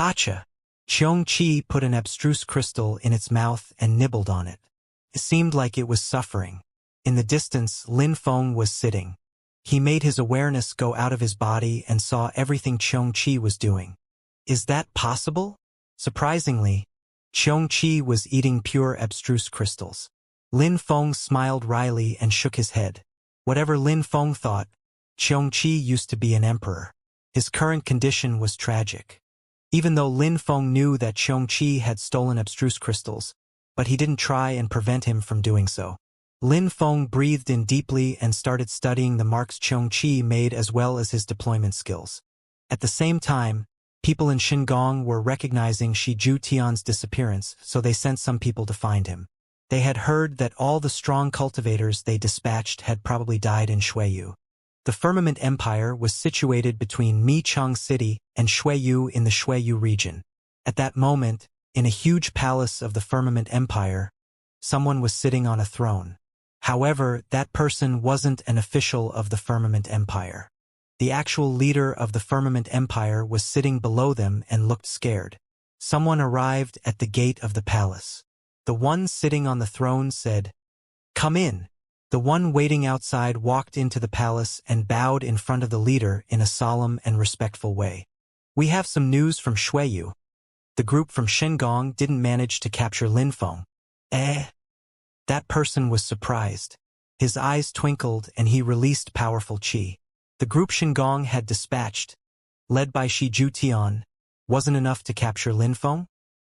Hacha! Xianxia put an abstruse crystal in its mouth and nibbled on it. It seemed like it was suffering. In the distance, Lin Feng was sitting. He made his awareness go out of his body and saw everything Xianxia was doing. Is that possible? Surprisingly, Xianxia was eating pure abstruse crystals. Lin Feng smiled wryly and shook his head. Whatever Lin Feng thought, Xianxia used to be an emperor. His current condition was tragic. Even though Lin Feng knew that Xianxia had stolen abstruse crystals, but he didn't try and prevent him from doing so. Lin Feng breathed in deeply and started studying the marks Xianxia made as well as his deployment skills. At the same time, people in Xingong were recognizing Shi Tian's disappearance, so they sent some people to find him. They had heard that all the strong cultivators they dispatched had probably died in Xueyu. The Firmament Empire was situated between Micheng City and Xueyu in the Xueyu region. At that moment, in a huge palace of the Firmament Empire, someone was sitting on a throne. However, that person wasn't an official of the Firmament Empire. The actual leader of the Firmament Empire was sitting below them and looked scared. Someone arrived at the gate of the palace. The one sitting on the throne said, "Come in." The one waiting outside walked into the palace and bowed in front of the leader in a solemn and respectful way. "We have some news from Xueyu. The group from Xingong didn't manage to capture Lin Feng." Eh? That person was surprised. His eyes twinkled and he released powerful qi. The group Xingong had dispatched, led by Shi Tian, wasn't enough to capture Lin Feng?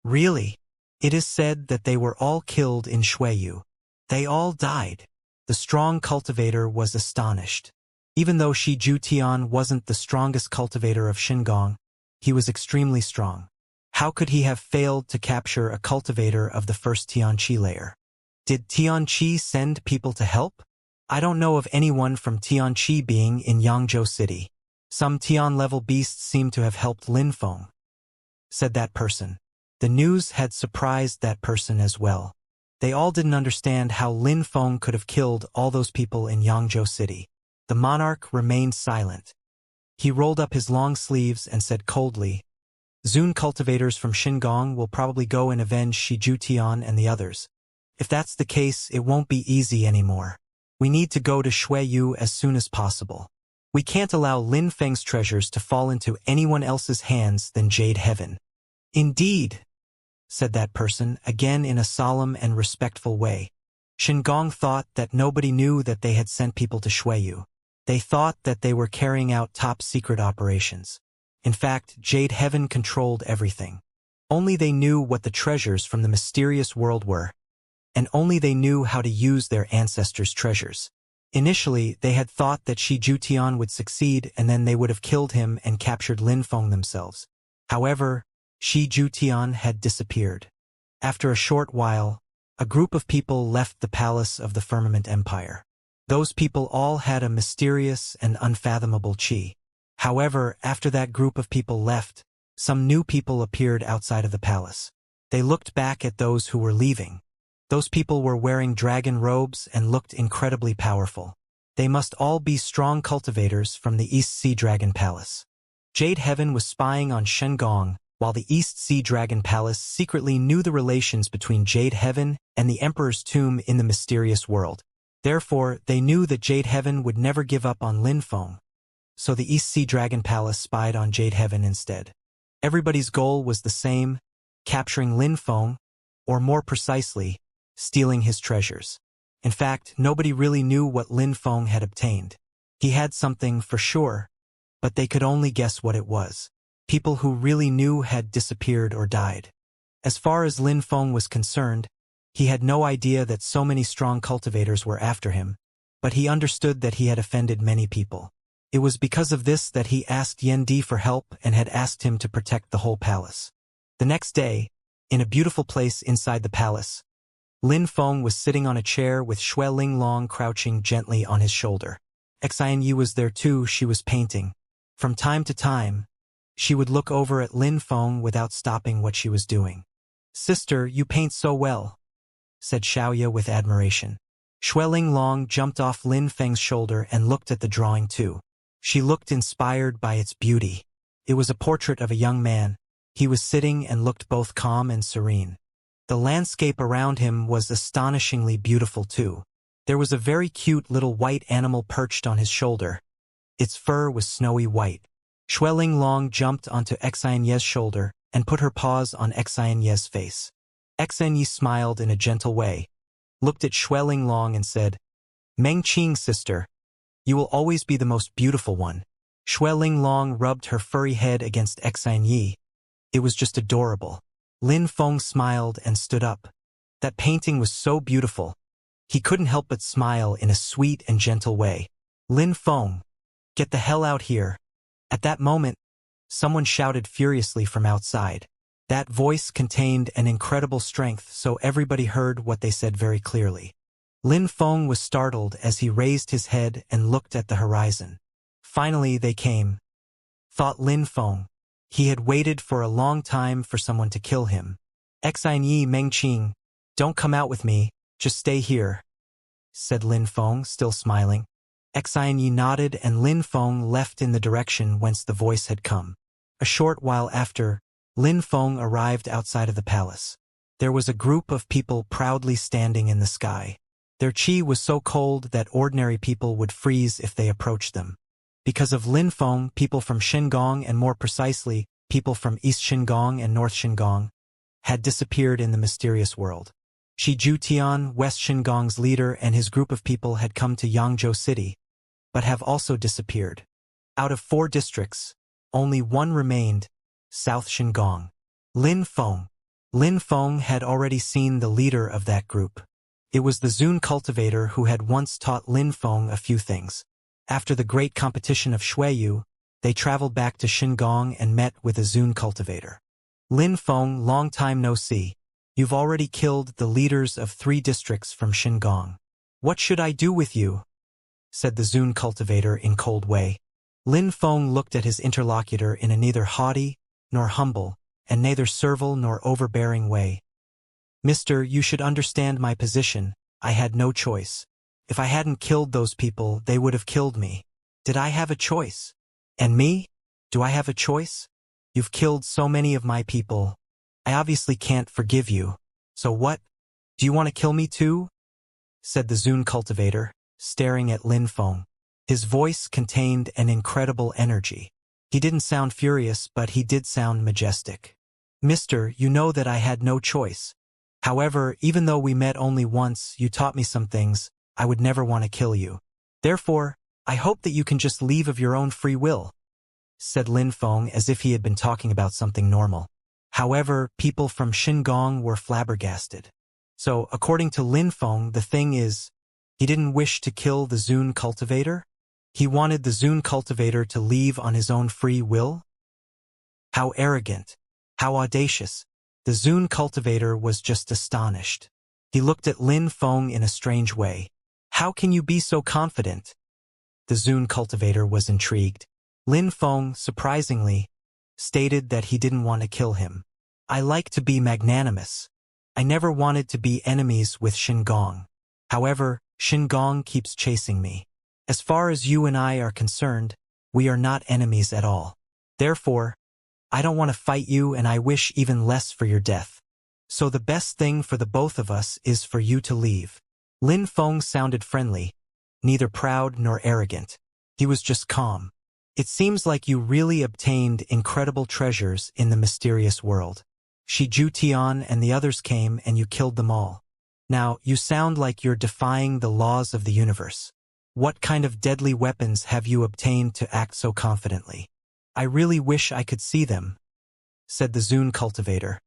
Really? It is said that they were all killed in Xueyu. They all died. The strong cultivator was astonished. Even though Shi Tian wasn't the strongest cultivator of Xingong, he was extremely strong. How could he have failed to capture a cultivator of the first Tianqi layer? Did Tianqi send people to help? I don't know of anyone from Tianqi being in Yangzhou City. Some Tian-level beasts seem to have helped Lin Feng, said that person. The news had surprised that person as well. They all didn't understand how Lin Feng could have killed all those people in Yangzhou City. The monarch remained silent. He rolled up his long sleeves and said coldly, "Zun cultivators from Xingong will probably go and avenge Shi Tian and the others. If that's the case, it won't be easy anymore. We need to go to Xueyu as soon as possible. We can't allow Lin Feng's treasures to fall into anyone else's hands than Jade Heaven." "Indeed," said that person, again in a solemn and respectful way. Xingong thought that nobody knew that they had sent people to Xueyu. They thought that they were carrying out top-secret operations. In fact, Jade Heaven controlled everything. Only they knew what the treasures from the mysterious world were, and only they knew how to use their ancestors' treasures. Initially, they had thought that Shi Tian would succeed and then they would have killed him and captured Lin Feng themselves. However, Shi Tian had disappeared. After a short while, a group of people left the palace of the Firmament Empire. Those people all had a mysterious and unfathomable qi. However, after that group of people left, some new people appeared outside of the palace. They looked back at those who were leaving. Those people were wearing dragon robes and looked incredibly powerful. They must all be strong cultivators from the East Sea Dragon Palace. Jade Heaven was spying on Xingong, while the East Sea Dragon Palace secretly knew the relations between Jade Heaven and the Emperor's tomb in the mysterious world. Therefore, they knew that Jade Heaven would never give up on Lin Feng. So the East Sea Dragon Palace spied on Jade Heaven instead. Everybody's goal was the same, capturing Lin Feng, or more precisely, stealing his treasures. In fact, nobody really knew what Lin Feng had obtained. He had something for sure, but they could only guess what it was. People who really knew had disappeared or died. As far as Lin Feng was concerned, he had no idea that so many strong cultivators were after him, but he understood that he had offended many people. It was because of this that he asked Yan Di for help and had asked him to protect the whole palace. The next day, in a beautiful place inside the palace, Lin Feng was sitting on a chair with Xue Linglong crouching gently on his shoulder. Xianxia was there too. She was painting. From time to time, she would look over at Lin Feng without stopping what she was doing. "Sister, you paint so well," said Xiaoya with admiration. Xue Linglong jumped off Lin Feng's shoulder and looked at the drawing too. She looked inspired by its beauty. It was a portrait of a young man. He was sitting and looked both calm and serene. The landscape around him was astonishingly beautiful too. There was a very cute little white animal perched on his shoulder. Its fur was snowy white. Xueling jumped onto Xianxia's shoulder and put her paws on Xianxia's face. Xianxia smiled in a gentle way, looked at Xueling and said, "Mengqing, sister, you will always be the most beautiful one." Xueling rubbed her furry head against Xianxia. It was just adorable. Lin Feng smiled and stood up. That painting was so beautiful. He couldn't help but smile in a sweet and gentle way. "Lin Feng, get the hell out here." At that moment, someone shouted furiously from outside. That voice contained an incredible strength, so everybody heard what they said very clearly. Lin Feng was startled as he raised his head and looked at the horizon. Finally they came, thought Lin Feng. He had waited for a long time for someone to kill him. "Xianxia Mengqing, don't come out with me, just stay here," said Lin Feng, still smiling. Xianxia nodded and Lin Feng left in the direction whence the voice had come. A short while after, Lin Feng arrived outside of the palace. There was a group of people proudly standing in the sky. Their qi was so cold that ordinary people would freeze if they approached them. Because of Lin Feng, people from Xingong, and more precisely, people from East Xingong and North Xingong, had disappeared in the mysterious world. Shi Jutian, West Xingong's leader, and his group of people had come to Yangzhou City, but have also disappeared. Out of 4 districts, only one remained, South Xingong. Lin Feng. Lin Feng had already seen the leader of that group. It was the Zun cultivator who had once taught Lin Feng a few things. After the great competition of Shuiyu, they traveled back to Xingong and met with a Zun cultivator. "Lin Feng, long time no see. You've already killed the leaders of 3 districts from Xingong. What should I do with you?" said the Zun cultivator in cold way. Lin Feng looked at his interlocutor in a neither haughty nor humble, and neither servile nor overbearing way. "Mister, you should understand my position. I had no choice. If I hadn't killed those people, they would have killed me. Did I have a choice? And me? Do I have a choice? You've killed so many of my people. I obviously can't forgive you. So what? Do you want to kill me too?" said the Zun cultivator, staring at Lin Feng. His voice contained an incredible energy. He didn't sound furious, but he did sound majestic. "Mister, you know that I had no choice. However, even though we met only once, you taught me some things. I would never want to kill you. Therefore, I hope that you can just leave of your own free will," said Lin Feng as if he had been talking about something normal. However, people from Xingong were flabbergasted. So, according to Lin Feng, the thing is, he didn't wish to kill the Zun cultivator? He wanted the Zun cultivator to leave on his own free will? How arrogant! How audacious! The Zun cultivator was just astonished. He looked at Lin Feng in a strange way. "How can you be so confident?" The Zun cultivator was intrigued. Lin Feng, surprisingly, stated that he didn't want to kill him. "I like to be magnanimous. I never wanted to be enemies with Xingong. However, Xingong keeps chasing me. As far as you and I are concerned, we are not enemies at all. Therefore, I don't want to fight you and I wish even less for your death. So the best thing for the both of us is for you to leave." Lin Feng sounded friendly, neither proud nor arrogant. He was just calm. "It seems like you really obtained incredible treasures in the mysterious world. Shi Jutian and the others came and you killed them all. Now, you sound like you're defying the laws of the universe. What kind of deadly weapons have you obtained to act so confidently? I really wish I could see them," said the Zun cultivator.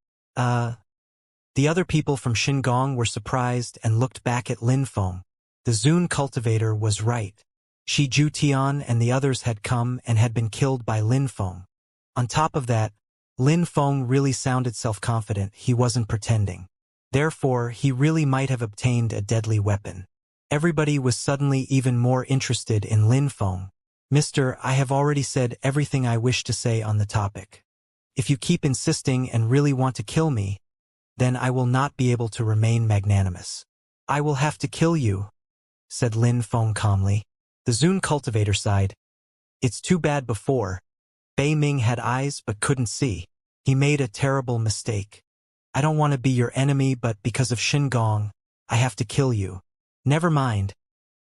The other people from Xingong were surprised and looked back at Lin Feng. The Zun cultivator was right. Shi Jutian and the others had come and had been killed by Lin Feng. On top of that, Lin Feng really sounded self-confident. He wasn't pretending. Therefore, he really might have obtained a deadly weapon. Everybody was suddenly even more interested in Lin Feng. "Mister, I have already said everything I wish to say on the topic. If you keep insisting and really want to kill me, then I will not be able to remain magnanimous. I will have to kill you," said Lin Feng calmly. The Zun cultivator sighed. "It's too bad before. Bei Ming had eyes but couldn't see. He He made a terrible mistake. I don't want to be your enemy, but because of Xingong, I have to kill you. Never mind.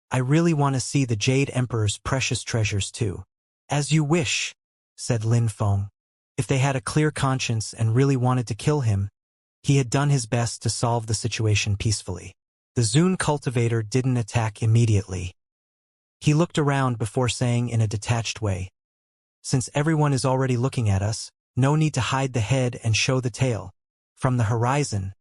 I really want to see the Jade Emperor's precious treasures too. As you wish, said Lin Feng. If they had a clear conscience and really wanted to kill him, he had done his best to solve the situation peacefully. The Zune cultivator didn't attack immediately. He looked around before saying in a detached way, "Since everyone is already looking at us, no need to hide the head and show the tail." From the horizon,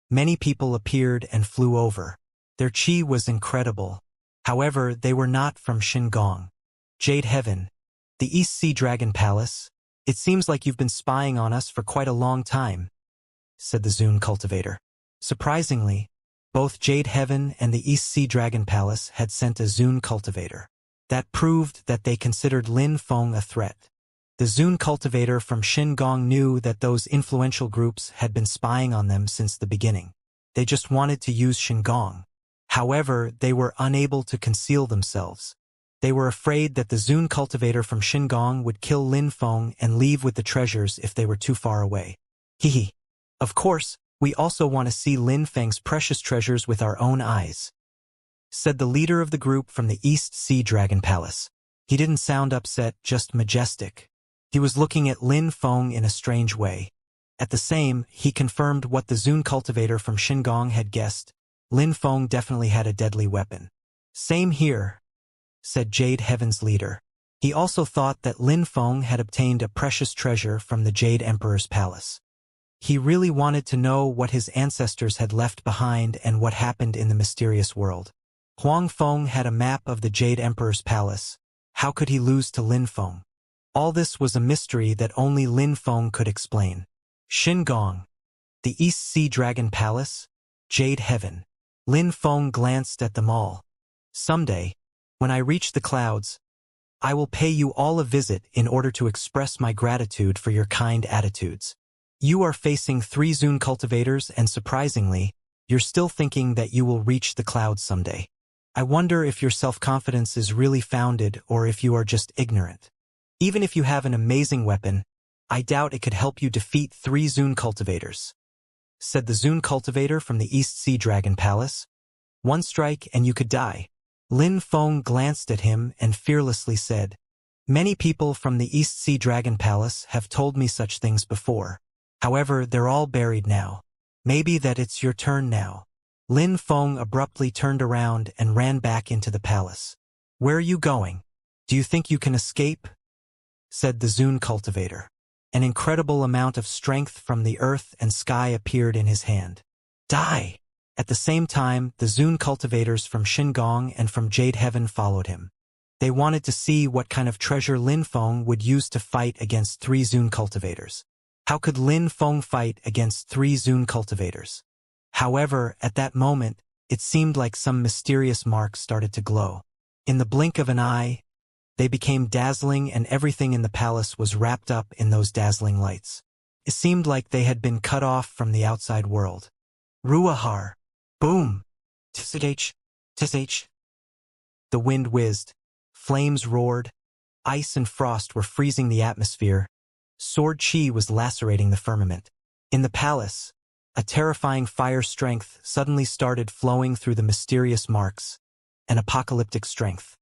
many people appeared and flew over. Their chi was incredible. However, they were not from Xingong. Jade Heaven, the East Sea Dragon Palace. It seems like you've been spying on us for quite a long time, said the Zune cultivator. Surprisingly, both Jade Heaven and the East Sea Dragon Palace had sent a Zune cultivator. That proved that they considered Lin Feng a threat. The Zune cultivator from Xingong knew that those influential groups had been spying on them since the beginning. They just wanted to use Xingong. However, they were unable to conceal themselves. They were afraid that the Zune cultivator from Xingong would kill Lin Feng and leave with the treasures if they were too far away. Hehe. Of course, we also want to see Lin Feng's precious treasures with our own eyes, said the leader of the group from the East Sea Dragon Palace. He didn't sound upset, just majestic. He was looking at Lin Feng in a strange way. At the same, he confirmed what the Zune cultivator from Xingong had guessed. Lin Feng definitely had a deadly weapon. Same here, said Jade Heaven's leader. He also thought that Lin Feng had obtained a precious treasure from the Jade Emperor's palace. He really wanted to know what his ancestors had left behind and what happened in the mysterious world. Huang Feng had a map of the Jade Emperor's palace. How could he lose to Lin Feng? All this was a mystery that only Lin Feng could explain. Xingong, the East Sea Dragon Palace, Jade Heaven. Lin Feng glanced at them all. Someday, when I reach the clouds, I will pay you all a visit in order to express my gratitude for your kind attitudes. You are facing 3 Zune cultivators and surprisingly, you're still thinking that you will reach the clouds someday. I wonder if your self-confidence is really founded or if you are just ignorant. Even if you have an amazing weapon, I doubt it could help you defeat 3 Zune cultivators, said the Zune cultivator from the East Sea Dragon Palace. One strike and you could die. Lin Feng glanced at him and fearlessly said, "Many people from the East Sea Dragon Palace have told me such things before. However, they're all buried now. Maybe that it's your turn now." Lin Feng abruptly turned around and ran back into the palace. "Where are you going? Do you think you can escape?" said the Zune cultivator. An incredible amount of strength from the earth and sky appeared in his hand. Die! At the same time, the Zune cultivators from Xingong and from Jade Heaven followed him. They wanted to see what kind of treasure Lin Feng would use to fight against 3 Zune cultivators. How could Lin Feng fight against 3 Zune cultivators? However, at that moment, it seemed like some mysterious marks started to glow. In the blink of an eye, they became dazzling and everything in the palace was wrapped up in those dazzling lights. It seemed like they had been cut off from the outside world. Ruahar! Boom! Tsh! Tsh! The wind whizzed. Flames roared. Ice and frost were freezing the atmosphere. Sword chi was lacerating the firmament. In the palace, a terrifying fire strength suddenly started flowing through the mysterious marks. An apocalyptic strength.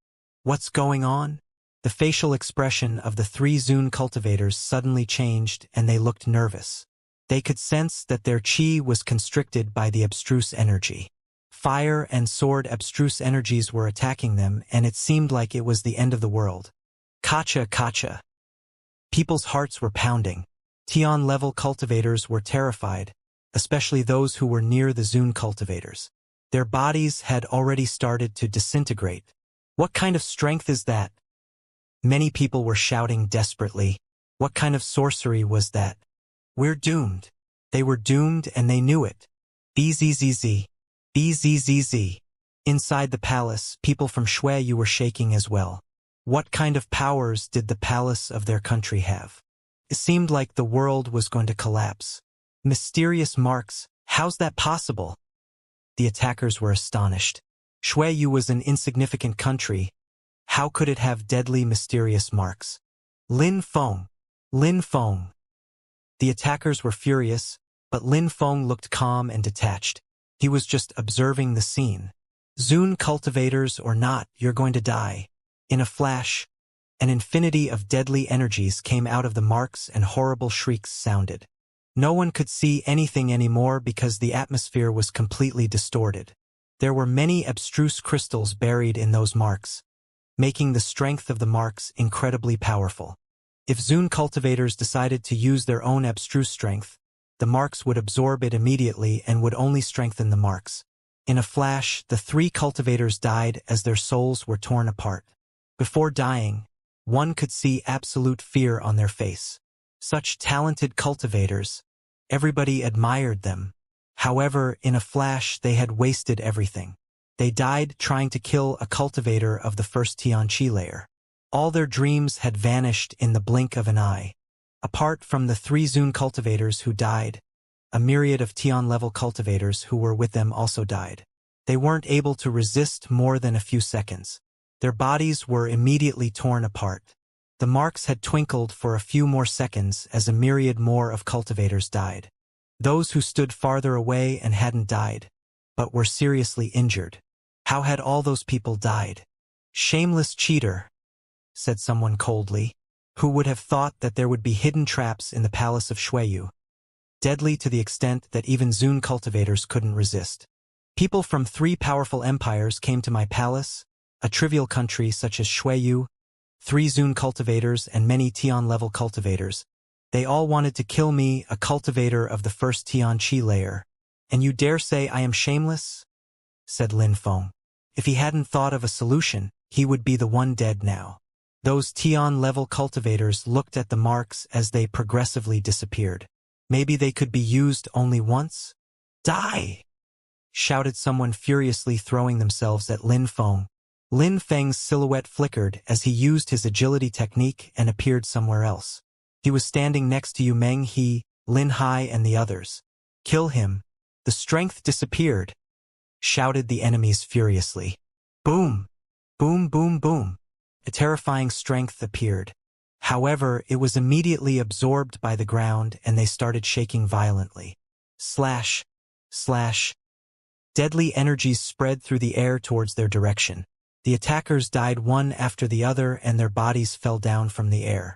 What's going on? The facial expression of the 3 Zune cultivators suddenly changed and they looked nervous. They could sense that their chi was constricted by the abstruse energy. Fire and sword abstruse energies were attacking them and it seemed like it was the end of the world. Kacha kacha. People's hearts were pounding. Tian-level cultivators were terrified, especially those who were near the Zune cultivators. Their bodies had already started to disintegrate. What kind of strength is that? Many people were shouting desperately. What kind of sorcery was that? We're doomed. They were doomed and they knew it. Bzzz. Bzzz. Inside the palace, people from Shui were shaking as well. What kind of powers did the palace of their country have? It seemed like the world was going to collapse. Mysterious marks, how's that possible? The attackers were astonished. Shui was an insignificant country. How could it have deadly mysterious marks? Lin Feng. Lin Feng. The attackers were furious, but Lin Feng looked calm and detached. He was just observing the scene. Zune cultivators or not, you're going to die. In a flash, an infinity of deadly energies came out of the marks and horrible shrieks sounded. No one could see anything anymore because the atmosphere was completely distorted. There were many abstruse crystals buried in those marks, making the strength of the marks incredibly powerful. If Zune cultivators decided to use their own abstruse strength, the marks would absorb it immediately and would only strengthen the marks. In a flash, the 3 cultivators died as their souls were torn apart. Before dying, one could see absolute fear on their face. Such talented cultivators, everybody admired them. However, in a flash they had wasted everything. They died trying to kill a cultivator of the first Xianxia layer. All their dreams had vanished in the blink of an eye. Apart from the 3 Zune cultivators who died, a myriad of Tian-level cultivators who were with them also died. They weren't able to resist more than a few seconds. Their bodies were immediately torn apart. The marks had twinkled for a few more seconds as a myriad more of cultivators died. Those who stood farther away and hadn't died, but were seriously injured. How had all those people died? Shameless cheater, said someone coldly. Who would have thought that there would be hidden traps in the palace of Shuiyu? Deadly to the extent that even Zune cultivators couldn't resist. People from 3 powerful empires came to my palace, a trivial country such as Shuiyu, 3 Zune cultivators and many Tian-level cultivators. They all wanted to kill me, a cultivator of the first Xianxia layer. And you dare say I am shameless? Said Lin Feng. If he hadn't thought of a solution, he would be the one dead now. Those Tian-level cultivators looked at the marks as they progressively disappeared. Maybe they could be used only once? Die! Shouted someone furiously, throwing themselves at Lin Feng. Lin Feng's silhouette flickered as he used his agility technique and appeared somewhere else. He was standing next to Yu Meng He, Lin Hai and the others. Kill him. The strength disappeared, shouted the enemies furiously. Boom! Boom, boom, boom. A terrifying strength appeared. However, it was immediately absorbed by the ground and they started shaking violently. Slash, slash. Deadly energies spread through the air towards their direction. The attackers died one after the other and their bodies fell down from the air.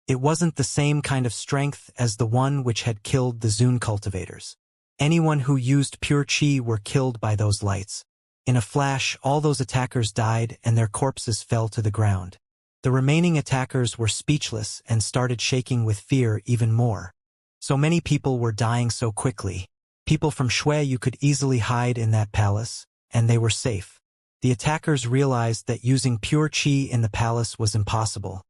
It wasn't the same kind of strength as the one which had killed the Zune cultivators. Anyone who used pure chi were killed by those lights. In a flash, all those attackers died and their corpses fell to the ground. The remaining attackers were speechless and started shaking with fear even more. So many people were dying so quickly. People from Shuiyu could easily hide in that palace, and they were safe. The attackers realized that using pure chi in the palace was impossible.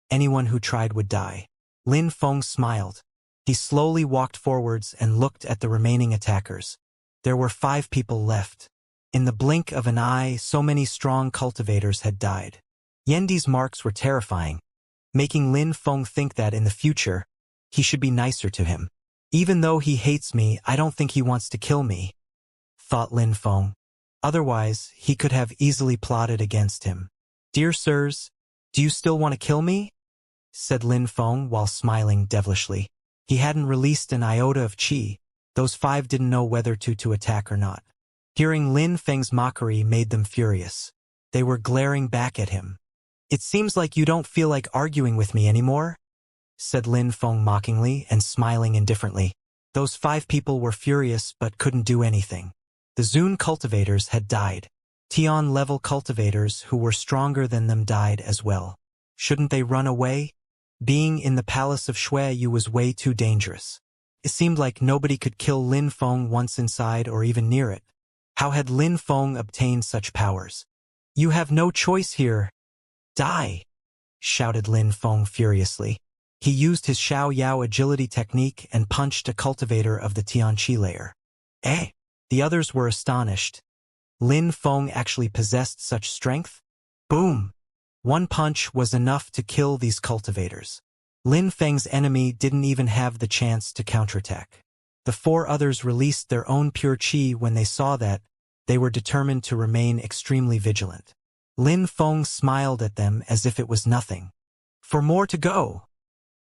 Anyone who tried would die. Lin Feng smiled. He slowly walked forwards and looked at the remaining attackers. There were 5 people left. In the blink of an eye, so many strong cultivators had died. Yendi's marks were terrifying, making Lin Feng think that in the future, he should be nicer to him. Even though he hates me, I don't think he wants to kill me, thought Lin Feng. Otherwise, he could have easily plotted against him. Dear sirs, do you still want to kill me? Said Lin Feng while smiling devilishly. He hadn't released an iota of chi. Those 5 didn't know whether to attack or not. Hearing Lin Feng's mockery made them furious. They were glaring back at him. It seems like you don't feel like arguing with me anymore, said Lin Feng mockingly and smiling indifferently. Those 5 people were furious but couldn't do anything. The Zune cultivators had died. Tian-level cultivators who were stronger than them died as well. Shouldn't they run away? Being in the palace of Shuiyu was way too dangerous. It seemed like nobody could kill Lin Feng once inside or even near it. How had Lin Feng obtained such powers? You have no choice here. Die! Shouted Lin Feng furiously. He used his Xiao Yao agility technique and punched a cultivator of the Xianxia layer. Eh? The others were astonished. Lin Feng actually possessed such strength? Boom! One punch was enough to kill these cultivators. Lin Feng's enemy didn't even have the chance to counterattack. The 4 others released their own pure chi when they saw that. They were determined to remain extremely vigilant. Lin Feng smiled at them as if it was nothing. For more to go,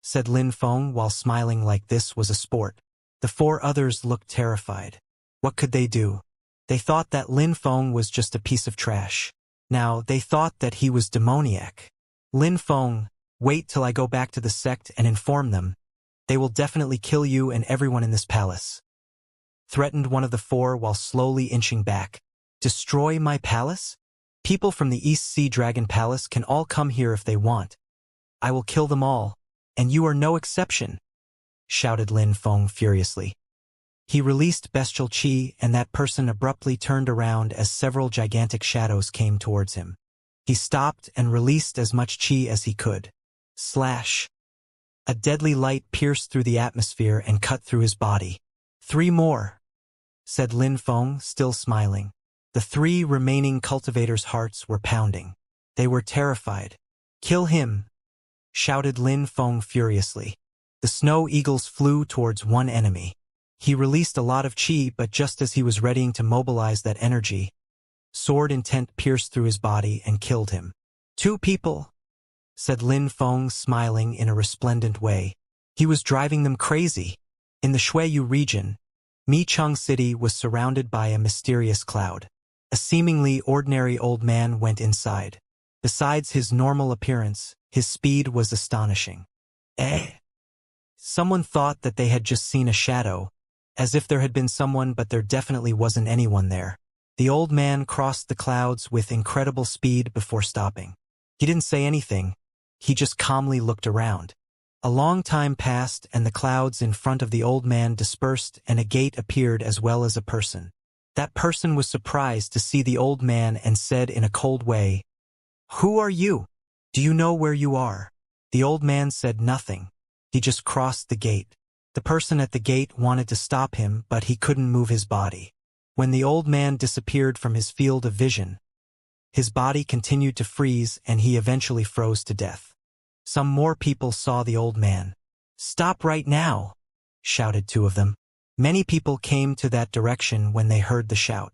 said Lin Feng while smiling like this was a sport. The four others looked terrified. What could they do? They thought that Lin Feng was just a piece of trash. Now, they thought that he was demoniac. Lin Feng, wait till I go back to the sect and inform them. They will definitely kill you and everyone in this palace. Threatened one of the four while slowly inching back. Destroy my palace? People from the East Sea Dragon Palace can all come here if they want. I will kill them all, and you are no exception, shouted Lin Feng furiously. He released bestial qi and that person abruptly turned around as several gigantic shadows came towards him. He stopped and released as much qi as he could. Slash. A deadly light pierced through the atmosphere and cut through his body. 3 more, said Lin Feng, still smiling. The 3 remaining cultivators' hearts were pounding. They were terrified. Kill him, shouted Lin Feng furiously. The snow eagles flew towards one enemy. He released a lot of qi, but just as he was readying to mobilize that energy, sword intent pierced through his body and killed him. 2 people, said Lin Feng, smiling in a resplendent way. He was driving them crazy. In the Shuiyu region, Micheng City was surrounded by a mysterious cloud. A seemingly ordinary old man went inside. Besides his normal appearance, his speed was astonishing. Someone thought that they had just seen a shadow, as if there had been someone, but there definitely wasn't anyone there. The old man crossed the clouds with incredible speed before stopping. He didn't say anything. He just calmly looked around. A long time passed and the clouds in front of the old man dispersed and a gate appeared as well as a person. That person was surprised to see the old man and said in a cold way, "Who are you? Do you know where you are?" The old man said nothing. He just crossed the gate. The person at the gate wanted to stop him, but he couldn't move his body. When the old man disappeared from his field of vision, his body continued to freeze and he eventually froze to death. Some more people saw the old man. "Stop right now," shouted 2 of them. Many people came to that direction when they heard the shout.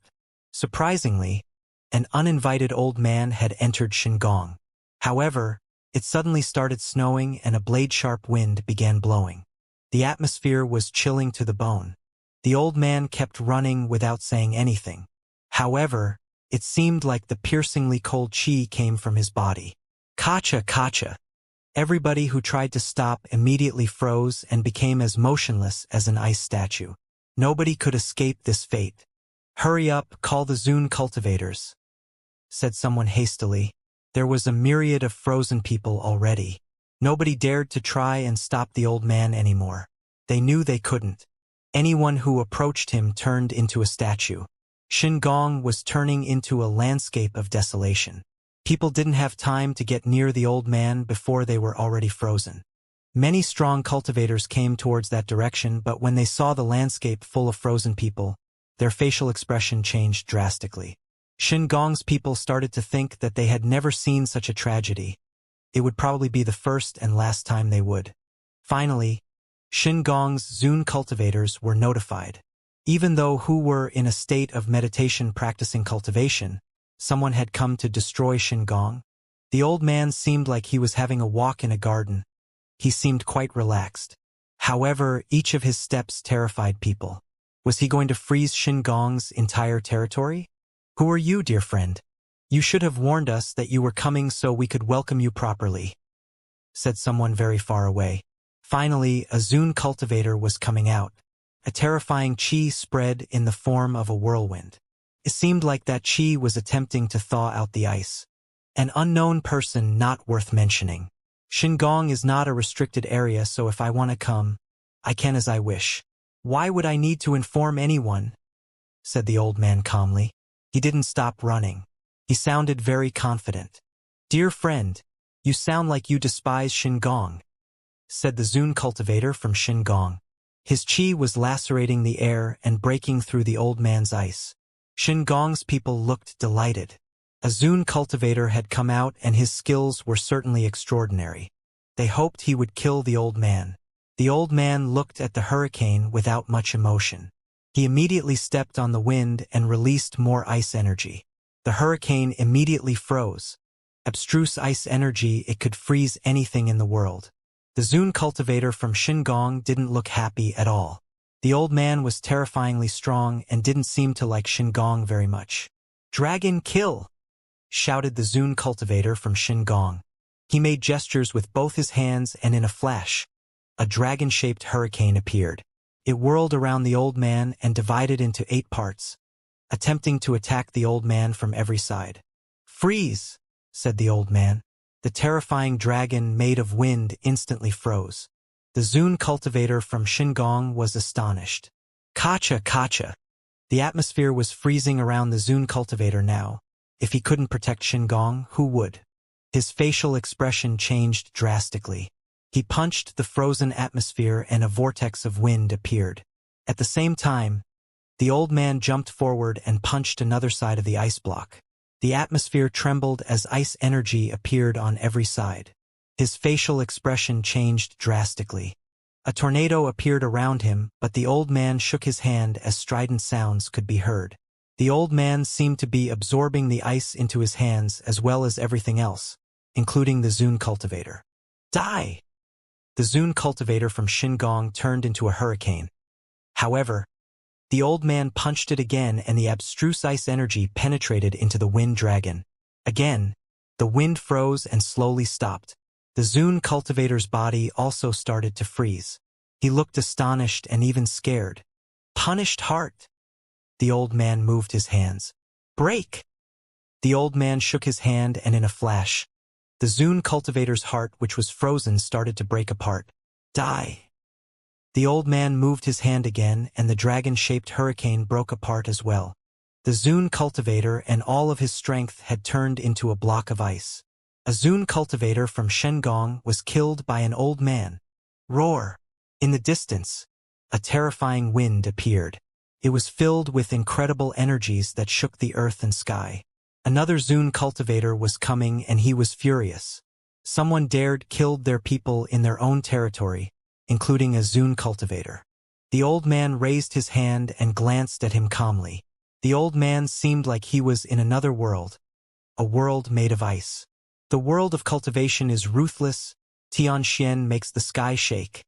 Surprisingly, an uninvited old man had entered Xingong. However, it suddenly started snowing and a blade-sharp wind began blowing. The atmosphere was chilling to the bone. The old man kept running without saying anything. However, it seemed like the piercingly cold qi came from his body. Kacha, kacha. Everybody who tried to stop immediately froze and became as motionless as an ice statue. Nobody could escape this fate. "Hurry up, call the Zune cultivators," said someone hastily. There was a myriad of frozen people already. Nobody dared to try and stop the old man anymore. They knew they couldn't. Anyone who approached him turned into a statue. Xingong was turning into a landscape of desolation. People didn't have time to get near the old man before they were already frozen. Many strong cultivators came towards that direction, but when they saw the landscape full of frozen people, their facial expression changed drastically. Xingong's people started to think that they had never seen such a tragedy. It would probably be the first and last time they would. Finally, Xingong's Zune cultivators were notified. Even though who were in a state of meditation practicing cultivation, someone had come to destroy Xingong. The old man seemed like he was having a walk in a garden. He seemed quite relaxed. However, each of his steps terrified people. Was he going to freeze Xingong's entire territory? "Who are you, dear friend? You should have warned us that you were coming so we could welcome you properly," said someone very far away. Finally, a Zune cultivator was coming out. A terrifying qi spread in the form of a whirlwind. It seemed like that qi was attempting to thaw out the ice. An unknown person not worth mentioning. Xingong is not a restricted area, so if I want to come, I can as I wish. "Why would I need to inform anyone?" said the old man calmly. He didn't stop running. He sounded very confident. "Dear friend, you sound like you despise Xingong," said the Zune cultivator from Xingong. His qi was lacerating the air and breaking through the old man's ice. Xingong's people looked delighted. A Zune cultivator had come out and his skills were certainly extraordinary. They hoped he would kill the old man. The old man looked at the hurricane without much emotion. He immediately stepped on the wind and released more ice energy. The hurricane immediately froze. Abstruse ice energy, it could freeze anything in the world. The Zun cultivator from Xingong didn't look happy at all. The old man was terrifyingly strong and didn't seem to like Xingong very much. "Dragon kill!" shouted the Zun cultivator from Xingong. He made gestures with both his hands, and in a flash, a dragon-shaped hurricane appeared. It whirled around the old man and divided into 8 parts, attempting to attack the old man from every side. "Freeze!" said the old man. The terrifying dragon made of wind instantly froze. The Zun cultivator from Xingong was astonished. "Kacha, kacha!" The atmosphere was freezing around the Zun cultivator now. If he couldn't protect Xingong, who would? His facial expression changed drastically. He punched the frozen atmosphere and a vortex of wind appeared. At the same time, the old man jumped forward and punched another side of the ice block. The atmosphere trembled as ice energy appeared on every side. His facial expression changed drastically. A tornado appeared around him, but the old man shook his hand as strident sounds could be heard. The old man seemed to be absorbing the ice into his hands as well as everything else, including the Zun cultivator. "Die!" The Zun cultivator from Xingong turned into a hurricane. However, the old man punched it again, and the abstruse ice energy penetrated into the wind dragon. Again, the wind froze and slowly stopped. The Zun cultivator's body also started to freeze. He looked astonished and even scared. "Punished heart!" The old man moved his hands. "Break!" The old man shook his hand, and in a flash, the Zun cultivator's heart, which was frozen, started to break apart. "Die!" The old man moved his hand again, and the dragon-shaped hurricane broke apart as well. The Zun cultivator and all of his strength had turned into a block of ice. A Zun cultivator from Xingong was killed by an old man. Roar! In the distance, a terrifying wind appeared. It was filled with incredible energies that shook the earth and sky. Another Zun cultivator was coming, and he was furious. Someone dared killed their people in their own territory, including a Zun cultivator. The old man raised his hand and glanced at him calmly. The old man seemed like he was in another world, a world made of ice. The world of cultivation is ruthless. Xianxia makes the sky shake.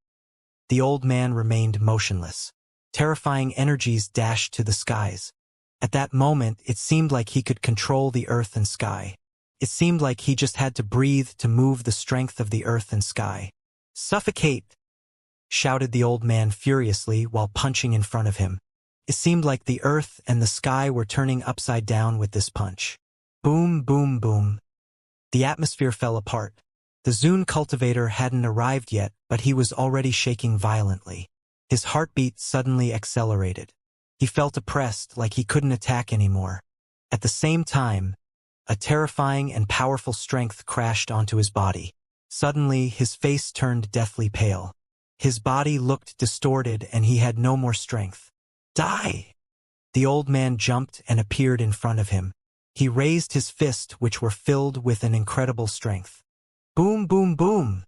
The old man remained motionless. Terrifying energies dashed to the skies. At that moment, it seemed like he could control the earth and sky. It seemed like he just had to breathe to move the strength of the earth and sky. "Suffocate!" shouted the old man furiously while punching in front of him. It seemed like the earth and the sky were turning upside down with this punch. Boom, boom, boom. The atmosphere fell apart. The Zun cultivator hadn't arrived yet, but he was already shaking violently. His heartbeat suddenly accelerated. He felt oppressed, like he couldn't attack anymore. At the same time, a terrifying and powerful strength crashed onto his body. Suddenly, his face turned deathly pale. His body looked distorted, and he had no more strength. "Die!" The old man jumped and appeared in front of him. He raised his fists, which were filled with an incredible strength. Boom, boom, boom!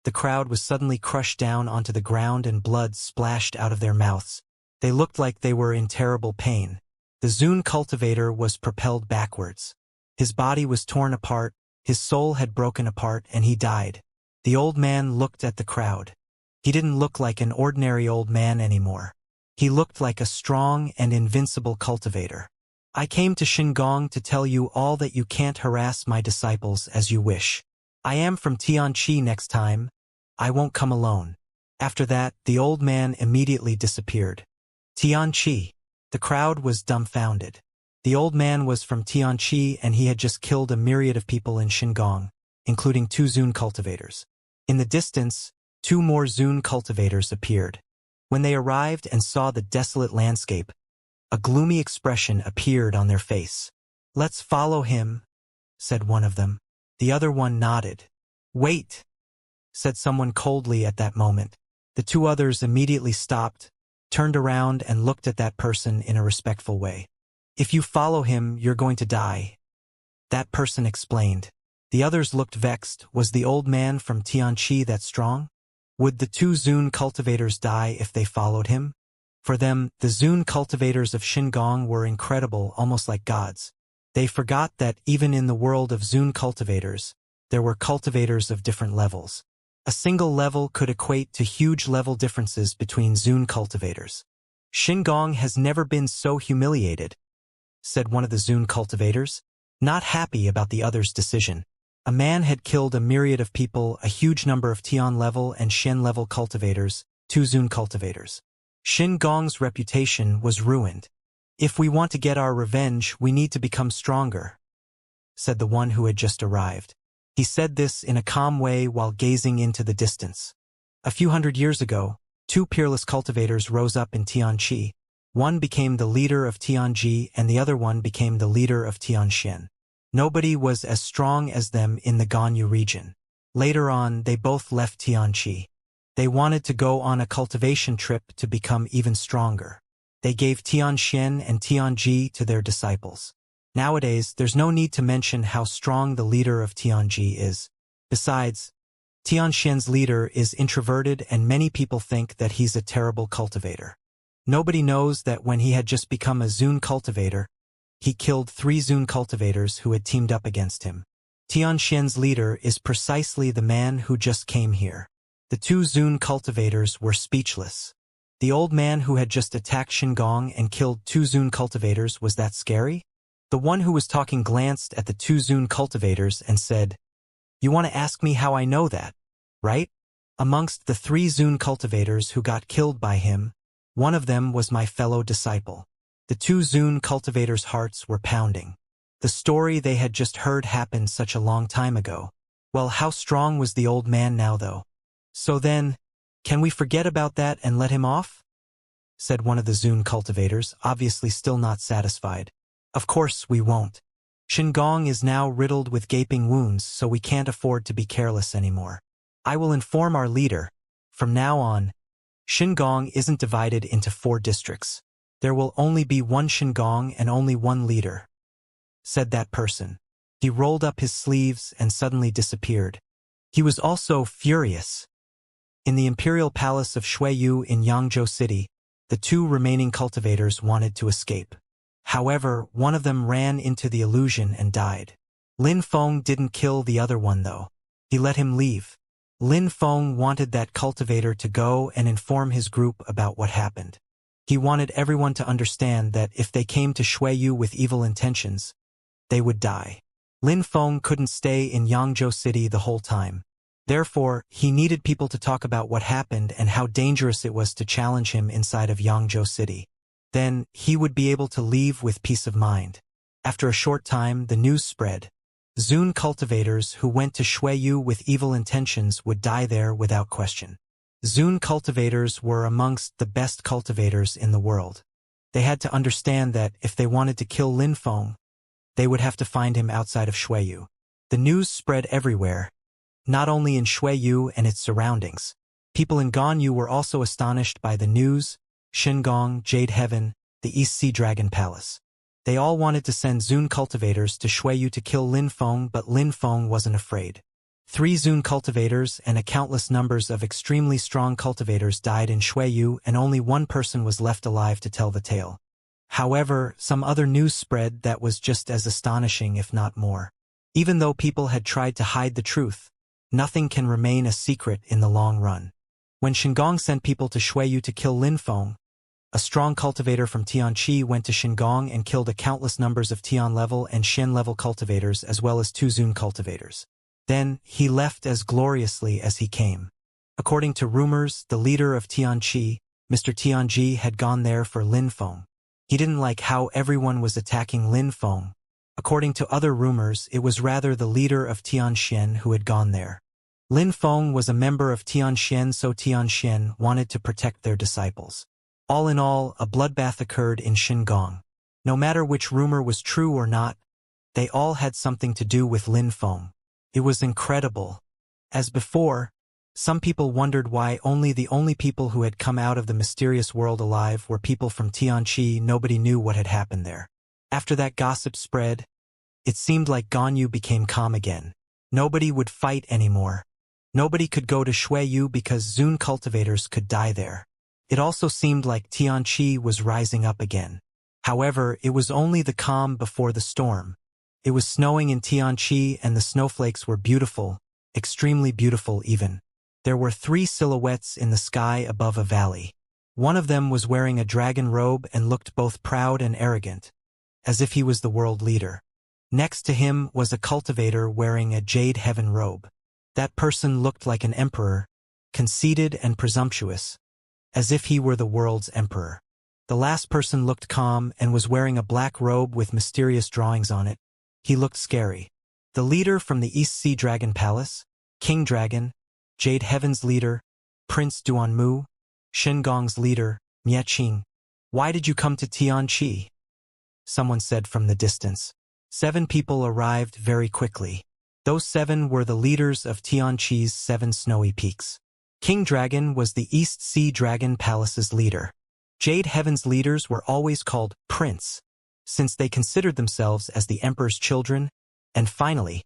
The crowd was suddenly crushed down onto the ground, and blood splashed out of their mouths. They looked like they were in terrible pain. The Zun cultivator was propelled backwards. His body was torn apart, his soul had broken apart, and he died. The old man looked at the crowd. He didn't look like an ordinary old man anymore. He looked like a strong and invincible cultivator. "I came to Xingong to tell you all that you can't harass my disciples as you wish. I am from Tianqi next time. I won't come alone." After that, the old man immediately disappeared. Tianqi. The crowd was dumbfounded. The old man was from Tianqi, and he had just killed a myriad of people in Xingong, including 2 Zun cultivators. In the distance, 2 more Zun cultivators appeared. When they arrived and saw the desolate landscape, a gloomy expression appeared on their face. "Let's follow him," said one of them. The other one nodded. "Wait," said someone coldly at that moment. The 2 others immediately stopped, turned around, and looked at that person in a respectful way. "If you follow him, you're going to die," that person explained. The others looked vexed. Was the old man from Tianqi that strong? Would the 2 Zun cultivators die if they followed him? For them, the Zun cultivators of Xingong were incredible, almost like gods. They forgot that even in the world of Zun cultivators, there were cultivators of different levels. A single level could equate to huge level differences between Zune cultivators. Xingong has never been so humiliated, said one of the Zune cultivators, not happy about the other's decision. A man had killed a myriad of people, a huge number of Tian level and Shen level cultivators, 2 Zune cultivators. Xingong's reputation was ruined. If we want to get our revenge, we need to become stronger, said the one who had just arrived. He said this in a calm way while gazing into the distance. A few hundred years ago, 2 peerless cultivators rose up in Tianqi. One became the leader of Tianji and the other one became the leader of Tianxian. Nobody was as strong as them in the Ganyu region. Later on, they both left Tianqi. They wanted to go on a cultivation trip to become even stronger. They gave Tianxian and Tianji to their disciples. Nowadays, there's no need to mention how strong the leader of Tianji is. Besides, Tianxian's leader is introverted and many people think that he's a terrible cultivator. Nobody knows that when he had just become a Zune cultivator, he killed 3 Zune cultivators who had teamed up against him. Tianxian's leader is precisely the man who just came here. The 2 Zune cultivators were speechless. The old man who had just attacked Xingong and killed 2 Zune cultivators, was that scary? The one who was talking glanced at the 2 Zune cultivators and said, "You want to ask me how I know that, right?" Amongst the 3 Zune cultivators who got killed by him, one of them was my fellow disciple. The 2 Zune cultivators' hearts were pounding. The story they had just heard happened such a long time ago. Well, how strong was the old man now, though? So then, can we forget about that and let him off? Said one of the Zune cultivators, obviously still not satisfied. Of course we won't. Xingong is now riddled with gaping wounds, so we can't afford to be careless anymore. I will inform our leader. From now on, Xingong isn't divided into 4 districts. There will only be 1 Xingong and only 1 leader, said that person. He rolled up his sleeves and suddenly disappeared. He was also furious. In the imperial palace of Shuiyu in Yangzhou City, the 2 remaining cultivators wanted to escape. However, one of them ran into the illusion and died. Lin Feng didn't kill the other one though. He let him leave. Lin Feng wanted that cultivator to go and inform his group about what happened. He wanted everyone to understand that if they came to Shuiyu with evil intentions, they would die. Lin Feng couldn't stay in Yangzhou City the whole time. Therefore, he needed people to talk about what happened and how dangerous it was to challenge him inside of Yangzhou City. Then, he would be able to leave with peace of mind. After a short time, the news spread. Zune cultivators who went to Shuiyu with evil intentions would die there without question. Zune cultivators were amongst the best cultivators in the world. They had to understand that if they wanted to kill Lin Feng, they would have to find him outside of Shuiyu. The news spread everywhere, not only in Shuiyu and its surroundings. People in Ganyu were also astonished by the news. Xingong, Jade Heaven, the East Sea Dragon Palace. They all wanted to send Zune cultivators to Shuiyu to kill Lin Feng, but Lin Feng wasn't afraid. 3 Zune cultivators and a countless numbers of extremely strong cultivators died in Shuiyu and only 1 person was left alive to tell the tale. However, some other news spread that was just as astonishing if not more. Even though people had tried to hide the truth, nothing can remain a secret in the long run. When Xingong sent people to Shuiyu to kill Lin Feng, a strong cultivator from Tianqi went to Xingong and killed a countless numbers of Tian level and Shen level cultivators as well as 2 Zune cultivators. Then, he left as gloriously as he came. According to rumors, the leader of Tianqi, Mr. Tianji, had gone there for Lin Feng. He didn't like how everyone was attacking Lin Feng. According to other rumors, it was rather the leader of Tianxian who had gone there. Lin Feng was a member of Tianxian, so Tianxian wanted to protect their disciples. All in all, a bloodbath occurred in Xingong. No matter which rumor was true or not, they all had something to do with Lin Feng. It was incredible. As before, some people wondered why the only people who had come out of the mysterious world alive were people from Tianqi. Nobody knew what had happened there. After that gossip spread, it seemed like Ganyu became calm again. Nobody would fight anymore. Nobody could go to Shuiyu because Zune cultivators could die there. It also seemed like Tianqi was rising up again. However, it was only the calm before the storm. It was snowing in Tianqi and the snowflakes were beautiful, extremely beautiful even. There were 3 silhouettes in the sky above a valley. One of them was wearing a dragon robe and looked both proud and arrogant, as if he was the world leader. Next to him was a cultivator wearing a jade heaven robe. That person looked like an emperor, conceited and presumptuous, as if he were the world's emperor. The last person looked calm and was wearing a black robe with mysterious drawings on it. He looked scary. The leader from the East Sea Dragon Palace, King Dragon, Jade Heaven's leader, Prince Duanmu, Shengong's leader, Mieching. Why did you come to Tianqi? Someone said from the distance. 7 people arrived very quickly. Those 7 were the leaders of Tianqi's 7 snowy peaks. King Dragon was the East Sea Dragon Palace's leader. Jade Heaven's leaders were always called Prince, since they considered themselves as the Emperor's children. And finally,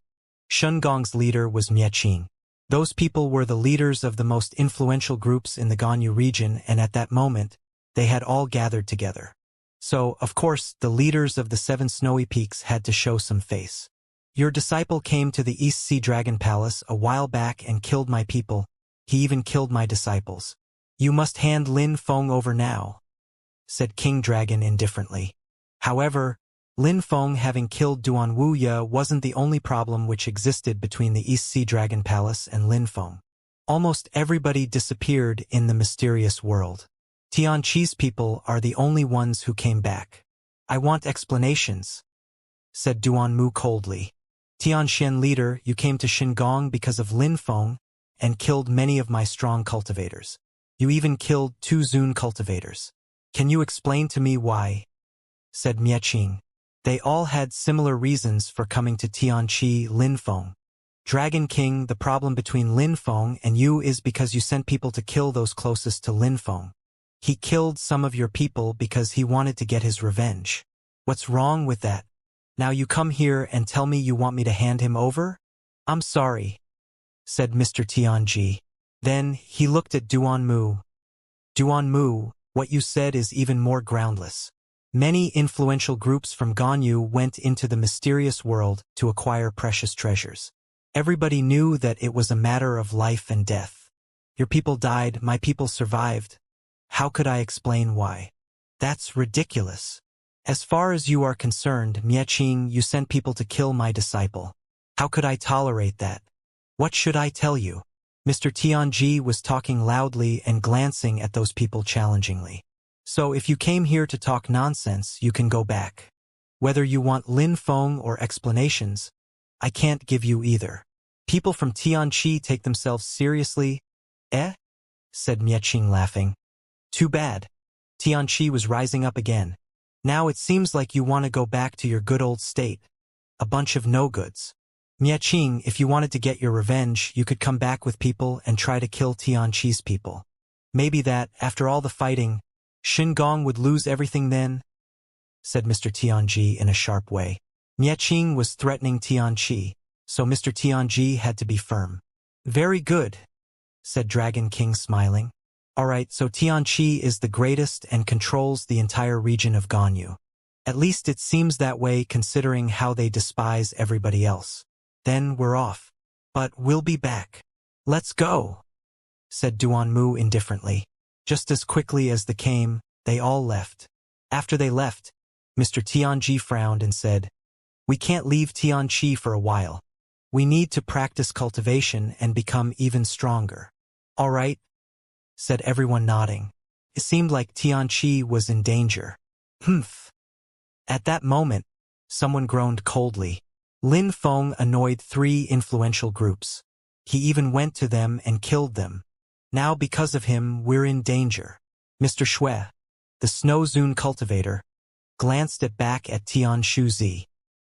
Shengong's leader was Mieching. Those people were the leaders of the most influential groups in the Ganyu region, and at that moment, they had all gathered together. So, of course, the leaders of the 7 snowy peaks had to show some face. Your disciple came to the East Sea Dragon Palace a while back and killed my people. He even killed my disciples. You must hand Lin Feng over now, said King Dragon indifferently. However, Lin Feng having killed Duan Wuya wasn't the only problem which existed between the East Sea Dragon Palace and Lin Feng. Almost everybody disappeared in the mysterious world. Tianqi's people are the only ones who came back. I want explanations, said Duanmu coldly. Tianxian leader, you came to Xingong because of Lin Feng and killed many of my strong cultivators. You even killed 2 Zun cultivators. Can you explain to me why? Said Mieching. They all had similar reasons for coming to Tianqi. Lin Feng. Dragon King, the problem between Lin Feng and you is because you sent people to kill those closest to Lin Feng. He killed some of your people because he wanted to get his revenge. What's wrong with that? Now you come here and tell me you want me to hand him over? I'm sorry, said Mr. Tianji. Then he looked at Duanmu. Duanmu, what you said is even more groundless. Many influential groups from Ganyu went into the mysterious world to acquire precious treasures. Everybody knew that it was a matter of life and death. Your people died, my people survived. How could I explain why? That's ridiculous. As far as you are concerned, Mieching, you sent people to kill my disciple. How could I tolerate that? What should I tell you? Mr. Tianji was talking loudly and glancing at those people challengingly. So if you came here to talk nonsense, you can go back. Whether you want Lin Feng or explanations, I can't give you either. People from Tianqi take themselves seriously, said Mieching laughing. Too bad. Tianqi was rising up again. Now it seems like you want to go back to your good old state. A bunch of no-goods. Mieching, if you wanted to get your revenge, you could come back with people and try to kill Tianqi's people. Maybe that, after all the fighting, Xingong would lose everything then, said Mr. Tianji in a sharp way. Mieching was threatening Tianqi, so Mr. Tianji had to be firm. Very good, said Dragon King smiling. Alright, so Tianqi is the greatest and controls the entire region of Ganyu. At least it seems that way considering how they despise everybody else. Then we're off. But we'll be back. Let's go, said Duanmu indifferently. Just as quickly as they came, they all left. After they left, Mr. Tianji frowned and said, We can't leave Tianqi for a while. We need to practice cultivation and become even stronger. All right, said everyone nodding. It seemed like Tianqi was in danger. Humph. At that moment, someone groaned coldly. Lin Feng annoyed 3 influential groups. He even went to them and killed them. Now because of him, we're in danger. Mr. Shui, the Snow Zun cultivator, glanced back at Tian Shuzi.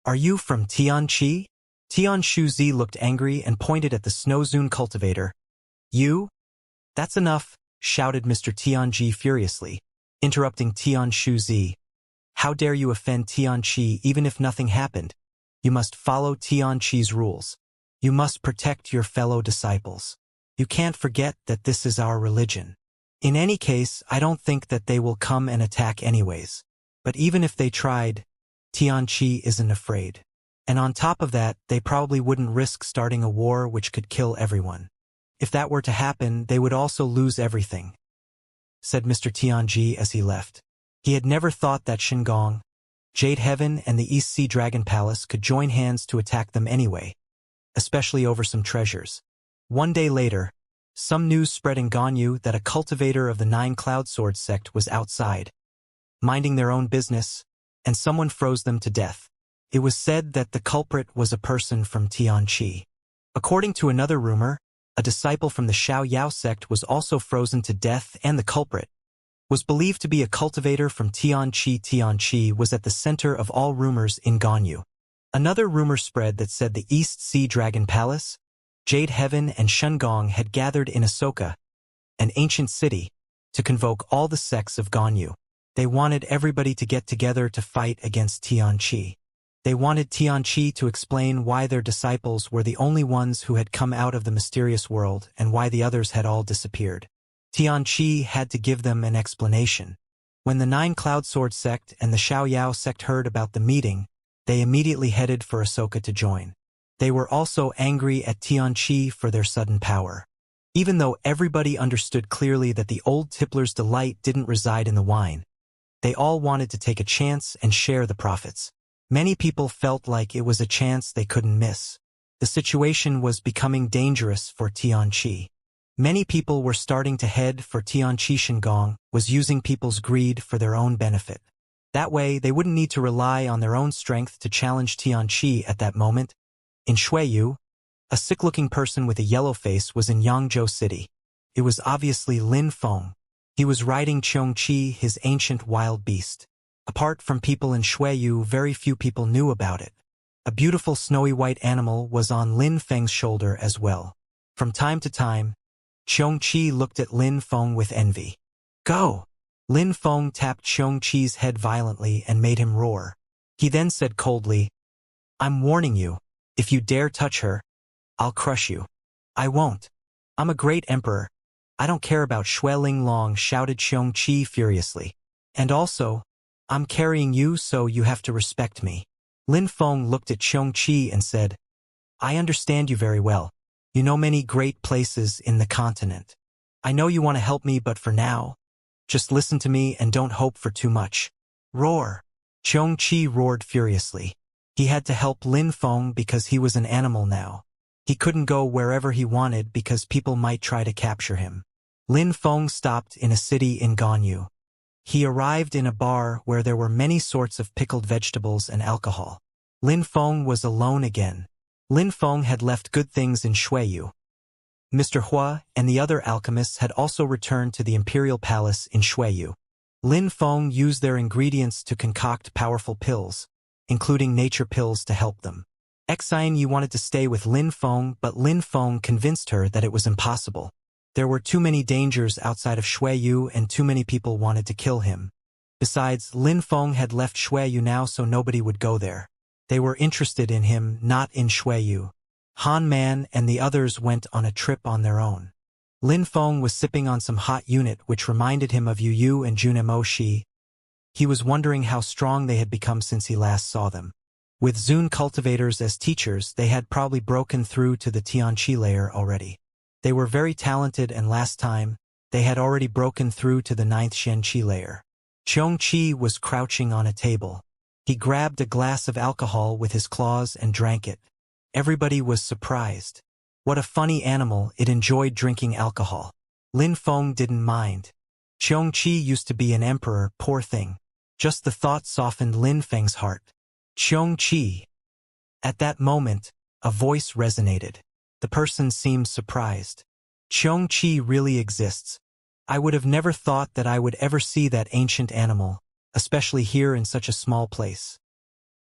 Are you from Tianqi? Tian Shuzi looked angry and pointed at the Snow Zun cultivator. You? That's enough, shouted Mr. Tianji furiously, interrupting Tian Shuzi. How dare you offend Tianqi even if nothing happened? You must follow Tianqi's rules. You must protect your fellow disciples. You can't forget that this is our religion. In any case, I don't think that they will come and attack anyways. But even if they tried, Tianqi isn't afraid. And on top of that, they probably wouldn't risk starting a war which could kill everyone. If that were to happen, they would also lose everything," said Mr. Tianji as he left. He had never thought that Shingon, Jade Heaven and the East Sea Dragon Palace could join hands to attack them anyway, especially over some treasures. One day later, some news spread in Ganyu that a cultivator of the Nine Cloud Sword sect was outside, minding their own business, and someone froze them to death. It was said that the culprit was a person from Tianqi. According to another rumor, a disciple from the Xiao sect was also frozen to death, and the culprit was believed to be a cultivator from Tianqi. Tianqi was at the center of all rumors in Ganyu. Another rumor spread that said the East Sea Dragon Palace, Jade Heaven and Shengong had gathered in Ahsoka, an ancient city, to convoke all the sects of Ganyu. They wanted everybody to get together to fight against Tianqi. They wanted Tianqi to explain why their disciples were the only ones who had come out of the mysterious world and why the others had all disappeared. Tianqi had to give them an explanation. When the Nine Cloud Sword sect and the Xiao sect heard about the meeting, they immediately headed for Ahsoka to join. They were also angry at Tianqi for their sudden power. Even though everybody understood clearly that the old tippler's delight didn't reside in the wine, they all wanted to take a chance and share the profits. Many people felt like it was a chance they couldn't miss. The situation was becoming dangerous for Tianqi. Many people were starting to head for Tianqi. Shingon was using people's greed for their own benefit. That way, they wouldn't need to rely on their own strength to challenge Tianqi at that moment. In Shuiyu, a sick-looking person with a yellow face was in Yangzhou City. It was obviously Lin Feng. He was riding Xianxia, his ancient wild beast. Apart from people in Shuiyu, very few people knew about it. A beautiful snowy white animal was on Lin Feng's shoulder as well. From time to time, Xianxia looked at Lin Feng with envy. "Go!" Lin Feng tapped Xianxia's head violently and made him roar. He then said coldly, "I'm warning you, if you dare touch her, I'll crush you." "I won't. I'm a great emperor. I don't care about Shui Ling Long," shouted Xianxia furiously. "And also, I'm carrying you, so you have to respect me." Lin Feng looked at Xianxia and said, "I understand you very well. You know many great places in the continent. I know you want to help me, but for now, just listen to me and don't hope for too much." Roar! Xianxia roared furiously. He had to help Lin Feng because he was an animal now. He couldn't go wherever he wanted because people might try to capture him. Lin Feng stopped in a city in Ganyu. He arrived in a bar where there were many sorts of pickled vegetables and alcohol. Lin Feng was alone again. Lin Feng had left good things in Shuiyu. Mr. Hua and the other alchemists had also returned to the Imperial Palace in Shuiyu. Lin Feng used their ingredients to concoct powerful pills, including nature pills to help them. Xianxia wanted to stay with Lin Feng, but Lin Feng convinced her that it was impossible. There were too many dangers outside of Shuiyu and too many people wanted to kill him. Besides, Lin Feng had left Shuiyu now, so nobody would go there. They were interested in him, not in Shuiyu. Han Man and the others went on a trip on their own. Lin Feng was sipping on some hot unit which reminded him of Yu Yu and Junimo Shi. He was wondering how strong they had become since he last saw them. With Zun cultivators as teachers, they had probably broken through to the Tianqi layer already. They were very talented, and last time, they had already broken through to the 9th Xianqi layer. Xianxia was crouching on a table. He grabbed a glass of alcohol with his claws and drank it. Everybody was surprised. What a funny animal, it enjoyed drinking alcohol. Lin Feng didn't mind. Xianxia used to be an emperor, poor thing. Just the thought softened Lin Feng's heart. Xianxia. At that moment, a voice resonated. The person seemed surprised. Xianxia really exists. I would have never thought that I would ever see that ancient animal, especially here in such a small place.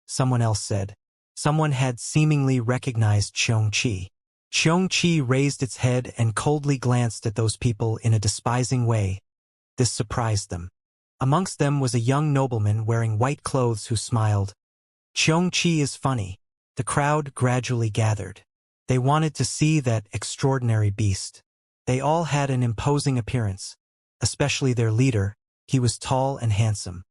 Someone else said. Someone had seemingly recognized Xianxia. Xianxia raised its head and coldly glanced at those people in a despising way. This surprised them. Amongst them was a young nobleman wearing white clothes who smiled. Xianxia is funny. The crowd gradually gathered. They wanted to see that extraordinary beast. They all had an imposing appearance, especially their leader. He was tall and handsome.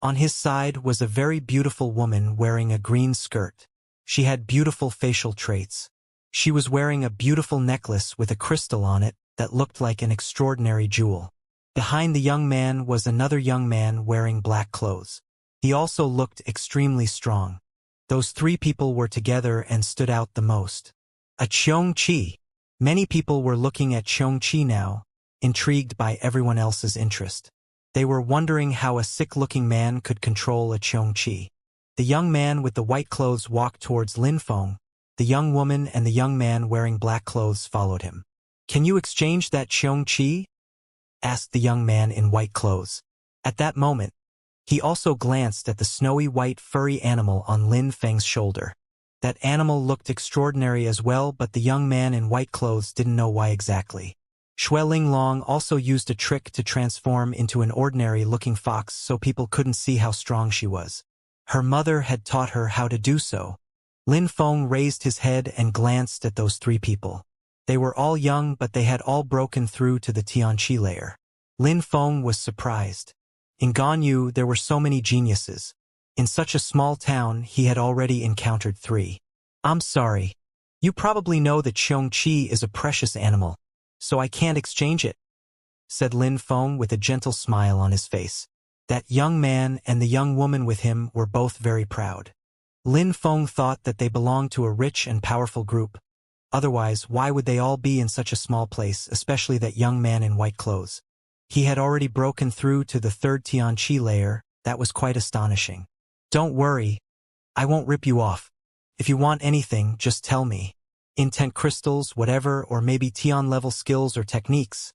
On his side was a very beautiful woman wearing a green skirt. She had beautiful facial traits. She was wearing a beautiful necklace with a crystal on it that looked like an extraordinary jewel. Behind the young man was another young man wearing black clothes. He also looked extremely strong. Those three people were together and stood out the most. A Xianxia. Many people were looking at Xianxia now, intrigued by everyone else's interest. They were wondering how a sick-looking man could control a Xianxia. The young man with the white clothes walked towards Lin Feng. The young woman and the young man wearing black clothes followed him. "Can you exchange that Xianxia?" asked the young man in white clothes. At that moment, he also glanced at the snowy white furry animal on Lin Feng's shoulder. That animal looked extraordinary as well, but the young man in white clothes didn't know why exactly. Shui Linglong also used a trick to transform into an ordinary-looking fox so people couldn't see how strong she was. Her mother had taught her how to do so. Lin Feng raised his head and glanced at those three people. They were all young, but they had all broken through to the Tianqi layer. Lin Feng was surprised. In Ganyu, there were so many geniuses. In such a small town, he had already encountered three. "I'm sorry. You probably know that Xianxia is a precious animal, so I can't exchange it," said Lin Feng with a gentle smile on his face. That young man and the young woman with him were both very proud. Lin Feng thought that they belonged to a rich and powerful group. Otherwise, why would they all be in such a small place, especially that young man in white clothes? He had already broken through to the third Tianqi layer. That was quite astonishing. "Don't worry. I won't rip you off. If you want anything, just tell me. Intent crystals, whatever, or maybe Tian-level skills or techniques,"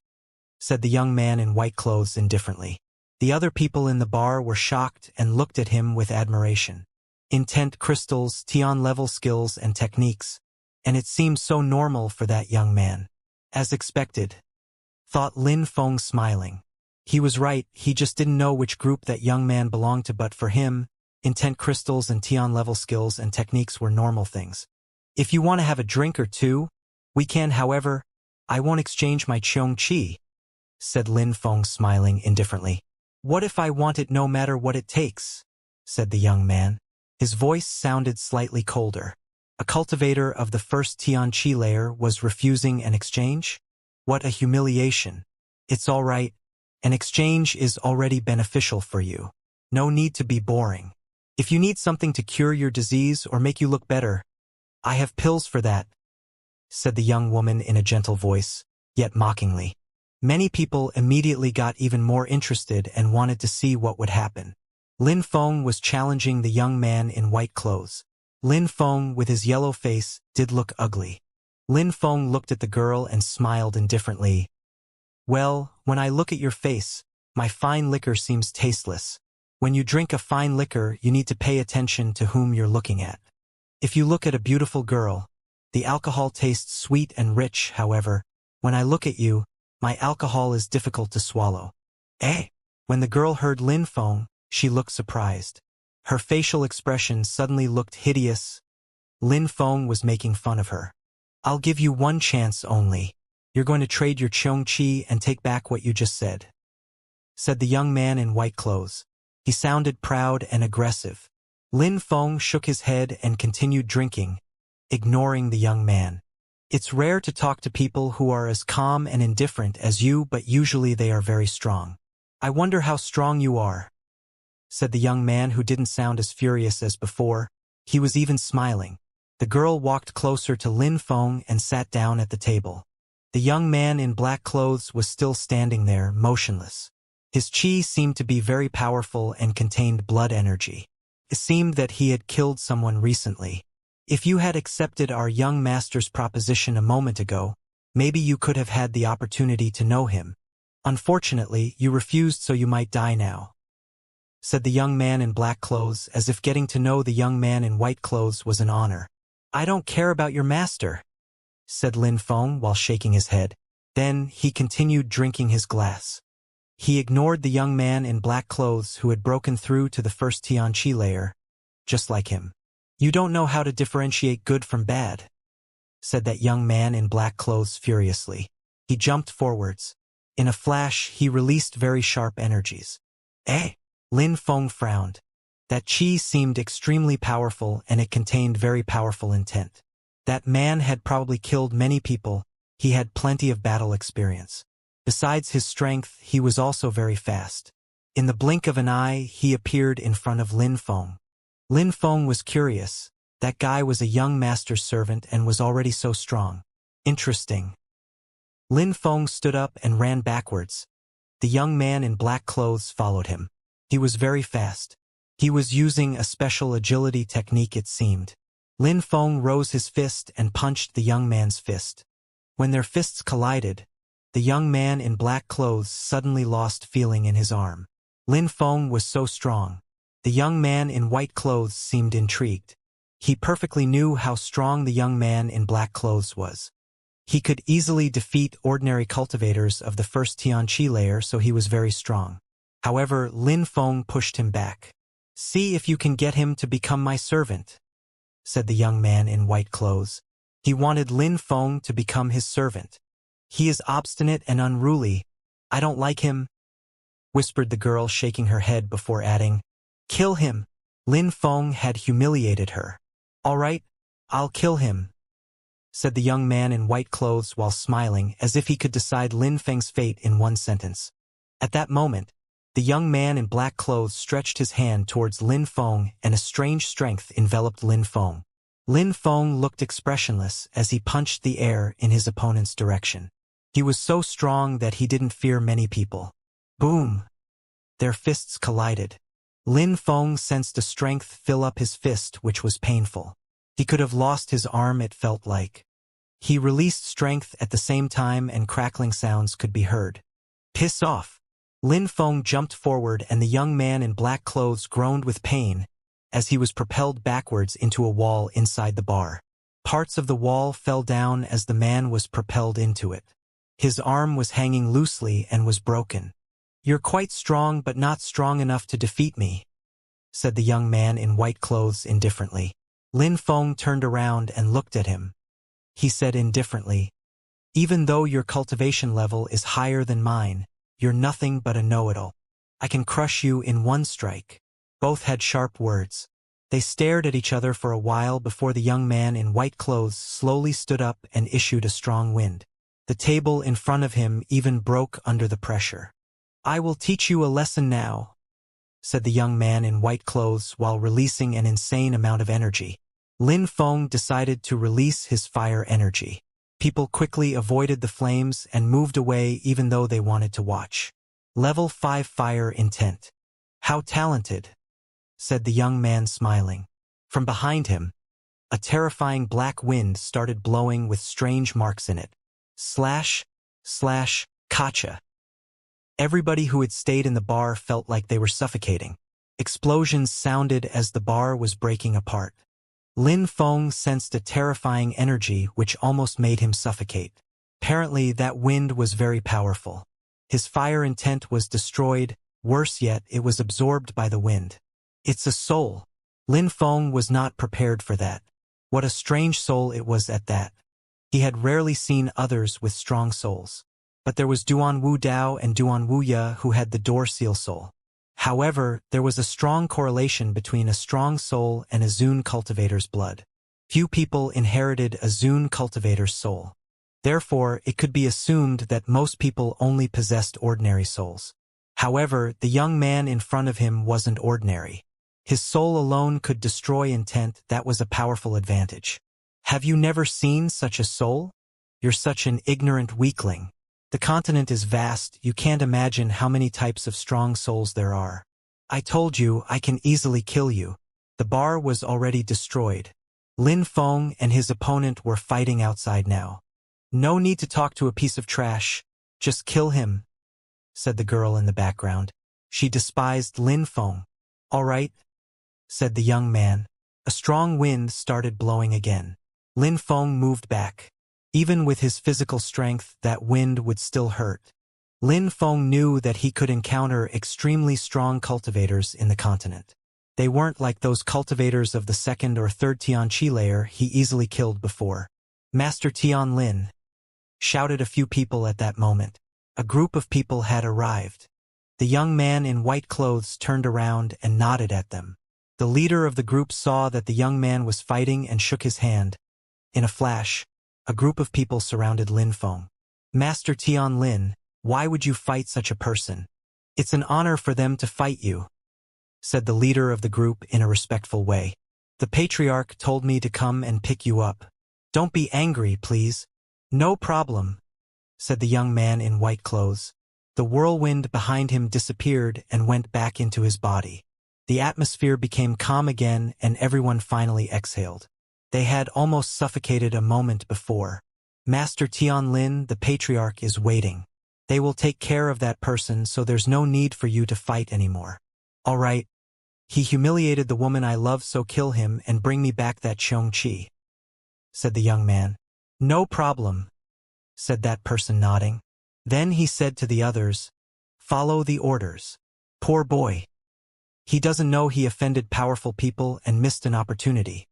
said the young man in white clothes indifferently. The other people in the bar were shocked and looked at him with admiration. Intent crystals, Tian-level skills, and techniques. And it seemed so normal for that young man. As expected, thought Lin Feng smiling. He was right, he just didn't know which group that young man belonged to, but for him, intent crystals and Tian-level skills and techniques were normal things. "If you want to have a drink or two, we can, however, I won't exchange my Xianxia," said Lin Feng smiling indifferently. "What if I want it no matter what it takes?" said the young man. His voice sounded slightly colder. A cultivator of the first Tianqi layer was refusing an exchange? What a humiliation. "It's all right. An exchange is already beneficial for you. No need to be boring. If you need something to cure your disease or make you look better, I have pills for that," said the young woman in a gentle voice, yet mockingly. Many people immediately got even more interested and wanted to see what would happen. Lin Feng was challenging the young man in white clothes. Lin Feng, with his yellow face, did look ugly. Lin Feng looked at the girl and smiled indifferently. "Well, when I look at your face, my fine liquor seems tasteless. When you drink a fine liquor, you need to pay attention to whom you're looking at. If you look at a beautiful girl, the alcohol tastes sweet and rich. However, when I look at you, my alcohol is difficult to swallow." "Eh?" When the girl heard Lin Feng, she looked surprised. Her facial expression suddenly looked hideous. Lin Feng was making fun of her. "I'll give you one chance only. You're going to trade your Xianxia and take back what you just said," said the young man in white clothes. He sounded proud and aggressive. Lin Feng shook his head and continued drinking, ignoring the young man. "It's rare to talk to people who are as calm and indifferent as you, but usually they are very strong. I wonder how strong you are," said the young man, who didn't sound as furious as before. He was even smiling. The girl walked closer to Lin Feng and sat down at the table. The young man in black clothes was still standing there, motionless. His qi seemed to be very powerful and contained blood energy. It seemed that he had killed someone recently. "If you had accepted our young master's proposition a moment ago, maybe you could have had the opportunity to know him. Unfortunately, you refused, so you might die now," said the young man in black clothes, as if getting to know the young man in white clothes was an honor. "I don't care about your master," said Lin Feng while shaking his head. Then he continued drinking his glass. He ignored the young man in black clothes who had broken through to the first Tianqi layer, just like him. "You don't know how to differentiate good from bad," said that young man in black clothes furiously. He jumped forwards. In a flash, he released very sharp energies. "Eh?" Lin Feng frowned. That qi seemed extremely powerful, and it contained very powerful intent. That man had probably killed many people, he had plenty of battle experience. Besides his strength, he was also very fast. In the blink of an eye, he appeared in front of Lin Feng. Lin Feng was curious. That guy was a young master's servant and was already so strong. Interesting. Lin Feng stood up and ran backwards. The young man in black clothes followed him. He was very fast. He was using a special agility technique, it seemed. Lin Feng rose his fist and punched the young man's fist. When their fists collided, the young man in black clothes suddenly lost feeling in his arm. Lin Feng was so strong. The young man in white clothes seemed intrigued. He perfectly knew how strong the young man in black clothes was. He could easily defeat ordinary cultivators of the first Xianxia layer, so he was very strong. However, Lin Feng pushed him back. "See if you can get him to become my servant," said the young man in white clothes. He wanted Lin Feng to become his servant. "He is obstinate and unruly. I don't like him," whispered the girl, shaking her head before adding, "Kill him." Lin Feng had humiliated her. "All right, I'll kill him," said the young man in white clothes while smiling, as if he could decide Lin Feng's fate in one sentence. At that moment, the young man in black clothes stretched his hand towards Lin Feng, and a strange strength enveloped Lin Feng. Lin Feng looked expressionless as he punched the air in his opponent's direction. He was so strong that he didn't fear many people. Boom! Their fists collided. Lin Feng sensed a strength fill up his fist, which was painful. He could have lost his arm, it felt like. He released strength at the same time, and crackling sounds could be heard. "Piss off!" Lin Feng jumped forward, and the young man in black clothes groaned with pain as he was propelled backwards into a wall inside the bar. Parts of the wall fell down as the man was propelled into it. His arm was hanging loosely and was broken. "You're quite strong, but not strong enough to defeat me," said the young man in white clothes indifferently. Lin Feng turned around and looked at him. He said indifferently, "Even though your cultivation level is higher than mine, you're nothing but a know-it-all. I can crush you in one strike." Both had sharp words. They stared at each other for a while before the young man in white clothes slowly stood up and issued a strong wind. The table in front of him even broke under the pressure. "I will teach you a lesson now," said the young man in white clothes while releasing an insane amount of energy. Lin Feng decided to release his fire energy. People quickly avoided the flames and moved away even though they wanted to watch. Level 5 fire intent. "How talented," said the young man smiling. From behind him, a terrifying black wind started blowing with strange marks in it. Slash, slash, kacha. Everybody who had stayed in the bar felt like they were suffocating. Explosions sounded as the bar was breaking apart. Lin Feng sensed a terrifying energy which almost made him suffocate. Apparently, that wind was very powerful. His fire intent was destroyed. Worse yet, it was absorbed by the wind. "It's a soul." Lin Feng was not prepared for that. What a strange soul it was at that. He had rarely seen others with strong souls. But there was Duan Wu Dao and Duan Wu Ya who had the door seal soul. However, there was a strong correlation between a strong soul and a Zun cultivator's blood. Few people inherited a Zun cultivator's soul. Therefore, it could be assumed that most people only possessed ordinary souls. However, the young man in front of him wasn't ordinary. His soul alone could destroy intent. That was a powerful advantage. "Have you never seen such a soul? You're such an ignorant weakling. The continent is vast, you can't imagine how many types of strong souls there are. I told you, I can easily kill you." The bar was already destroyed. Lin Feng and his opponent were fighting outside now. "No need to talk to a piece of trash. Just kill him," said the girl in the background. She despised Lin Feng. "All right," said the young man. A strong wind started blowing again. Lin Feng moved back. Even with his physical strength, that wind would still hurt. Lin Feng knew that he could encounter extremely strong cultivators in the continent. They weren't like those cultivators of the second or third Xianxia layer he easily killed before. "Master Tian Lin," shouted a few people at that moment. A group of people had arrived. The young man in white clothes turned around and nodded at them. The leader of the group saw that the young man was fighting and shook his hand. In a flash, a group of people surrounded Lin Feng. Master Tian Lin, why would you fight such a person? It's an honor for them to fight you, said the leader of the group in a respectful way. The patriarch told me to come and pick you up. Don't be angry, please. No problem, said the young man in white clothes. The whirlwind behind him disappeared and went back into his body. The atmosphere became calm again and everyone finally exhaled. They had almost suffocated a moment before. Master Tian Lin, the patriarch, is waiting. They will take care of that person, so there's no need for you to fight anymore. All right. He humiliated the woman I love, so kill him and bring me back that Xianxia, said the young man. No problem, said that person, nodding. Then he said to the others, follow the orders. Poor boy. He doesn't know he offended powerful people and missed an opportunity,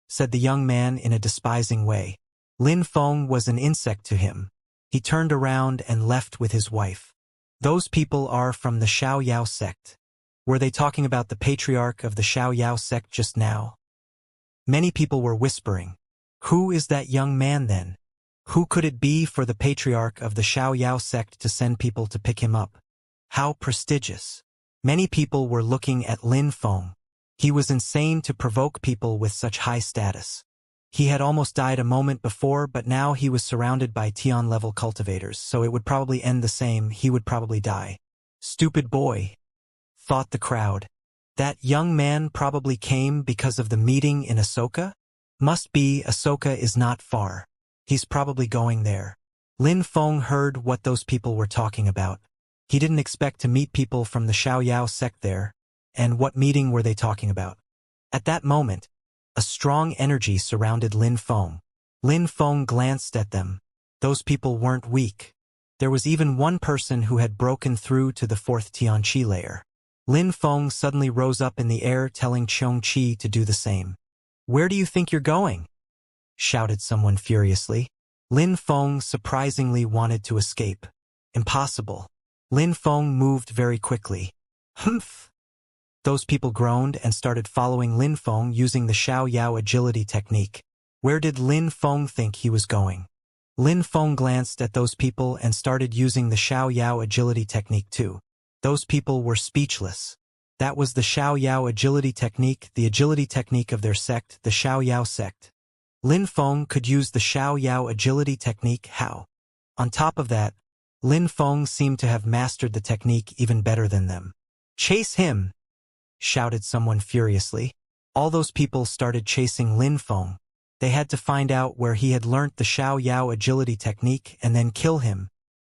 said the young man in a despising way. Lin Feng was an insect to him. He turned around and left with his wife. Those people are from the Xiaoyao sect. Were they talking about the patriarch of the Xiaoyao sect just now? Many people were whispering. Who is that young man then? Who could it be for the patriarch of the Xiaoyao sect to send people to pick him up? How prestigious. Many people were looking at Lin Feng. He was insane to provoke people with such high status. He had almost died a moment before, but now he was surrounded by Tian-level cultivators, so it would probably end the same. He would probably die. Stupid boy, thought the crowd. That young man probably came because of the meeting in Ahsoka? Must be, Ahsoka is not far. He's probably going there. Lin Feng heard what those people were talking about. He didn't expect to meet people from the Xiaoyao sect there. And what meeting were they talking about? At that moment, a strong energy surrounded Lin Feng. Lin Feng glanced at them. Those people weren't weak. There was even one person who had broken through to the fourth Tianqi layer. Lin Feng suddenly rose up in the air, telling Xianxia to do the same. Where do you think you're going? Shouted someone furiously. Lin Feng surprisingly wanted to escape. Impossible. Lin Feng moved very quickly. Humph! Those people groaned and started following Lin Feng using the Xiaoyao agility technique. Where did Lin Feng think he was going? Lin Feng glanced at those people and started using the Xiaoyao agility technique too. Those people were speechless. That was the Xiaoyao agility technique, the agility technique of their sect, the Xiaoyao sect. Lin Feng could use the Xiaoyao agility technique. How? On top of that, Lin Feng seemed to have mastered the technique even better than them. Chase him! Shouted someone furiously. All those people started chasing Lin Feng. They had to find out where he had learnt the Xiaoyao agility technique and then kill him.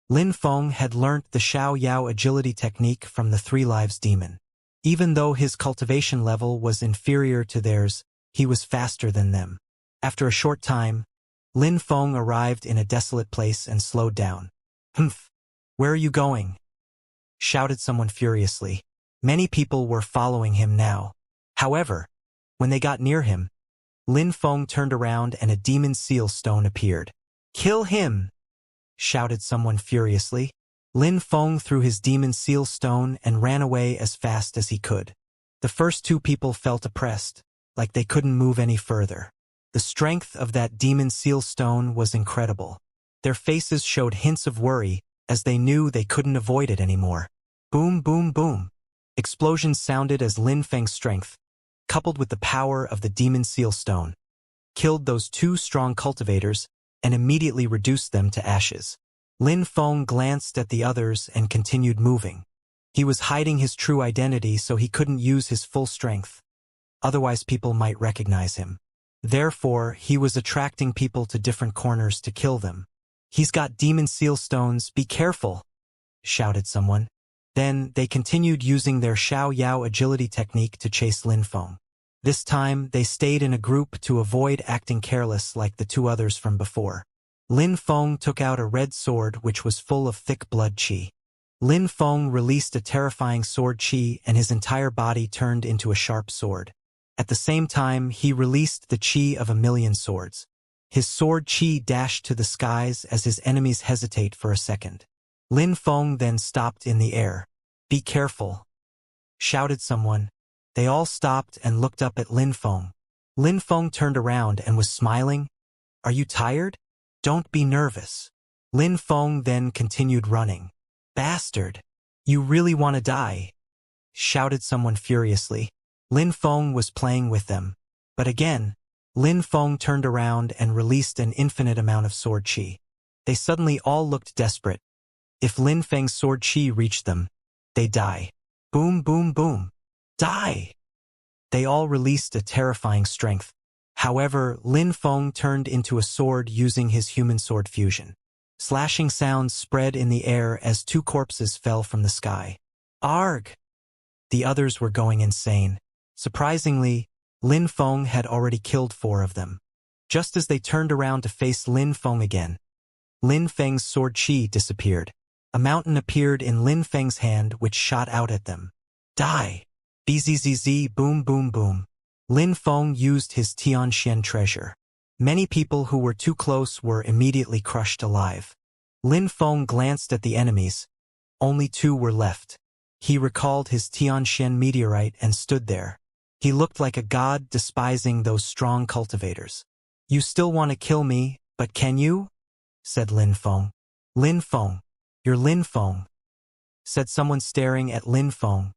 Lin Feng had learnt the Xiaoyao agility technique from the Three Lives demon. Even though his cultivation level was inferior to theirs, he was faster than them. After a short time, Lin Feng arrived in a desolate place and slowed down. Humph! Where are you going? Shouted someone furiously. Many people were following him now. However, when they got near him, Lin Feng turned around and a demon seal stone appeared. Kill him! Shouted someone furiously. Lin Feng threw his demon seal stone and ran away as fast as he could. The first two people felt oppressed, like they couldn't move any further. The strength of that demon seal stone was incredible. Their faces showed hints of worry, as they knew they couldn't avoid it anymore. Boom, boom, boom. Explosions sounded as Lin Feng's strength, coupled with the power of the demon seal stone, killed those two strong cultivators and immediately reduced them to ashes. Lin Feng glanced at the others and continued moving. He was hiding his true identity so he couldn't use his full strength. Otherwise people might recognize him. Therefore, he was attracting people to different corners to kill them. He's got demon seal stones, be careful! Shouted someone. Then, they continued using their Xiaoyao agility technique to chase Lin Feng. This time, they stayed in a group to avoid acting careless like the two others from before. Lin Feng took out a red sword which was full of thick blood qi. Lin Feng released a terrifying sword qi and his entire body turned into a sharp sword. At the same time, he released the qi of 1,000,000 swords. His sword qi dashed to the skies as his enemies hesitate for a second. Lin Feng then stopped in the air. Be careful! Shouted someone. They all stopped and looked up at Lin Feng. Lin Feng turned around and was smiling, Are you tired? Don't be nervous. Lin Feng then continued running. Bastard! You really want to die? Shouted someone furiously. Lin Feng was playing with them. But again, Lin Feng turned around and released an infinite amount of sword chi. They suddenly all looked desperate. If Lin Feng's sword chi reached them, they'd die. Boom, boom, boom. Die! They all released a terrifying strength. However, Lin Feng turned into a sword using his human sword fusion. Slashing sounds spread in the air as two corpses fell from the sky. Arg! The others were going insane. Surprisingly, Lin Feng had already killed 4 of them. Just as they turned around to face Lin Feng again, Lin Feng's sword chi disappeared. A mountain appeared in Lin Feng's hand which shot out at them. Die! Bzzz boom boom boom. Lin Feng used his Xianxia treasure. Many people who were too close were immediately crushed alive. Lin Feng glanced at the enemies. Only 2 were left. He recalled his Xianxia meteorite and stood there. He looked like a god despising those strong cultivators. You still want to kill me, but can you? Said Lin Feng. Lin Feng. You're Lin Feng, said someone staring at Lin Feng.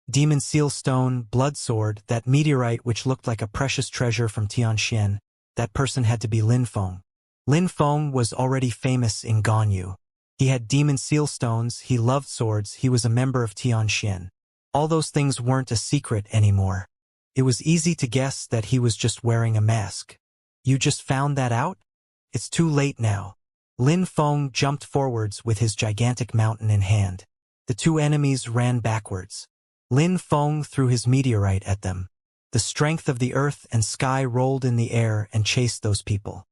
Demon seal stone, blood sword, that meteorite which looked like a precious treasure from Tianxian. That person had to be Lin Feng. Lin Feng was already famous in Ganyu. He had demon seal stones, he loved swords, he was a member of Tianxian. All those things weren't a secret anymore. It was easy to guess that he was just wearing a mask. You just found that out? It's too late now. Lin Feng jumped forwards with his gigantic mountain in hand. The 2 enemies ran backwards. Lin Feng threw his meteorite at them. The strength of the earth and sky rolled in the air and chased those people.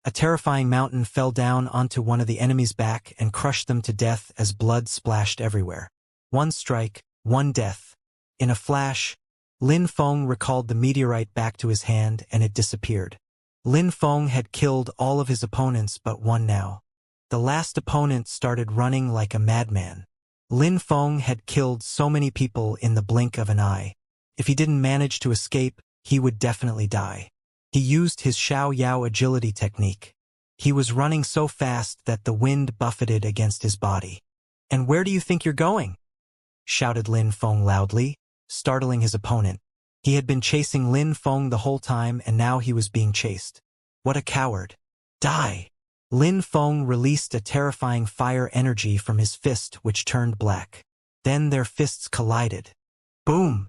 A terrifying mountain fell down onto one of the enemies' back and crushed them to death as blood splashed everywhere. 1 strike, 1 death. In a flash, Lin Feng recalled the meteorite back to his hand and it disappeared. Lin Feng had killed all of his opponents but 1 now. The last opponent started running like a madman. Lin Feng had killed so many people in the blink of an eye. If he didn't manage to escape, he would definitely die. He used his Xiao Yao agility technique. He was running so fast that the wind buffeted against his body. And where do you think you're going? Shouted Lin Feng loudly, startling his opponent. He had been chasing Lin Feng the whole time and now he was being chased. What a coward. Die! Lin Feng released a terrifying fire energy from his fist which turned black. Then their fists collided. Boom!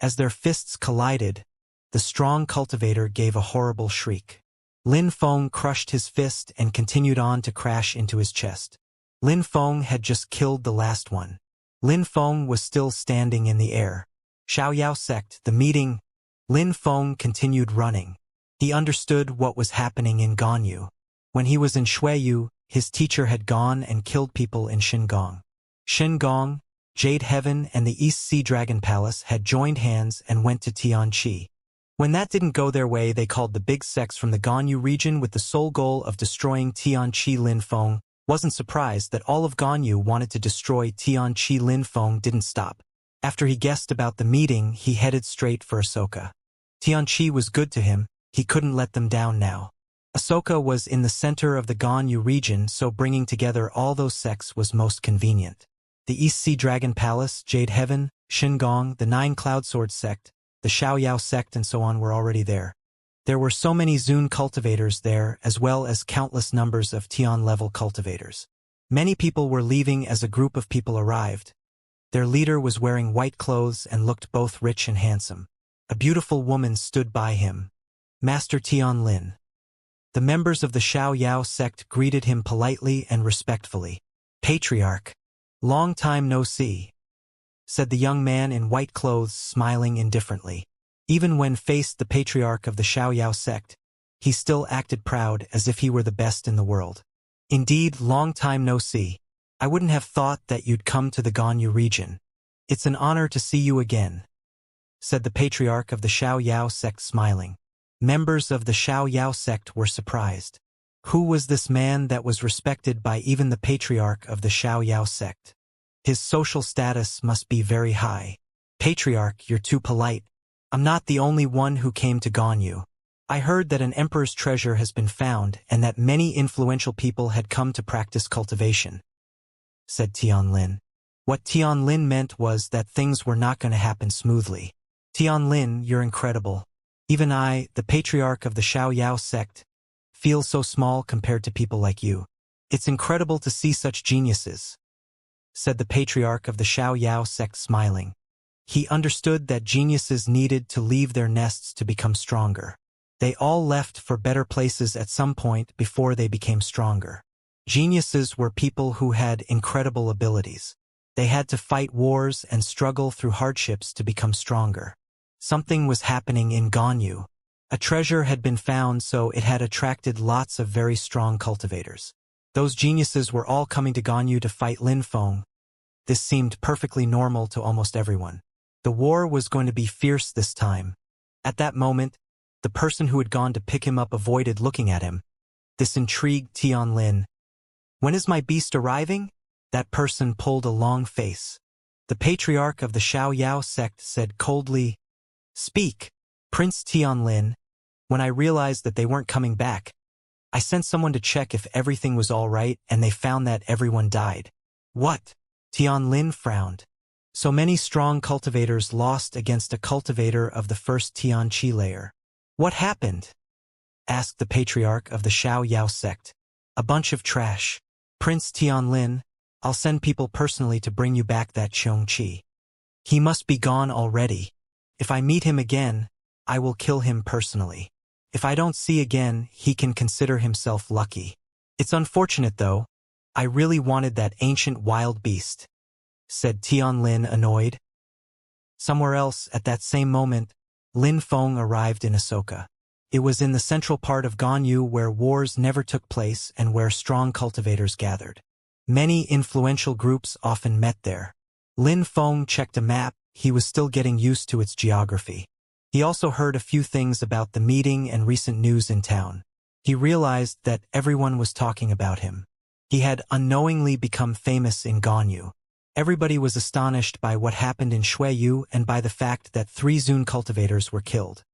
As their fists collided, the strong cultivator gave a horrible shriek. Lin Feng crushed his fist and continued on to crash into his chest. Lin Feng had just killed the last one. Lin Feng was still standing in the air. Xiaoyao sect, the meeting. Lin Feng continued running. He understood what was happening in Ganyu. When he was in Shuiyu, his teacher had gone and killed people in Xingong. Xingong, Jade Heaven and the East Sea Dragon Palace had joined hands and went to Tianqi. When that didn't go their way, they called the big sects from the Ganyu region with the sole goal of destroying Tianqi. Lin Feng wasn't surprised that all of Ganyu wanted to destroy Tianqi. Lin Feng didn't stop. After he guessed about the meeting, he headed straight for Ahsoka. Tianqi was good to him, he couldn't let them down now. Ahsoka was in the center of the Ganyu region, so bringing together all those sects was most convenient. The East Sea Dragon Palace, Jade Heaven, Xingong, the 9 Cloud Sword sect, the Xiaoyao sect and so on were already there. There were so many Zun cultivators there, as well as countless numbers of Tian-level cultivators. Many people were leaving as a group of people arrived. Their leader was wearing white clothes and looked both rich and handsome. A beautiful woman stood by him. Master Tian Lin. The members of the Xiaoyao sect greeted him politely and respectfully. Patriarch. Long time no see, said the young man in white clothes, smiling indifferently. Even when faced the patriarch of the Xiaoyao sect, he still acted proud as if he were the best in the world. Indeed, long time no see. I wouldn't have thought that you'd come to the Ganyu region. It's an honor to see you again, said the patriarch of the Xiaoyao sect, smiling. Members of the Xiaoyao sect were surprised. Who was this man that was respected by even the patriarch of the Xiaoyao sect? His social status must be very high. Patriarch, you're too polite. I'm not the only one who came to Ganyu. I heard that an emperor's treasure has been found and that many influential people had come to practice cultivation, said Tianlin. What Tianlin meant was that things were not going to happen smoothly. Tianlin, you're incredible. Even I, the patriarch of the Xiaoyao sect, feel so small compared to people like you. It's incredible to see such geniuses, said the patriarch of the Xiaoyao sect, smiling. He understood that geniuses needed to leave their nests to become stronger. They all left for better places at some point before they became stronger. Geniuses were people who had incredible abilities. They had to fight wars and struggle through hardships to become stronger. Something was happening in Ganyu. A treasure had been found, so it had attracted lots of very strong cultivators. Those geniuses were all coming to Ganyu to fight Lin Feng. This seemed perfectly normal to almost everyone. The war was going to be fierce this time. At that moment, the person who had gone to pick him up avoided looking at him. This intrigued Tianlin. When is my beast arriving? That person pulled a long face. The patriarch of the Xiaoyao sect said coldly, "Speak, Prince Tianlin. When I realized that they weren't coming back, I sent someone to check if everything was all right, and they found that everyone died." What? Tianlin frowned. So many strong cultivators lost against a cultivator of the first Tianqi layer. What happened? Asked the patriarch of the Xiaoyao sect. A bunch of trash. Prince Tianlin, I'll send people personally to bring you back that Xianxia. He must be gone already. If I meet him again, I will kill him personally. If I don't see again, he can consider himself lucky. It's unfortunate though. I really wanted that ancient wild beast, said Tianlin, annoyed. Somewhere else, at that same moment, Lin Feng arrived in Ahsoka. It was in the central part of Ganyu where wars never took place and where strong cultivators gathered. Many influential groups often met there. Lin Feng checked a map. He was still getting used to its geography. He also heard a few things about the meeting and recent news in town. He realized that everyone was talking about him. He had unknowingly become famous in Ganyu. Everybody was astonished by what happened in Shuiyu and by the fact that 3 Zun cultivators were killed.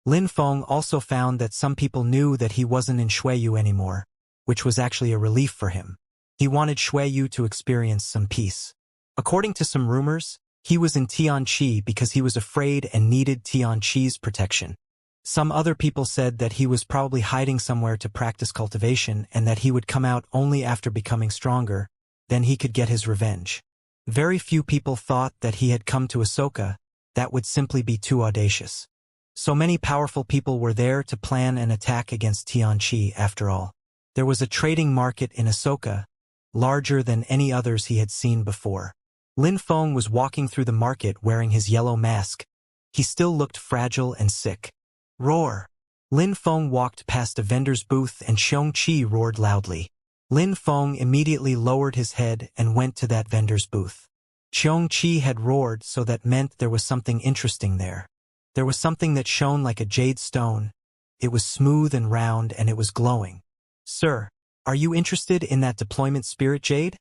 Lin Feng also found that some people knew that he wasn't in Shuiyu anymore, which was actually a relief for him. He wanted Shuiyu to experience some peace. According to some rumors, he was in Tianqi because he was afraid and needed Tianqi's protection. Some other people said that he was probably hiding somewhere to practice cultivation and that he would come out only after becoming stronger, then he could get his revenge. Very few people thought that he had come to Ahsoka. That would simply be too audacious. So many powerful people were there to plan an attack against Tianqi after all. There was a trading market in Ahsoka, larger than any others he had seen before. Lin Feng was walking through the market wearing his yellow mask. He still looked fragile and sick. Roar! Lin Feng walked past a vendor's booth and Xianxia roared loudly. Lin Feng immediately lowered his head and went to that vendor's booth. Xianxia had roared, so that meant there was something interesting there. There was something that shone like a jade stone. It was smooth and round and it was glowing. "Sir, are you interested in that deployment spirit jade?"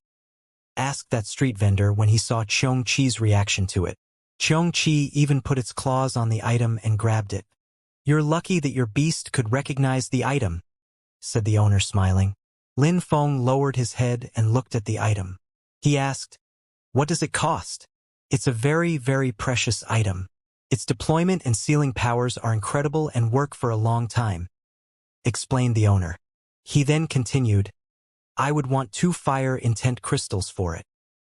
asked that street vendor when he saw Xianxia's reaction to it. Xianxia even put its claws on the item and grabbed it. "You're lucky that your beast could recognize the item," said the owner, smiling. Lin Feng lowered his head and looked at the item. He asked, "What does it cost?" "It's a very, very precious item. Its deployment and sealing powers are incredible and work for a long time," explained the owner. He then continued, "I would want 2 fire intent crystals for it."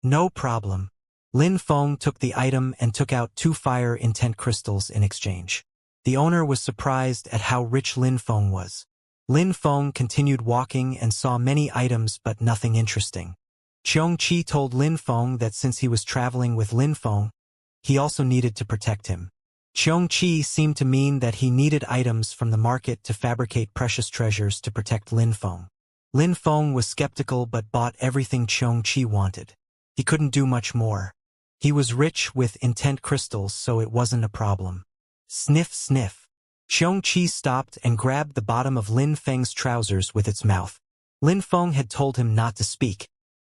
"No problem." Lin Feng took the item and took out 2 fire intent crystals in exchange. The owner was surprised at how rich Lin Feng was. Lin Feng continued walking and saw many items but nothing interesting. Xianxia told Lin Feng that since he was traveling with Lin Feng, he also needed to protect him. Xianxia seemed to mean that he needed items from the market to fabricate precious treasures to protect Lin Feng. Lin Feng was skeptical but bought everything Xianxia wanted. He couldn't do much more. He was rich with intent crystals, so it wasn't a problem. Sniff, sniff. Xianxia stopped and grabbed the bottom of Lin Feng's trousers with its mouth. Lin Feng had told him not to speak,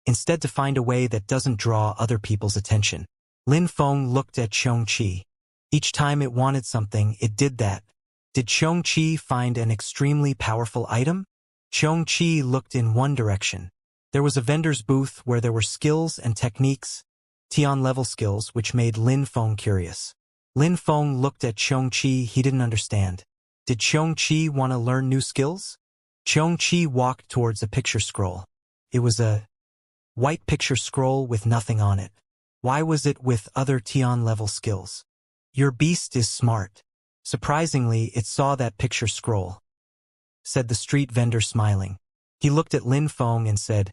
instead to find a way that doesn't draw other people's attention. Lin Feng looked at Xianxia. Each time it wanted something, it did that. Did Xianxia find an extremely powerful item? Xianxia looked in one direction. There was a vendor's booth where there were skills and techniques, Tian-level skills, which made Lin Feng curious. Lin Feng looked at Xianxia. He didn't understand. Did Xianxia want to learn new skills? Xianxia walked towards a picture scroll. It was a white picture scroll with nothing on it. Why was it with other Tian-level skills? Your beast is smart. Surprisingly, it saw that picture scroll, said the street vendor smiling. He looked at Lin Feng and said,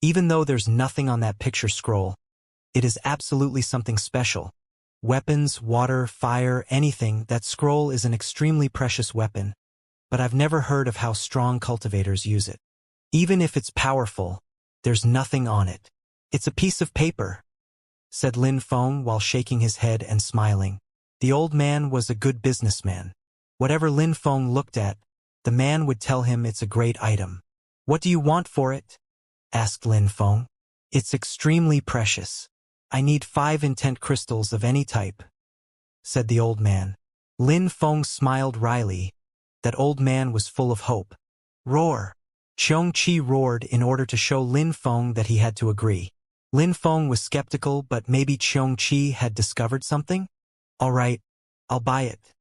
even though there's nothing on that picture scroll, it is absolutely something special. Weapons, water, fire, anything, that scroll is an extremely precious weapon, but I've never heard of how strong cultivators use it. Even if it's powerful, there's nothing on it. It's a piece of paper, said Lin Feng while shaking his head and smiling. The old man was a good businessman. Whatever Lin Feng looked at, the man would tell him it's a great item. What do you want for it? Asked Lin Feng. It's extremely precious. I need 5 intent crystals of any type, said the old man. Lin Feng smiled wryly. That old man was full of hope. Roar! Xianxia roared in order to show Lin Feng that he had to agree. Lin Feng was skeptical, but maybe Xianxia had discovered something? All right, I'll buy it,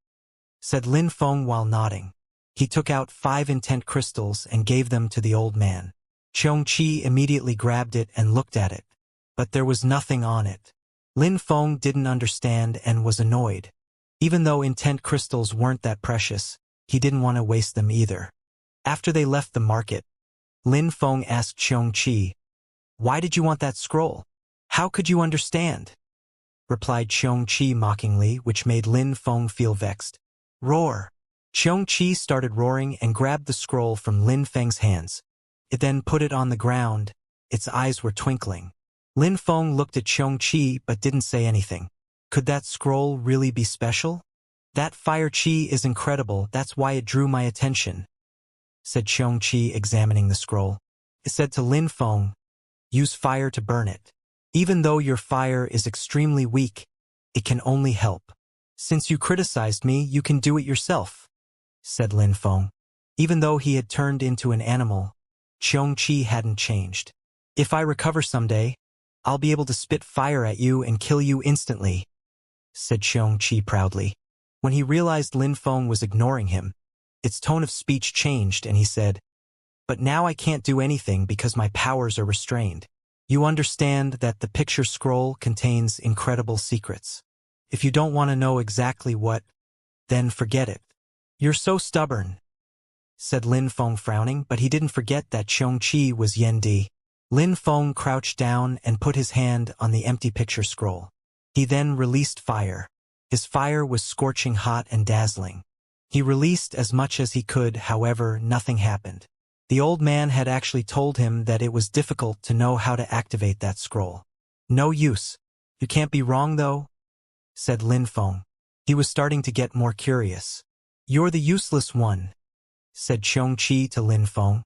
said Lin Feng while nodding. He took out 5 intent crystals and gave them to the old man. Xianxia immediately grabbed it and looked at it, but there was nothing on it. Lin Feng didn't understand and was annoyed. Even though intent crystals weren't that precious, he didn't want to waste them either. After they left the market, Lin Feng asked Xianxia, why did you want that scroll? How could you understand? Replied Xianxia mockingly, which made Lin Feng feel vexed. Roar! Xianxia started roaring and grabbed the scroll from Lin Feng's hands. It then put it on the ground. Its eyes were twinkling. Lin Feng looked at Xianxia but didn't say anything. Could that scroll really be special? That fire chi is incredible, that's why it drew my attention, said Xianxia, examining the scroll. It said to Lin Feng, use fire to burn it. Even though your fire is extremely weak, it can only help. Since you criticized me, you can do it yourself, said Lin Feng. Even though he had turned into an animal, Xianxia hadn't changed. If I recover someday, I'll be able to spit fire at you and kill you instantly, said Xianxia proudly. When he realized Lin Feng was ignoring him, its tone of speech changed and he said, but now I can't do anything because my powers are restrained. You understand that the picture scroll contains incredible secrets. If you don't want to know exactly what, then forget it. You're so stubborn, said Lin Feng frowning, but he didn't forget that Xianxia was Yendi. Lin Feng crouched down and put his hand on the empty picture scroll. He then released fire. His fire was scorching hot and dazzling. He released as much as he could, however, nothing happened. The old man had actually told him that it was difficult to know how to activate that scroll. No use. You can't be wrong though, said Lin Feng. He was starting to get more curious. You're the useless one, said Xianxia to Lin Feng.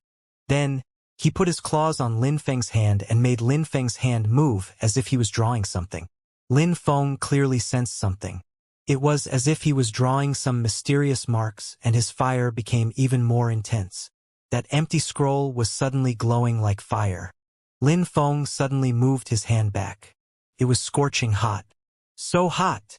Then, he put his claws on Lin Feng's hand and made Lin Feng's hand move as if he was drawing something. Lin Feng clearly sensed something. It was as if he was drawing some mysterious marks and his fire became even more intense. That empty scroll was suddenly glowing like fire. Lin Feng suddenly moved his hand back. It was scorching hot. So hot,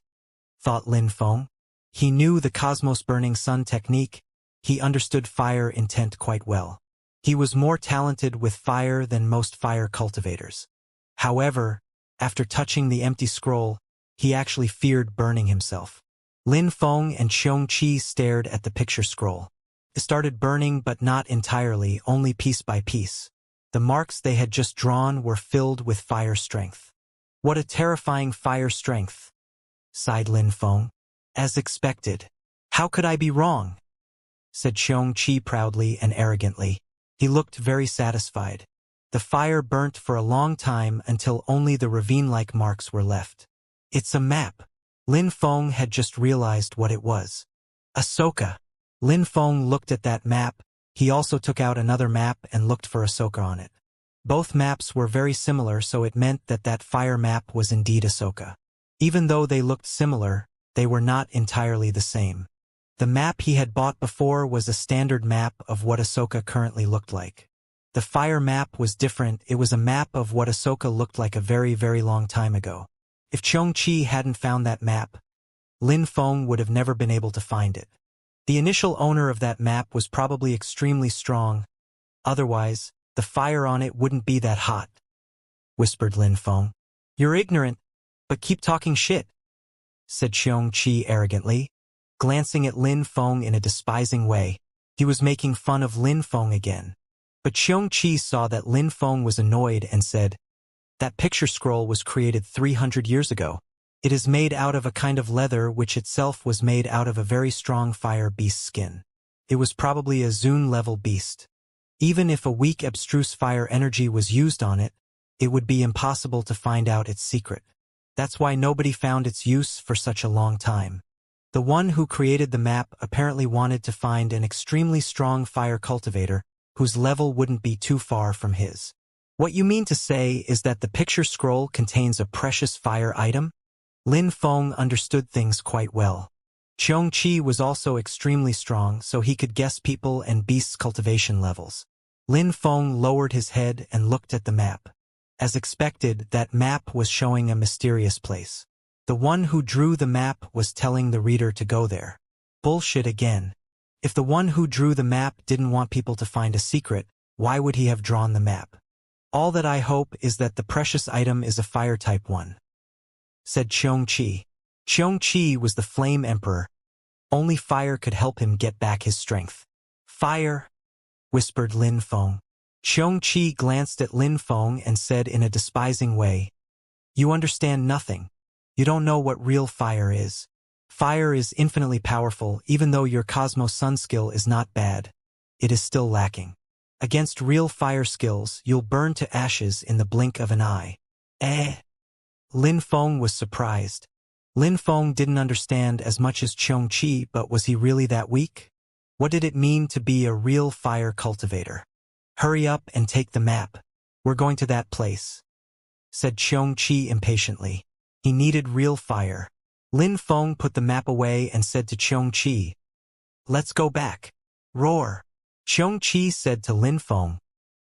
thought Lin Feng. He knew the cosmos burning sun technique. He understood fire intent quite well. He was more talented with fire than most fire cultivators. However, after touching the empty scroll, he actually feared burning himself. Lin Feng and Xianxia stared at the picture scroll. It started burning, but not entirely, only piece by piece. The marks they had just drawn were filled with fire strength. What a terrifying fire strength, sighed Lin Feng. As expected. How could I be wrong? Said Xianxia proudly and arrogantly. He looked very satisfied. The fire burnt for a long time until only the ravine-like marks were left. It's a map. Lin Feng had just realized what it was. Ahsoka. Lin Feng looked at that map. He also took out another map and looked for Ahsoka on it. Both maps were very similar, so it meant that that fire map was indeed Ahsoka. Even though they looked similar, they were not entirely the same. The map he had bought before was a standard map of what Ahsoka currently looked like. The fire map was different. It was a map of what Ahsoka looked like a very, very long time ago. If Xianxia hadn't found that map, Lin Feng would have never been able to find it. The initial owner of that map was probably extremely strong. Otherwise, the fire on it wouldn't be that hot, whispered Lin Feng. You're ignorant, but keep talking shit, said Xianxia arrogantly, glancing at Lin Feng in a despising way. He was making fun of Lin Feng again. But Xianxia saw that Lin Feng was annoyed and said, that picture scroll was created 300 years ago. It is made out of a kind of leather which itself was made out of a very strong fire beast skin. It was probably a Zune-level beast. Even if a weak abstruse fire energy was used on it, it would be impossible to find out its secret. That's why nobody found its use for such a long time. The one who created the map apparently wanted to find an extremely strong fire cultivator whose level wouldn't be too far from his. What you mean to say is that the picture scroll contains a precious fire item? Lin Feng understood things quite well. Xianxia was also extremely strong, so he could guess people and beasts' cultivation levels. Lin Feng lowered his head and looked at the map. As expected, that map was showing a mysterious place. The one who drew the map was telling the reader to go there. Bullshit again. If the one who drew the map didn't want people to find a secret, why would he have drawn the map? All that I hope is that the precious item is a fire-type one, said Xianxia. Xianxia was the Flame Emperor. Only fire could help him get back his strength. Fire, whispered Lin Feng. Xianxia glanced at Lin Feng and said in a despising way, you understand nothing. You don't know what real fire is. Fire is infinitely powerful. Even though your Cosmos Sun skill is not bad, it is still lacking. Against real fire skills, you'll burn to ashes in the blink of an eye. Lin Feng was surprised. Lin Feng didn't understand as much as Xianxia, but was he really that weak? What did it mean to be a real fire cultivator? Hurry up and take the map. We're going to that place, said Xianxia impatiently. He needed real fire. Lin Feng put the map away and said to Xianxia, let's go back. Roar. Xianxia said to Lin Feng,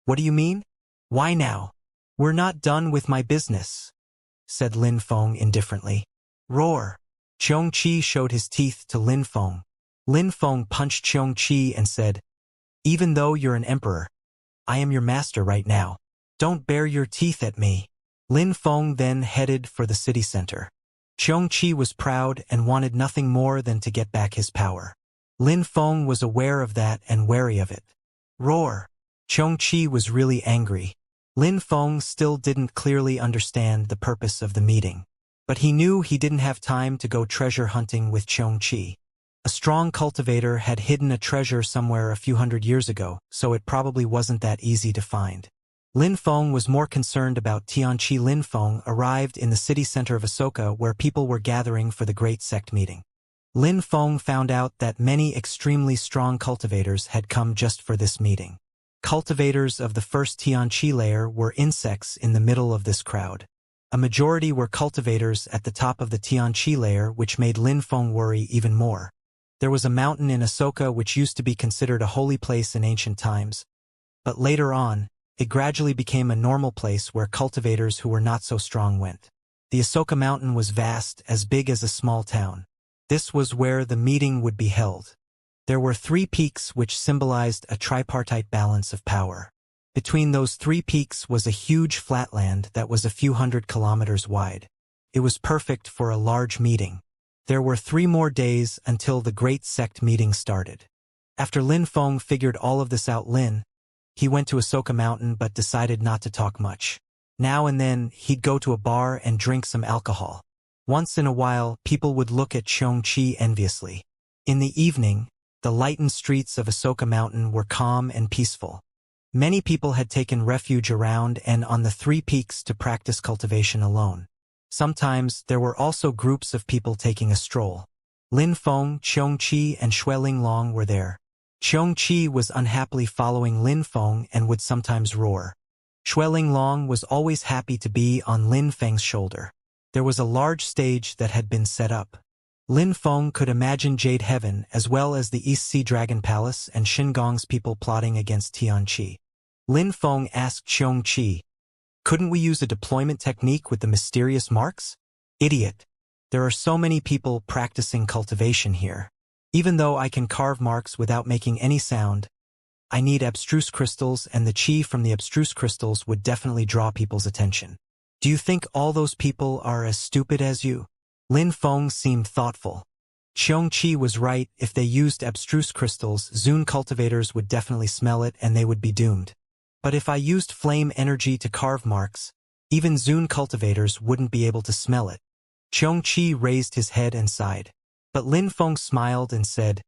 what do you mean? Why now? We're not done with my business, said Lin Feng indifferently. Roar. Xianxia showed his teeth to Lin Feng. Lin Feng punched Xianxia and said, even though you're an emperor, I am your master right now. Don't bare your teeth at me. Lin Feng then headed for the city center. Xianxia was proud and wanted nothing more than to get back his power. Lin Feng was aware of that and wary of it. Roar. Xianxia was really angry. Lin Feng still didn't clearly understand the purpose of the meeting. But he knew he didn't have time to go treasure hunting with Xianxia. A strong cultivator had hidden a treasure somewhere a few hundred years ago, so it probably wasn't that easy to find. Lin Feng was more concerned about Tianqi. Lin Feng arrived in the city center of Ahsoka where people were gathering for the great sect meeting. Lin Feng found out that many extremely strong cultivators had come just for this meeting. Cultivators of the first Tianqi layer were insects in the middle of this crowd. A majority were cultivators at the top of the Tianqi layer, which made Lin Feng worry even more. There was a mountain in Ahsoka which used to be considered a holy place in ancient times, but later on, it gradually became a normal place where cultivators who were not so strong went. The Ahsoka mountain was vast, as big as a small town. This was where the meeting would be held. There were 3 peaks which symbolized a tripartite balance of power. Between those 3 peaks was a huge flatland that was a few hundred kilometers wide. It was perfect for a large meeting. There were 3 more days until the great sect meeting started. After Lin Feng figured all of this out, he went to Ahsoka Mountain but decided not to talk much. Now and then, he'd go to a bar and drink some alcohol. Once in a while, people would look at Xianxia enviously. In the evening, the lightened streets of Ahsoka Mountain were calm and peaceful. Many people had taken refuge around and on the 3 peaks to practice cultivation alone. Sometimes, there were also groups of people taking a stroll. Lin Feng, Xianxia, and Xueling Long were there. Xianxia was unhappily following Lin Feng and would sometimes roar. Xueling Long was always happy to be on Lin Feng's shoulder. There was a large stage that had been set up. Lin Feng could imagine Jade Heaven as well as the East Sea Dragon Palace and Xingong's people plotting against Tianqi. Lin Feng asked Xianxia, "Couldn't we use a deployment technique with the mysterious marks?" "Idiot. There are so many people practicing cultivation here. Even though I can carve marks without making any sound, I need abstruse crystals, and the chi from the abstruse crystals would definitely draw people's attention. Do you think all those people are as stupid as you?" Lin Feng seemed thoughtful. Xianxia was right. If they used abstruse crystals, Zune cultivators would definitely smell it and they would be doomed. But if I used flame energy to carve marks, even Zune cultivators wouldn't be able to smell it. Xianxia raised his head and sighed. But Lin Feng smiled and said,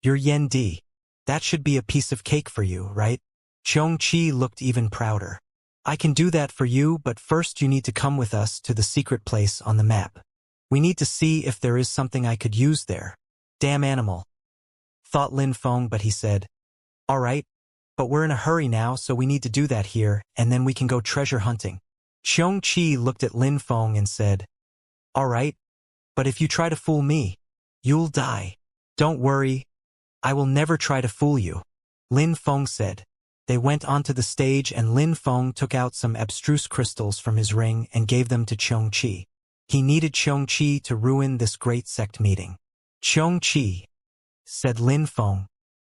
"You're Yen Di. That should be a piece of cake for you, right?" Xianxia looked even prouder. "I can do that for you, but first you need to come with us to the secret place on the map. We need to see if there is something I could use there." "Damn animal," thought Lin Feng, but he said, "All right, but we're in a hurry now, so we need to do that here, and then we can go treasure hunting." Xianxia looked at Lin Feng and said, "All right, but if you try to fool me, you'll die." "Don't worry, I will never try to fool you," Lin Feng said. They went onto the stage and Lin Feng took out some abstruse crystals from his ring and gave them to Xianxia. He needed Xianxia to ruin this great sect meeting. "Xianxia," said Lin Feng.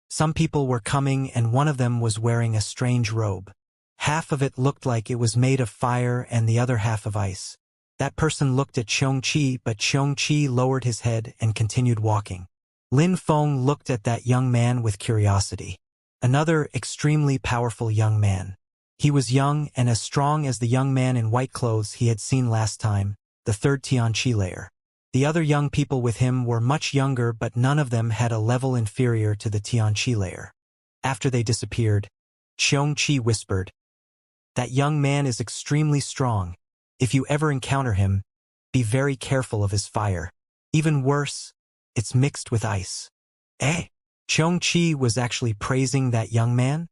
Some people were coming and one of them was wearing a strange robe. Half of it looked like it was made of fire and the other half of ice. That person looked at Xianxia, but Xianxia lowered his head and continued walking. Lin Feng looked at that young man with curiosity. Another extremely powerful young man. He was young and as strong as the young man in white clothes he had seen last time, the third Tianqi layer. The other young people with him were much younger, but none of them had a level inferior to the Tianqi layer. After they disappeared, Xianxia whispered, "That young man is extremely strong. If you ever encounter him, be very careful of his fire. Even worse, it's mixed with ice." "Eh?" Xianxia was actually praising that young man.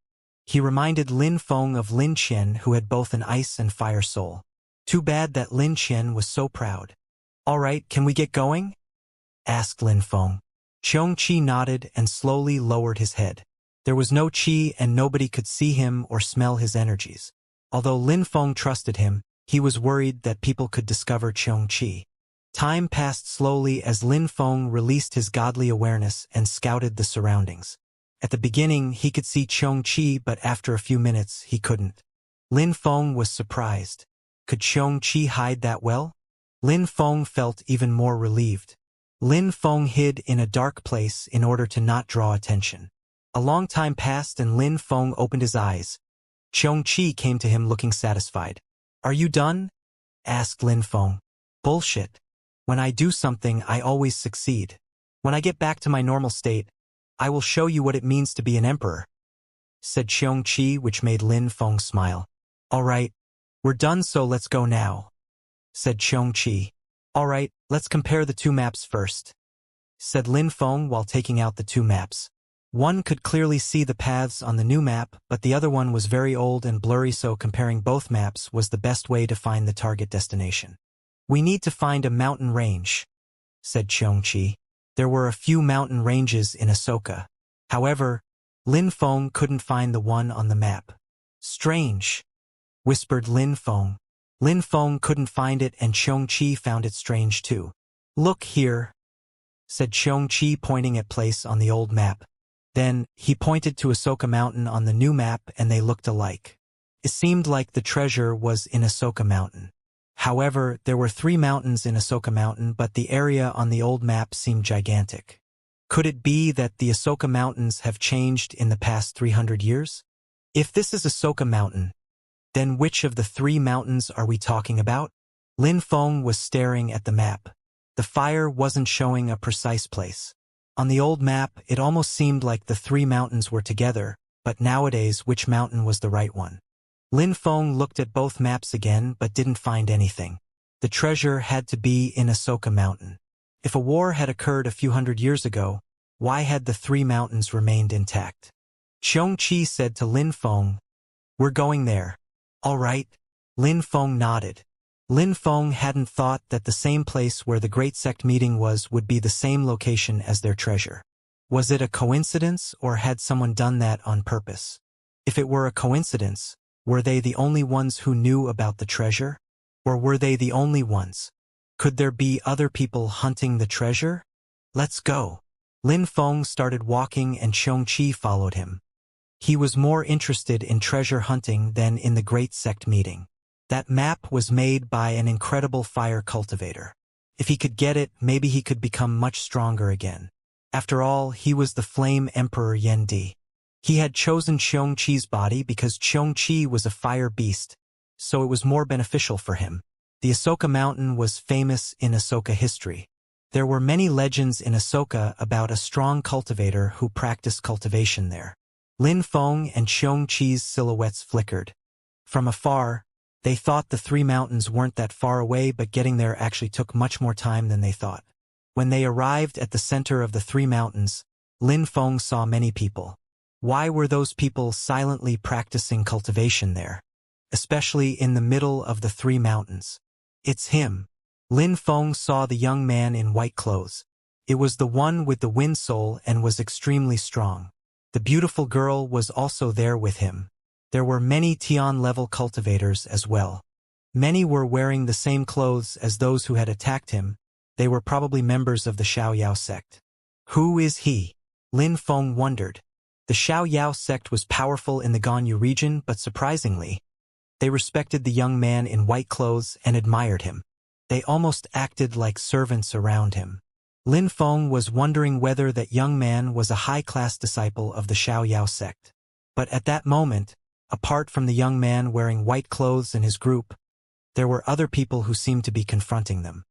He reminded Lin Feng of Lin Qian, who had both an ice and fire soul. Too bad that Lin Qian was so proud. "All right, can we get going?" asked Lin Feng. Xianxia nodded and slowly lowered his head. There was no qi and nobody could see him or smell his energies. Although Lin Feng trusted him, he was worried that people could discover Xianxia. Time passed slowly as Lin Feng released his godly awareness and scouted the surroundings. At the beginning, he could see Xianxia, but after a few minutes, he couldn't. Lin Feng was surprised. Could Xianxia hide that well? Lin Feng felt even more relieved. Lin Feng hid in a dark place in order to not draw attention. A long time passed and Lin Feng opened his eyes. Xianxia came to him looking satisfied. "Are you done?" asked Lin Feng. "Bullshit. When I do something, I always succeed. When I get back to my normal state, I will show you what it means to be an emperor," said Xianxia, which made Lin Feng smile. "All right, we're done, so let's go now," said Xianxia. "All right, let's compare the two maps first," said Lin Feng while taking out the two maps. One could clearly see the paths on the new map, but the other one was very old and blurry, so comparing both maps was the best way to find the target destination. "We need to find a mountain range," said Xianxia. There were a few mountain ranges in Ahsoka. However, Lin Feng couldn't find the one on the map. "Strange," whispered Lin Feng. Lin Feng couldn't find it and Xianxia found it strange too. "Look here," said Xianxia, pointing at place on the old map. Then, he pointed to Ahsoka Mountain on the new map and they looked alike. It seemed like the treasure was in Ahsoka Mountain. However, there were 3 mountains in Ahsoka Mountain, but the area on the old map seemed gigantic. Could it be that the Ahsoka Mountains have changed in the past 300 years? If this is Ahsoka Mountain, then which of the 3 mountains are we talking about? Lin Feng was staring at the map. The fire wasn't showing a precise place. On the old map, it almost seemed like the 3 mountains were together, but nowadays which mountain was the right one? Lin Feng looked at both maps again but didn't find anything. The treasure had to be in Ahsoka Mountain. If a war had occurred a few hundred years ago, why had the 3 mountains remained intact? Xianxia said to Lin Feng, "We're going there." "All right." Lin Feng nodded. Lin Feng hadn't thought that the same place where the great sect meeting was would be the same location as their treasure. Was it a coincidence, or had someone done that on purpose? If it were a coincidence, were they the only ones who knew about the treasure? Or were they the only ones? Could there be other people hunting the treasure? Let's go. Lin Feng started walking and Xianxia followed him. He was more interested in treasure hunting than in the great sect meeting. That map was made by an incredible fire cultivator. If he could get it, maybe he could become much stronger again. After all, he was the Flame Emperor Yendi. He had chosen Xianxia's body because Xianxia was a fire beast, so it was more beneficial for him. The Ahsoka Mountain was famous in Ahsoka history. There were many legends in Ahsoka about a strong cultivator who practiced cultivation there. Lin Feng and Xianxia's silhouettes flickered. From afar, they thought the three mountains weren't that far away, but getting there actually took much more time than they thought. When they arrived at the center of the three mountains, Lin Feng saw many people. Why were those people silently practicing cultivation there? Especially in the middle of the three mountains. It's him. Lin Feng saw the young man in white clothes. It was the one with the wind soul and was extremely strong. The beautiful girl was also there with him. There were many Tian-level cultivators as well. Many were wearing the same clothes as those who had attacked him. They were probably members of the Xiaoyao sect. Who is he? Lin Feng wondered. The Xiaoyao sect was powerful in the Ganyu region, but surprisingly, they respected the young man in white clothes and admired him. They almost acted like servants around him. Lin Feng was wondering whether that young man was a high-class disciple of the Xiaoyao sect. But at that moment, apart from the young man wearing white clothes and his group, there were other people who seemed to be confronting them.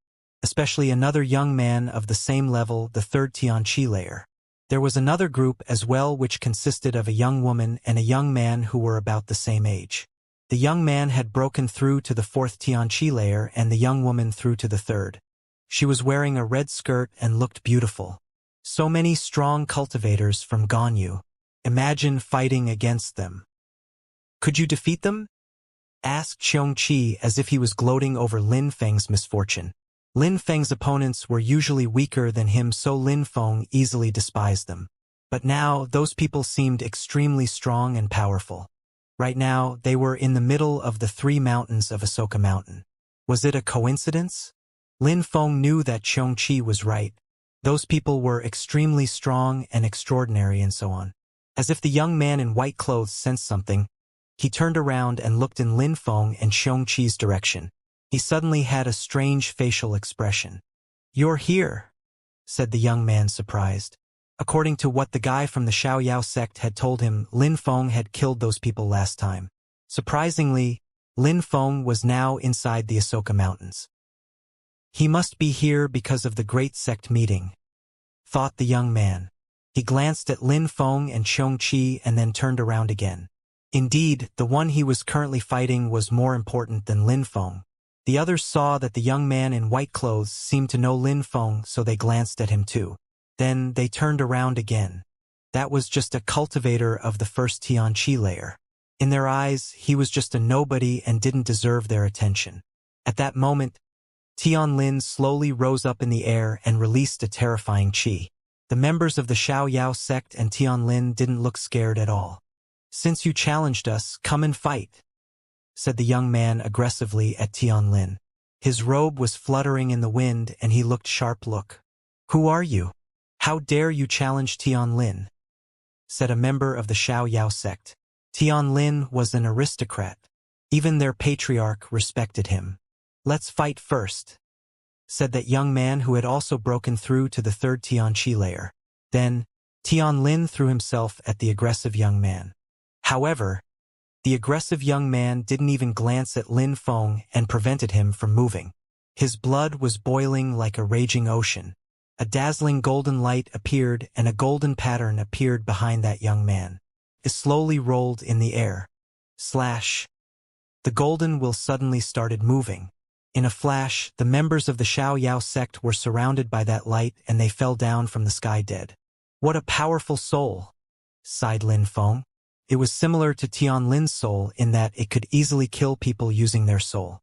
Especially another young man of the same level, the third Xianxia layer. There was another group as well which consisted of a young woman and a young man who were about the same age. The young man had broken through to the fourth Xianxia layer and the young woman through to the third. She was wearing a red skirt and looked beautiful. So many strong cultivators from Ganyu. Imagine fighting against them. Could you defeat them? Asked Xianxia as if he was gloating over Lin Feng's misfortune. Lin Feng's opponents were usually weaker than him, so Lin Feng easily despised them. But now, those people seemed extremely strong and powerful. Right now, they were in the middle of the three mountains of Ahsoka Mountain. Was it a coincidence? Lin Feng knew that Xianxia was right. Those people were extremely strong and extraordinary and so on. As if the young man in white clothes sensed something, he turned around and looked in Lin Feng and Xianxia's direction. He suddenly had a strange facial expression. "You're here," said the young man, surprised. According to what the guy from the Xiaoyao sect had told him, Lin Feng had killed those people last time. Surprisingly, Lin Feng was now inside the Ahsoka Mountains. He must be here because of the great sect meeting, thought the young man. He glanced at Lin Feng and Xianxia and then turned around again. Indeed, the one he was currently fighting was more important than Lin Feng. The others saw that the young man in white clothes seemed to know Lin Feng, so they glanced at him too. Then they turned around again. That was just a cultivator of the first Xianxia layer. In their eyes, he was just a nobody and didn't deserve their attention. At that moment, Tian Lin slowly rose up in the air and released a terrifying qi. The members of the Xiaoyao sect and Tian Lin didn't look scared at all. "Since you challenged us, come and fight," said the young man aggressively at Tian Lin. His robe was fluttering in the wind and he looked sharp. "Look. Who are you? How dare you challenge Tian Lin?" said a member of the Xiaoyao sect. Tian Lin was an aristocrat. Even their patriarch respected him. "Let's fight first," said that young man who had also broken through to the third Xianxia layer. Then, Tian Lin threw himself at the aggressive young man. However, the aggressive young man didn't even glance at Lin Feng and prevented him from moving. His blood was boiling like a raging ocean. A dazzling golden light appeared and a golden pattern appeared behind that young man. It slowly rolled in the air. Slash. The golden will suddenly started moving. In a flash, the members of the Xiaoyao sect were surrounded by that light and they fell down from the sky dead. "What a powerful soul," sighed Lin Feng. It was similar to Tian Lin's soul in that it could easily kill people using their soul.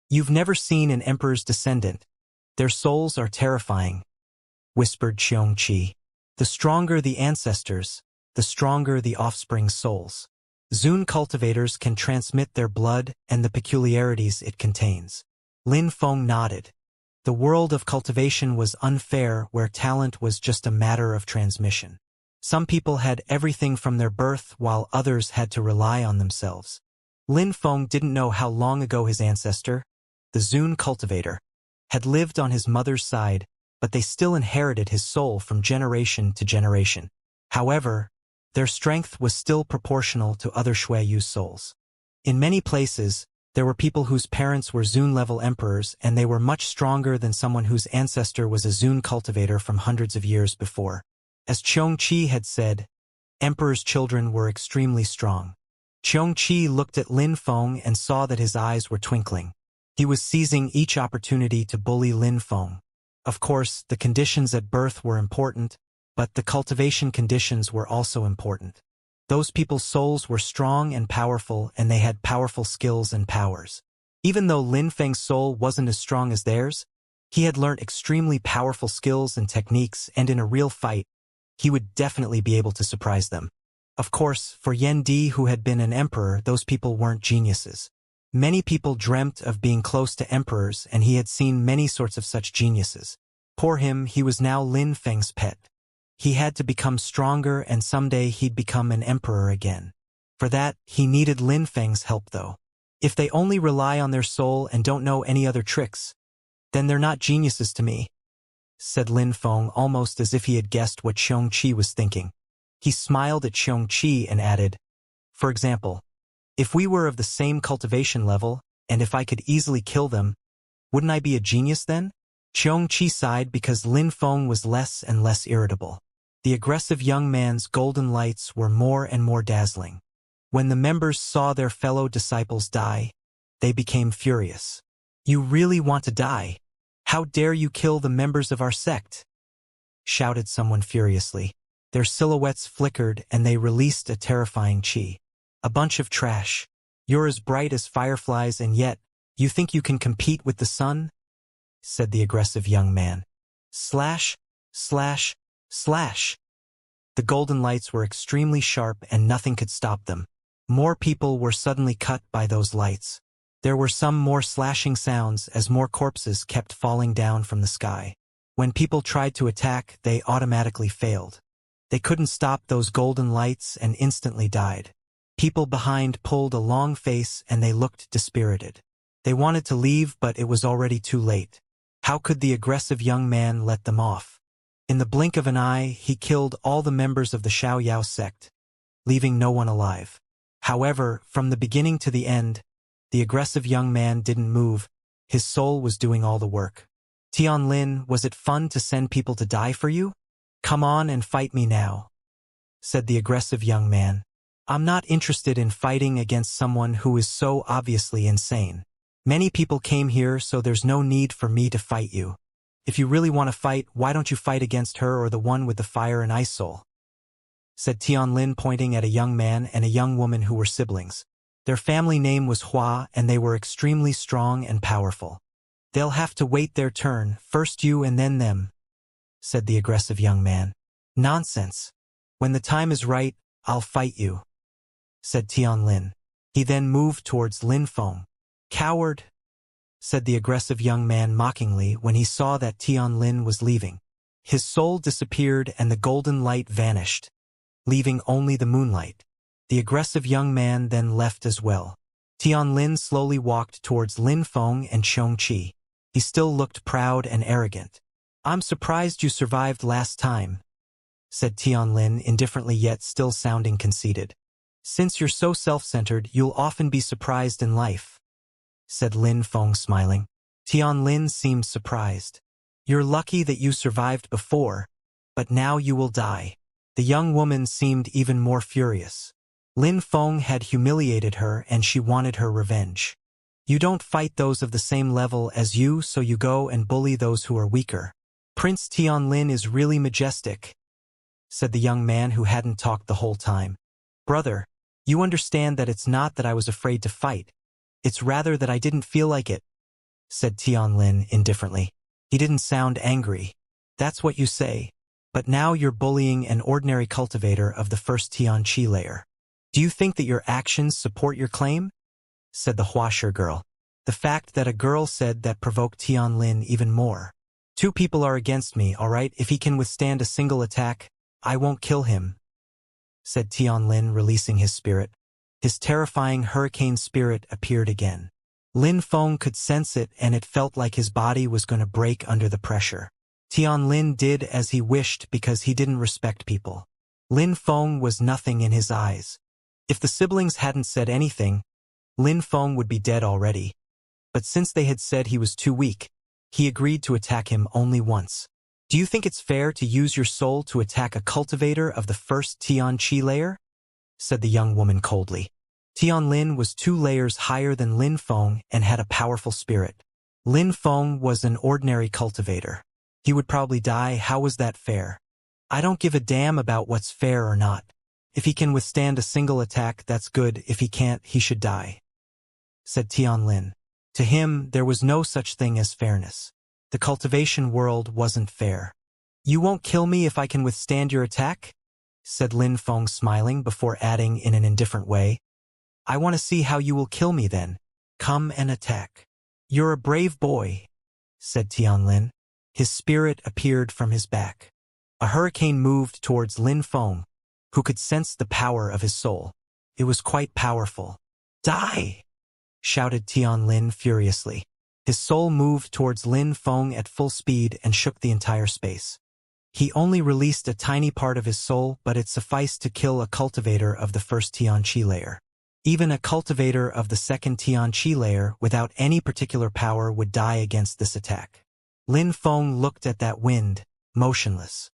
You've never seen an emperor's descendant. Their souls are terrifying, whispered Xianxia. The stronger the ancestors, the stronger the offspring's souls. Zun cultivators can transmit their blood and the peculiarities it contains. Lin Feng nodded. The world of cultivation was unfair where talent was just a matter of transmission. Some people had everything from their birth while others had to rely on themselves. Lin Feng didn't know how long ago his ancestor, the Zun cultivator, had lived on his mother's side, but they still inherited his soul from generation to generation. However, their strength was still proportional to other Xueyu's souls. In many places, there were people whose parents were Zun-level emperors and they were much stronger than someone whose ancestor was a Zun cultivator from hundreds of years before. As Xianxia had said, emperors' children were extremely strong. Xianxia looked at Lin Feng and saw that his eyes were twinkling. He was seizing each opportunity to bully Lin Feng. Of course, the conditions at birth were important, but the cultivation conditions were also important. Those people's souls were strong and powerful, and they had powerful skills and powers. Even though Lin Feng's soul wasn't as strong as theirs, he had learned extremely powerful skills and techniques, and in a real fight, he would definitely be able to surprise them. Of course, for Yan Di, who had been an emperor, those people weren't geniuses. Many people dreamt of being close to emperors, and he had seen many sorts of such geniuses. Poor him, he was now Lin Feng's pet. He had to become stronger, and someday he'd become an emperor again. For that, he needed Lin Feng's help though. If they only rely on their soul and don't know any other tricks, then they're not geniuses to me, said Lin Feng almost as if he had guessed what Xianxia was thinking. He smiled at Xianxia and added, for example, if we were of the same cultivation level, and if I could easily kill them, wouldn't I be a genius then? Xianxia sighed because Lin Feng was less and less irritable. The aggressive young man's golden lights were more and more dazzling. When the members saw their fellow disciples die, they became furious. You really want to die? How dare you kill the members of our sect? Shouted someone furiously. Their silhouettes flickered and they released a terrifying chi. A bunch of trash. You're as bright as fireflies and yet, you think you can compete with the sun? Said the aggressive young man. Slash, slash, slash. The golden lights were extremely sharp and nothing could stop them. More people were suddenly cut by those lights. There were some more slashing sounds as more corpses kept falling down from the sky. When people tried to attack, they automatically failed. They couldn't stop those golden lights and instantly died. People behind pulled a long face and they looked dispirited. They wanted to leave, but it was already too late. How could the aggressive young man let them off? In the blink of an eye, he killed all the members of the Xiaoyao sect, leaving no one alive. However, from the beginning to the end, the aggressive young man didn't move. His soul was doing all the work. Tianlin, was it fun to send people to die for you? Come on and fight me now, said the aggressive young man. I'm not interested in fighting against someone who is so obviously insane. Many people came here, so there's no need for me to fight you. If you really want to fight, why don't you fight against her or the one with the fire and ice soul? Said Tianlin, pointing at a young man and a young woman who were siblings. Their family name was Hua and they were extremely strong and powerful. They'll have to wait their turn, first you and then them, said the aggressive young man. Nonsense. When the time is right, I'll fight you, said Tianlin. He then moved towards Lin Feng. Coward, said the aggressive young man mockingly when he saw that Tianlin was leaving. His soul disappeared and the golden light vanished, leaving only the moonlight. The aggressive young man then left as well. Tianlin slowly walked towards Lin Feng and Xianxia. He still looked proud and arrogant. I'm surprised you survived last time, said Tianlin indifferently yet still sounding conceited. Since you're so self-centered, you'll often be surprised in life, said Lin Feng smiling. Tianlin seemed surprised. You're lucky that you survived before, but now you will die. The young woman seemed even more furious. Lin Feng had humiliated her and she wanted her revenge. You don't fight those of the same level as you, so you go and bully those who are weaker. Prince Tianlin is really majestic, said the young man who hadn't talked the whole time. Brother, you understand that it's not that I was afraid to fight. It's rather that I didn't feel like it, said Tianlin indifferently. He didn't sound angry. That's what you say. But now you're bullying an ordinary cultivator of the first Tianqi layer. Do you think that your actions support your claim? Said the Huasher girl. The fact that a girl said that provoked Tianlin even more. Two people are against me, all right? If he can withstand a single attack, I won't kill him, said Tianlin, releasing his spirit. His terrifying hurricane spirit appeared again. Lin Feng could sense it, and it felt like his body was going to break under the pressure. Tianlin did as he wished because he didn't respect people. Lin Feng was nothing in his eyes. If the siblings hadn't said anything, Lin Feng would be dead already. But since they had said he was too weak, he agreed to attack him only once. Do you think it's fair to use your soul to attack a cultivator of the first Tianqi layer? Said the young woman coldly. Tianlin was 2 layers higher than Lin Feng and had a powerful spirit. Lin Feng was an ordinary cultivator. He would probably die. How was that fair? I don't give a damn about what's fair or not. If he can withstand a single attack, that's good. If he can't, he should die, said Tianlin. To him, there was no such thing as fairness. The cultivation world wasn't fair. You won't kill me if I can withstand your attack? Said Lin Feng, smiling before adding in an indifferent way. I want to see how you will kill me then. Come and attack. You're a brave boy, said Tianlin. His spirit appeared from his back. A hurricane moved towards Lin Feng, who could sense the power of his soul. It was quite powerful. Die! Shouted Tianlin furiously. His soul moved towards Lin Feng at full speed and shook the entire space. He only released a tiny part of his soul, but it sufficed to kill a cultivator of the first Tianqi layer. Even a cultivator of the second Tianqi layer without any particular power would die against this attack. Lin Feng looked at that wind, motionless.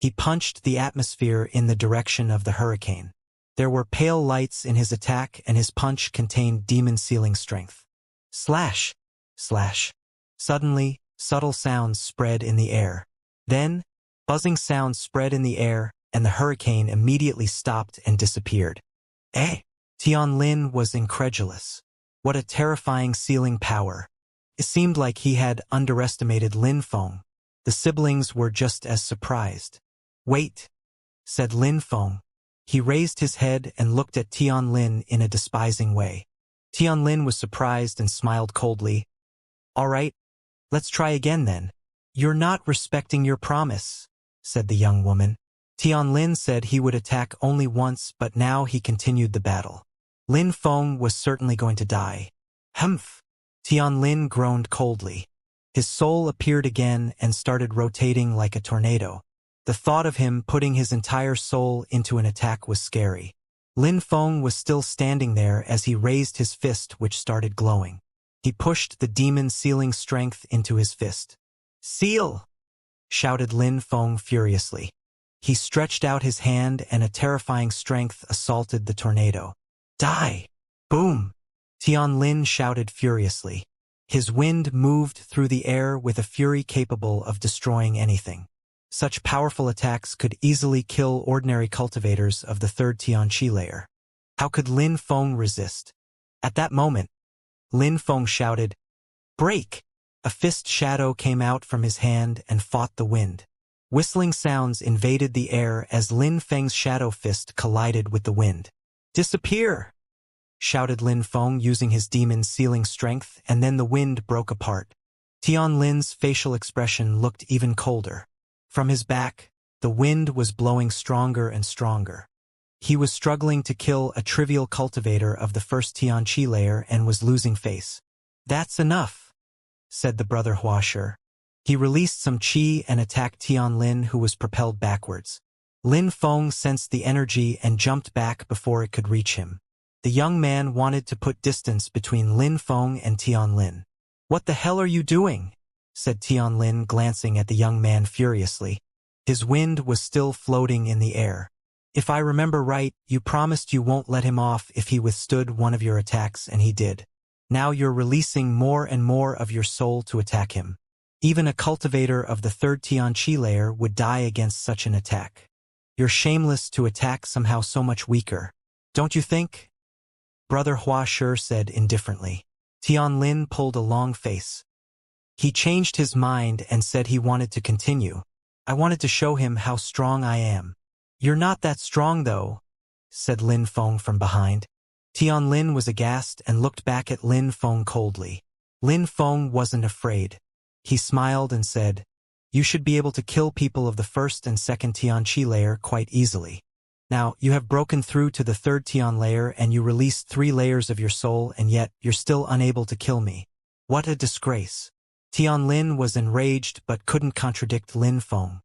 He punched the atmosphere in the direction of the hurricane. There were pale lights in his attack, and his punch contained demon-sealing strength. Slash! Slash! Suddenly, subtle sounds spread in the air. Then, buzzing sounds spread in the air, and the hurricane immediately stopped and disappeared. Eh? Tianlin was incredulous. What a terrifying sealing power. It seemed like he had underestimated Lin Feng. The siblings were just as surprised. Wait, said Lin Feng. He raised his head and looked at Tianlin in a despising way. Tianlin was surprised and smiled coldly. All right, let's try again then. You're not respecting your promise, said the young woman. Tianlin said he would attack only once, but now he continued the battle. Lin Feng was certainly going to die. Humph! Tianlin groaned coldly. His soul appeared again and started rotating like a tornado. The thought of him putting his entire soul into an attack was scary. Lin Feng was still standing there as he raised his fist, which started glowing. He pushed the demon-sealing strength into his fist. Seal! Shouted Lin Feng furiously. He stretched out his hand and a terrifying strength assaulted the tornado. Die! Boom! Tianlin shouted furiously. His wind moved through the air with a fury capable of destroying anything. Such powerful attacks could easily kill ordinary cultivators of the third Tianqi layer. How could Lin Feng resist? At that moment, Lin Feng shouted, Break! A fist shadow came out from his hand and fought the wind. Whistling sounds invaded the air as Lin Feng's shadow fist collided with the wind. Disappear! Shouted Lin Feng using his demon-sealing strength, and then the wind broke apart. Tianlin's facial expression looked even colder. From his back, the wind was blowing stronger and stronger. He was struggling to kill a trivial cultivator of the first Tianqi layer and was losing face. That's enough, said the brother Huasher. He released some qi and attacked Tianlin, who was propelled backwards. Lin Feng sensed the energy and jumped back before it could reach him. The young man wanted to put distance between Lin Feng and Tianlin. What the hell are you doing? Said Tianlin, glancing at the young man furiously. His wind was still floating in the air. If I remember right, you promised you won't let him off if he withstood one of your attacks, and he did. Now you're releasing more and more of your soul to attack him. Even a cultivator of the third Tianqi layer would die against such an attack. You're shameless to attack somehow so much weaker. Don't you think? Brother Huasher said indifferently. Tianlin pulled a long face. He changed his mind and said he wanted to continue. I wanted to show him how strong I am. You're not that strong though, said Lin Feng from behind. Tianlin was aghast and looked back at Lin Feng coldly. Lin Feng wasn't afraid. He smiled and said, you should be able to kill people of the first and second Tianqi layer quite easily. Now, you have broken through to the third Tian layer and you released 3 layers of your soul and yet you're still unable to kill me. What a disgrace. Tianlin was enraged but couldn't contradict Lin Feng.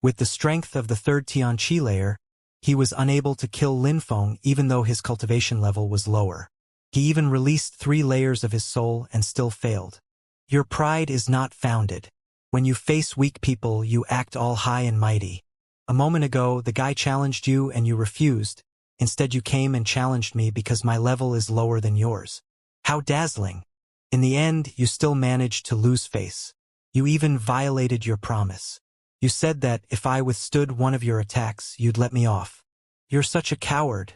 With the strength of the third Tianqi layer, he was unable to kill Lin Feng even though his cultivation level was lower. He even released 3 layers of his soul and still failed. Your pride is not founded. When you face weak people, you act all high and mighty. A moment ago, the guy challenged you and you refused. Instead, you came and challenged me because my level is lower than yours. How dazzling. In the end, you still managed to lose face. You even violated your promise. You said that if I withstood one of your attacks, you'd let me off. You're such a coward,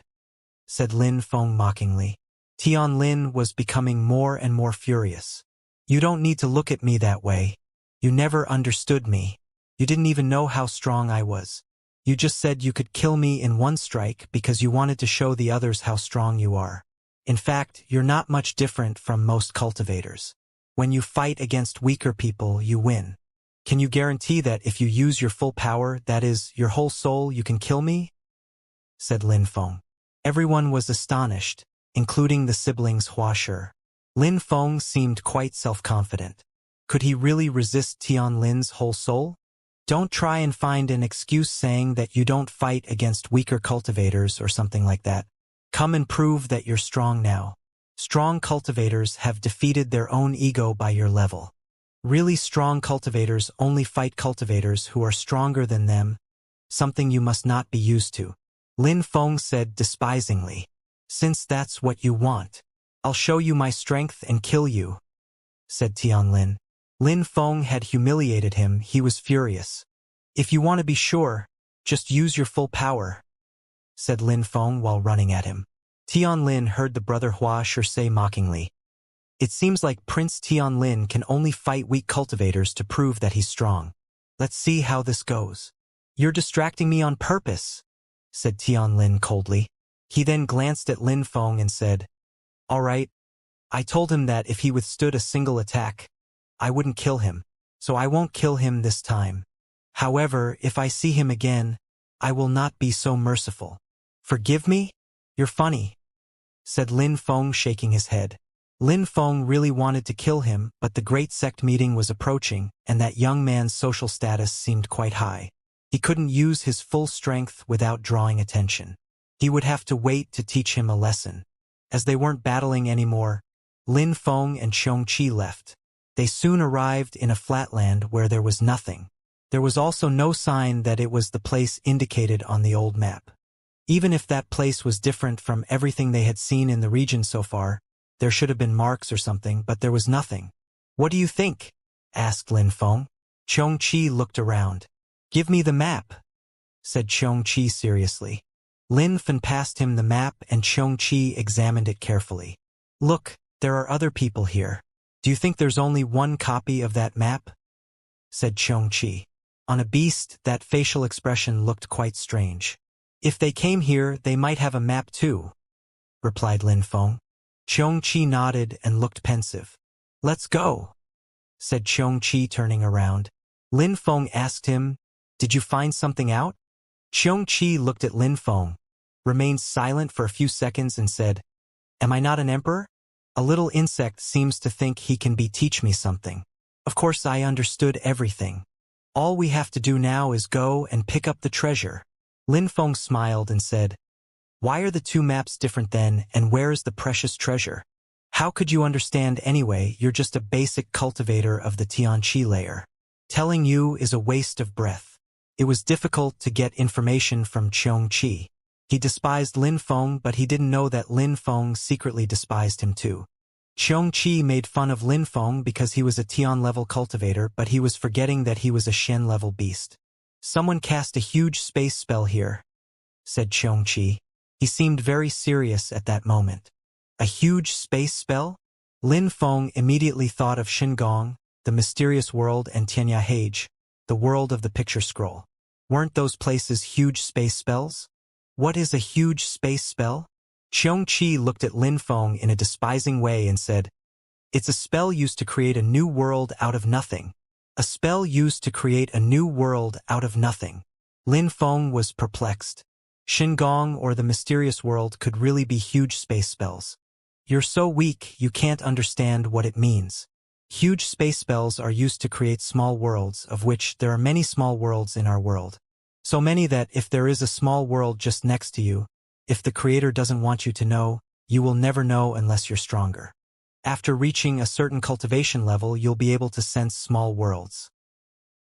said Lin Feng mockingly. Tianlin was becoming more and more furious. You don't need to look at me that way. You never understood me. You didn't even know how strong I was. You just said you could kill me in one strike because you wanted to show the others how strong you are. In fact, you're not much different from most cultivators. When you fight against weaker people, you win. Can you guarantee that if you use your full power, that is, your whole soul, you can kill me? Said Lin Feng. Everyone was astonished, including the siblings Huashi. Lin Feng seemed quite self-confident. Could he really resist Tianlin's whole soul? Don't try and find an excuse saying that you don't fight against weaker cultivators or something like that. Come and prove that you're strong now. Strong cultivators have defeated their own ego by your level. Really strong cultivators only fight cultivators who are stronger than them, something you must not be used to. Lin Feng said despisingly. Since that's what you want, I'll show you my strength and kill you, said Tianlin. Lin Feng had humiliated him. He was furious. If you want to be sure, just use your full power, said Lin Feng while running at him. Tianlin heard the brother Huashi say mockingly. It seems like Prince Tianlin can only fight weak cultivators to prove that he's strong. Let's see how this goes. You're distracting me on purpose, said Tianlin coldly. He then glanced at Lin Feng and said, all right. I told him that if he withstood a single attack, I wouldn't kill him, so I won't kill him this time. However, if I see him again, I will not be so merciful. Forgive me? You're funny, said Lin Feng, shaking his head. Lin Feng really wanted to kill him, but the great sect meeting was approaching, and that young man's social status seemed quite high. He couldn't use his full strength without drawing attention. He would have to wait to teach him a lesson. As they weren't battling anymore, Lin Feng and Xianxia left. They soon arrived in a flatland where there was nothing. There was also no sign that it was the place indicated on the old map. Even if that place was different from everything they had seen in the region so far, there should have been marks or something, but there was nothing. What do you think? Asked Lin Feng. Xianxia looked around. Give me the map, said Xianxia seriously. Lin Feng passed him the map and Xianxia examined it carefully. Look, there are other people here. Do you think there's only one copy of that map? Said Xianxia. On a beast, that facial expression looked quite strange. If they came here, they might have a map too, replied Lin Feng. Xianxia nodded and looked pensive. Let's go, said Xianxia turning around. Lin Feng asked him, did you find something out? Xianxia looked at Lin Feng, remained silent for a few seconds and said, am I not an emperor? A little insect seems to think he can teach me something. Of course I understood everything. All we have to do now is go and pick up the treasure. Lin Feng smiled and said, why are the 2 maps different then, and where is the precious treasure? How could you understand anyway? You're just a basic cultivator of the Tianqi layer. Telling you is a waste of breath. It was difficult to get information from Xianxia. He despised Lin Feng, but he didn't know that Lin Feng secretly despised him too. Xianxia made fun of Lin Feng because he was a Tian-level cultivator, but he was forgetting that he was a Shen-level beast. Someone cast a huge space spell here, said Xianxia. He seemed very serious at that moment. A huge space spell? Lin Feng immediately thought of Shengong, the mysterious world, and Tianyahage, the world of the picture scroll. Weren't those places huge space spells? What is a huge space spell? Xianxia looked at Lin Feng in a despising way and said, "It's a spell used to create a new world out of nothing. A spell used to create a new world out of nothing." Lin Feng was perplexed. Xingong or the mysterious world could really be huge space spells. You're so weak you can't understand what it means. Huge space spells are used to create small worlds, of which there are many small worlds in our world. So many that if there is a small world just next to you, if the creator doesn't want you to know, you will never know unless you're stronger. After reaching a certain cultivation level, you'll be able to sense small worlds.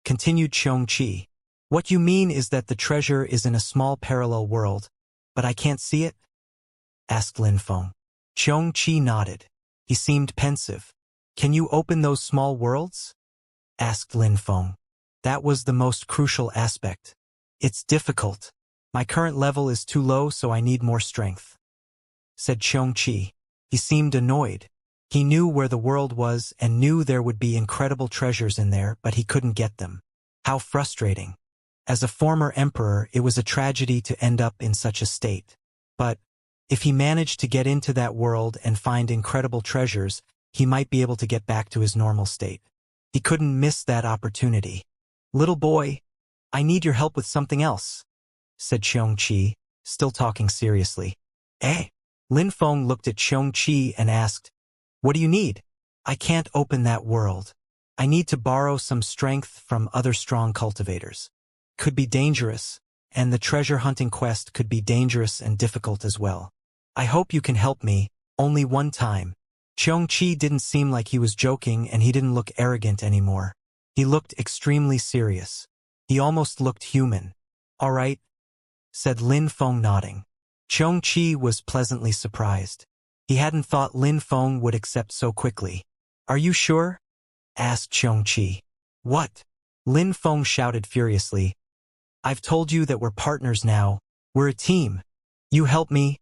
Continued Xianxia. What you mean is that the treasure is in a small parallel world, but I can't see it? Asked Lin Feng. Xianxia nodded. He seemed pensive. Can you open those small worlds? Asked Lin Feng. That was the most crucial aspect. It's difficult. My current level is too low, so I need more strength, said Xianxia. He seemed annoyed. He knew where the world was and knew there would be incredible treasures in there, but he couldn't get them. How frustrating. As a former emperor, it was a tragedy to end up in such a state. But if he managed to get into that world and find incredible treasures, he might be able to get back to his normal state. He couldn't miss that opportunity. Little boy, I need your help with something else, said Xianxia, still talking seriously. Eh? Lin Feng looked at Xianxia and asked, what do you need? I can't open that world. I need to borrow some strength from other strong cultivators. Could be dangerous, and the treasure hunting quest could be dangerous and difficult as well. I hope you can help me, only one time. Xianxia didn't seem like he was joking, and he didn't look arrogant anymore. He looked extremely serious. He almost looked human. All right, said Lin Feng, nodding. Xianxia was pleasantly surprised. He hadn't thought Lin Feng would accept so quickly. Are you sure? Asked Xianxia. What? Lin Feng shouted furiously. I've told you that we're partners now. We're a team. You help me,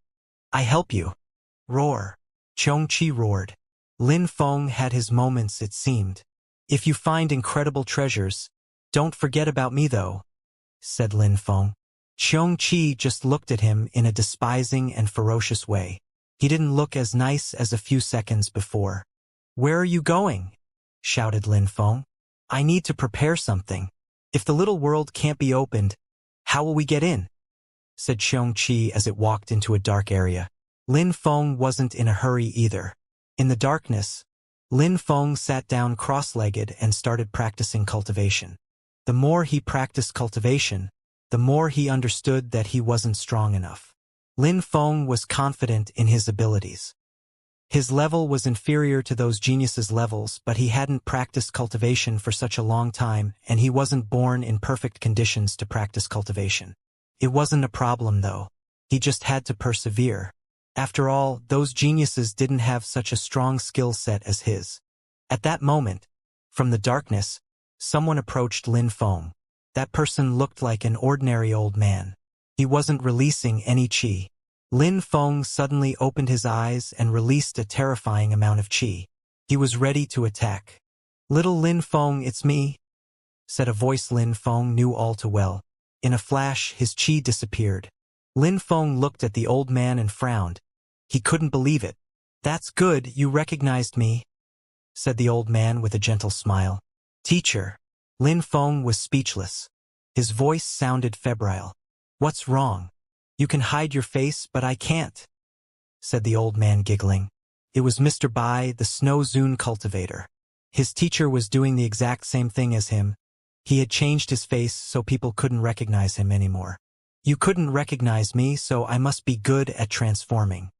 I help you. Roar. Xianxia roared. Lin Feng had his moments, it seemed. If you find incredible treasures, don't forget about me though, said Lin Feng. Xianxia just looked at him in a despising and ferocious way. He didn't look as nice as a few seconds before. Where are you going? Shouted Lin Feng. I need to prepare something. If the little world can't be opened, how will we get in? Said Xianxia as it walked into a dark area. Lin Feng wasn't in a hurry either. In the darkness, Lin Feng sat down cross-legged and started practicing cultivation. The more he practiced cultivation, the more he understood that he wasn't strong enough. Lin Feng was confident in his abilities. His level was inferior to those geniuses' levels, but he hadn't practiced cultivation for such a long time, and he wasn't born in perfect conditions to practice cultivation. It wasn't a problem, though. He just had to persevere. After all, those geniuses didn't have such a strong skill set as his. At that moment, from the darkness, someone approached Lin Feng. That person looked like an ordinary old man. He wasn't releasing any qi. Lin Feng suddenly opened his eyes and released a terrifying amount of qi. He was ready to attack. Little Lin Feng, it's me, said a voice Lin Feng knew all too well. In a flash, his qi disappeared. Lin Feng looked at the old man and frowned. He couldn't believe it. That's good, you recognized me, said the old man with a gentle smile. Teacher. Lin Feng was speechless. His voice sounded febrile. What's wrong? You can hide your face, but I can't, said the old man, giggling. It was Mr. Bai, the Snow Zune cultivator. His teacher was doing the exact same thing as him. He had changed his face so people couldn't recognize him anymore. You couldn't recognize me, so I must be good at transforming.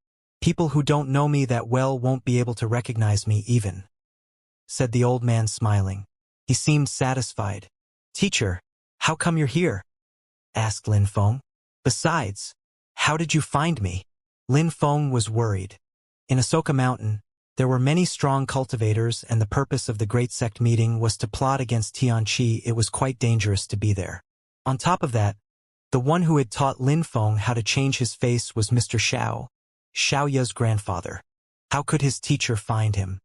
People who don't know me that well won't be able to recognize me even, said the old man, smiling. He seemed satisfied. Teacher, how come you're here? Asked Lin Feng. Besides, how did you find me? Lin Feng was worried. In Ahsoka Mountain, there were many strong cultivators, and the purpose of the Great Sect meeting was to plot against Tianqi. It was quite dangerous to be there. On top of that, the one who had taught Lin Feng how to change his face was Mr. Xiao, Xiaoya's grandfather. How could his teacher find him?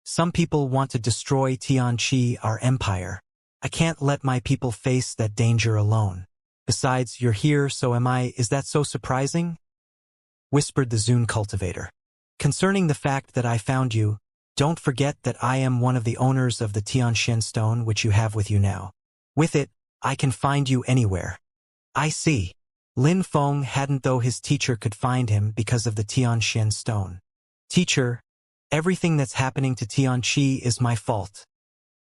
Some people want to destroy Xianxia, our empire. I can't let my people face that danger alone. Besides, you're here, so am I. Is that so surprising? Whispered the Zune cultivator. Concerning the fact that I found you, don't forget that I am one of the owners of the Tianxian stone which you have with you now. With it, I can find you anywhere. I see. Lin Feng hadn't though his teacher could find him because of the Tianxian stone. Teacher, everything that's happening to Tianxia is my fault,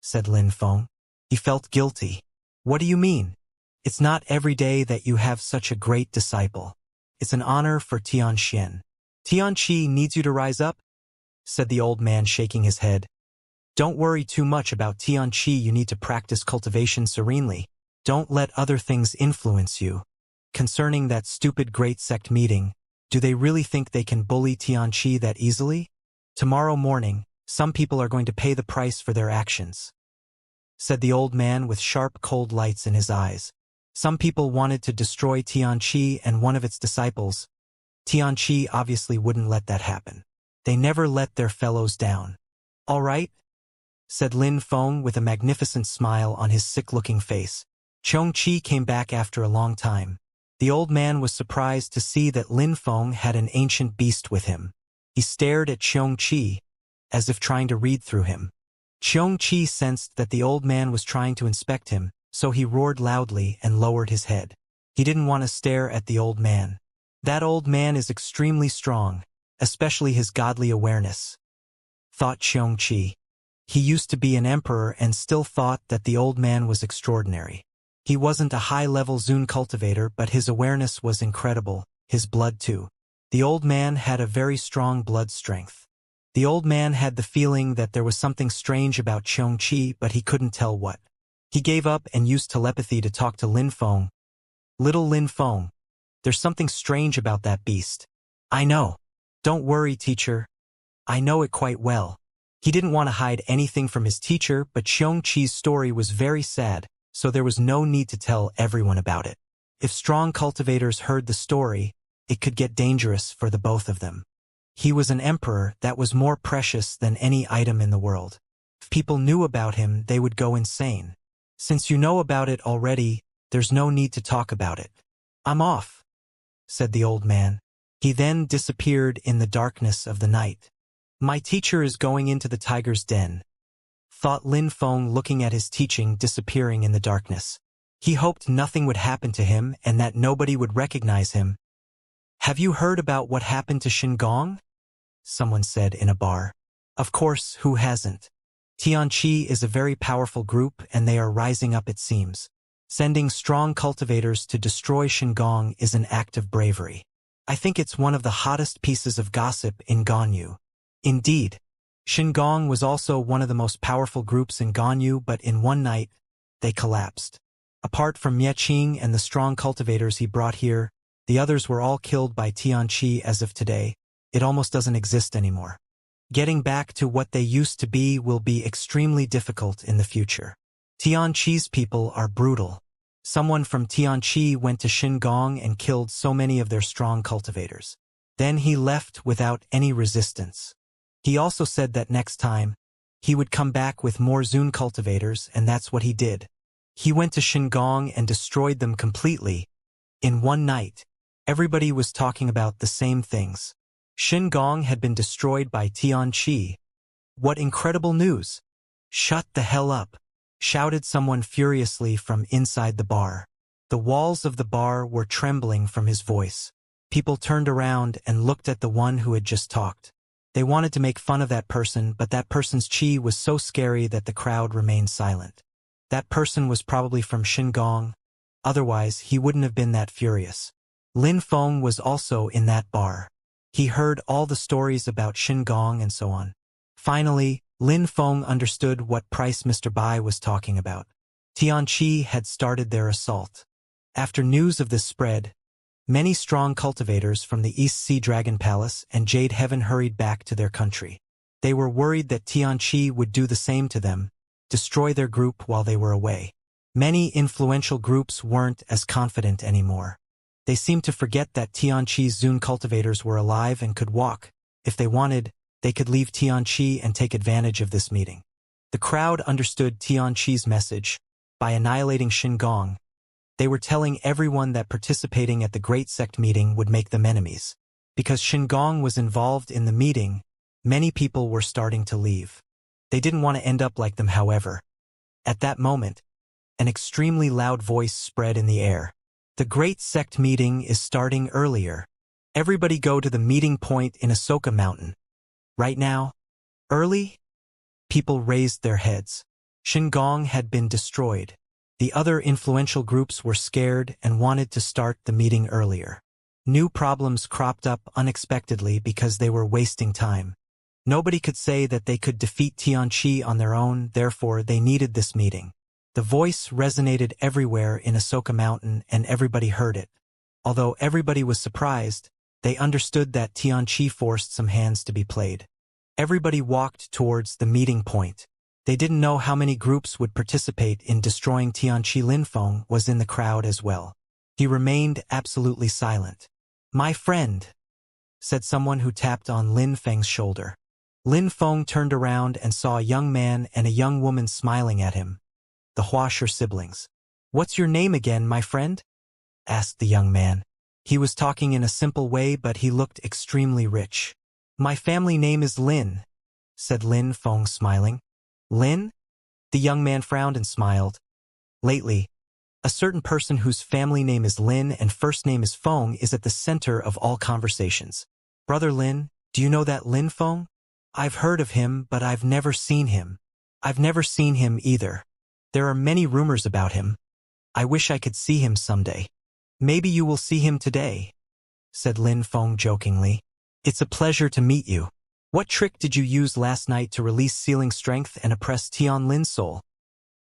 said Lin Feng. He felt guilty. What do you mean? It's not every day that you have such a great disciple. It's an honor for Tianxian. Tianxia needs you to rise up, said the old man shaking his head. Don't worry too much about Tianxia. You need to practice cultivation serenely. Don't let other things influence you. Concerning that stupid great sect meeting, do they really think they can bully Xianxia that easily? Tomorrow morning, some people are going to pay the price for their actions, said the old man with sharp cold lights in his eyes. Some people wanted to destroy Xianxia and one of its disciples. Xianxia obviously wouldn't let that happen. They never let their fellows down. All right, said Lin Feng with a magnificent smile on his sick-looking face. Xianxia came back after a long time. The old man was surprised to see that Lin Feng had an ancient beast with him. He stared at Xianxia, as if trying to read through him. Xianxia sensed that the old man was trying to inspect him, so he roared loudly and lowered his head. He didn't want to stare at the old man. That old man is extremely strong, especially his godly awareness, thought Xianxia. He used to be an emperor and still thought that the old man was extraordinary. He wasn't a high-level Zune cultivator, but his awareness was incredible, his blood too. The old man had a very strong blood strength. The old man had the feeling that there was something strange about Xianxia, but he couldn't tell what. He gave up and used telepathy to talk to Lin Feng. Little Lin Feng, there's something strange about that beast. I know. Don't worry, teacher. I know it quite well. He didn't want to hide anything from his teacher, but Xianxia's story was very sad, so there was no need to tell everyone about it. If strong cultivators heard the story, it could get dangerous for the both of them. He was an emperor that was more precious than any item in the world. If people knew about him, they would go insane. Since you know about it already, there's no need to talk about it. I'm off, said the old man. He then disappeared in the darkness of the night. My teacher is going into the tiger's den, thought Lin Feng looking at his teaching disappearing in the darkness. He hoped nothing would happen to him and that nobody would recognize him. Have you heard about what happened to Xingong? Someone said in a bar. Of course, who hasn't? Tianxia is a very powerful group and they are rising up, it seems. Sending strong cultivators to destroy Xingong is an act of bravery. I think it's one of the hottest pieces of gossip in Ganyu. Indeed, Xingong was also one of the most powerful groups in Ganyu, but in one night, they collapsed. Apart from Yeqing and the strong cultivators he brought here, the others were all killed by Tianxia as of today. It almost doesn't exist anymore. Getting back to what they used to be will be extremely difficult in the future. Tianxi's people are brutal. Someone from Tianxia went to Xingong and killed so many of their strong cultivators. Then he left without any resistance. He also said that next time, he would come back with more Zune cultivators, and that's what he did. He went to Xingong and destroyed them completely. In one night, everybody was talking about the same things. Xingong had been destroyed by Tianxia. What incredible news! Shut the hell up, shouted someone furiously from inside the bar. The walls of the bar were trembling from his voice. People turned around and looked at the one who had just talked. They wanted to make fun of that person, but that person's chi was so scary that the crowd remained silent. That person was probably from Xingong. Otherwise, he wouldn't have been that furious. Lin Feng was also in that bar. He heard all the stories about Xingong and so on. Finally, Lin Feng understood what price Mr. Bai was talking about. Tianxia had started their assault. After news of this spread, many strong cultivators from the East Sea Dragon Palace and Jade Heaven hurried back to their country. They were worried that Tianxia would do the same to them, destroy their group while they were away. Many influential groups weren't as confident anymore. They seemed to forget that Tianxi's Zune cultivators were alive and could walk, if they wanted, they could leave Xianxia and take advantage of this meeting. The crowd understood Xianxia's message. By annihilating Xingong, they were telling everyone that participating at the Great Sect meeting would make them enemies. Because Xingong was involved in the meeting, many people were starting to leave. They didn't want to end up like them, however. At that moment, an extremely loud voice spread in the air. The Great Sect meeting is starting earlier. Everybody go to the meeting point in Ahsoka Mountain. Right now? Early? People raised their heads. Xingong had been destroyed. The other influential groups were scared and wanted to start the meeting earlier. New problems cropped up unexpectedly because they were wasting time. Nobody could say that they could defeat Xianxia on their own, therefore they needed this meeting. The voice resonated everywhere in Ahsoka Mountain and everybody heard it. Although everybody was surprised, they understood that Xianxia forced some hands to be played. Everybody walked towards the meeting point. They didn't know how many groups would participate in destroying Xianxia. Lin Feng was in the crowd as well. He remained absolutely silent. "My friend," said someone who tapped on Lin Feng's shoulder. Lin Feng turned around and saw a young man and a young woman smiling at him. The Huasher siblings. "What's your name again, my friend?" asked the young man. He was talking in a simple way, but he looked extremely rich. "My family name is Lin," said Lin Feng, smiling. "Lin?" The young man frowned and smiled. Lately, a certain person whose family name is Lin and first name is Feng is at the center of all conversations. "Brother Lin, do you know that Lin Feng? I've heard of him, but I've never seen him." "I've never seen him either. There are many rumors about him. I wish I could see him someday." "Maybe you will see him today," said Lin Feng jokingly. "It's a pleasure to meet you. What trick did you use last night to release sealing strength and oppress Tian Lin's soul?"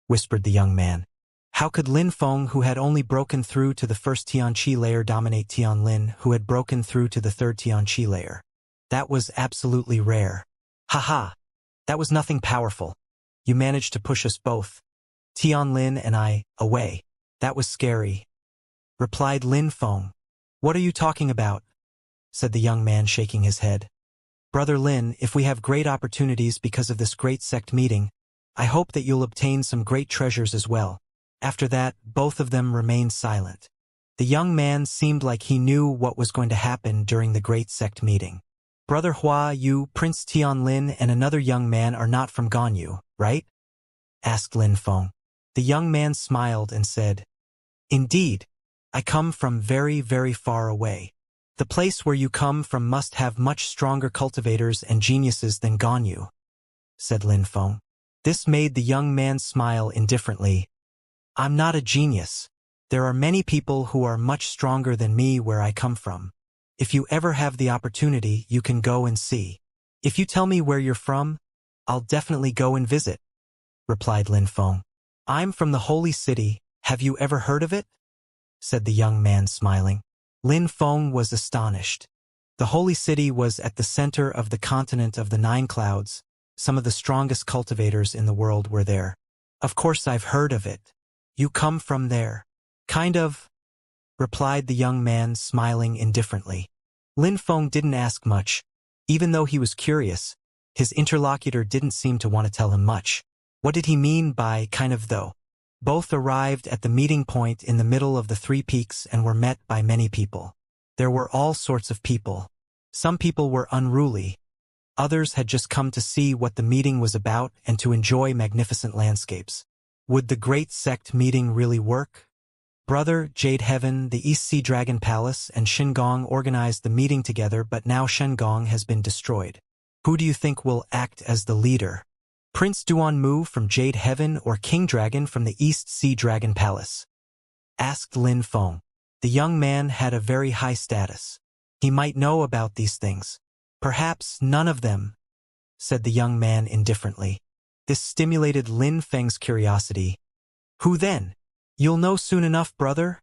whispered the young man. How could Lin Feng, who had only broken through to the first Tianqi layer, dominate Tian Lin, who had broken through to the third Tianqi layer? That was absolutely rare. "Haha, that was nothing powerful. You managed to push us both, Tian Lin and I, away. That was scary," replied Lin Feng. "What are you talking about?" said the young man, shaking his head. "Brother Lin, if we have great opportunities because of this great sect meeting, I hope that you'll obtain some great treasures as well." After that, both of them remained silent. The young man seemed like he knew what was going to happen during the great sect meeting. "Brother Hua, you, Prince Tian Lin, and another young man are not from Ganyu, right?" asked Lin Feng. The young man smiled and said, "Indeed, I come from very, very far away. The place where you come from must have much stronger cultivators and geniuses than Ganyu," said Lin Feng. This made the young man smile indifferently. "I'm not a genius. There are many people who are much stronger than me where I come from. If you ever have the opportunity, you can go and see. If you tell me where you're from, I'll definitely go and visit," replied Lin Feng. "I'm from the Holy City. Have you ever heard of it?" said the young man, smiling. Lin Feng was astonished. The Holy City was at the center of the continent of the Nine Clouds. Some of the strongest cultivators in the world were there. "Of course I've heard of it. You come from there." "Kind of," replied the young man, smiling indifferently. Lin Feng didn't ask much. Even though he was curious, his interlocutor didn't seem to want to tell him much. What did he mean by kind of though? Both arrived at the meeting point in the middle of the three peaks and were met by many people. There were all sorts of people. Some people were unruly. Others had just come to see what the meeting was about and to enjoy magnificent landscapes. Would the Great Sect meeting really work? Brother, Jade Heaven, the East Sea Dragon Palace, and Xingong organized the meeting together, but now Xingong has been destroyed. Who do you think will act as the leader? Prince Duan Mu from Jade Heaven or King Dragon from the East Sea Dragon Palace? Asked Lin Feng. The young man had a very high status. He might know about these things. "Perhaps none of them," said the young man indifferently. This stimulated Lin Feng's curiosity. "Who then?" "You'll know soon enough, brother,"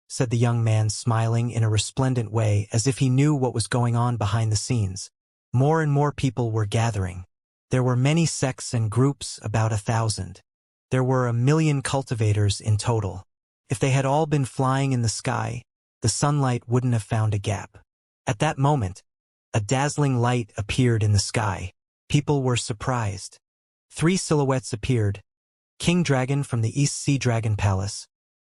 said the young man, smiling in a resplendent way as if he knew what was going on behind the scenes. More and more people were gathering. There were many sects and groups, about 1,000. There were 1,000,000 cultivators in total. If they had all been flying in the sky, the sunlight wouldn't have found a gap. At that moment, A dazzling light appeared in the sky. People were surprised. 3 silhouettes appeared: King Dragon from the East Sea Dragon Palace,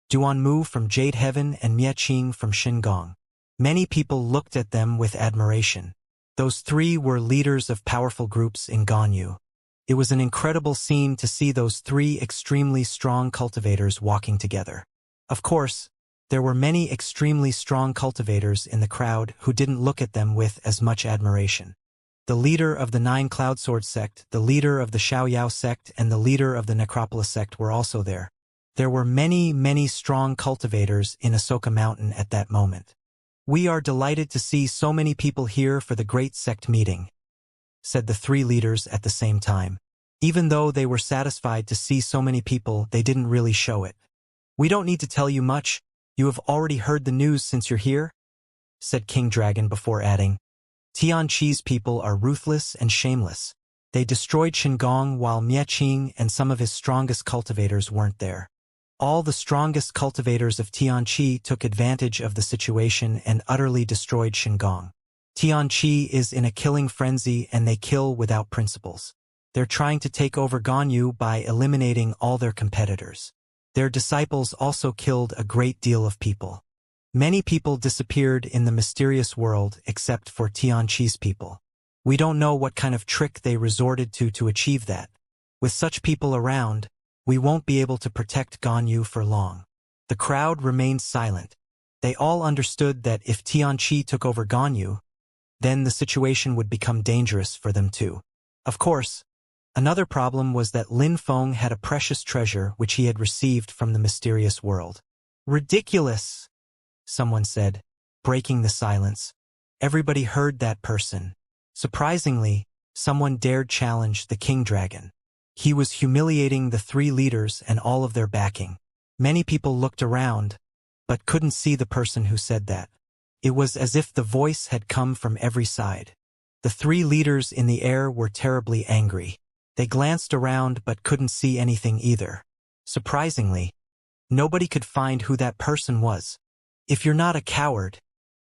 Duanmu from Jade Heaven, and Miaqing from Xingong. Many people looked at them with admiration. Those 3 were leaders of powerful groups in Ganyu. It was an incredible scene to see those 3 extremely strong cultivators walking together. Of course, there were many extremely strong cultivators in the crowd who didn't look at them with as much admiration. The leader of the 9 Cloud Sword sect, the leader of the Xiaoyao sect, and the leader of the Necropolis sect were also there. There were many strong cultivators in Ahsoka Mountain at that moment. "We are delighted to see so many people here for the great sect meeting," said the 3 leaders at the same time. Even though they were satisfied to see so many people, they didn't really show it. "We don't need to tell you much. You have already heard the news since you're here," said King Dragon before adding, "Tianqi's people are ruthless and shameless. They destroyed Xingong while Miaqing and some of his strongest cultivators weren't there. All the strongest cultivators of Tianqi took advantage of the situation and utterly destroyed Xingong. Tianqi is in a killing frenzy and they kill without principles. They're trying to take over Ganyu by eliminating all their competitors. Their disciples also killed a great deal of people. Many people disappeared in the mysterious world except for Tianqi's people. We don't know what kind of trick they resorted to achieve that. With such people around, we won't be able to protect Ganyu for long." The crowd remained silent. They all understood that if Tianqi took over Ganyu, then the situation would become dangerous for them too. Of course, another problem was that Lin Feng had a precious treasure which he had received from the mysterious world. "Ridiculous," someone said, breaking the silence. Everybody heard that person. Surprisingly, someone dared challenge the King Dragon. He was humiliating the 3 leaders and all of their backing. Many people looked around, but couldn't see the person who said that. It was as if the voice had come from every side. The 3 leaders in the air were terribly angry. They glanced around but couldn't see anything either. Surprisingly, nobody could find who that person was. "If you're not a coward,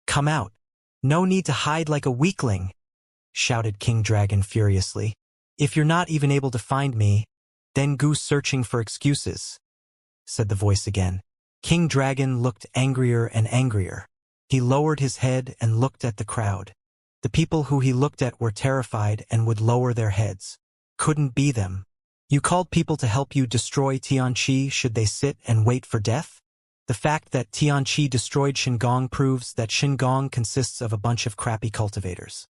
come out. No need to hide like a weakling," shouted King Dragon furiously. "If you're not even able to find me, then go searching for excuses," said the voice again. King Dragon looked angrier and angrier. He lowered his head and looked at the crowd. The people who he looked at were terrified and would lower their heads. "Couldn't be them. You called people to help you destroy Tianqi. Should they sit and wait for death? The fact that Tianqi destroyed Xingong proves that Xingong consists of a bunch of crappy cultivators,"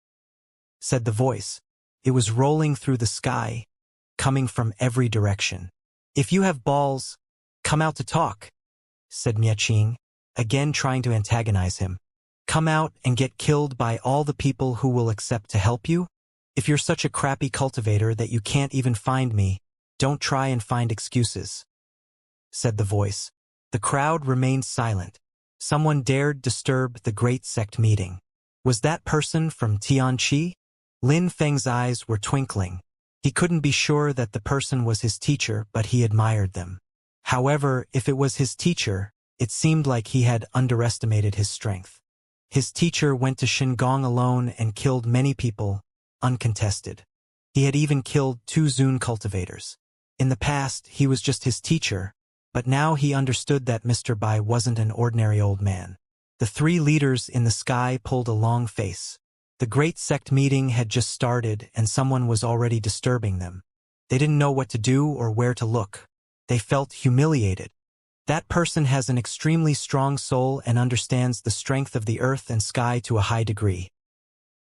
said the voice. It was rolling through the sky, coming from every direction. "If you have balls, come out to talk," said Miaqing, again trying to antagonize him. "Come out and get killed by all the people who will accept to help you? If you're such a crappy cultivator that you can't even find me, don't try and find excuses," said the voice. The crowd remained silent. Someone dared disturb the great sect meeting. Was that person from Tianqi? Lin Feng's eyes were twinkling. He couldn't be sure that the person was his teacher, but he admired them. However, if it was his teacher, it seemed like he had underestimated his strength. His teacher went to Xingong alone and killed many people, uncontested. He had even killed 2 Zun cultivators. In the past, he was just his teacher, but now he understood that Mr. Bai wasn't an ordinary old man. The 3 leaders in the sky pulled a long face. The great sect meeting had just started and someone was already disturbing them. They didn't know what to do or where to look. They felt humiliated. "That person has an extremely strong soul and understands the strength of the earth and sky to a high degree,"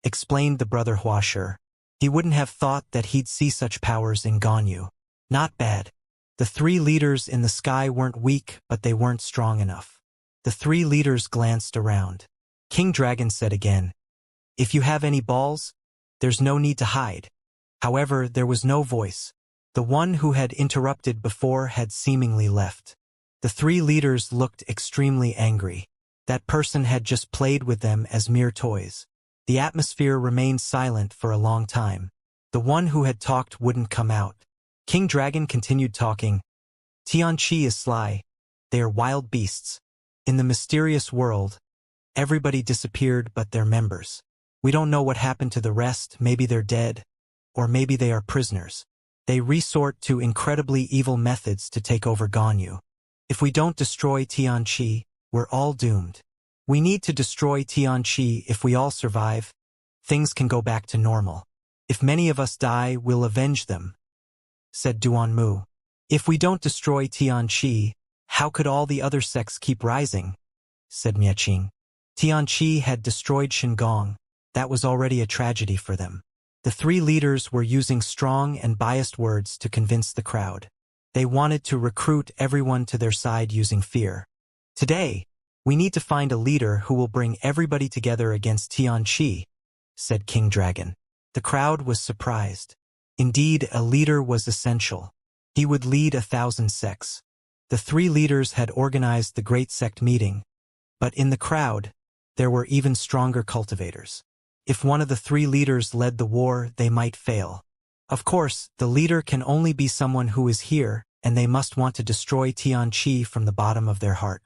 explained the brother Huasher. "He wouldn't have thought that he'd see such powers in Ganyu. Not bad." The 3 leaders in the sky weren't weak, but they weren't strong enough. The 3 leaders glanced around. King Dragon said again, "If you have any balls, there's no need to hide." However, there was no voice. The one who had interrupted before had seemingly left. The 3 leaders looked extremely angry. That person had just played with them as mere toys. The atmosphere remained silent for a long time. The one who had talked wouldn't come out. King Dragon continued talking. "Tianqi is sly. They are wild beasts. In the mysterious world, everybody disappeared but their members. We don't know what happened to the rest, maybe they're dead, or maybe they are prisoners. They resort to incredibly evil methods to take over Ganyu. If we don't destroy Tianqi, we're all doomed. We need to destroy Tianqi. If we all survive, things can go back to normal. If many of us die, we'll avenge them, said Duanmu. If we don't destroy Tianqi, how could all the other sects keep rising? Said Miaqing. Tianqi had destroyed Shinggong. That was already a tragedy for them. The three leaders were using strong and biased words to convince the crowd. They wanted to recruit everyone to their side using fear. Today, we need to find a leader who will bring everybody together against Tianqi, said King Dragon. The crowd was surprised. Indeed, a leader was essential. He would lead 1,000 sects. The three leaders had organized the Great Sect meeting, but in the crowd, there were even stronger cultivators. If one of the three leaders led the war, they might fail. Of course, the leader can only be someone who is here, and they must want to destroy Tianqi from the bottom of their heart.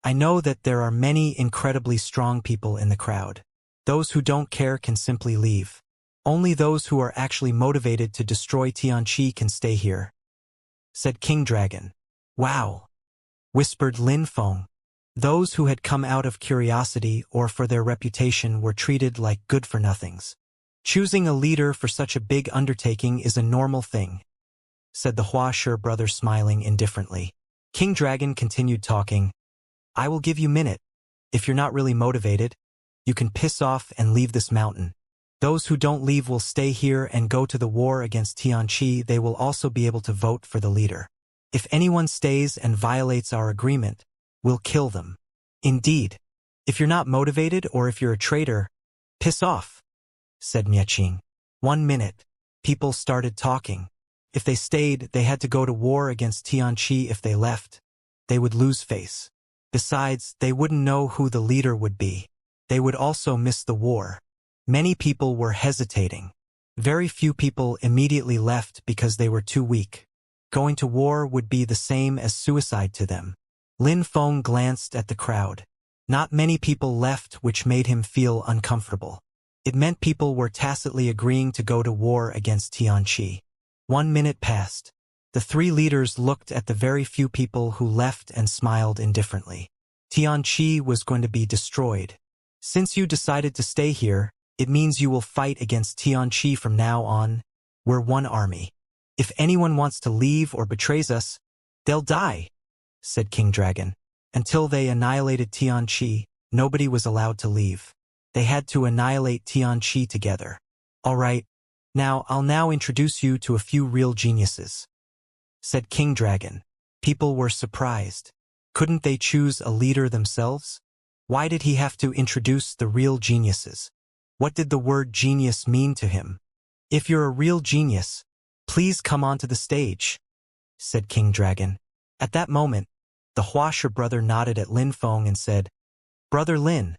I know that there are many incredibly strong people in the crowd. Those who don't care can simply leave. Only those who are actually motivated to destroy Tianqi can stay here, said King Dragon. Wow, whispered Lin Feng. Those who had come out of curiosity or for their reputation were treated like good-for-nothings. Choosing a leader for such a big undertaking is a normal thing, said the Huashi brother, smiling indifferently. King Dragon continued talking. I will give you a minute. If you're not really motivated, you can piss off and leave this mountain. Those who don't leave will stay here and go to the war against Tianqi. They will also be able to vote for the leader. If anyone stays and violates our agreement, we'll kill them. Indeed, if you're not motivated or if you're a traitor, piss off, said Miaqing. 1 minute. People started talking. If they stayed, they had to go to war against Tianqi. If they left, they would lose face. Besides, they wouldn't know who the leader would be. They would also miss the war. Many people were hesitating. Very few people immediately left because they were too weak. Going to war would be the same as suicide to them. Lin Feng glanced at the crowd. Not many people left, which made him feel uncomfortable. It meant people were tacitly agreeing to go to war against Tianqi. 1 minute passed. The three leaders looked at the very few people who left and smiled indifferently. Tianqi was going to be destroyed. Since you decided to stay here, it means you will fight against Tianqi from now on. We're one army. If anyone wants to leave or betrays us, they'll die, said King Dragon. Until they annihilated Tianqi, nobody was allowed to leave. They had to annihilate Tianqi together. All right, I'll introduce you to a few real geniuses, said King Dragon. People were surprised. Couldn't they choose a leader themselves? Why did he have to introduce the real geniuses? What did the word genius mean to him? If you're a real genius, please come onto the stage, said King Dragon. At that moment, the Huashi brother nodded at Lin Feng and said, Brother Lin,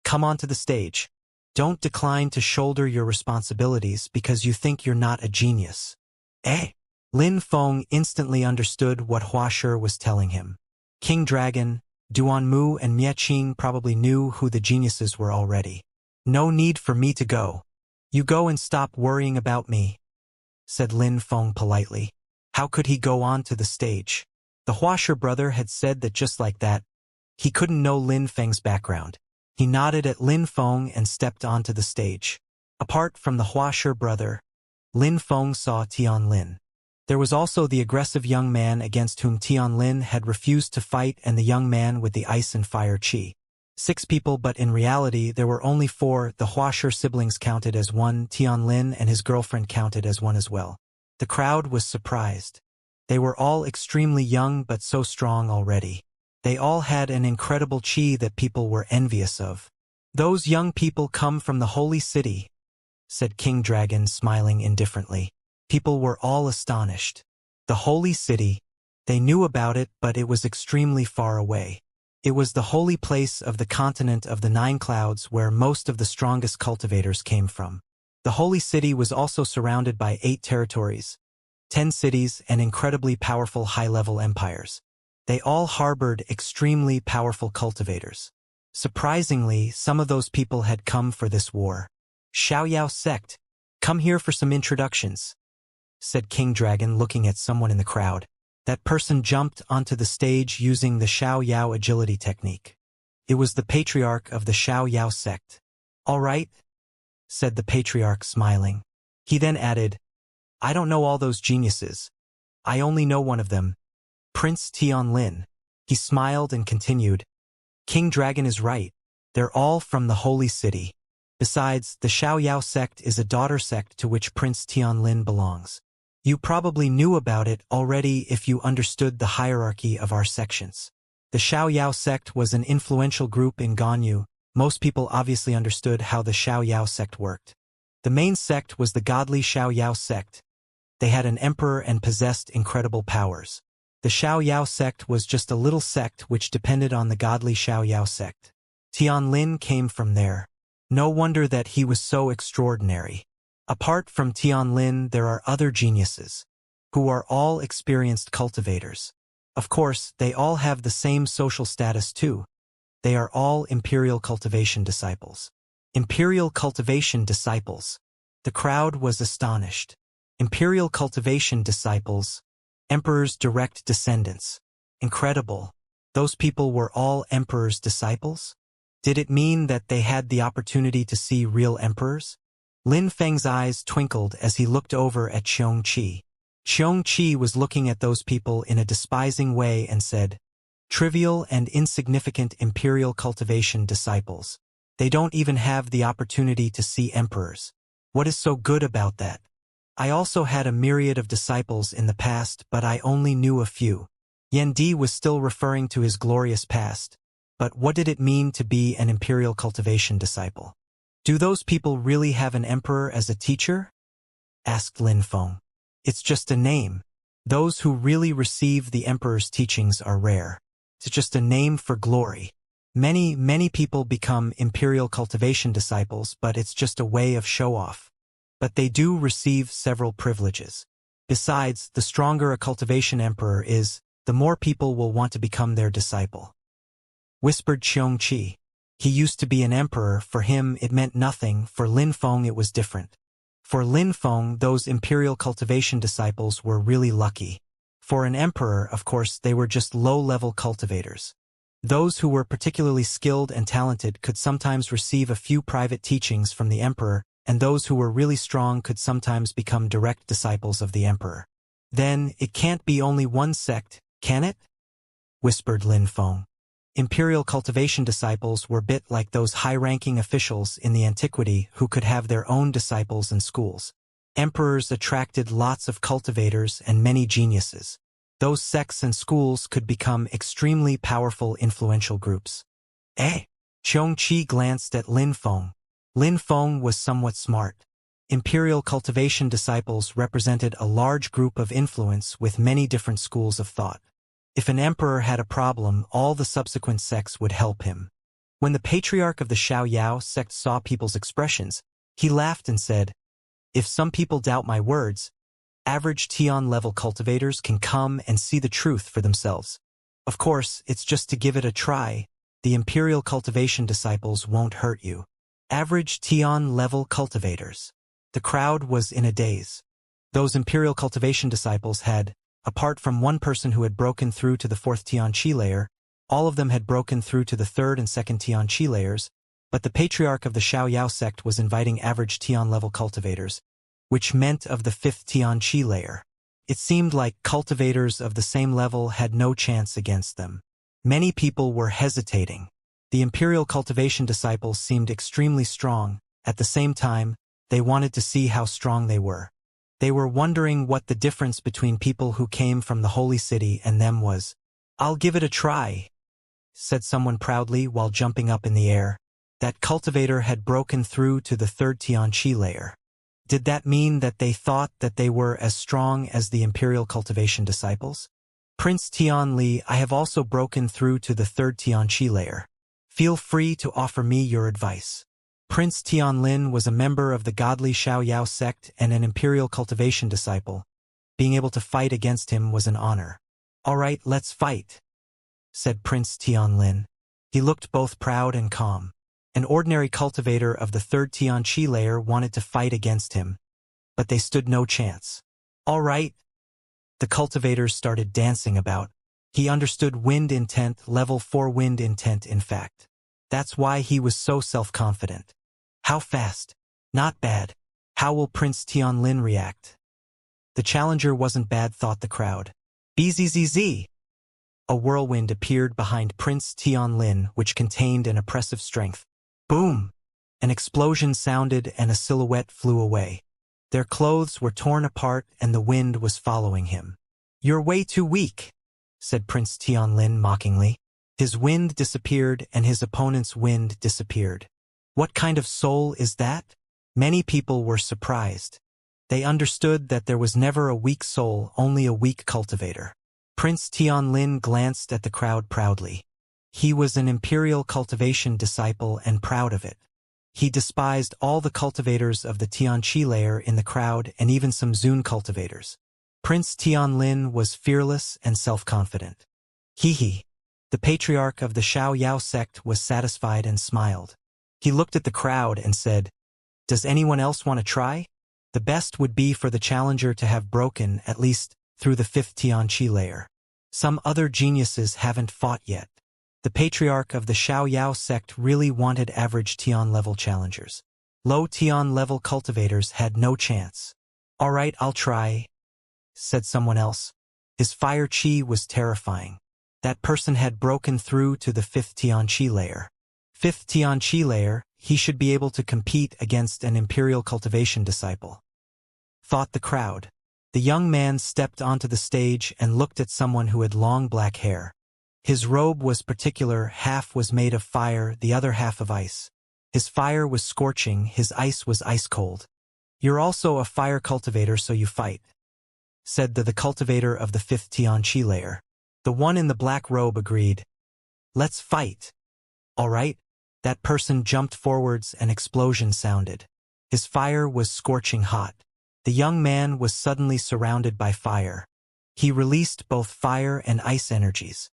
come onto the stage. Don't decline to shoulder your responsibilities because you think you're not a genius. Eh? Lin Feng instantly understood what Huashi was telling him. King Dragon, Duanmu and Miaqing probably knew who the geniuses were already. No need for me to go. You go and stop worrying about me, said Lin Feng politely. How could he go on to the stage? The Huashi brother had said that just like that. He couldn't know Lin Feng's background. He nodded at Lin Feng and stepped onto the stage. Apart from the Huashi brother, Lin Feng saw Tian Lin. There was also the aggressive young man against whom Tian Lin had refused to fight and the young man with the ice and fire chi. 6 people, but in reality there were only 4. The Huashi siblings counted as 1, Tian Lin and his girlfriend counted as 1 as well. The crowd was surprised. They were all extremely young but so strong already. They all had an incredible chi that people were envious of. Those young people come from the holy city, said King Dragon, smiling indifferently. People were all astonished. The holy city. They knew about it, but it was extremely far away. It was the holy place of the continent of the 9 clouds where most of the strongest cultivators came from. The holy city was also surrounded by 8 territories, 10 cities, and incredibly powerful high-level empires. They all harbored extremely powerful cultivators. Surprisingly, some of those people had come for this war. Xiaoyao sect. Come here for some introductions, said King Dragon, looking at someone in the crowd. That person jumped onto the stage using the Xiaoyao agility technique. It was the patriarch of the Xiaoyao sect. All right, said the patriarch, smiling. He then added, I don't know all those geniuses. I only know one of them, Prince Tianlin. He smiled and continued, King Dragon is right. They're all from the Holy City. Besides, the Xiaoyao sect is a daughter sect to which Prince Tianlin belongs. You probably knew about it already if you understood the hierarchy of our sections. The Xiaoyao sect was an influential group in Ganyu. Most people obviously understood how the Xiaoyao sect worked. The main sect was the godly Xiaoyao sect. They had an emperor and possessed incredible powers. The Xiaoyao sect was just a little sect which depended on the godly Xiaoyao sect. Tianlin came from there. No wonder that he was so extraordinary. Apart from Tianlin, there are other geniuses, who are all experienced cultivators. Of course, they all have the same social status too. They are all Imperial Cultivation disciples. Imperial Cultivation disciples. The crowd was astonished. Imperial Cultivation disciples, Emperor's direct descendants. Incredible. Those people were all Emperor's disciples? Did it mean that they had the opportunity to see real emperors? Lin Feng's eyes twinkled as he looked over at Xianxia. Xianxia was looking at those people in a despising way and said, trivial and insignificant Imperial Cultivation disciples. They don't even have the opportunity to see emperors. What is so good about that? I also had a myriad of disciples in the past, but I only knew a few. Yan Di was still referring to his glorious past. But what did it mean to be an Imperial Cultivation disciple? Do those people really have an emperor as a teacher? Asked Lin Feng. It's just a name. Those who really receive the emperor's teachings are rare. It's just a name for glory. Many people become Imperial Cultivation disciples, but it's just a way of show-off. But they do receive several privileges. Besides, the stronger a cultivation emperor is, the more people will want to become their disciple. Whispered Xianxia. He used to be an emperor. For him it meant nothing. For Lin Feng it was different. For Lin Feng, those Imperial Cultivation disciples were really lucky. For an emperor, of course, they were just low-level cultivators. Those who were particularly skilled and talented could sometimes receive a few private teachings from the emperor, and those who were really strong could sometimes become direct disciples of the emperor. Then, it can't be only one sect, can it? Whispered Lin Feng. Imperial Cultivation disciples were a bit like those high-ranking officials in the antiquity who could have their own disciples and schools. Emperors attracted lots of cultivators and many geniuses. Those sects and schools could become extremely powerful influential groups. Xianxia glanced at Lin Feng. Lin Feng was somewhat smart. Imperial Cultivation disciples represented a large group of influence with many different schools of thought. If an emperor had a problem, all the subsequent sects would help him. When the patriarch of the Xiaoyao sect saw people's expressions, he laughed and said, if some people doubt my words, average Tian-level cultivators can come and see the truth for themselves. Of course, it's just to give it a try. The Imperial Cultivation disciples won't hurt you. Average Tian-level cultivators. The crowd was in a daze. Those Imperial Cultivation disciples had, apart from one person who had broken through to the 4th Xianxia layer, all of them had broken through to the 3rd and 2nd Xianxia layers, but the patriarch of the Xiaoyao sect was inviting average Tian-level cultivators, which meant of the 5th Xianxia layer. It seemed like cultivators of the same level had no chance against them. Many people were hesitating. The Imperial Cultivation disciples seemed extremely strong. At the same time, they wanted to see how strong they were. They were wondering what the difference between people who came from the Holy City and them was. I'll give it a try, said someone proudly while jumping up in the air. That cultivator had broken through to the 3rd Xianxia layer. Did that mean that they thought that they were as strong as the Imperial Cultivation disciples? Prince Tianli, I have also broken through to the 3rd Xianxia layer. Feel free to offer me your advice. Prince Tianlin was a member of the godly Xiaoyao sect and an Imperial Cultivation disciple. Being able to fight against him was an honor. All right, let's fight, said Prince Tianlin. He looked both proud and calm. An ordinary cultivator of the third Xianxia layer wanted to fight against him, but they stood no chance. All right. The cultivators started dancing about. He understood wind intent, level 4 wind intent in fact. That's why he was so self-confident. How fast? Not bad. How will Prince Tianlin react? The challenger wasn't bad, thought the crowd. Bzzz. A whirlwind appeared behind Prince Tianlin, which contained an oppressive strength. Boom! An explosion sounded and a silhouette flew away. Their clothes were torn apart and the wind was following him. You're way too weak, said Prince Tianlin mockingly. His wind disappeared and his opponent's wind disappeared. What kind of soul is that? Many people were surprised. They understood that there was never a weak soul, only a weak cultivator. Prince Tianlin glanced at the crowd proudly. He was an imperial cultivation disciple and proud of it. He despised all the cultivators of the Xianxia layer in the crowd and even some Zun cultivators. Prince Tianlin was fearless and self-confident. Hee. The patriarch of the Xiao sect was satisfied and smiled. He looked at the crowd and said, "Does anyone else want to try? The best would be for the challenger to have broken, at least, through the 5th Xianxia layer. Some other geniuses haven't fought yet." The patriarch of the Xiao sect really wanted average Tian level challengers. Low Tian level cultivators had no chance. "All right, I'll try," said someone else. His fire chi was terrifying. That person had broken through to the 5th Xianxia layer. 5th Xianxia layer, he should be able to compete against an imperial cultivation disciple. Thought the crowd. The young man stepped onto the stage and looked at someone who had long black hair. His robe was particular, half was made of fire, the other half of ice. His fire was scorching, his ice was ice cold. "You're also a fire cultivator, so you fight," said the cultivator of the 5th Xianxia layer. The one in the black robe agreed. "Let's fight." "All right." That person jumped forwards, an explosion sounded. His fire was scorching hot. The young man was suddenly surrounded by fire. He released both fire and ice energies.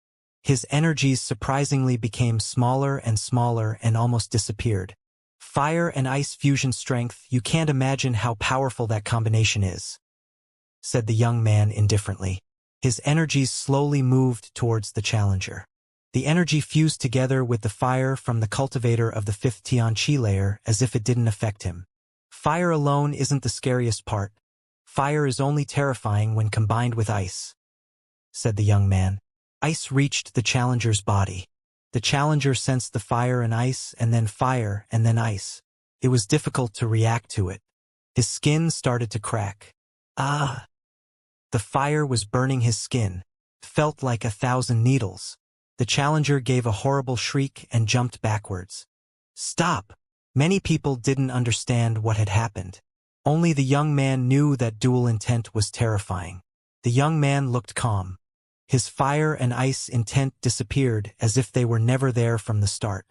His energies surprisingly became smaller and almost disappeared. Fire and ice fusion strength, you can't imagine how powerful that combination is, said the young man indifferently. His energies slowly moved towards the challenger. The energy fused together with the fire from the cultivator of the 5th Xianxia layer as if it didn't affect him. Fire alone isn't the scariest part. Fire is only terrifying when combined with ice, said the young man. Ice reached the challenger's body. The challenger sensed the fire and ice, and then fire, and then ice. It was difficult to react to it. His skin started to crack. Ah! The fire was burning his skin. Felt like 1,000 needles. The challenger gave a horrible shriek and jumped backwards. Stop! Many people didn't understand what had happened. Only the young man knew that dual intent was terrifying. The young man looked calm. His fire and ice intent disappeared as if they were never there from the start.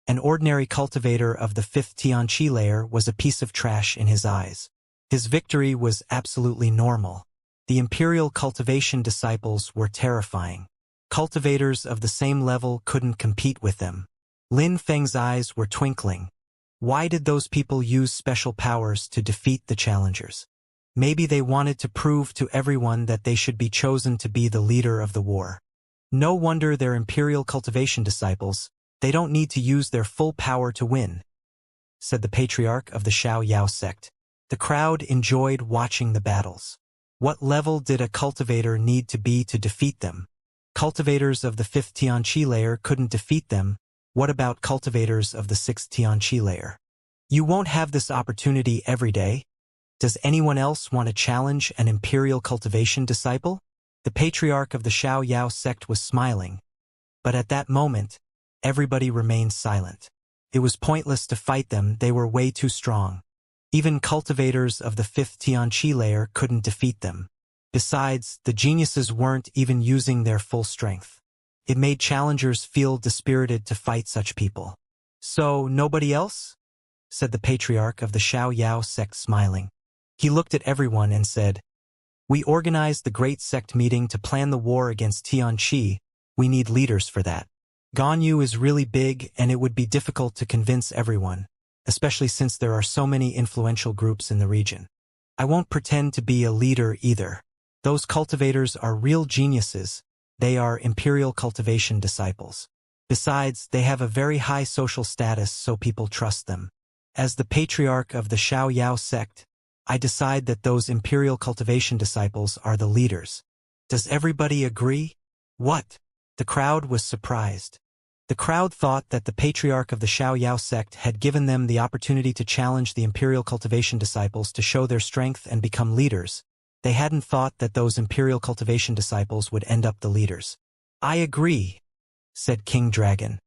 An ordinary cultivator of the 5th Xianxia layer was a piece of trash in his eyes. His victory was absolutely normal. The imperial cultivation disciples were terrifying. Cultivators of the same level couldn't compete with them. Lin Feng's eyes were twinkling. Why did those people use special powers to defeat the challengers? Maybe they wanted to prove to everyone that they should be chosen to be the leader of the war. No wonder they're imperial cultivation disciples. They don't need to use their full power to win, said the patriarch of the Xiao sect. The crowd enjoyed watching the battles. What level did a cultivator need to be to defeat them? Cultivators of the 5th Xianxia layer couldn't defeat them. What about cultivators of the 6th Xianxia layer? You won't have this opportunity every day. Does anyone else want to challenge an imperial cultivation disciple? The patriarch of the Xiao sect was smiling. But at that moment, everybody remained silent. It was pointless to fight them, they were way too strong. Even cultivators of the 5th Xianxia layer couldn't defeat them. Besides, the geniuses weren't even using their full strength. It made challengers feel dispirited to fight such people. So, nobody else? Said the patriarch of the Xiao sect smiling. He looked at everyone and said, We organized the great sect meeting to plan the war against Tianxi. We need leaders for that. Ganyu is really big and it would be difficult to convince everyone, especially since there are so many influential groups in the region. I won't pretend to be a leader either. Those cultivators are real geniuses. They are Imperial Cultivation disciples. Besides, they have a very high social status, so people trust them. As the patriarch of the Xiaoyao sect, I decide that those Imperial Cultivation disciples are the leaders. Does everybody agree? What? The crowd was surprised. The crowd thought that the patriarch of the Xiaoyao sect had given them the opportunity to challenge the Imperial Cultivation disciples to show their strength and become leaders. They hadn't thought that those Imperial Cultivation disciples would end up the leaders. I agree, said King Dragon.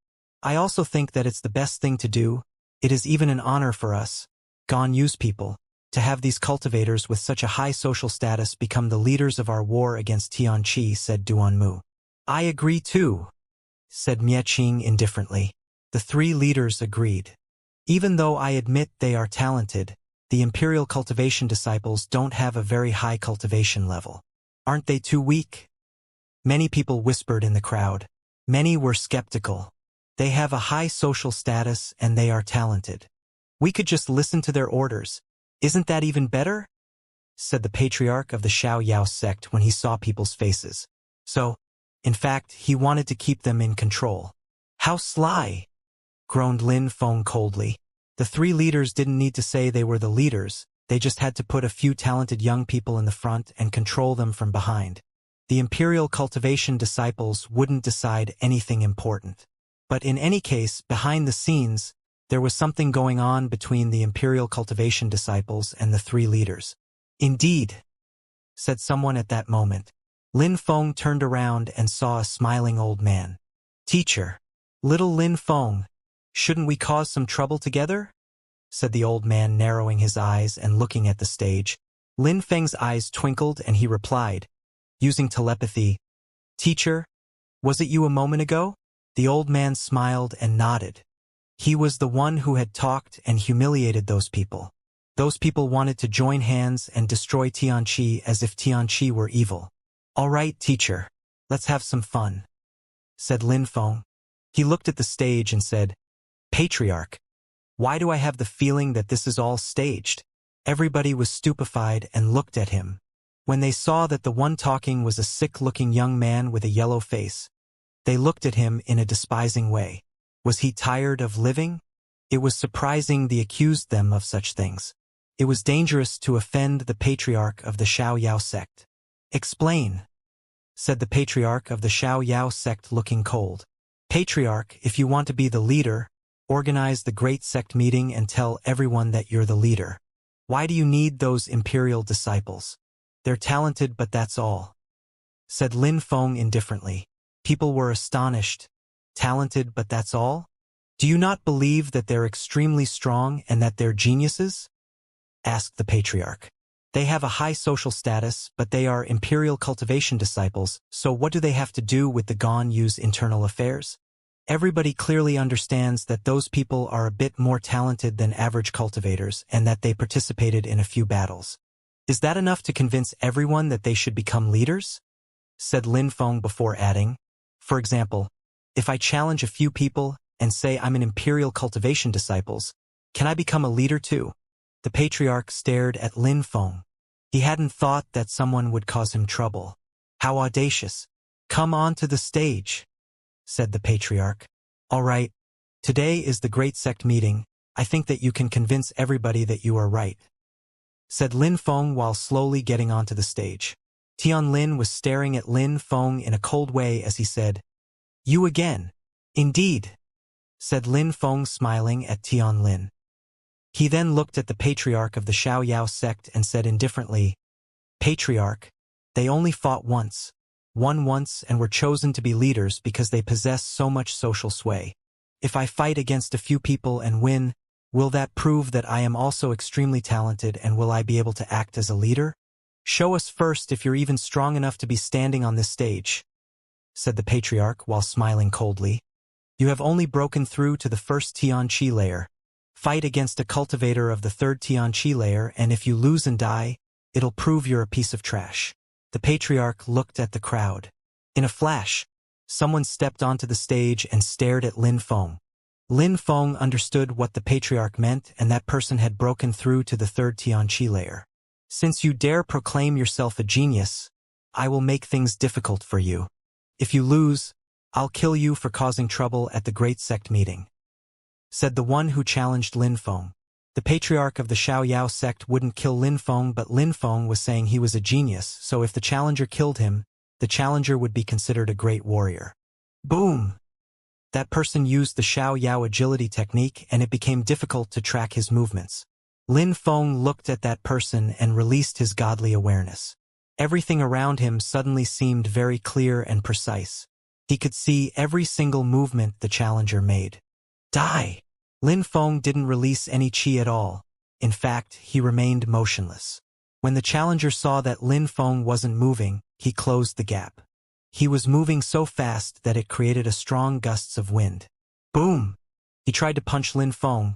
I also think that it's the best thing to do. It is even an honor for us, Ganyu's people, to have these cultivators with such a high social status become the leaders of our war against Tianqi, said Duanmu. I agree too, said Mieching indifferently. The three leaders agreed. Even though I admit they are talented, the Imperial Cultivation disciples don't have a very high cultivation level. Aren't they too weak? Many people whispered in the crowd. Many were skeptical. They have a high social status and they are talented. We could just listen to their orders. Isn't that even better? Said the patriarch of the Xiaoyao sect when he saw people's faces. So, in fact, he wanted to keep them in control. How sly! Groaned Lin Feng coldly. The three leaders didn't need to say they were the leaders, they just had to put a few talented young people in the front and control them from behind. The Imperial Cultivation disciples wouldn't decide anything important. But in any case, behind the scenes, there was something going on between the Imperial Cultivation disciples and the three leaders. Indeed, said someone at that moment. Lin Feng turned around and saw a smiling old man. Teacher, little Lin Feng, shouldn't we cause some trouble together? Said the old man, narrowing his eyes and looking at the stage. Lin Feng's eyes twinkled and he replied, using telepathy, Teacher, was it you a moment ago? The old man smiled and nodded. He was the one who had talked and humiliated those people. Those people wanted to join hands and destroy Tianqi as if Tianqi were evil. All right, teacher, let's have some fun, said Lin Feng. He looked at the stage and said, Patriarch, why do I have the feeling that this is all staged? Everybody was stupefied and looked at him. When they saw that the one talking was a sick-looking young man with a yellow face, they looked at him in a despising way. Was he tired of living? It was surprising they accused them of such things. It was dangerous to offend the patriarch of the Xiaoyao sect. Explain, said the patriarch of the Xiaoyao sect, looking cold. Patriarch, if you want to be the leader, organize the great sect meeting and tell everyone that you're the leader. Why do you need those Imperial disciples? They're talented, but that's all, said Lin Feng indifferently. People were astonished. Talented, but that's all? Do you not believe that they're extremely strong and that they're geniuses? Asked the patriarch. They have a high social status, but they are Imperial Cultivation disciples, so what do they have to do with the Ganyu's internal affairs? Everybody clearly understands that those people are a bit more talented than average cultivators and that they participated in a few battles. Is that enough to convince everyone that they should become leaders? Said Lin Feng before adding, for example, if I challenge a few people and say I'm an Imperial Cultivation disciples, can I become a leader too? The patriarch stared at Lin Feng. He hadn't thought that someone would cause him trouble. How audacious. Come on to the stage, said the patriarch. All right, today is the great sect meeting. I think that you can convince everybody that you are right, said Lin Feng while slowly getting onto the stage. Tian Lin was staring at Lin Feng in a cold way as he said, You again. Indeed, said Lin Feng, smiling at Tian Lin. He then looked at the patriarch of the Xiaoyao sect and said indifferently, Patriarch, they only fought once, won once, and were chosen to be leaders because they possess so much social sway. If I fight against a few people and win, will that prove that I am also extremely talented, and will I be able to act as a leader? Show us first if you're even strong enough to be standing on this stage, said the patriarch while smiling coldly. You have only broken through to the first Tianqi layer. Fight against a cultivator of the third Tianqi layer, and if you lose and die, it'll prove you're a piece of trash. The patriarch looked at the crowd. In a flash, Someone stepped onto the stage and stared at Lin Feng. Lin Feng understood what the patriarch meant, and that person had broken through to the third Xianxia layer. Since you dare proclaim yourself a genius, I will make things difficult for you. If you lose, I'll kill you for causing trouble at the great sect meeting," said the one who challenged Lin Feng. The patriarch of the Xiaoyao sect wouldn't kill Lin Feng, but Lin Feng was saying he was a genius, so if the challenger killed him, the challenger would be considered a great warrior. Boom! That person used the Xiaoyao agility technique, and it became difficult to track his movements. Lin Feng looked at that person and released his godly awareness. Everything around him suddenly seemed very clear and precise. He could see every single movement the challenger made. Die! Lin Feng didn't release any qi at all. In fact, he remained motionless. When the challenger saw that Lin Feng wasn't moving, he closed the gap. He was moving so fast that it created a strong gusts of wind. Boom! He tried to punch Lin Feng,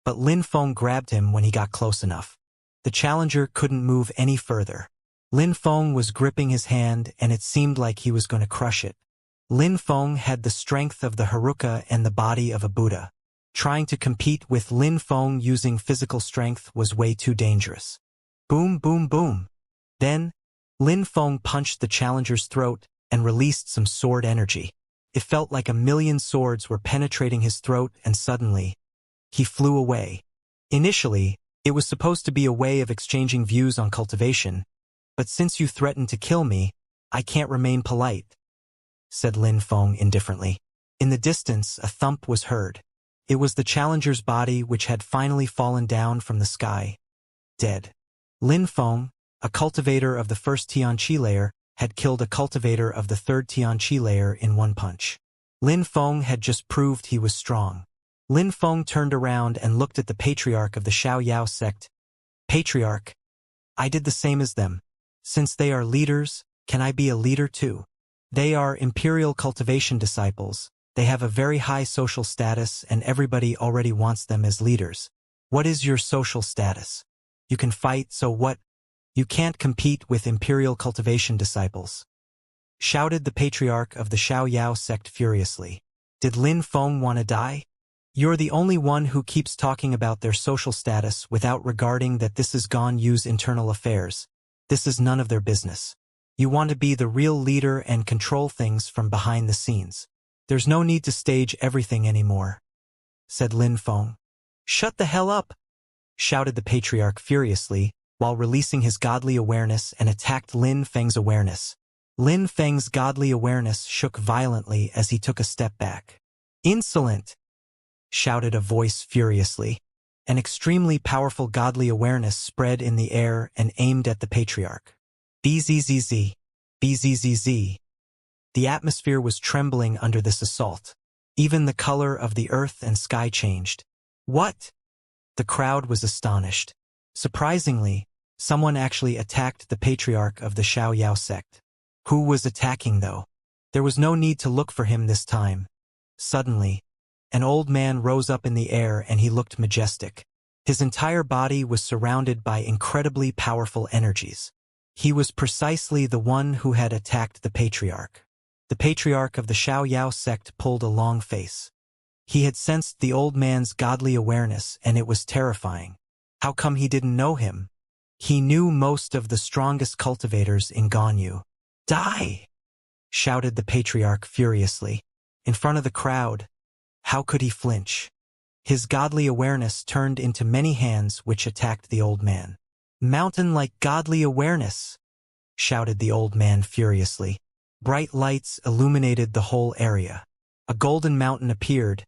but Lin Feng grabbed him when he got close enough. The challenger couldn't move any further. Lin Feng was gripping his hand, and it seemed like he was going to crush it. Lin Feng had the strength of the Haruka and the body of a Buddha. Trying to compete with Lin Feng using physical strength was way too dangerous. Boom, boom, boom. Then, Lin Feng punched the challenger's throat and released some sword energy. It felt like a million swords were penetrating his throat, and suddenly, he flew away. Initially, it was supposed to be a way of exchanging views on cultivation, but since you threatened to kill me, I can't remain polite, said Lin Feng indifferently. In the distance, a thump was heard. It was the challenger's body which had finally fallen down from the sky, dead. Lin Feng, a cultivator of the first Xianxia layer, had killed a cultivator of the third Xianxia layer in one punch. Lin Feng had just proved he was strong. Lin Feng turned around and looked at the patriarch of the Xiaoyao sect. Patriarch, I did the same as them. Since they are leaders, can I be a leader too? They are imperial cultivation disciples. They have a very high social status, and everybody already wants them as leaders. What is your social status? You can fight, so what? You can't compete with imperial cultivation disciples, shouted the patriarch of the Xiaoyao sect furiously. Did Lin Feng want to die? You're the only one who keeps talking about their social status without regarding that this is Gone Yu's internal affairs. This is none of their business. You want to be the real leader and control things from behind the scenes. There's no need to stage everything anymore, said Lin Feng. Shut the hell up, shouted the patriarch furiously, while releasing his godly awareness and attacked Lin Feng's awareness. Lin Feng's godly awareness shook violently as he took a step back. Insolent, shouted a voice furiously. An extremely powerful godly awareness spread in the air and aimed at the patriarch. Bzzz. Bzzz. The atmosphere was trembling under this assault. Even the color of the earth and sky changed. What? The crowd was astonished. Surprisingly, someone actually attacked the patriarch of the Xiaoyao sect. Who was attacking, though? There was no need to look for him this time. Suddenly, an old man rose up in the air, and he looked majestic. His entire body was surrounded by incredibly powerful energies. He was precisely the one who had attacked the patriarch. The patriarch of the Xiaoyao sect pulled a long face. He had sensed the old man's godly awareness, and it was terrifying. How come he didn't know him? He knew most of the strongest cultivators in Gone Yu. Die! Shouted the patriarch furiously. In front of the crowd, how could he flinch? His godly awareness turned into many hands which attacked the old man. Mountain-like godly awareness, shouted the old man furiously. Bright lights illuminated the whole area. A golden mountain appeared.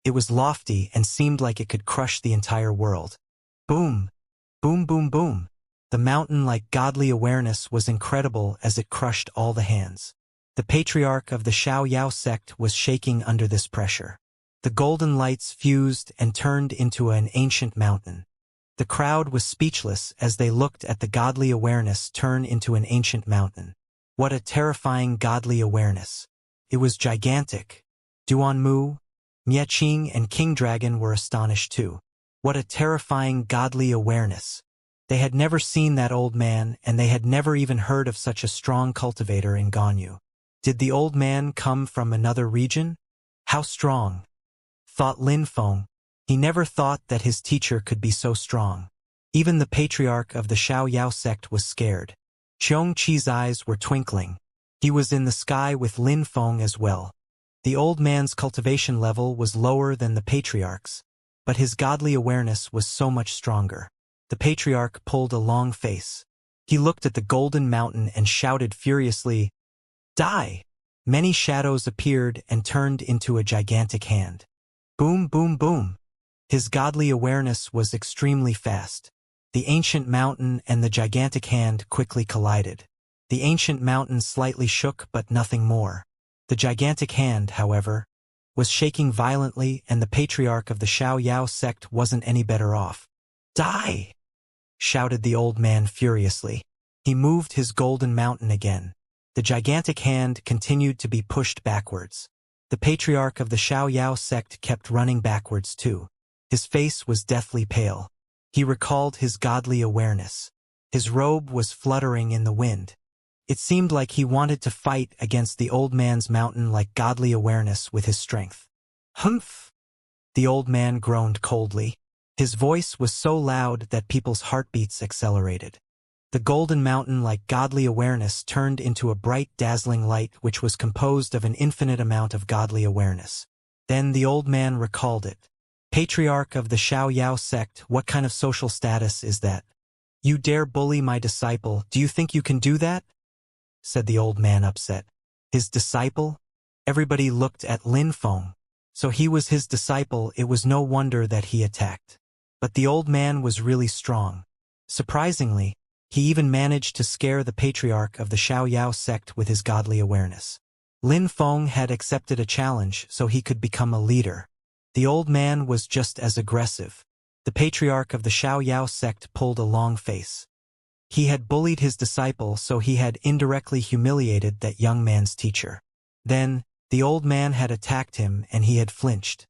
It was lofty and seemed like it could crush the entire world. Boom! Boom, boom, boom! The mountain-like godly awareness was incredible as it crushed all the hands. The patriarch of the Xiaoyao sect was shaking under this pressure. The golden lights fused and turned into an ancient mountain. The crowd was speechless as they looked at the godly awareness turn into an ancient mountain. What a terrifying godly awareness. It was gigantic. Duanmu, Mieching, and King Dragon were astonished too. What a terrifying godly awareness. They had never seen that old man, and they had never even heard of such a strong cultivator in Gone Yu. Did the old man come from another region? How strong? Thought Lin Feng. He never thought that his teacher could be so strong. Even the patriarch of the Xiaoyao sect was scared. Xianxia's eyes were twinkling. He was in the sky with Lin Feng as well. The old man's cultivation level was lower than the patriarch's, but his godly awareness was so much stronger. The patriarch pulled a long face. He looked at the golden mountain and shouted furiously, "Die!" Many shadows appeared and turned into a gigantic hand. Boom, boom, boom. His godly awareness was extremely fast. The ancient mountain and the gigantic hand quickly collided. The ancient mountain slightly shook, but nothing more. The gigantic hand, however, was shaking violently, and the patriarch of the Xiaoyao sect wasn't any better off. "Die!" shouted the old man furiously. He moved his golden mountain again. The gigantic hand continued to be pushed backwards. The patriarch of the Xiaoyao sect kept running backwards too. His face was deathly pale. He recalled his godly awareness. His robe was fluttering in the wind. It seemed like he wanted to fight against the old man's mountain like godly awareness with his strength. "Humph!" The old man groaned coldly. His voice was so loud that people's heartbeats accelerated. The golden mountain like godly awareness turned into a bright dazzling light which was composed of an infinite amount of godly awareness. Then the old man recalled it. "Patriarch of the Xiaoyao sect, what kind of social status is that? You dare bully my disciple, do you think you can do that?" said the old man upset. His disciple? Everybody looked at Lin Feng. So he was his disciple, it was no wonder that he attacked. But the old man was really strong. Surprisingly, he even managed to scare the patriarch of the Xiaoyao sect with his godly awareness. Lin Feng had accepted a challenge so he could become a leader. The old man was just as aggressive. The patriarch of the Xiaoyao sect pulled a long face. He had bullied his disciple, so he had indirectly humiliated that young man's teacher. Then, the old man had attacked him and he had flinched.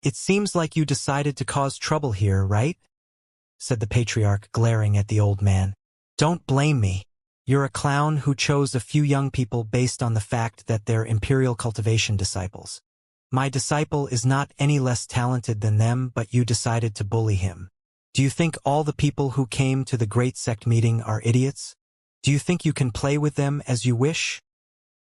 "It seems like you decided to cause trouble here, right?" said the patriarch, glaring at the old man. "Don't blame me. You're a clown who chose a few young people based on the fact that they're Imperial Cultivation disciples. My disciple is not any less talented than them, but you decided to bully him. Do you think all the people who came to the Great Sect meeting are idiots? Do you think you can play with them as you wish?"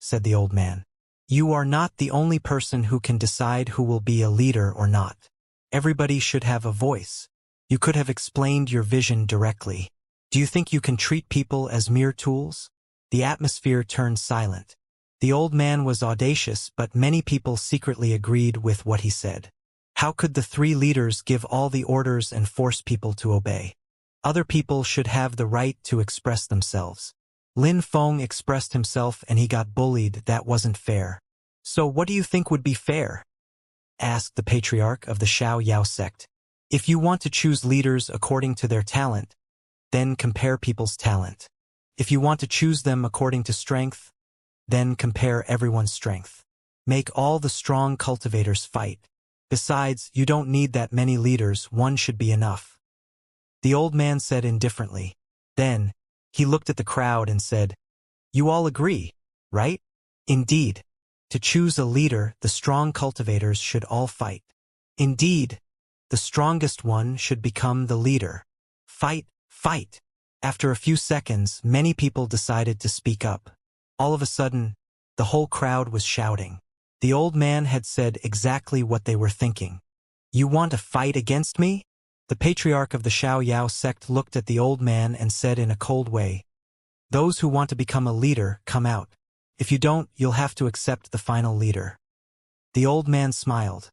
said the old man. "You are not the only person who can decide who will be a leader or not. Everybody should have a voice. You could have explained your vision directly. Do you think you can treat people as mere tools?" The atmosphere turned silent. The old man was audacious, but many people secretly agreed with what he said. How could the three leaders give all the orders and force people to obey? Other people should have the right to express themselves. Lin Feng expressed himself and he got bullied. That wasn't fair. "So what do you think would be fair?" asked the patriarch of the Xiaoyao sect. "If you want to choose leaders according to their talent, then compare people's talent. If you want to choose them according to strength, then compare everyone's strength. Make all the strong cultivators fight. Besides, you don't need that many leaders, one should be enough," the old man said indifferently. Then, he looked at the crowd and said, "You all agree, right?" "Indeed. To choose a leader, the strong cultivators should all fight. Indeed, the strongest one should become the leader. Fight, fight." After a few seconds, many people decided to speak up. All of a sudden, the whole crowd was shouting. The old man had said exactly what they were thinking. "You want to fight against me?" The patriarch of the Xiaoyao sect looked at the old man and said in a cold way, "Those who want to become a leader, come out. If you don't, you'll have to accept the final leader." The old man smiled.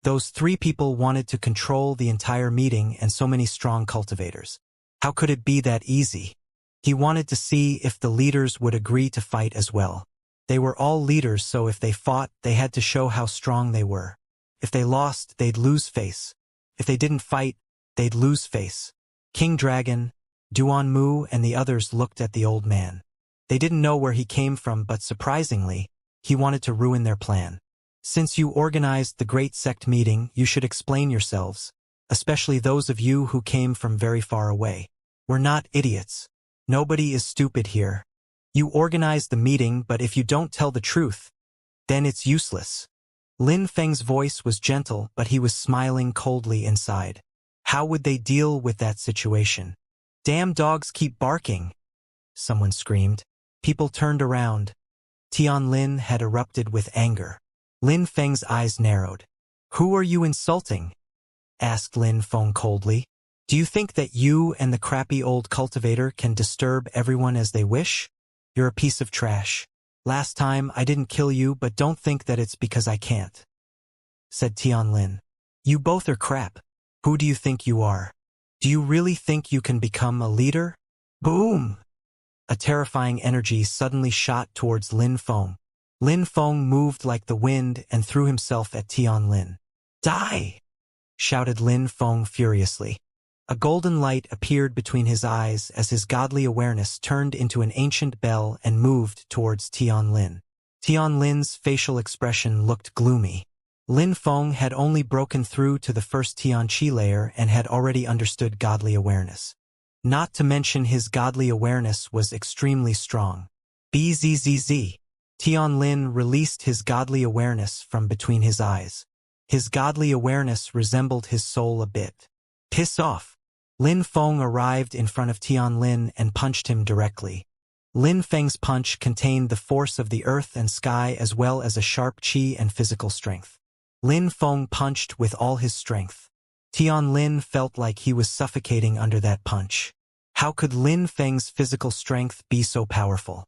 Those three people wanted to control the entire meeting and so many strong cultivators. How could it be that easy? He wanted to see if the leaders would agree to fight as well. They were all leaders, so if they fought, they had to show how strong they were. If they lost, they'd lose face. If they didn't fight, they'd lose face. King Dragon, Duan Mu and the others looked at the old man. They didn't know where he came from, but surprisingly, he wanted to ruin their plan. "Since you organized the Great Sect meeting, you should explain yourselves, especially those of you who came from very far away. We're not idiots. Nobody is stupid here. You organize the meeting, but if you don't tell the truth, then it's useless. Lin Feng's voice was gentle, but he was smiling coldly inside. How would they deal with that situation? Damn dogs keep barking, someone screamed. People turned around. Tianlin had erupted with anger. Lin Feng's eyes narrowed. Who are you insulting? Asked Lin Feng coldly. Do you think that you and the crappy old cultivator can disturb everyone as they wish? You're a piece of trash. Last time I didn't kill you, but don't think that it's because I can't, said Tianlin. You both are crap. Who do you think you are? Do you really think you can become a leader? Boom! A terrifying energy suddenly shot towards Lin Feng. Lin Feng moved like the wind and threw himself at Tianlin. Die! Shouted Lin Feng furiously. A golden light appeared between his eyes as his godly awareness turned into an ancient bell and moved towards Tianlin. Tianlin's facial expression looked gloomy. Lin Feng had only broken through to the first Tianqi layer and had already understood godly awareness. Not to mention his godly awareness was extremely strong. Bzzz. Tianlin released his godly awareness from between his eyes. His godly awareness resembled his soul a bit. Piss off. Lin Feng arrived in front of Tianlin and punched him directly. Lin Feng's punch contained the force of the earth and sky as well as a sharp qi and physical strength. Lin Feng punched with all his strength. Tianlin felt like he was suffocating under that punch. How could Lin Feng's physical strength be so powerful?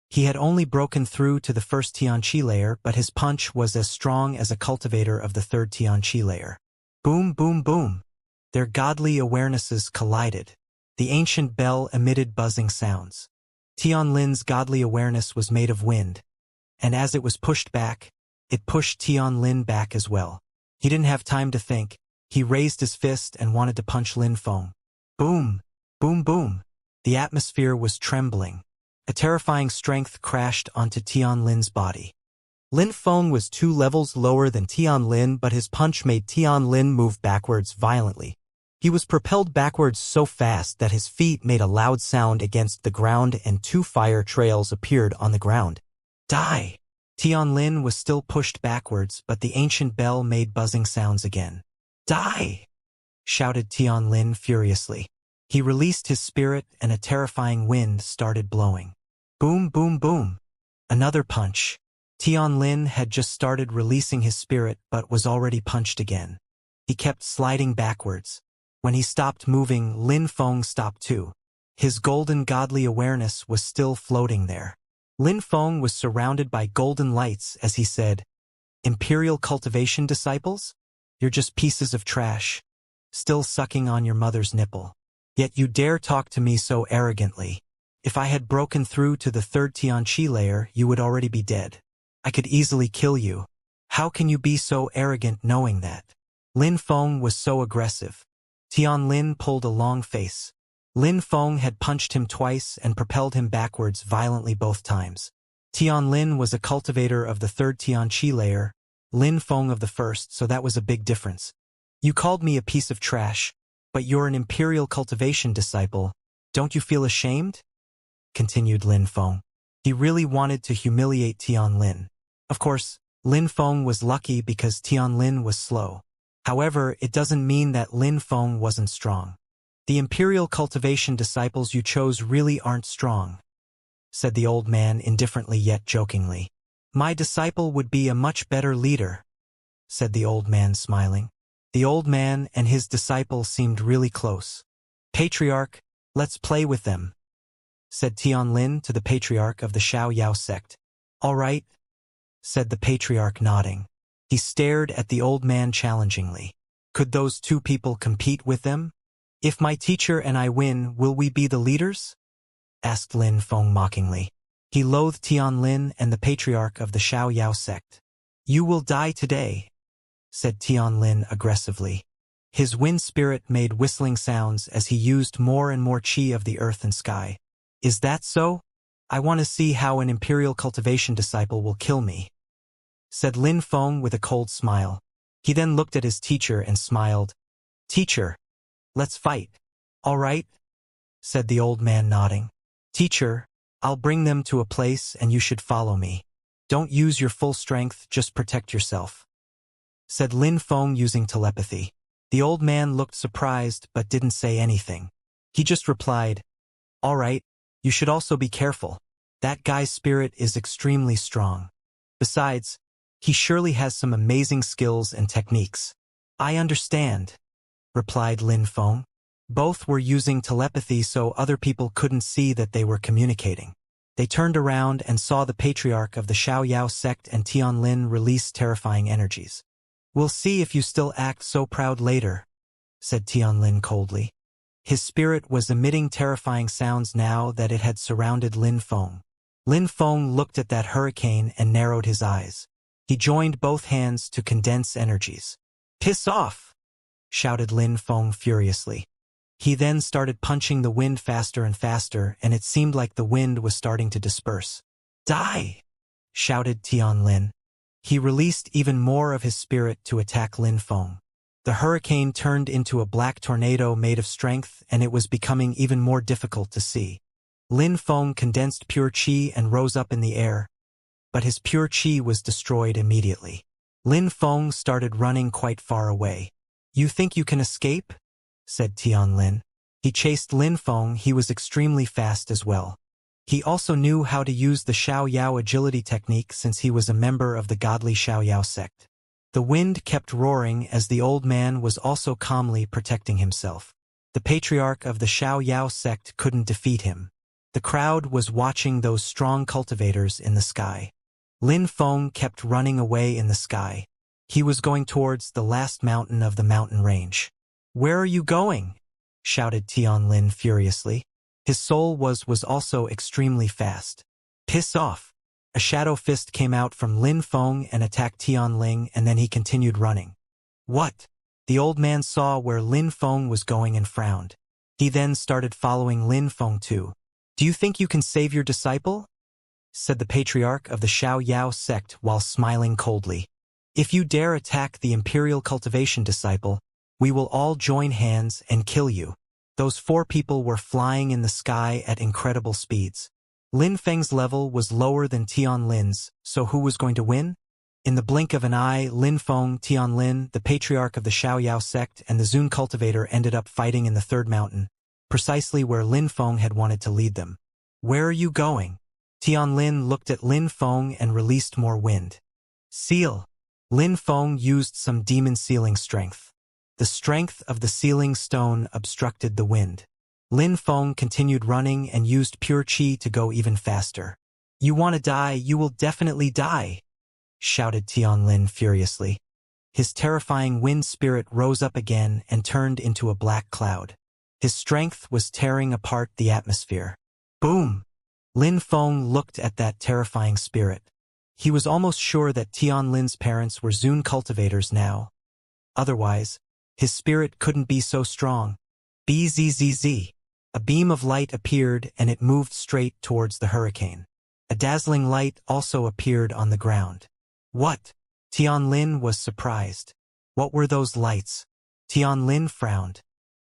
He had only broken through to the first Tianqi layer, but his punch was as strong as a cultivator of the third Tianqi layer. Boom, boom, boom. Their godly awarenesses collided. The ancient bell emitted buzzing sounds. Tianlin's godly awareness was made of wind, and as it was pushed back, it pushed Tianlin back as well. He didn't have time to think. He raised his fist and wanted to punch Lin Feng. Boom! Boom, boom! The atmosphere was trembling. A terrifying strength crashed onto Tianlin's body. Lin Feng was 2 levels lower than Tianlin, but his punch made Tianlin move backwards violently. He was propelled backwards so fast that his feet made a loud sound against the ground and 2 fire trails appeared on the ground. Die! Tianlin was still pushed backwards, but the ancient bell made buzzing sounds again. Die! Shouted Tianlin furiously. He released his spirit and a terrifying wind started blowing. Boom, boom, boom. Another punch. Tianlin had just started releasing his spirit but was already punched again. He kept sliding backwards. When he stopped moving, Lin Feng stopped too. His golden godly awareness was still floating there. Lin Feng was surrounded by golden lights as he said, Imperial Cultivation disciples? You're just pieces of trash, still sucking on your mother's nipple. Yet you dare talk to me so arrogantly. If I had broken through to the third Tianqi layer, you would already be dead. I could easily kill you. How can you be so arrogant knowing that? Lin Feng was so aggressive. Tianlin pulled a long face. Lin Feng had punched him twice and propelled him backwards violently both times. Tianlin was a cultivator of the third Tianqi layer, Lin Feng of the first, so that was a big difference. You called me a piece of trash, but you're an Imperial Cultivation disciple. Don't you feel ashamed? Continued Lin Feng. He really wanted to humiliate Tianlin. Of course, Lin Feng was lucky because Tianlin was slow. However, it doesn't mean that Lin Feng wasn't strong. The Imperial Cultivation disciples you chose really aren't strong, said the old man indifferently yet jokingly. My disciple would be a much better leader, said the old man smiling. The old man and his disciple seemed really close. Patriarch, let's play with them, said Tianlin to the patriarch of the Xiaoyao sect. All right, said the patriarch nodding. He stared at the old man challengingly. Could those 2 people compete with them? If my teacher and I win, will we be the leaders? Asked Lin Feng mockingly. He loathed Tianlin and the patriarch of the Xiaoyao sect. You will die today, said Tianlin aggressively. His wind spirit made whistling sounds as he used more and more qi of the earth and sky. Is that so? I want to see how an Imperial Cultivation disciple will kill me, said Lin Feng with a cold smile. He then looked at his teacher and smiled. Teacher, let's fight. All right, said the old man nodding. Teacher, I'll bring them to a place and you should follow me. Don't use your full strength, just protect yourself," said Lin Feng using telepathy. The old man looked surprised but didn't say anything. He just replied, "All right, you should also be careful. That guy's spirit is extremely strong. Besides, he surely has some amazing skills and techniques." "I understand," replied Lin Feng. Both were using telepathy so other people couldn't see that they were communicating. They turned around and saw the patriarch of the Xiaoyao sect and Tianlin release terrifying energies. "We'll see if you still act so proud later," said Tianlin coldly. His spirit was emitting terrifying sounds now that it had surrounded Lin Feng. Lin Feng looked at that hurricane and narrowed his eyes. He joined both hands to condense energies. "Piss off!" shouted Lin Feng furiously. He then started punching the wind faster and faster, and it seemed like the wind was starting to disperse. "Die!" shouted Tianlin. He released even more of his spirit to attack Lin Feng. The hurricane turned into a black tornado made of strength, and it was becoming even more difficult to see. Lin Feng condensed pure qi and rose up in the air, but his pure qi was destroyed immediately. Lin Feng started running quite far away. "You think you can escape?" said Tianlin. He chased Lin Feng. He was extremely fast as well. He also knew how to use the Xiaoyao agility technique since he was a member of the godly Xiaoyao sect. The wind kept roaring as the old man was also calmly protecting himself. The patriarch of the Xiaoyao sect couldn't defeat him. The crowd was watching those strong cultivators in the sky. Lin Feng kept running away in the sky. He was going towards the last mountain of the mountain range. "Where are you going?" shouted Tianlin furiously. His soul was also extremely fast. "Piss off!" A shadow fist came out from Lin Feng and attacked Tianlin, and then he continued running. "What?" The old man saw where Lin Feng was going and frowned. He then started following Lin Feng too. "Do you think you can save your disciple?" said the patriarch of the Xiaoyao sect while smiling coldly. "If you dare attack the Imperial Cultivation disciple, we will all join hands and kill you." Those 4 people were flying in the sky at incredible speeds. Lin Feng's level was lower than Tianlin's, so who was going to win? In the blink of an eye, Lin Feng, Tianlin, the patriarch of the Xiaoyao sect, and the Zun cultivator ended up fighting in the third mountain, precisely where Lin Feng had wanted to lead them. "Where are you going?" Tianlin looked at Lin Feng and released more wind. "Seal." Lin Feng used some demon sealing strength. The strength of the sealing stone obstructed the wind. Lin Feng continued running and used pure qi to go even faster. "You want to die, you will definitely die," shouted Tianlin furiously. His terrifying wind spirit rose up again and turned into a black cloud. His strength was tearing apart the atmosphere. Boom! Lin Feng looked at that terrifying spirit. He was almost sure that Tianlin's parents were Zun cultivators now. Otherwise, his spirit couldn't be so strong. Bzzz. A beam of light appeared and it moved straight towards the hurricane. A dazzling light also appeared on the ground. "What?" Tianlin was surprised. "What were those lights?" Tianlin frowned.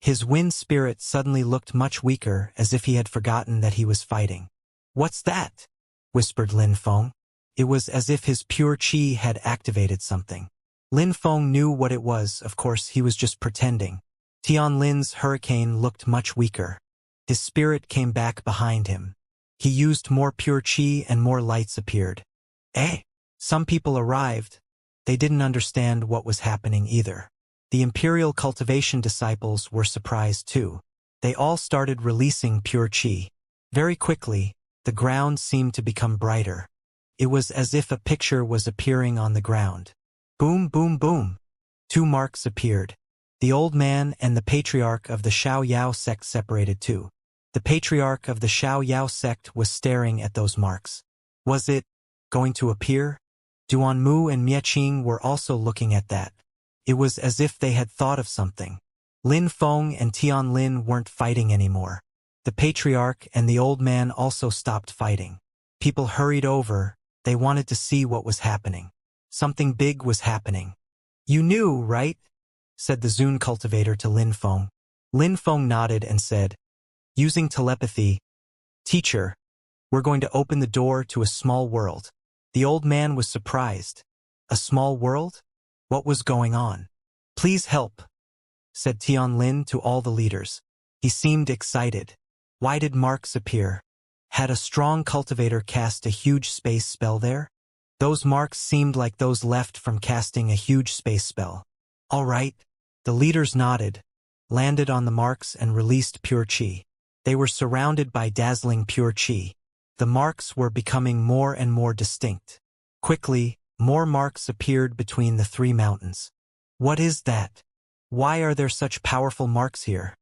His wind spirit suddenly looked much weaker, as if he had forgotten that he was fighting. "What's that?" whispered Lin Feng. It was as if his pure qi had activated something. Lin Feng knew what it was. Of course, he was just pretending. Tianlin's hurricane looked much weaker. His spirit came back behind him. He used more pure qi and more lights appeared. Some people arrived. They didn't understand what was happening either. The Imperial Cultivation disciples were surprised too. They all started releasing pure qi. Very quickly, the ground seemed to become brighter. It was as if a picture was appearing on the ground. Boom, boom, boom. 2 marks appeared. The old man and the patriarch of the Xiaoyao sect separated too. The patriarch of the Xiaoyao sect was staring at those marks. Was it going to appear? Duanmu and Mieching were also looking at that. It was as if they had thought of something. Lin Feng and Tianlin weren't fighting anymore. The patriarch and the old man also stopped fighting. People hurried over. They wanted to see what was happening. Something big was happening. "You knew, right?" said the Zun cultivator to Lin Feng. Lin Feng nodded and said, using telepathy, "Teacher, We're going to open the door to a small world. The old man was surprised. A small world? What was going on? Please help, said Tianlin to all the leaders. He seemed excited. Why did marks appear? Had a strong cultivator cast a huge space spell there? Those marks seemed like those left from casting a huge space spell. All right. The leaders nodded, landed on the marks and released pure chi. They were surrounded by dazzling pure chi. The marks were becoming more and more distinct. Quickly, more marks appeared between the three mountains. What is that? Why are there such powerful marks here?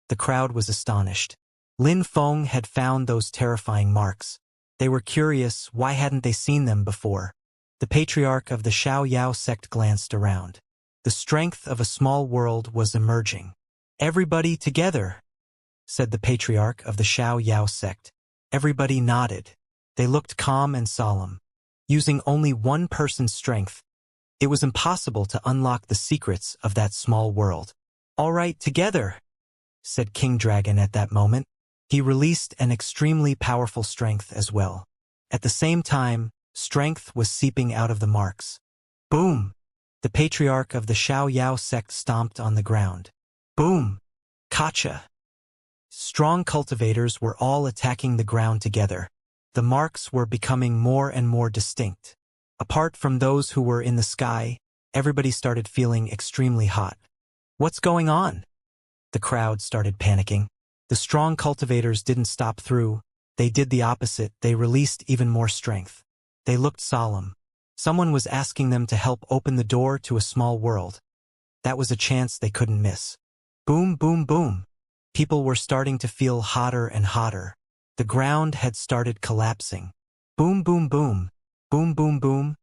The crowd was astonished. Lin Feng had found those terrifying marks. They were curious, why hadn't they seen them before? The patriarch of the Xiao sect glanced around. The strength of a small world was emerging. Everybody together, said the patriarch of the Xiao sect. Everybody nodded. They looked calm and solemn. Using only one person's strength, it was impossible to unlock the secrets of that small world. All right, together, said King Dragon at that moment. He released an extremely powerful strength as well. At the same time, strength was seeping out of the marks. Boom! The patriarch of the Xiao sect stomped on the ground. Boom! Kacha! Strong cultivators were all attacking the ground together. The marks were becoming more and more distinct. Apart from those who were in the sky, everybody started feeling extremely hot. What's going on? The crowd started panicking. The strong cultivators didn't stop through. They did the opposite. They released even more strength. They looked solemn. Someone was asking them to help open the door to a small world. That was a chance they couldn't miss. Boom, boom, boom. People were starting to feel hotter and hotter. The ground had started collapsing. Boom, boom, boom. Boom, boom, boom.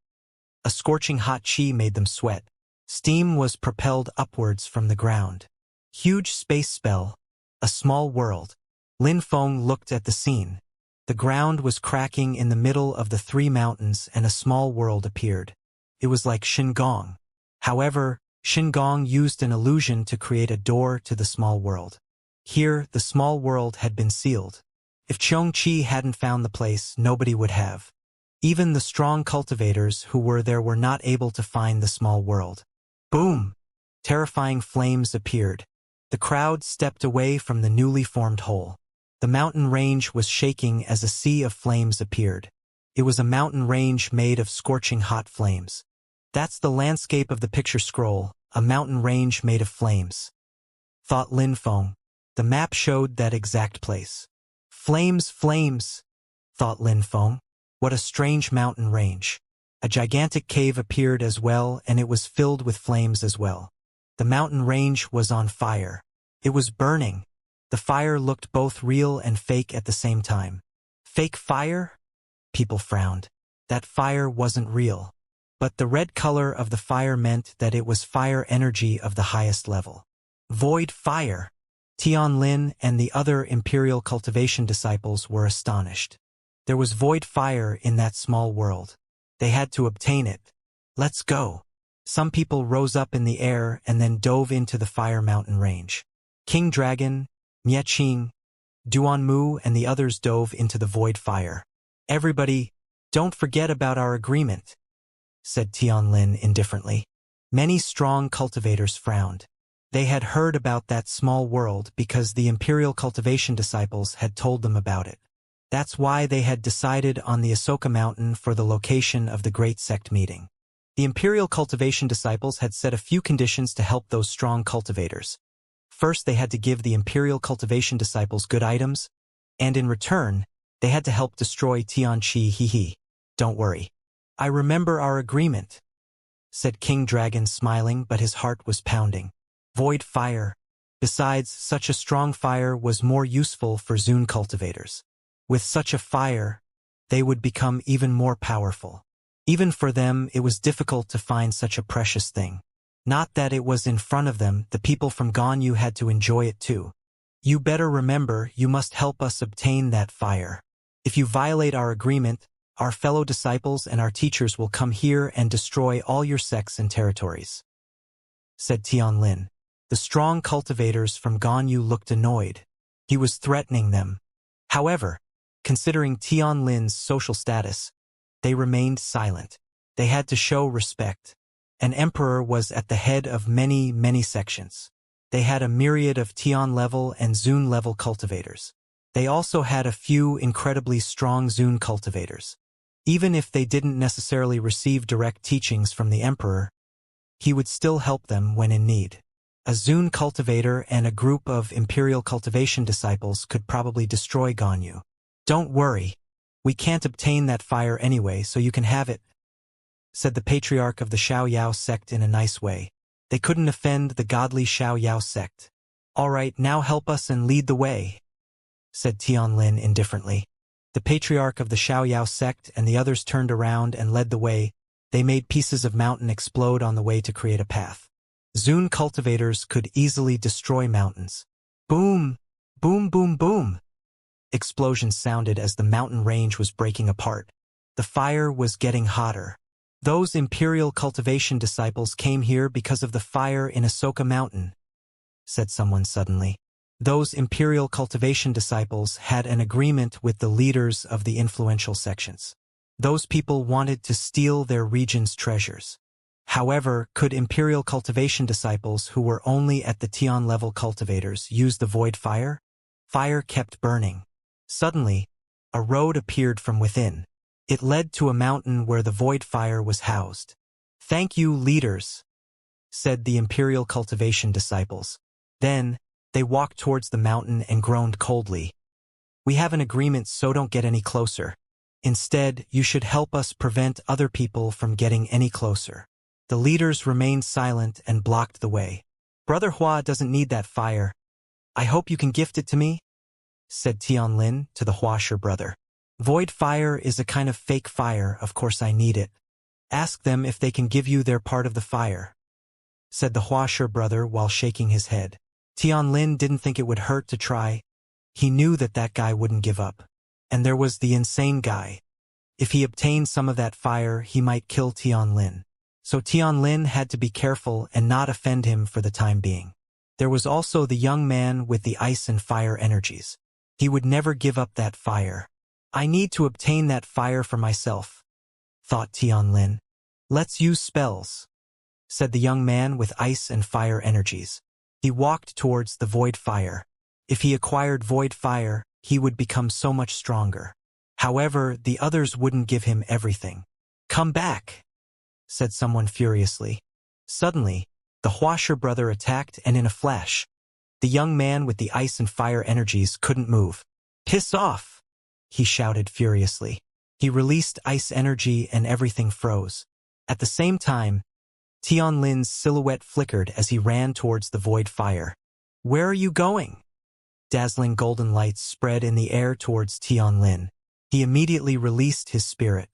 A scorching hot chi made them sweat. Steam was propelled upwards from the ground. Huge space spell. A small world. Lin Feng looked at the scene. The ground was cracking in the middle of the three mountains and a small world appeared. It was like Xingong. However, Xingong used an illusion to create a door to the small world. Here, the small world had been sealed. If Xianxia hadn't found the place, nobody would have. Even the strong cultivators who were there were not able to find the small world. Boom! Terrifying flames appeared. The crowd stepped away from the newly formed hole. The mountain range was shaking as a sea of flames appeared. It was a mountain range made of scorching hot flames. That's the landscape of the picture scroll, a mountain range made of flames, thought Lin Feng. The map showed that exact place. Flames, flames, thought Lin Feng. What a strange mountain range. A gigantic cave appeared as well, and it was filled with flames as well. The mountain range was on fire. It was burning. The fire looked both real and fake at the same time. Fake fire? People frowned. That fire wasn't real. But the red color of the fire meant that it was fire energy of the highest level. Void fire. Tianlin and the other Imperial Cultivation disciples were astonished. There was void fire in that small world. They had to obtain it. Let's go. Some people rose up in the air and then dove into the fire mountain range. King Dragon, Mieching, Duanmu and the others dove into the void fire. Everybody, don't forget about our agreement, said Tianlin indifferently. Many strong cultivators frowned. They had heard about that small world because the Imperial Cultivation disciples had told them about it. That's why they had decided on the Ahsoka Mountain for the location of the Great Sect meeting. The Imperial Cultivation disciples had set a few conditions to help those strong cultivators. First, they had to give the Imperial Cultivation disciples good items, and in return, they had to help destroy Tianqi. Hee. Don't worry. I remember our agreement, said King Dragon smiling, but his heart was pounding. Void fire. Besides, such a strong fire was more useful for Zune cultivators. With such a fire, they would become even more powerful. Even for them, it was difficult to find such a precious thing. Not that it was in front of them, the people from Ganyu had to enjoy it too. You better remember, you must help us obtain that fire. If you violate our agreement, our fellow disciples and our teachers will come here and destroy all your sects and territories, said Tianlin. The strong cultivators from Ganyu looked annoyed. He was threatening them. However, Considering Tianlin's social status, they remained silent. They had to show respect. An emperor was at the head of many, many sections. They had a myriad of Tian-level and Zun-level cultivators. They also had a few incredibly strong Zun cultivators. Even if they didn't necessarily receive direct teachings from the emperor, he would still help them when in need. A Zun cultivator and a group of Imperial Cultivation disciples could probably destroy Ganyu. "Don't worry. We can't obtain that fire anyway, so you can have it," said the patriarch of the Xiaoyao sect in a nice way. They couldn't offend the godly Xiaoyao sect. "All right, now help us and lead the way," said Tianlin indifferently. The patriarch of the Xiaoyao sect and the others turned around and led the way. They made pieces of mountain explode on the way to create a path. Zun cultivators could easily destroy mountains. Boom! Boom, boom, boom! Explosions sounded as the mountain range was breaking apart. The fire was getting hotter. "Those Imperial Cultivation disciples came here because of the fire in Ahsoka Mountain," said someone suddenly. Those Imperial Cultivation disciples had an agreement with the leaders of the influential sections. Those people wanted to steal their region's treasures. However, could Imperial Cultivation disciples who were only at the Tian-level cultivators use the void fire? Fire kept burning. Suddenly, a road appeared from within. It led to a mountain where the void fire was housed. "Thank you, leaders," said the Imperial Cultivation disciples. Then, they walked towards the mountain and groaned coldly. "We have an agreement, so don't get any closer. Instead, you should help us prevent other people from getting any closer." The leaders remained silent and blocked the way. "Brother Hua doesn't need that fire. I hope you can gift it to me," said Tianlin to the Huasher brother. "Void fire is a kind of fake fire, of course I need it. Ask them if they can give you their part of the fire," said the Huasher brother while shaking his head. Tianlin didn't think it would hurt to try. He knew that that guy wouldn't give up. And there was the insane guy. If he obtained some of that fire, he might kill Tianlin. So Tianlin had to be careful and not offend him for the time being. There was also the young man with the ice and fire energies. He would never give up that fire. "I need to obtain that fire for myself," thought Tianlin. "Let's use spells," said the young man with ice and fire energies. He walked towards the void fire. If he acquired void fire, he would become so much stronger. However, the others wouldn't give him everything. "Come back," said someone furiously. Suddenly, the Huasher brother attacked, and in a flash, the young man with the ice and fire energies couldn't move. "Piss off!" he shouted furiously. He released ice energy and everything froze. At the same time, Tianlin's silhouette flickered as he ran towards the void fire. "Where are you going?" Dazzling golden lights spread in the air towards Tianlin. He immediately released his spirit.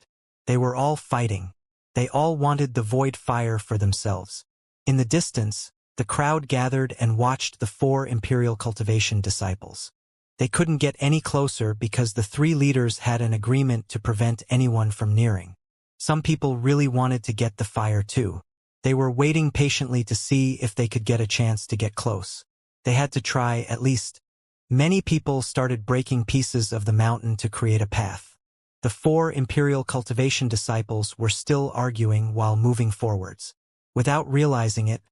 They were all fighting. They all wanted the void fire for themselves. In the distance, the crowd gathered and watched the 4 Imperial Cultivation disciples. They couldn't get any closer because the 3 leaders had an agreement to prevent anyone from nearing. Some people really wanted to get the fire too. They were waiting patiently to see if they could get a chance to get close. They had to try at least. Many people started breaking pieces of the mountain to create a path. The 4 Imperial Cultivation disciples were still arguing while moving forwards. Without realizing it,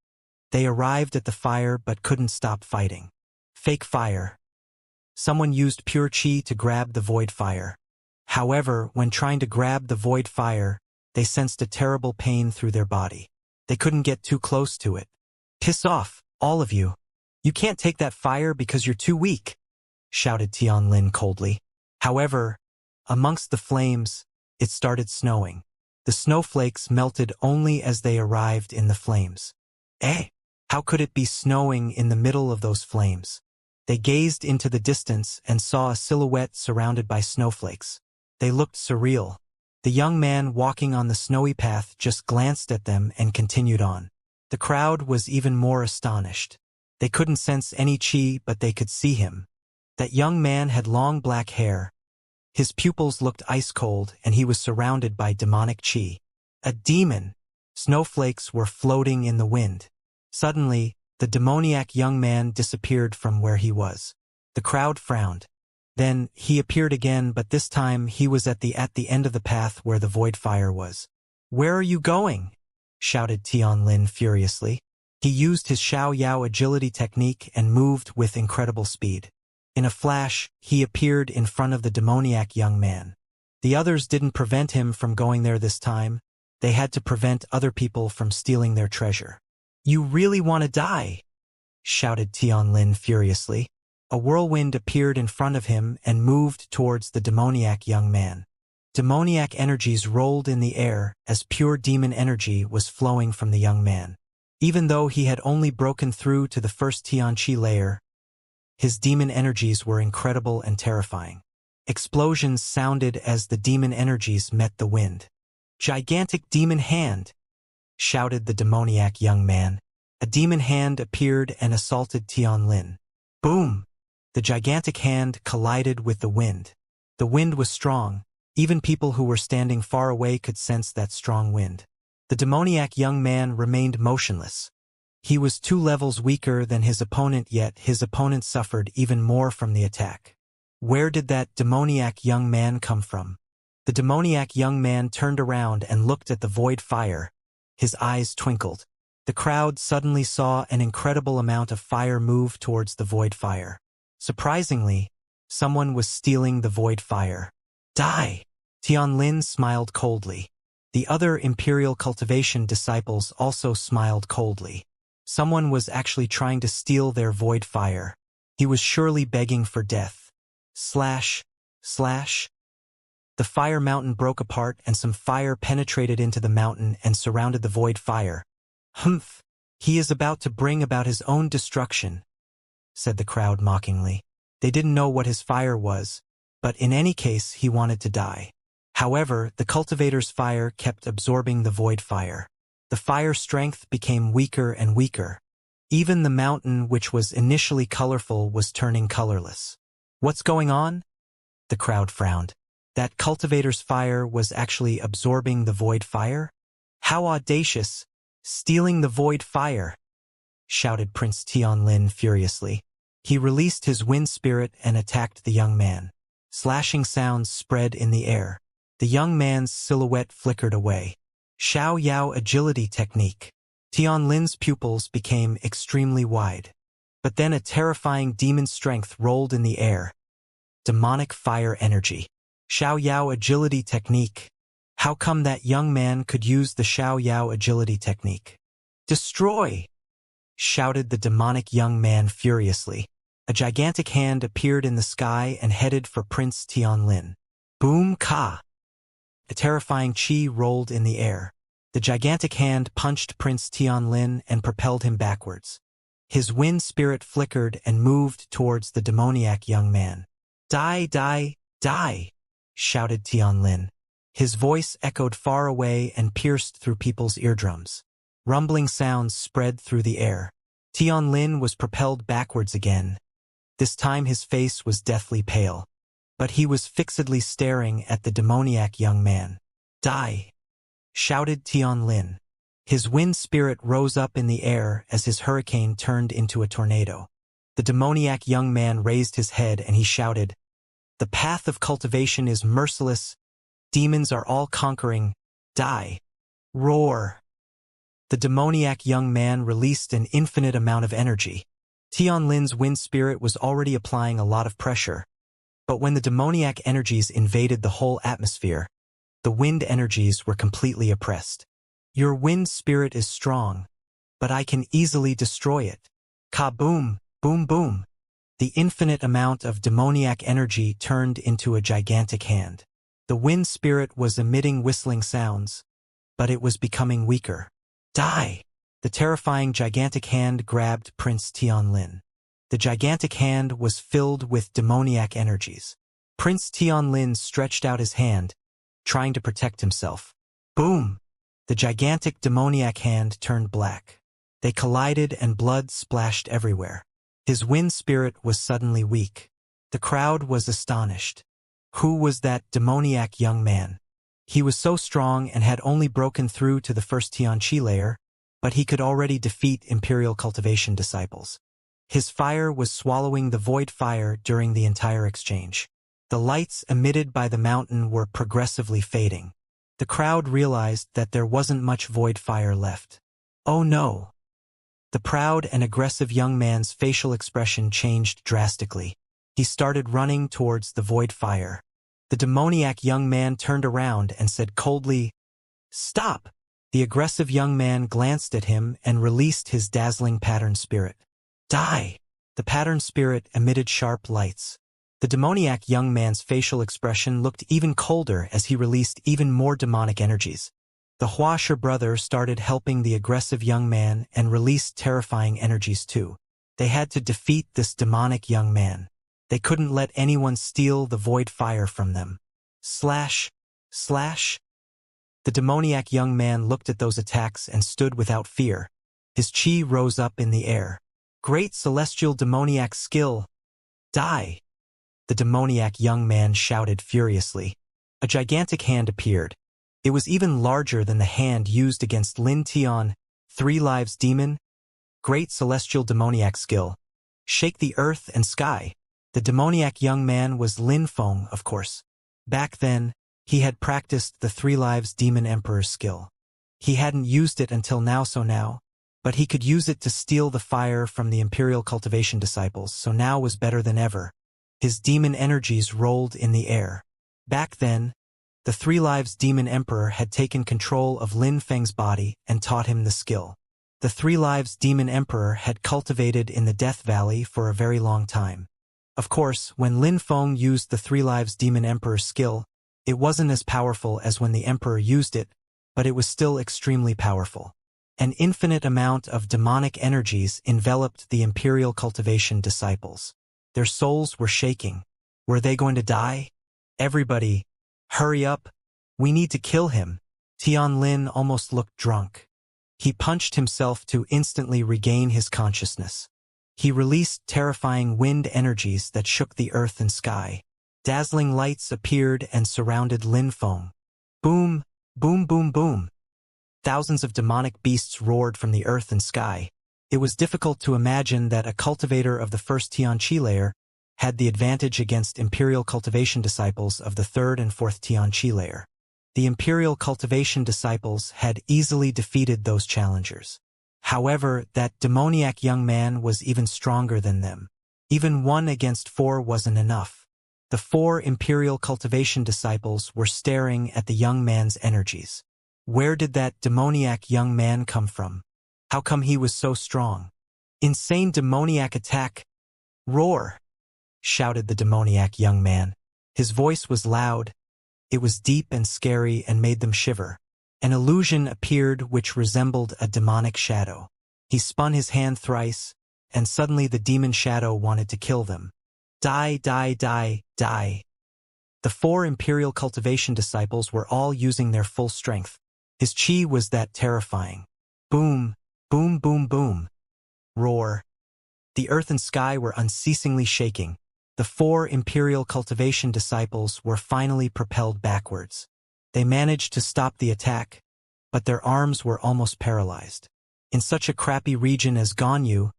they arrived at the fire but couldn't stop fighting. Fake fire. Someone used pure chi to grab the void fire. However, when trying to grab the void fire, they sensed a terrible pain through their body. They couldn't get too close to it. "Piss off, all of you. You can't take that fire because you're too weak," shouted Tianlin coldly. However, amongst the flames, it started snowing. The snowflakes melted only as they arrived in the flames. How could it be snowing in the middle of those flames? They gazed into the distance and saw a silhouette surrounded by snowflakes. They looked surreal. The young man walking on the snowy path just glanced at them and continued on. The crowd was even more astonished. They couldn't sense any chi, but they could see him. That young man had long black hair. His pupils looked ice-cold, and he was surrounded by demonic chi. A demon! Snowflakes were floating in the wind. Suddenly, the demoniac young man disappeared from where he was. The crowd frowned. Then, he appeared again, but this time he was at the end of the path where the void fire was. "Where are you going?" shouted Tianlin furiously. He used his Xiao Yao agility technique and moved with incredible speed. In a flash, he appeared in front of the demoniac young man. The others didn't prevent him from going there this time. They had to prevent other people from stealing their treasure. "You really want to die?" shouted Tianlin furiously. A whirlwind appeared in front of him and moved towards the demoniac young man. Demoniac energies rolled in the air as pure demon energy was flowing from the young man. Even though he had only broken through to the first Tianqi layer, his demon energies were incredible and terrifying. Explosions sounded as the demon energies met the wind. "Gigantic demon hand!" shouted the demoniac young man. A demon hand appeared and assaulted Tianlin. Boom! The gigantic hand collided with the wind. The wind was strong. Even people who were standing far away could sense that strong wind. The demoniac young man remained motionless. He was 2 levels weaker than his opponent, yet his opponent suffered even more from the attack. Where did that demoniac young man come from? The demoniac young man turned around and looked at the void fire. His eyes twinkled. The crowd suddenly saw an incredible amount of fire move towards the void fire. Surprisingly, someone was stealing the void fire. "Die!" Tianlin smiled coldly. The other Imperial Cultivation disciples also smiled coldly. Someone was actually trying to steal their void fire. He was surely begging for death. Slash, slash. The fire mountain broke apart and some fire penetrated into the mountain and surrounded the void fire. "Humph! He is about to bring about his own destruction," said the crowd mockingly. They didn't know what his fire was, but in any case he wanted to die. However, the cultivator's fire kept absorbing the void fire. The fire strength became weaker and weaker. Even the mountain, which was initially colorful, was turning colorless. "What's going on?" The crowd frowned. That cultivator's fire was actually absorbing the void fire? "How audacious! Stealing the void fire!" shouted Prince Tianlin furiously. He released his wind spirit and attacked the young man. Slashing sounds spread in the air. The young man's silhouette flickered away. Xiao Yao agility technique. Tianlin's pupils became extremely wide. But then a terrifying demon strength rolled in the air. Demonic fire energy. Xiao Yao agility technique. How come that young man could use the Xiao Yao agility technique? "Destroy!" shouted the demonic young man furiously. A gigantic hand appeared in the sky and headed for Prince Tianlin. Boom ka! A terrifying chi rolled in the air. The gigantic hand punched Prince Tianlin and propelled him backwards. His wind spirit flickered and moved towards the demoniac young man. "Die, die, die!" shouted Tianlin. His voice echoed far away and pierced through people's eardrums. Rumbling sounds spread through the air. Tianlin was propelled backwards again. This time his face was deathly pale. But he was fixedly staring at the demoniac young man. "Die!" shouted Tianlin. His wind spirit rose up in the air as his hurricane turned into a tornado. The demoniac young man raised his head and he shouted, "The path of cultivation is merciless. Demons are all-conquering. Die!" Roar! The demoniac young man released an infinite amount of energy. Tianlin's wind spirit was already applying a lot of pressure. But when the demoniac energies invaded the whole atmosphere, the wind energies were completely oppressed. "Your wind spirit is strong, but I can easily destroy it." Kaboom! Boom boom! The infinite amount of demoniac energy turned into a gigantic hand. The wind spirit was emitting whistling sounds, but it was becoming weaker. "Die!" The terrifying gigantic hand grabbed Prince Tianlin. The gigantic hand was filled with demoniac energies. Prince Tianlin stretched out his hand, trying to protect himself. Boom! The gigantic demoniac hand turned black. They collided and blood splashed everywhere. His wind spirit was suddenly weak. The crowd was astonished. Who was that demoniac young man? He was so strong and had only broken through to the first Tianqi layer, but he could already defeat Imperial Cultivation disciples. His fire was swallowing the void fire during the entire exchange. The lights emitted by the mountain were progressively fading. The crowd realized that there wasn't much void fire left. Oh no! The proud and aggressive young man's facial expression changed drastically. He started running towards the void fire. The demoniac young man turned around and said coldly, "Stop!" The aggressive young man glanced at him and released his dazzling pattern spirit. Die! The pattern spirit emitted sharp lights. The demoniac young man's facial expression looked even colder as he released even more demonic energies. The Wuxia brother started helping the aggressive young man and released terrifying energies too. They had to defeat this demonic young man. They couldn't let anyone steal the void fire from them. Slash, slash. The demoniac young man looked at those attacks and stood without fear. His chi rose up in the air. Great celestial demoniac skill. Die! The demoniac young man shouted furiously. A gigantic hand appeared. It was even larger than the hand used against Lin Tian, 3 lives demon. Great celestial demoniac skill. Shake the earth and sky. The demoniac young man was Lin Feng, of course. Back then, he had practiced the 3 lives demon emperor's skill. He hadn't used it until now, but he could use it to steal the fire from the Imperial Cultivation disciples, so now was better than ever. His demon energies rolled in the air. Back then, the 3 lives demon emperor had taken control of Lin Feng's body and taught him the skill. The 3 lives demon emperor had cultivated in the Death Valley for a very long time. Of course, when Lin Feng used the 3 lives demon emperor's skill, it wasn't as powerful as when the emperor used it, but it was still extremely powerful. An infinite amount of demonic energies enveloped the Imperial Cultivation disciples. Their souls were shaking. Were they going to die? Everybody, hurry up! We need to kill him. Tian Lin almost looked drunk. He punched himself to instantly regain his consciousness. He released terrifying wind energies that shook the earth and sky. Dazzling lights appeared and surrounded Lin Feng. Boom, boom, boom, boom. Thousands of demonic beasts roared from the earth and sky. It was difficult to imagine that a cultivator of the first Tianqi layer had the advantage against Imperial Cultivation disciples of the 3rd and 4th Tianqi layer. The Imperial Cultivation disciples had easily defeated those challengers. However, that demoniac young man was even stronger than them. Even 1 against 4 wasn't enough. The 4 Imperial Cultivation disciples were staring at the young man's energies. Where did that demoniac young man come from? How come he was so strong? Insane demoniac attack! Roar! Shouted the demoniac young man. His voice was loud. It was deep and scary and made them shiver. An illusion appeared which resembled a demonic shadow. He spun his hand thrice, and suddenly the demon shadow wanted to kill them. Die, die, die, die. The 4 Imperial Cultivation disciples were all using their full strength. His chi was that terrifying. Boom, boom, boom, boom. Roar. The earth and sky were unceasingly shaking. The 4 Imperial Cultivation disciples were finally propelled backwards. They managed to stop the attack, but their arms were almost paralyzed. In such a crappy region as Ganyu,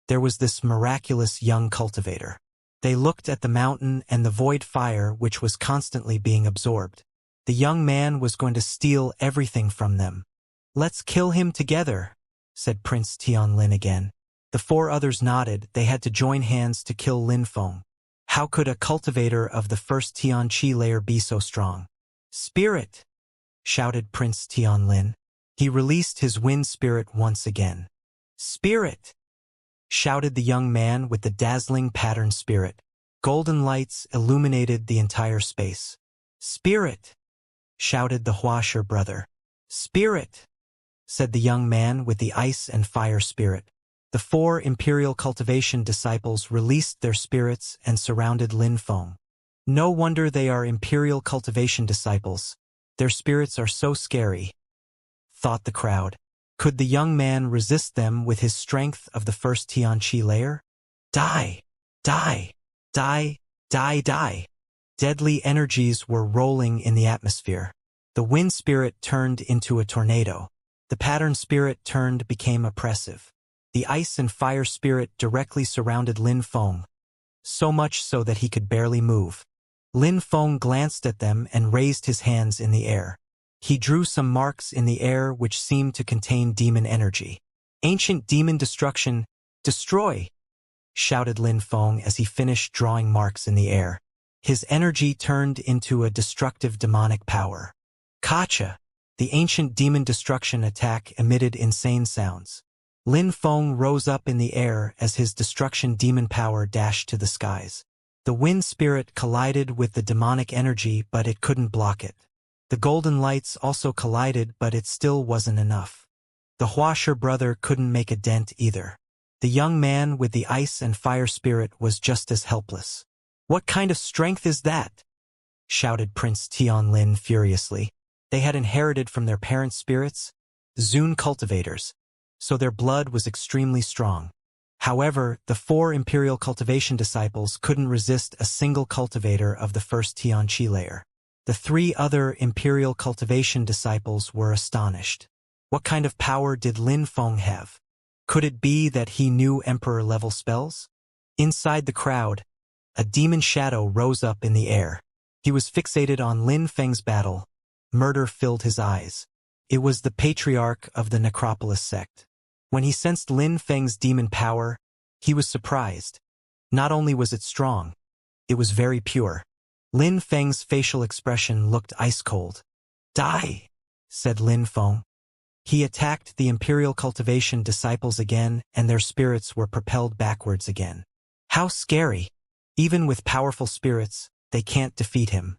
there was this miraculous young cultivator. They looked at the mountain and the void fire which was constantly being absorbed. The young man was going to steal everything from them. "Let's kill him together," said Prince Tianlin again. The 4 others nodded. They had to join hands to kill Lin Feng. How could a cultivator of the first Tianqi layer be so strong? "Spirit!" shouted Prince Tianlin. He released his wind spirit once again. "Spirit!" shouted the young man with the dazzling pattern spirit. Golden lights illuminated the entire space. "Spirit!" shouted the Wuxia brother. "Spirit!" said the young man with the ice and fire spirit. The 4 Imperial Cultivation disciples released their spirits and surrounded Lin Feng. No wonder they are Imperial Cultivation disciples. Their spirits are so scary, thought the crowd. Could the young man resist them with his strength of the first Tianqi layer? Die! Die! Die! Die! Die! Deadly energies were rolling in the atmosphere. The wind spirit turned into a tornado. The pattern spirit became oppressive. The ice and fire spirit directly surrounded Lin Feng, so much so that he could barely move. Lin Feng glanced at them and raised his hands in the air. He drew some marks in the air which seemed to contain demon energy. "Ancient demon destruction, destroy!" shouted Lin Feng as he finished drawing marks in the air. His energy turned into a destructive demonic power. Kacha! The ancient demon destruction attack emitted insane sounds. Lin Feng rose up in the air as his destruction demon power dashed to the skies. The wind spirit collided with the demonic energy, but it couldn't block it. The golden lights also collided, but it still wasn't enough. The Huasher brother couldn't make a dent either. The young man with the ice and fire spirit was just as helpless. "What kind of strength is that?" shouted Prince Tianlin furiously. They had inherited from their parents' spirits, Zun cultivators, so their blood was extremely strong. However, the 4 Imperial Cultivation disciples couldn't resist a single cultivator of the first Xianxia layer. The 3 other Imperial Cultivation disciples were astonished. What kind of power did Lin Feng have? Could it be that he knew Emperor-level spells? Inside the crowd, a demon shadow rose up in the air. He was fixated on Lin Feng's battle. Murder filled his eyes. It was the patriarch of the Necropolis sect. When he sensed Lin Feng's demon power, he was surprised. Not only was it strong, it was very pure. Lin Feng's facial expression looked ice-cold. "Die," said Lin Feng. He attacked the Imperial Cultivation disciples again, and their spirits were propelled backwards again. How scary! Even with powerful spirits, they can't defeat him,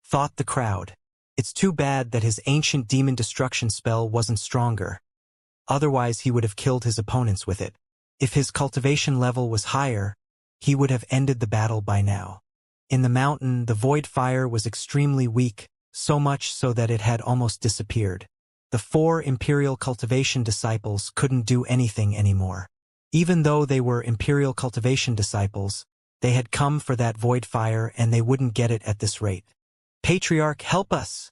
thought the crowd. It's too bad that his ancient demon destruction spell wasn't stronger. Otherwise he would have killed his opponents with it. If his cultivation level was higher, he would have ended the battle by now. In the mountain, the void fire was extremely weak, so much so that it had almost disappeared. The 4 Imperial Cultivation disciples couldn't do anything anymore. Even though they were Imperial Cultivation disciples, they had come for that void fire and they wouldn't get it at this rate. "Patriarch, help us!"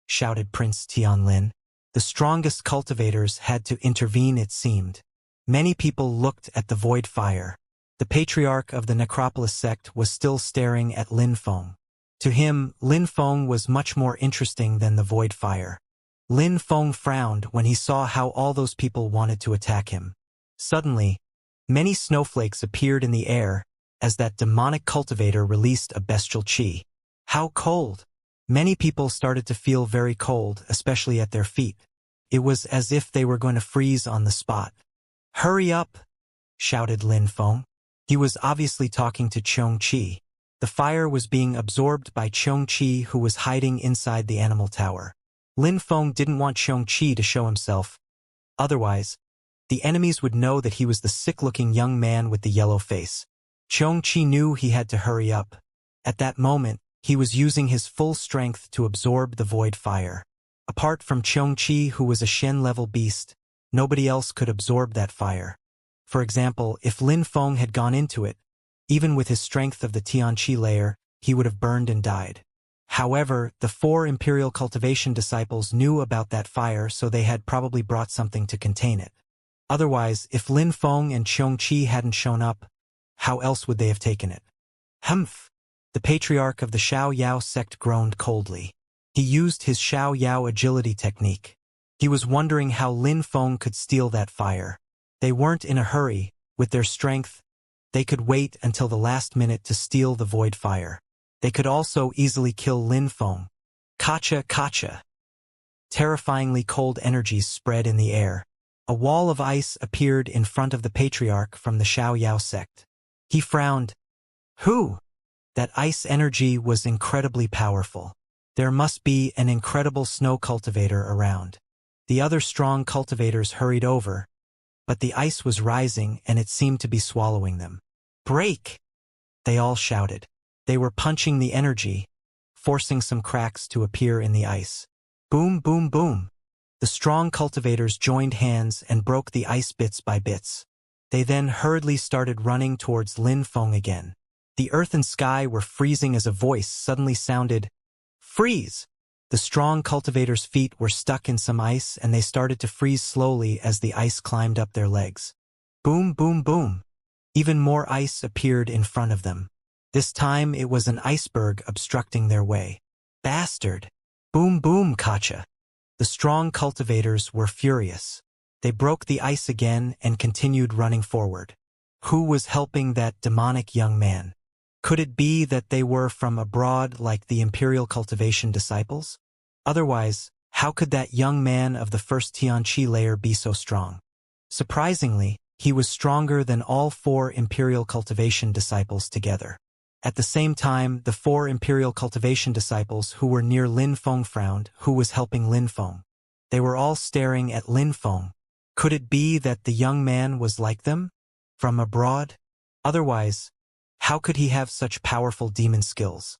shouted Prince Tianlin. The strongest cultivators had to intervene, it seemed. Many people looked at the void fire. The patriarch of the Necropolis sect was still staring at Lin Feng. To him, Lin Feng was much more interesting than the void fire. Lin Feng frowned when he saw how all those people wanted to attack him. Suddenly, many snowflakes appeared in the air as that demonic cultivator released a bestial chi. How cold! Many people started to feel very cold, especially at their feet. It was as if they were going to freeze on the spot. "Hurry up!" shouted Lin Feng. He was obviously talking to Xianxia. The fire was being absorbed by Xianxia, who was hiding inside the animal tower. Lin Feng didn't want Xianxia to show himself. Otherwise, the enemies would know that he was the sick-looking young man with the yellow face. Xianxia knew he had to hurry up. At that moment, he was using his full strength to absorb the void fire. Apart from Xianxia, who was a Shen-level beast, nobody else could absorb that fire. For example, if Lin Feng had gone into it, even with his strength of the Tianqi layer, he would have burned and died. However, the 4 Imperial Cultivation disciples knew about that fire, so they had probably brought something to contain it. Otherwise, if Lin Feng and Xianxia hadn't shown up, how else would they have taken it? Humph! The patriarch of the Xiao Yao sect groaned coldly. He used his Xiao Yao agility technique. He was wondering how Lin Feng could steal that fire. They weren't in a hurry. With their strength, they could wait until the last minute to steal the void fire. They could also easily kill Lin Feng. Kacha, kacha! Terrifyingly cold energies spread in the air. A wall of ice appeared in front of the patriarch from the Xiao Yao sect. He frowned. Who? That ice energy was incredibly powerful. There must be an incredible snow cultivator around. The other strong cultivators hurried over, but the ice was rising and it seemed to be swallowing them. Break! They all shouted. They were punching the energy, forcing some cracks to appear in the ice. Boom, boom, boom! The strong cultivators joined hands and broke the ice bits by bits. They then hurriedly started running towards Lin Feng again. The earth and sky were freezing as a voice suddenly sounded, "Freeze!" The strong cultivators' feet were stuck in some ice and they started to freeze slowly as the ice climbed up their legs. Boom, boom, boom. Even more ice appeared in front of them. This time it was an iceberg obstructing their way. Bastard! Boom, boom, Kacha! The strong cultivators were furious. They broke the ice again and continued running forward. Who was helping that demonic young man? Could it be that they were from abroad like the Imperial Cultivation disciples? Otherwise, how could that young man of the first Xianxia layer be so strong? Surprisingly, he was stronger than all 4 Imperial Cultivation disciples together. At the same time, the 4 Imperial Cultivation disciples who were near Lin Feng frowned, who was helping Lin Feng. They were all staring at Lin Feng. Could it be that the young man was like them? From abroad? Otherwise, how could he have such powerful demon skills?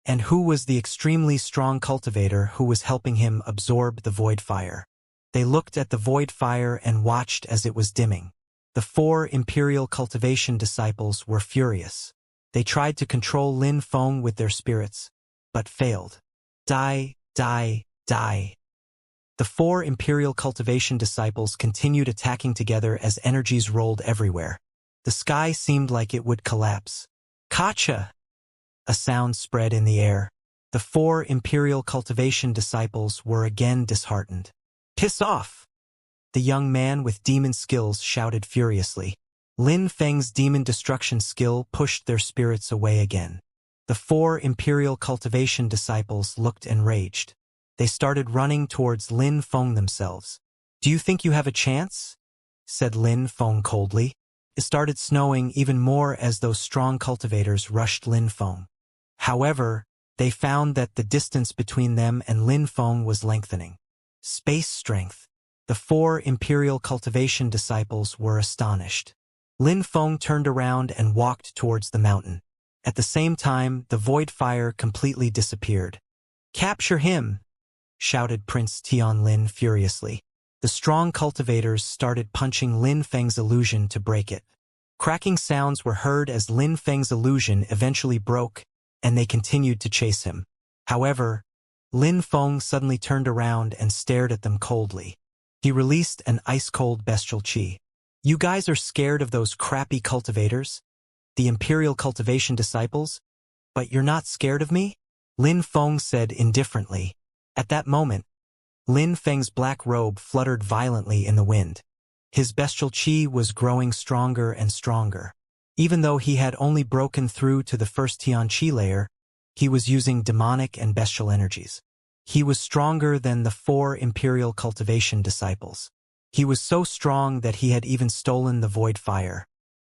And who was the extremely strong cultivator who was helping him absorb the void fire? They looked at the void fire and watched as it was dimming. The 4 Imperial Cultivation disciples were furious. They tried to control Lin Feng with their spirits, but failed. Die, die, die. The 4 Imperial Cultivation disciples continued attacking together as energies rolled everywhere. The sky seemed like it would collapse. Kacha! A sound spread in the air. The 4 Imperial Cultivation disciples were again disheartened. Piss off! The young man with demon skills shouted furiously. Lin Feng's demon destruction skill pushed their spirits away again. The 4 Imperial Cultivation disciples looked enraged. They started running towards Lin Feng themselves. Do you think you have a chance? Said Lin Feng coldly. It started snowing even more as those strong cultivators rushed Lin Feng. However, they found that the distance between them and Lin Feng was lengthening. Space strength. The 4 Imperial Cultivation disciples were astonished. Lin Feng turned around and walked towards the mountain. At the same time, the void fire completely disappeared. Capture him! Shouted Prince Tianlin furiously. The strong cultivators started punching Lin Feng's illusion to break it. Cracking sounds were heard as Lin Feng's illusion eventually broke, and they continued to chase him. However, Lin Feng suddenly turned around and stared at them coldly. He released an ice-cold bestial qi. You guys are scared of those crappy cultivators? The Imperial Cultivation disciples? But you're not scared of me? Lin Feng said indifferently. At that moment, Lin Feng's black robe fluttered violently in the wind. His bestial qi was growing stronger and stronger. Even though he had only broken through to the first Xianxia layer, he was using demonic and bestial energies. He was stronger than the 4 Imperial Cultivation disciples. He was so strong that he had even stolen the void fire.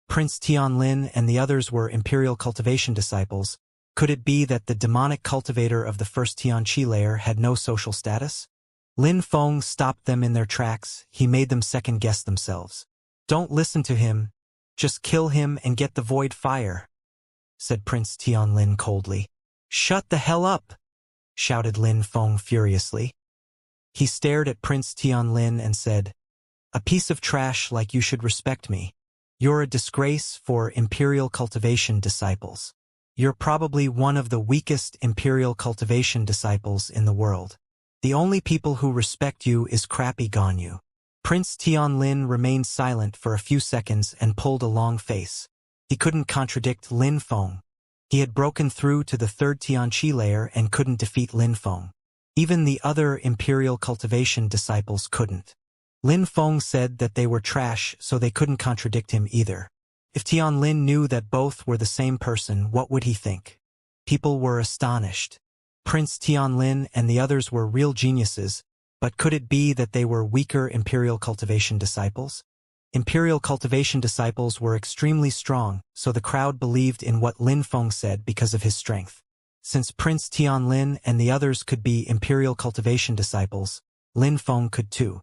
Prince Tianlin and the others were Imperial Cultivation disciples. Could it be that the demonic cultivator of the first Xianxia layer had no social status? Lin Feng stopped them in their tracks. He made them second-guess themselves. Don't listen to him. Just kill him and get the void fire, said Prince Tianlin coldly. Shut the hell up, shouted Lin Feng furiously. He stared at Prince Tianlin and said, a piece of trash like you should respect me. You're a disgrace for Imperial Cultivation disciples. You're probably one of the weakest Imperial Cultivation disciples in the world. The only people who respect you is crappy Ganyu. Prince Tianlin remained silent for a few seconds and pulled a long face. He couldn't contradict Lin Feng. He had broken through to the 3rd Xianxia layer and couldn't defeat Lin Feng. Even the other Imperial Cultivation disciples couldn't. Lin Feng said that they were trash, so they couldn't contradict him either. If Tianlin knew that both were the same person, what would he think? People were astonished. Prince Tianlin and the others were real geniuses, but could it be that they were weaker Imperial Cultivation disciples? Imperial Cultivation disciples were extremely strong, so the crowd believed in what Lin Feng said because of his strength. Since Prince Tianlin and the others could be Imperial Cultivation disciples, Lin Feng could too.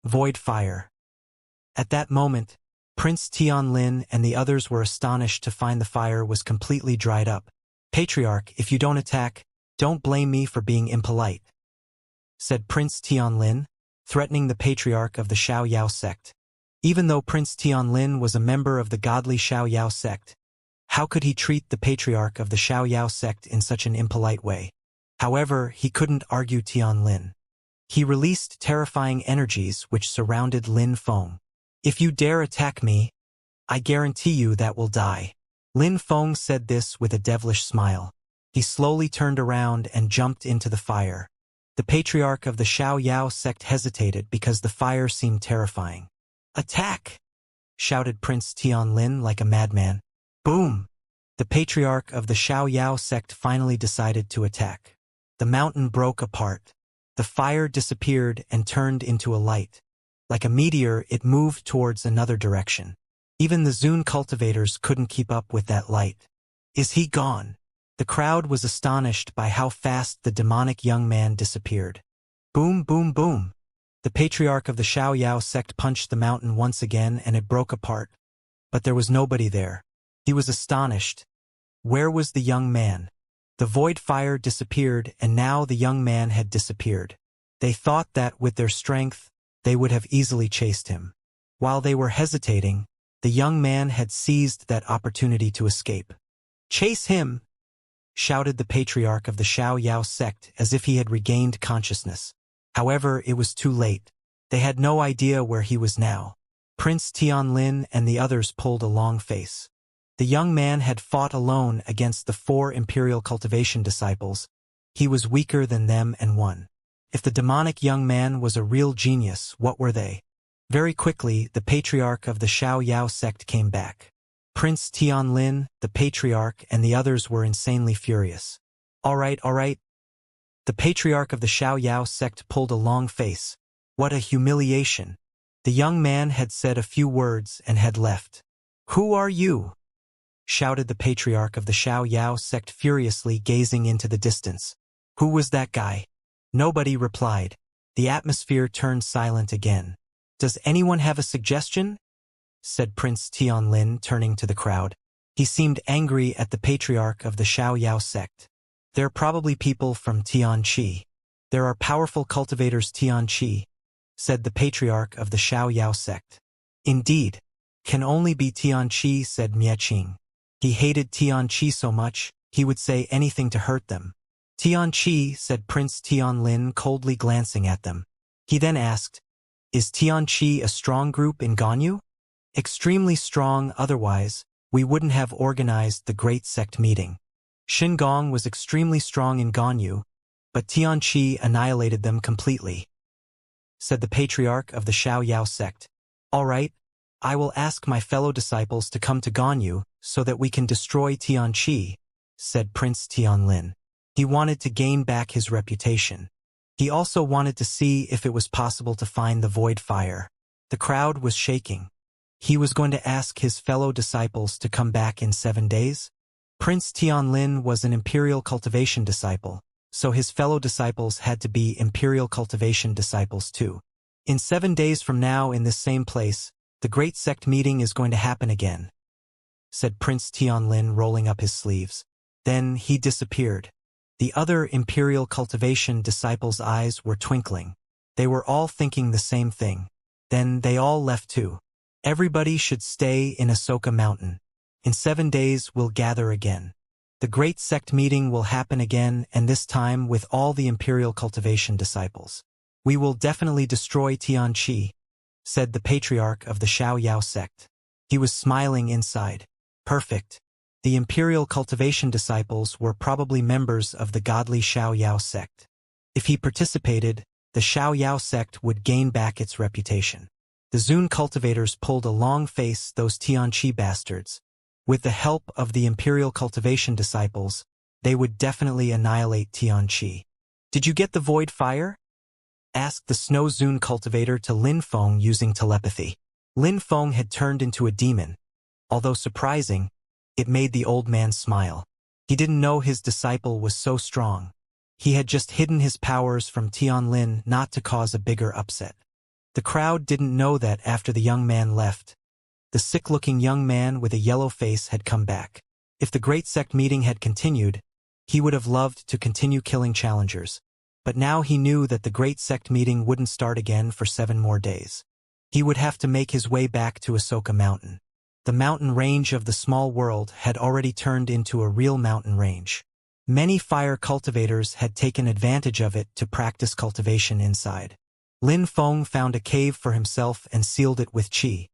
Void fire. At that moment, Prince Tianlin and the others were astonished to find the fire was completely dried up. Patriarch, if you don't attack, don't blame me for being impolite, said Prince Tianlin, threatening the patriarch of the Xiaoyao sect. Even though Prince Tianlin was a member of the godly Xiaoyao sect, how could he treat the patriarch of the Xiaoyao sect in such an impolite way? However, he couldn't argue Tianlin. He released terrifying energies which surrounded Lin Feng. If you dare attack me, I guarantee you that will die. Lin Feng said this with a devilish smile. He slowly turned around and jumped into the fire. The patriarch of the Xiaoyao sect hesitated because the fire seemed terrifying. Attack! Shouted Prince Tianlin like a madman. Boom! The patriarch of the Xiaoyao sect finally decided to attack. The mountain broke apart. The fire disappeared and turned into a light. Like a meteor, it moved towards another direction. Even the Zune cultivators couldn't keep up with that light. Is he gone? The crowd was astonished by how fast the demonic young man disappeared. Boom, boom, boom. The patriarch of the Xiaoyao sect punched the mountain once again and it broke apart. But there was nobody there. He was astonished. Where was the young man? The void fire disappeared and now the young man had disappeared. They thought that with their strength, they would have easily chased him. While they were hesitating, the young man had seized that opportunity to escape. Chase him! Shouted the patriarch of the Xiaoyao sect as if he had regained consciousness. However, it was too late. They had no idea where he was now. Prince Tianlin and the others pulled a long face. The young man had fought alone against the 4 Imperial Cultivation disciples. He was weaker than them and won. If the demonic young man was a real genius, what were they? Very quickly, the patriarch of the Xiaoyao sect came back. Prince Tianlin, the patriarch, and the others were insanely furious. All right. The patriarch of the Xiaoyao sect pulled a long face. What a humiliation. The young man had said a few words and had left. Who are you? Shouted the patriarch of the Xiaoyao sect furiously, gazing into the distance. Who was that guy? Nobody replied. The atmosphere turned silent again. Does anyone have a suggestion? Said Prince Tianlin, turning to the crowd. He seemed angry at the patriarch of the Xiaoyao sect. They're probably people from Tianqi. There are powerful cultivators Tianqi, said the patriarch of the Xiaoyao sect. Indeed, can only be Tianqi, said Mieching. He hated Tianqi so much, he would say anything to hurt them. Tianqi, said Prince Tianlin, coldly glancing at them. He then asked, is Tianqi a strong group in Ganyu? Extremely strong, otherwise, we wouldn't have organized the Great Sect meeting. Xingong was extremely strong in Ganyu, but Tianqi annihilated them completely, said the patriarch of the Xiaoyao sect. All right, I will ask my fellow disciples to come to Ganyu so that we can destroy Tianqi, said Prince Tianlin. He wanted to gain back his reputation. He also wanted to see if it was possible to find the void fire. The crowd was shaking. He was going to ask his fellow disciples to come back in 7 days? Prince Tianlin was an Imperial Cultivation disciple, so his fellow disciples had to be Imperial Cultivation disciples too. In 7 days from now in this same place, the Great Sect meeting is going to happen again, said Prince Tianlin, rolling up his sleeves. Then he disappeared. The other Imperial Cultivation disciples' eyes were twinkling. They were all thinking the same thing. Then they all left too. Everybody should stay in Ahsoka Mountain. In 7 days we'll gather again. The Great Sect meeting will happen again, and this time with all the Imperial Cultivation disciples. We will definitely destroy Tianqi, said the patriarch of the Xiaoyao sect. He was smiling inside. Perfect. The Imperial Cultivation disciples were probably members of the godly Xiaoyao sect. If he participated, the Xiaoyao sect would gain back its reputation. The Zune cultivators pulled a long face, those Tianqi bastards. With the help of the Imperial Cultivation disciples, they would definitely annihilate Tianqi. Did you get the void fire? Asked the Snow Zune cultivator to Lin Feng using telepathy. Lin Feng had turned into a demon. Although surprising, it made the old man smile. He didn't know his disciple was so strong. He had just hidden his powers from Tianlin not to cause a bigger upset. The crowd didn't know that after the young man left, the sick-looking young man with a yellow face had come back. If the Great Sect meeting had continued, he would have loved to continue killing challengers. But now he knew that the Great Sect meeting wouldn't start again for 7 more days. He would have to make his way back to Ahsoka Mountain. The mountain range of the small world had already turned into a real mountain range. Many fire cultivators had taken advantage of it to practice cultivation inside. Lin Feng found a cave for himself and sealed it with qi.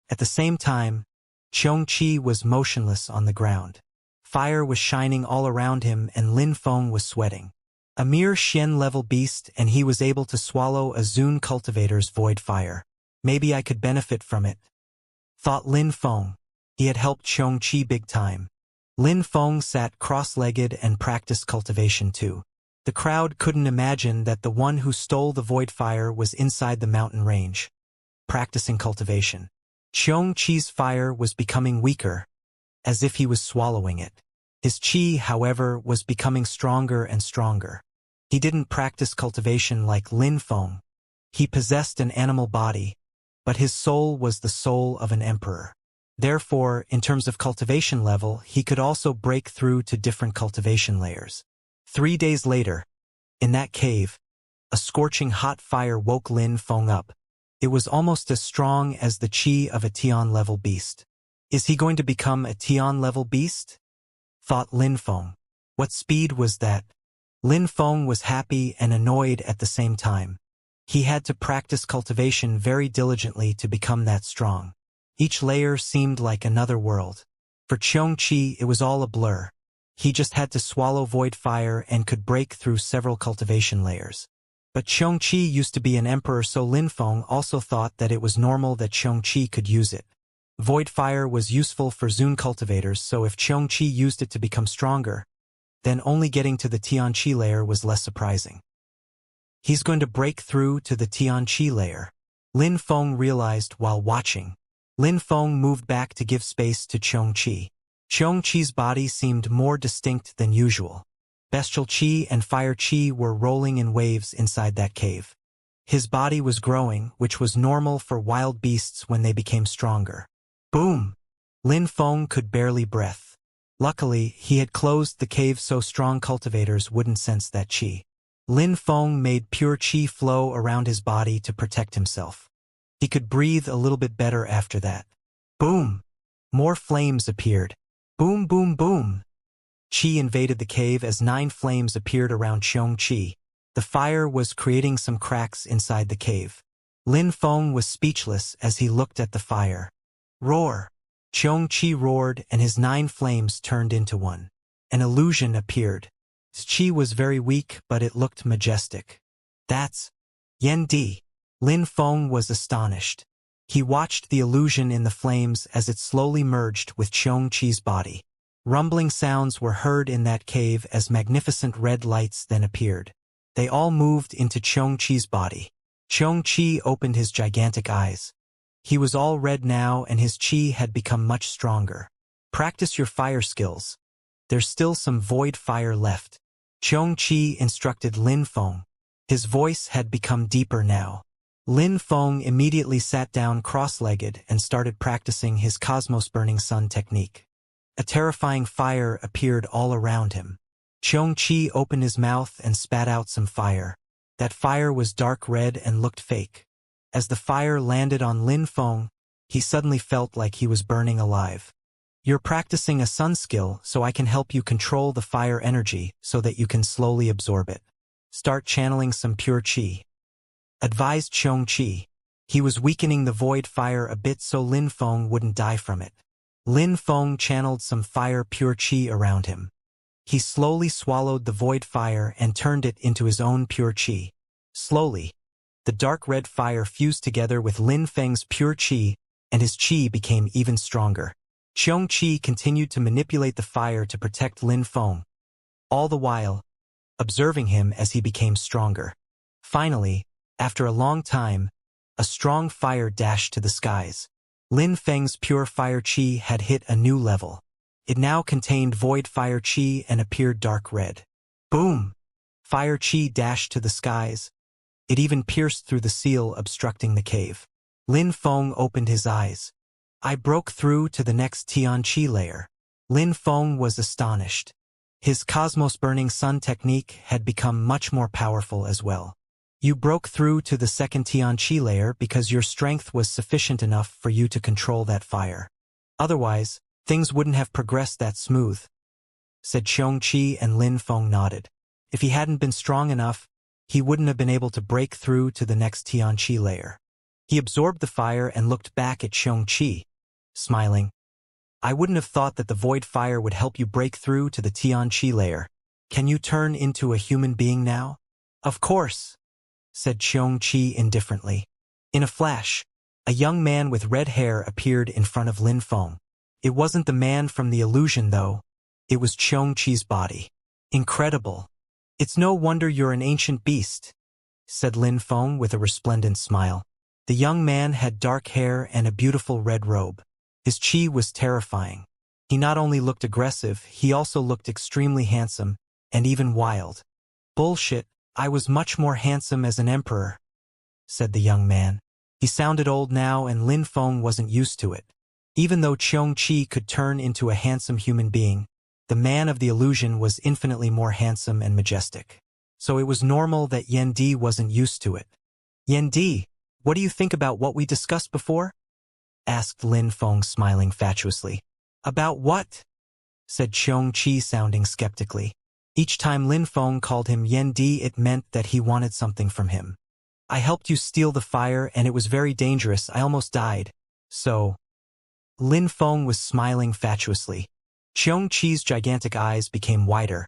At the same time, Xianxia was motionless on the ground. Fire was shining all around him and Lin Feng was sweating. A mere Xian-level beast and he was able to swallow a Zun cultivator's void fire. Maybe I could benefit from it, thought Lin Feng. He had helped Xianxia big time. Lin Feng sat cross-legged and practiced cultivation too. The crowd couldn't imagine that the one who stole the void fire was inside the mountain range, practicing cultivation. Xianxia's fire was becoming weaker, as if he was swallowing it. His qi, however, was becoming stronger and stronger. He didn't practice cultivation like Lin Feng. He possessed an animal body, but his soul was the soul of an emperor. Therefore, in terms of cultivation level, he could also break through to different cultivation layers. 3 days later, in that cave, a scorching hot fire woke Lin Feng up. It was almost as strong as the qi of a Tian-level beast. Is he going to become a Tian-level beast? Thought Lin Feng. What speed was that? Lin Feng was happy and annoyed at the same time. He had to practice cultivation very diligently to become that strong. Each layer seemed like another world. For Xianxia, it was all a blur. He just had to swallow void fire and could break through several cultivation layers. But Xianxia used to be an emperor, so Lin Feng also thought that it was normal that Xianxia could use it. Void fire was useful for Zun cultivators, so if Xianxia used it to become stronger, then only getting to the Tianqi layer was less surprising. He's going to break through to the Tianqi layer, Lin Feng realized while watching. Lin Feng moved back to give space to Xianxia. Xianxia's body seemed more distinct than usual. Bestial qi and fire qi were rolling in waves inside that cave. His body was growing, which was normal for wild beasts when they became stronger. Boom! Lin Feng could barely breathe. Luckily, he had closed the cave so strong cultivators wouldn't sense that qi. Lin Feng made pure qi flow around his body to protect himself. He could breathe a little bit better after that. Boom! More flames appeared. Boom, boom, boom! Qi invaded the cave as 9 flames appeared around Xianxia. The fire was creating some cracks inside the cave. Lin Feng was speechless as he looked at the fire. Roar! Xianxia roared and his 9 flames turned into one. An illusion appeared. His qi was very weak, but it looked majestic. That's Yan Di. Lin Feng was astonished. He watched the illusion in the flames as it slowly merged with Xianxia's body. Rumbling sounds were heard in that cave as magnificent red lights then appeared. They all moved into Xianxia's body. Xianxia opened his gigantic eyes. He was all red now and his qi had become much stronger. Practice your fire skills. There's still some void fire left, Xianxia instructed Lin Feng. His voice had become deeper now. Lin Feng immediately sat down cross-legged and started practicing his Cosmos Burning Sun technique. A terrifying fire appeared all around him. Xianxia opened his mouth and spat out some fire. That fire was dark red and looked fake. As the fire landed on Lin Feng, he suddenly felt like he was burning alive. You're practicing a sun skill, so I can help you control the fire energy so that you can slowly absorb it. Start channeling some pure qi, advised Xianxia. He was weakening the void fire a bit so Lin Feng wouldn't die from it. Lin Feng channeled some fire pure qi around him. He slowly swallowed the void fire and turned it into his own pure qi. Slowly, the dark red fire fused together with Lin Feng's pure qi, and his qi became even stronger. Xianxia continued to manipulate the fire to protect Lin Feng, all the while observing him as he became stronger. Finally, after a long time, a strong fire dashed to the skies. Lin Feng's pure fire qi had hit a new level. It now contained void fire qi and appeared dark red. Boom! Fire qi dashed to the skies. It even pierced through the seal obstructing the cave. Lin Feng opened his eyes. I broke through to the next Tianqi layer. Lin Feng was astonished. His Cosmos Burning Sun technique had become much more powerful as well. You broke through to the second Tianqi layer because your strength was sufficient enough for you to control that fire. Otherwise, things wouldn't have progressed that smooth, said Xianxia, and Lin Feng nodded. If he hadn't been strong enough, he wouldn't have been able to break through to the next Tianqi layer. He absorbed the fire and looked back at Xianxia, smiling. I wouldn't have thought that the void fire would help you break through to the Xianxia layer. Can you turn into a human being now? Of course, said Xianxia indifferently. In a flash, a young man with red hair appeared in front of Lin Feng. It wasn't the man from the illusion, though. It was Xianxia's body. Incredible. It's no wonder you're an ancient beast, said Lin Feng with a resplendent smile. The young man had dark hair and a beautiful red robe. His chi was terrifying. He not only looked aggressive, he also looked extremely handsome, and even wild. Bullshit, I was much more handsome as an emperor, said the young man. He sounded old now, and Lin Feng wasn't used to it. Even though Xianxia could turn into a handsome human being, the man of the illusion was infinitely more handsome and majestic. So it was normal that Yendi wasn't used to it. Yendi, what do you think about what we discussed before? Asked Lin Feng, smiling fatuously. About what? Said Xianxia, sounding skeptically. Each time Lin Feng called him Yendi, it meant that he wanted something from him. I helped you steal the fire, and it was very dangerous. I almost died. So... Lin Feng was smiling fatuously. Xianxia's gigantic eyes became wider.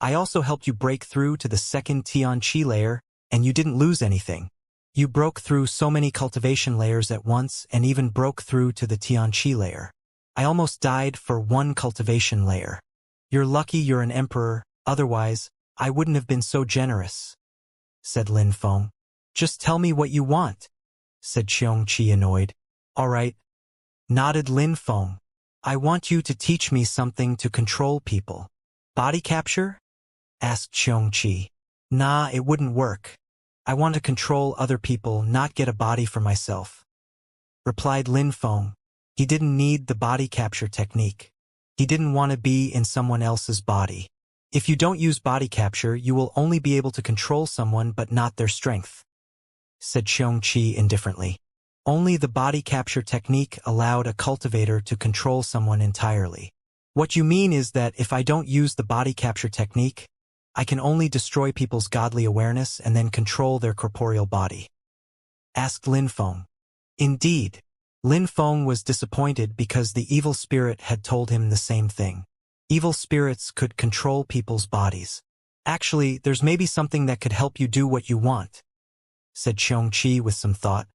I also helped you break through to the second Xianxia layer, and you didn't lose anything. You broke through so many cultivation layers at once and even broke through to the Xianxia layer. I almost died for one cultivation layer. You're lucky you're an emperor, otherwise, I wouldn't have been so generous, said Lin Feng. Just tell me what you want, said Xianxia, annoyed. All right, nodded Lin Feng. I want you to teach me something to control people. Body capture? Asked Xianxia. Nah, it wouldn't work. I want to control other people, not get a body for myself, replied Lin Feng. He didn't need the body capture technique. He didn't want to be in someone else's body. If you don't use body capture, you will only be able to control someone but not their strength, said Xianxia indifferently. Only the body capture technique allowed a cultivator to control someone entirely. What you mean is that if I don't use the body capture technique, I can only destroy people's godly awareness and then control their corporeal body? Asked Lin Feng. Indeed. Lin Feng was disappointed because the evil spirit had told him the same thing. Evil spirits could control people's bodies. Actually, there's maybe something that could help you do what you want, said Xianxia with some thought.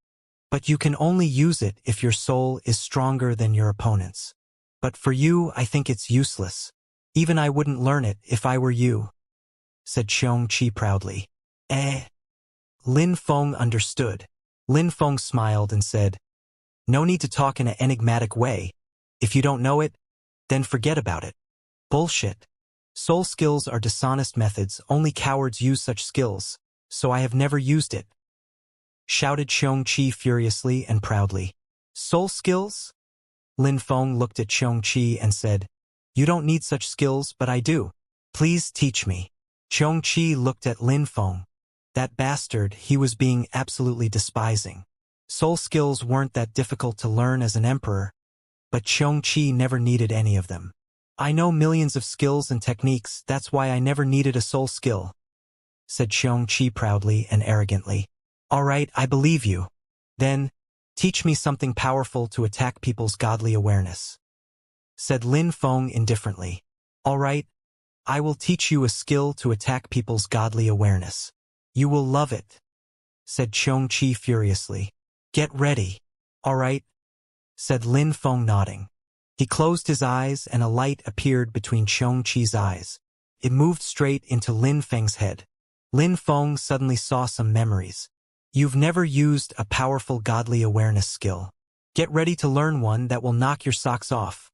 But you can only use it if your soul is stronger than your opponent's. But for you, I think it's useless. Even I wouldn't learn it if I were you, said Xianxia proudly. Lin Feng understood. Lin Feng smiled and said, no need to talk in an enigmatic way. If you don't know it, then forget about it. Bullshit. Soul skills are dishonest methods. Only cowards use such skills, so I have never used it, shouted Xianxia furiously and proudly. Soul skills? Lin Feng looked at Xianxia and said, you don't need such skills, but I do. Please teach me. Xianxia looked at Lin Feng. That bastard, he was being absolutely despising. Soul skills weren't that difficult to learn as an emperor, but Xianxia never needed any of them. I know millions of skills and techniques, that's why I never needed a soul skill, said Xianxia proudly and arrogantly. All right, I believe you. Then, teach me something powerful to attack people's godly awareness, said Lin Feng indifferently. All right, I will teach you a skill to attack people's godly awareness. You will love it, said Xianxia furiously. Get ready. All right, said Lin Feng, nodding. He closed his eyes and a light appeared between Xianxia's eyes. It moved straight into Lin Feng's head. Lin Feng suddenly saw some memories. You've never used a powerful godly awareness skill. Get ready to learn one that will knock your socks off,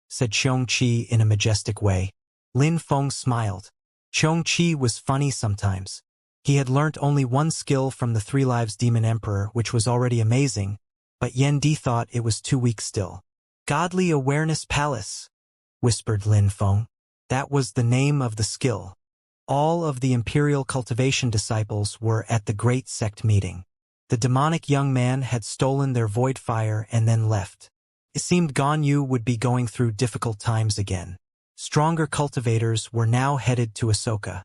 said Xianxia in a majestic way. Lin Feng smiled. Xianxia was funny sometimes. He had learnt only one skill from the Three Lives Demon Emperor, which was already amazing, but Yendi thought it was too weak still. Godly Awareness Palace, whispered Lin Feng. That was the name of the skill. All of the Imperial Cultivation disciples were at the Great Sect meeting. The demonic young man had stolen their void fire and then left. It seemed Ganyu would be going through difficult times again. Stronger cultivators were now headed to Ahsoka.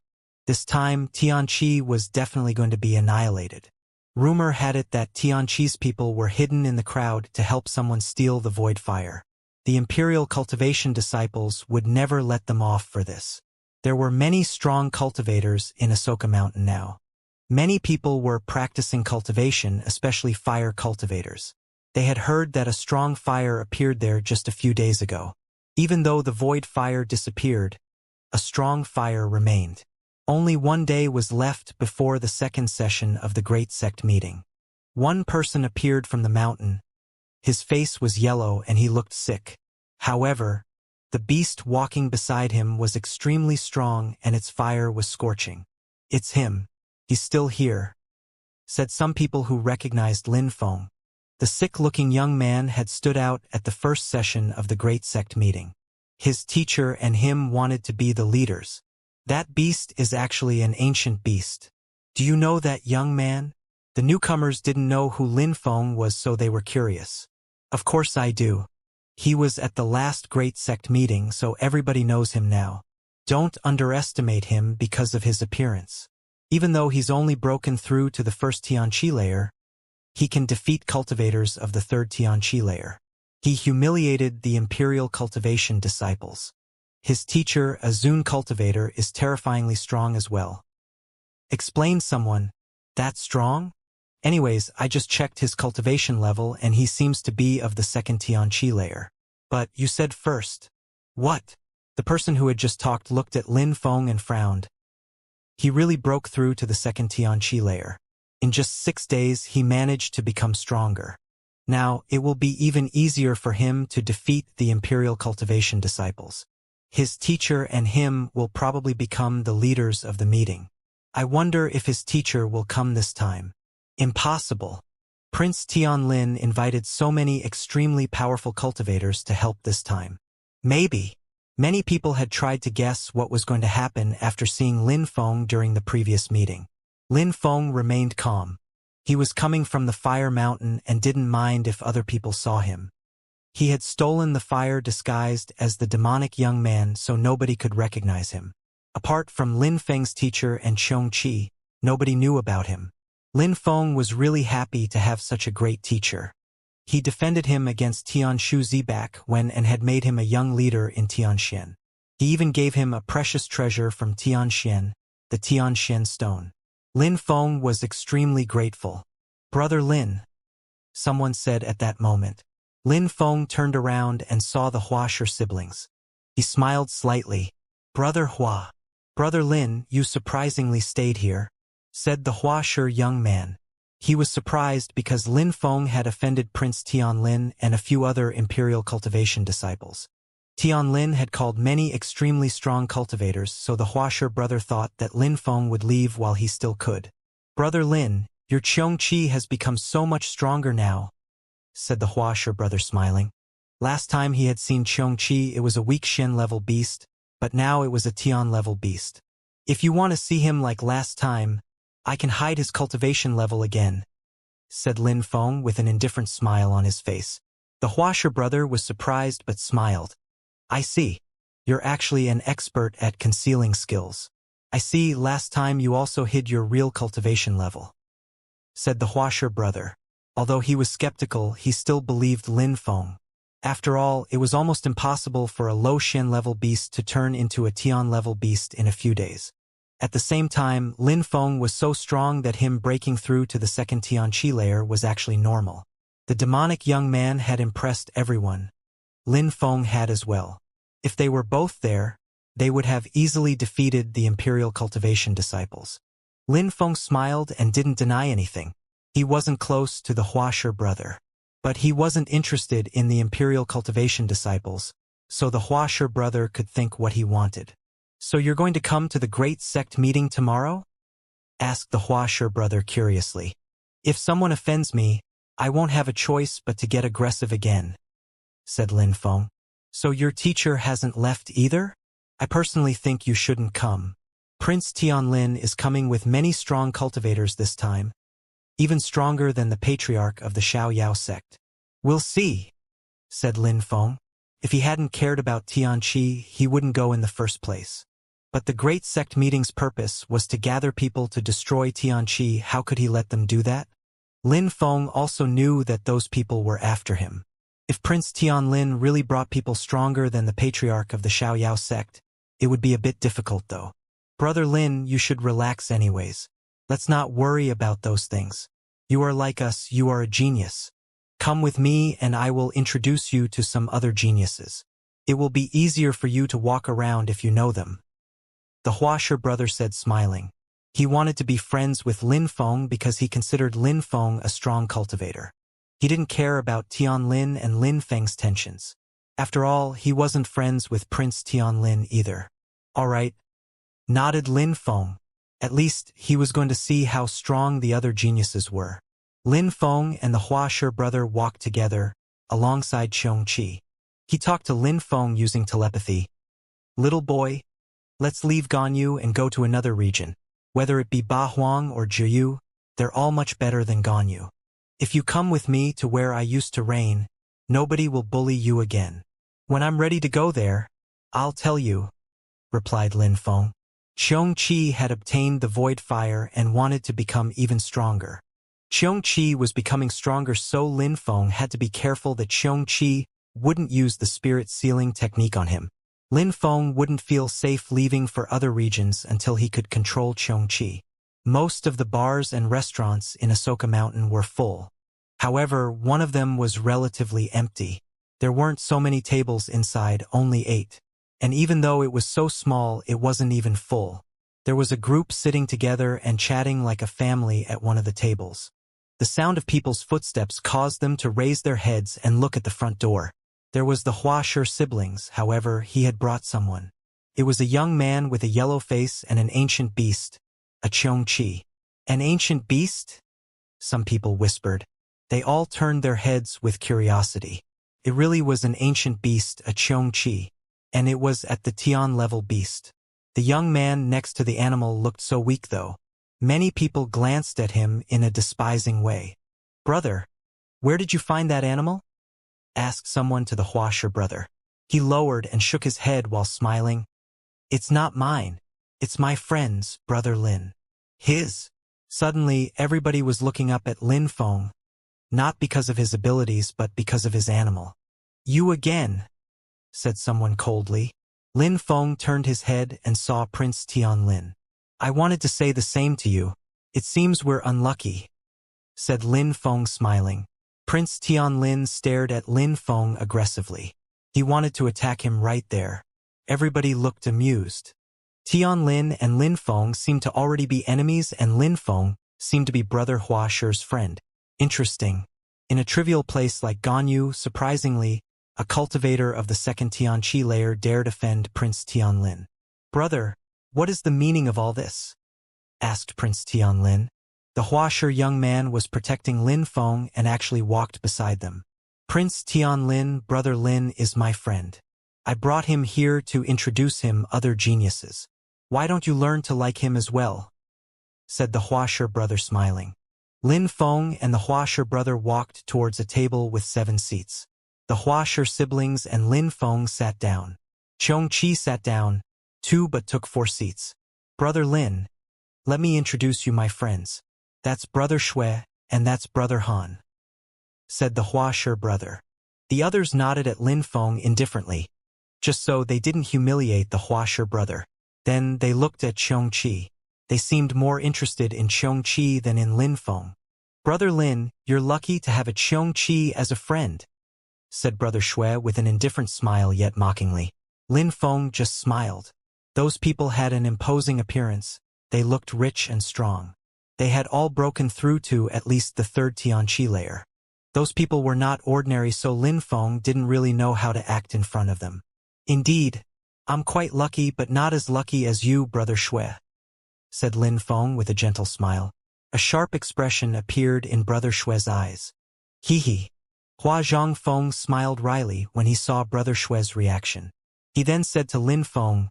This time, Xianxia was definitely going to be annihilated. Rumor had it that Xianxia's people were hidden in the crowd to help someone steal the void fire. the Imperial Cultivation disciples would never let them off for this. There were many strong cultivators in Ahsoka Mountain now. Many people were practicing cultivation, especially fire cultivators. They had heard that a strong fire appeared there just a few days ago. Even though the void fire disappeared, a strong fire remained. Only one day was left before the second session of the Great Sect meeting. One person appeared from the mountain. His face was yellow and he looked sick. However, the beast walking beside him was extremely strong and its fire was scorching. "It's him. He's still here," said some people who recognized Lin Feng. The sick-looking young man had stood out at the first session of the Great Sect meeting. His teacher and him wanted to be the leaders. "That beast is actually an ancient beast. Do you know that young man?" The newcomers didn't know who Lin Feng was, so they were curious. "Of course I do. He was at the last Great Sect meeting, so everybody knows him now. Don't underestimate him because of his appearance. Even though he's only broken through to the first Xianxia layer, he can defeat cultivators of the third Xianxia layer. He humiliated the Imperial Cultivation disciples. His teacher, a Zun cultivator, is terrifyingly strong as well." Explained someone. "That strong? Anyways, I just checked his cultivation level and he seems to be of the second Xianxia layer." "But you said first." "What?" The person who had just talked looked at Lin Feng and frowned. He really broke through to the second Xianxia layer. In just 6 days, he managed to become stronger. Now, it will be even easier for him to defeat the Imperial Cultivation disciples. His teacher and him will probably become the leaders of the meeting. I wonder if his teacher will come this time. Impossible. Prince Tianlin invited so many extremely powerful cultivators to help this time. Maybe. Many people had tried to guess what was going to happen after seeing Lin Feng during the previous meeting. Lin Feng remained calm. He was coming from the Fire Mountain and didn't mind if other people saw him. He had stolen the fire disguised as the demonic young man so nobody could recognize him. Apart from Lin Feng's teacher and Xianxia, nobody knew about him. Lin Feng was really happy to have such a great teacher. He defended him against Tianshu Zibak when and had made him a young leader in Tianxian. He even gave him a precious treasure from Tianxian, the Tianxian stone. Lin Feng was extremely grateful. "Brother Lin," someone said at that moment. Lin Feng turned around and saw the Huasher siblings. He smiled slightly. "Brother Hua." "Brother Lin, you surprisingly stayed here," said the Huasher young man. He was surprised because Lin Feng had offended Prince Tianlin and a few other Imperial Cultivation disciples. Tianlin had called many extremely strong cultivators, so the Huasher brother thought that Lin Feng would leave while he still could. "Brother Lin, your Xianxia has become so much stronger now," said the Huasher brother smiling. Last time he had seen Xianxia, it was a weak Xin-level beast, but now it was a Tian-level beast. "If you want to see him like last time, I can hide his cultivation level again," said Lin Feng with an indifferent smile on his face. The Huasher brother was surprised but smiled. "I see. You're actually an expert at concealing skills. I see last time you also hid your real cultivation level," said the Huasher brother. Although he was skeptical, he still believed Lin Feng. After all, it was almost impossible for a low Xin-level beast to turn into a Tian-level beast in a few days. At the same time, Lin Feng was so strong that him breaking through to the second Xianxia layer was actually normal. The demonic young man had impressed everyone. Lin Feng had as well. If they were both there, they would have easily defeated the Imperial Cultivation disciples. Lin Feng smiled and didn't deny anything. He wasn't close to the Huasher brother. But he wasn't interested in the Imperial Cultivation disciples, so the Huasher brother could think what he wanted. "So you're going to come to the Great Sect meeting tomorrow?" asked the Huasher brother curiously. "If someone offends me, I won't have a choice but to get aggressive again," said Lin Feng. "So your teacher hasn't left either? I personally think you shouldn't come. Prince Tianlin is coming with many strong cultivators this time, even stronger than the patriarch of the Xiaoyao sect." "We'll see," said Lin Feng. If he hadn't cared about Tianxia, he wouldn't go in the first place. But the Great Sect meeting's purpose was to gather people to destroy Tianxia. How could he let them do that? Lin Feng also knew that those people were after him. If Prince Tianlin really brought people stronger than the patriarch of the Xiaoyao sect, it would be a bit difficult though. Brother Lin, you should relax anyways. Let's not worry about those things. You are like us, you are a genius. Come with me and I will introduce you to some other geniuses. It will be easier for you to walk around if you know them. The Huasher brother said, smiling. He wanted to be friends with Lin Feng because he considered Lin Feng a strong cultivator. He didn't care about Tianlin and Lin Feng's tensions. After all, he wasn't friends with Prince Tianlin either. All right, nodded Lin Feng. At least he was going to see how strong the other geniuses were. Lin Feng and the Huasher brother walked together, alongside Xianxia. He talked to Lin Feng using telepathy. Little boy, let's leave Ganyu and go to another region. Whether it be Bahuang or Jiyu, they're all much better than Ganyu. If you come with me to where I used to reign, nobody will bully you again. When I'm ready to go there, I'll tell you, replied Lin Feng. Xianxia had obtained the void fire and wanted to become even stronger. Xianxia was becoming stronger, so Lin Feng had to be careful that Xianxia wouldn't use the spirit sealing technique on him. Lin Feng wouldn't feel safe leaving for other regions until he could control Xianxia. Most of the bars and restaurants in Ahsoka Mountain were full. However, one of them was relatively empty. There weren't so many tables inside, only 8. And even though it was so small, it wasn't even full. There was a group sitting together and chatting like a family at one of the tables. The sound of people's footsteps caused them to raise their heads and look at the front door. There was the Huasher siblings, however, he had brought someone. It was a young man with a yellow face and an ancient beast, a Xianxia. An ancient beast? Some people whispered. They all turned their heads with curiosity. It really was an ancient beast, a Xianxia. And it was at the Tian-level beast. The young man next to the animal looked so weak though. Many people glanced at him in a despising way. Brother, where did you find that animal? Asked someone to the Huasher brother. He lowered and shook his head while smiling. It's not mine. It's my friend's, Brother Lin. His. Suddenly, everybody was looking up at Lin Feng, not because of his abilities but because of his animal. You again, said someone coldly. Lin Feng turned his head and saw Prince Tianlin. I wanted to say the same to you. It seems we're unlucky, said Lin Feng smiling. Prince Tianlin stared at Lin Feng aggressively. He wanted to attack him right there. Everybody looked amused. Tianlin and Lin Feng seemed to already be enemies and Lin Feng seemed to be Brother Huasher's friend. Interesting. In a trivial place like Ganyu, surprisingly, a cultivator of the second Tianqi layer dared offend Prince Tianlin. Brother, what is the meaning of all this? Asked Prince Tianlin. The Huasher young man was protecting Lin Feng and actually walked beside them. Prince Tianlin, Brother Lin is my friend. I brought him here to introduce him other geniuses. Why don't you learn to like him as well? Said the Huasher brother smiling. Lin Feng and the Huasher brother walked towards a table with 7 seats. The Huasher siblings and Lin Feng sat down. Xianxia sat down, too, but took 4 seats. Brother Lin, let me introduce you my friends. That's Brother Shui, and that's Brother Han, said the Huasher brother. The others nodded at Lin Feng indifferently, just so they didn't humiliate the Huasher brother. Then they looked at Xianxia. They seemed more interested in Xianxia than in Lin Feng. Brother Lin, you're lucky to have a Xianxia as a friend, said Brother Shui with an indifferent smile yet mockingly. Lin Feng just smiled. Those people had an imposing appearance. They looked rich and strong. They had all broken through to at least the 3rd Tianqi layer. Those people were not ordinary, so Lin Feng didn't really know how to act in front of them. Indeed, I'm quite lucky but not as lucky as you, Brother Shui, said Lin Feng with a gentle smile. A sharp expression appeared in Brother Shui's eyes. Hee. Hua Zhangfeng smiled wryly when he saw Brother Shui's reaction. He then said to Lin Feng,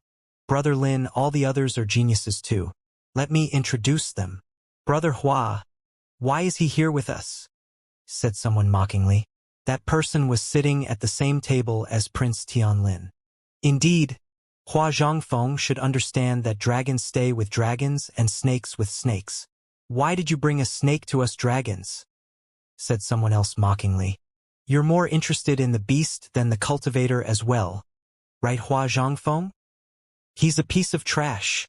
Brother Lin, all the others are geniuses too. Let me introduce them. Brother Hua, why is he here with us? Said someone mockingly. That person was sitting at the same table as Prince Tianlin. Indeed, Hua Zhangfeng should understand that dragons stay with dragons and snakes with snakes. Why did you bring a snake to us dragons? Said someone else mockingly. You're more interested in the beast than the cultivator as well, right Hua Zhangfeng? He's a piece of trash,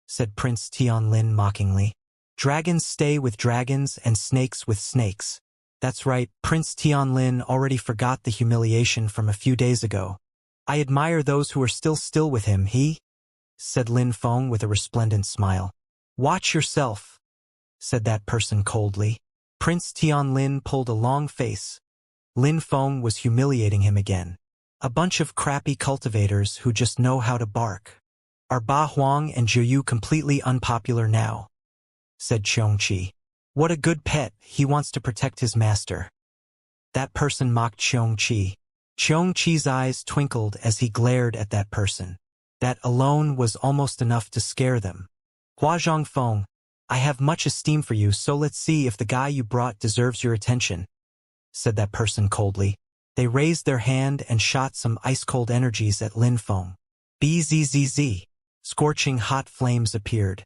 said Prince Tianlin mockingly. Dragons stay with dragons and snakes with snakes. That's right, Prince Tianlin already forgot the humiliation from a few days ago. I admire those who are still with him, said Lin Feng with a resplendent smile. Watch yourself, said that person coldly. Prince Tianlin pulled a long face. Lin Feng was humiliating him again. A bunch of crappy cultivators who just know how to bark. Are Ba Huang and Zhu Yu completely unpopular now? Said Xianxia. What a good pet, he wants to protect his master. That person mocked Xianxia. Xianxia's eyes twinkled as he glared at that person. That alone was almost enough to scare them. Hua Zhangfeng, I have much esteem for you, so let's see if the guy you brought deserves your attention, said that person coldly. They raised their hand and shot some ice-cold energies at Lin Feng. Bzzz. Scorching hot flames appeared.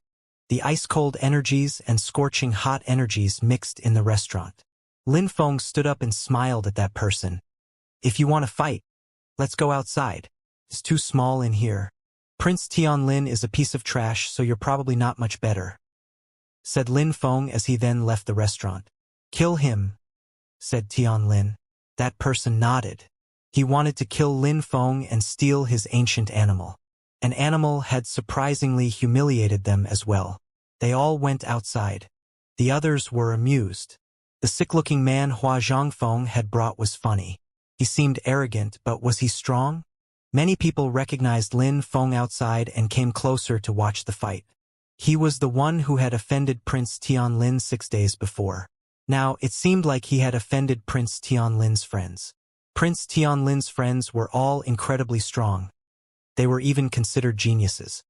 The ice-cold energies and scorching hot energies mixed in the restaurant. Lin Feng stood up and smiled at that person. If you want to fight, let's go outside. It's too small in here. Prince Tianlin is a piece of trash, so you're probably not much better, said Lin Feng as he then left the restaurant. Kill him, said Tianlin. That person nodded. He wanted to kill Lin Feng and steal his ancient animal. An animal had surprisingly humiliated them as well. They all went outside. The others were amused. The sick-looking man Hua Zhangfeng had brought was funny. He seemed arrogant, but was he strong? Many people recognized Lin Feng outside and came closer to watch the fight. He was the one who had offended Prince Tianlin 6 days before. Now, it seemed like he had offended Prince Tianlin's friends. Prince Tianlin's friends were all incredibly strong. They were even considered geniuses.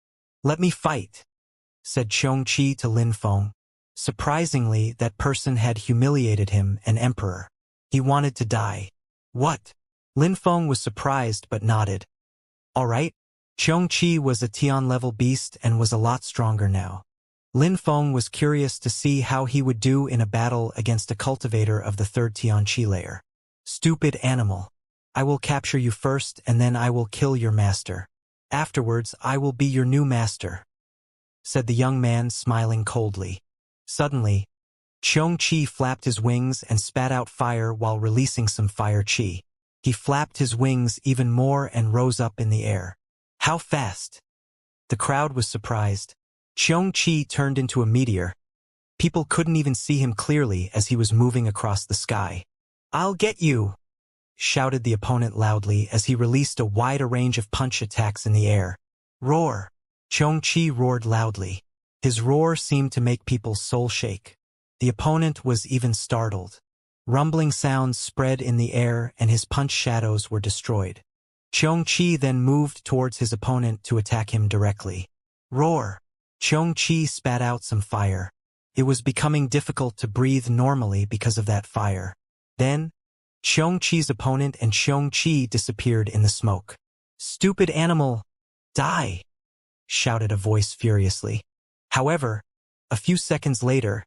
Let me fight, said Xianxia to Lin Feng. Surprisingly, that person had humiliated him, an emperor. He wanted to die. What? Lin Feng was surprised but nodded. All right. Xianxia was a Tian-level beast and was a lot stronger now. Lin Feng was curious to see how he would do in a battle against a cultivator of the 3rd Tianqi layer. Stupid animal. I will capture you first and then I will kill your master. Afterwards, I will be your new master, said the young man, smiling coldly. Suddenly, Xianxia flapped his wings and spat out fire while releasing some fire chi. He flapped his wings even more and rose up in the air. How fast? The crowd was surprised. Xianxia turned into a meteor. People couldn't even see him clearly as he was moving across the sky. I'll get you, shouted the opponent loudly as he released a wider range of punch attacks in the air. Roar! Xianxia roared loudly. His roar seemed to make people's soul shake. The opponent was even startled. Rumbling sounds spread in the air and his punch shadows were destroyed. Xianxia then moved towards his opponent to attack him directly. Roar! Xianxia spat out some fire. It was becoming difficult to breathe normally because of that fire. Then, Xianxia's opponent and Xianxia disappeared in the smoke. Stupid animal! Die! Shouted a voice furiously. However, a few seconds later,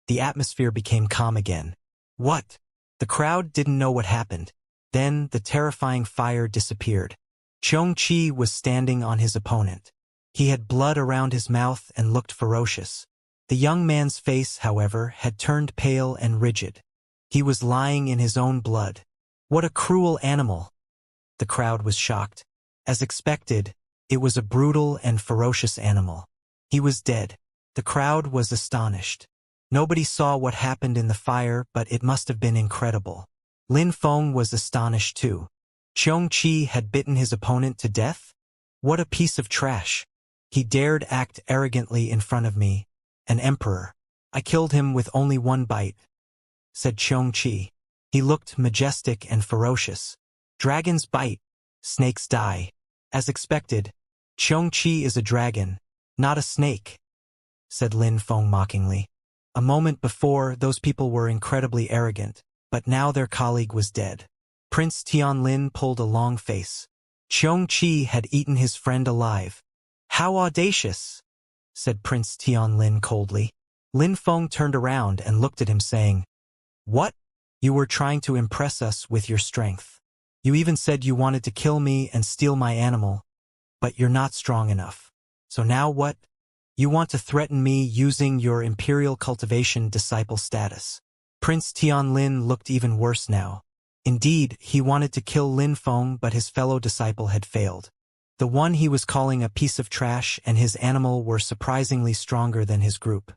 the atmosphere became calm again. What? The crowd didn't know what happened. Then the terrifying fire disappeared. Xianxia was standing on his opponent. He had blood around his mouth and looked ferocious. The young man's face, however, had turned pale and rigid. He was lying in his own blood. What a cruel animal! The crowd was shocked. As expected, it was a brutal and ferocious animal. He was dead. The crowd was astonished. Nobody saw what happened in the fire, but it must have been incredible. Lin Feng was astonished too. Xianxia had bitten his opponent to death? What a piece of trash! He dared act arrogantly in front of me, an emperor. I killed him with only one bite, said Xianxia. He looked majestic and ferocious. Dragons bite, snakes die. As expected, Xianxia is a dragon, not a snake, said Lin Feng mockingly. A moment before, those people were incredibly arrogant, but now their colleague was dead. Prince Tianlin pulled a long face. Xianxia had eaten his friend alive. How audacious, said Prince Tianlin coldly. Lin Feng turned around and looked at him saying, What? You were trying to impress us with your strength. You even said you wanted to kill me and steal my animal, but you're not strong enough. So now what? You want to threaten me using your Imperial Cultivation disciple status. Prince Tianlin looked even worse now. Indeed, he wanted to kill Lin Feng, but his fellow disciple had failed. The one he was calling a piece of trash and his animal were surprisingly stronger than his group.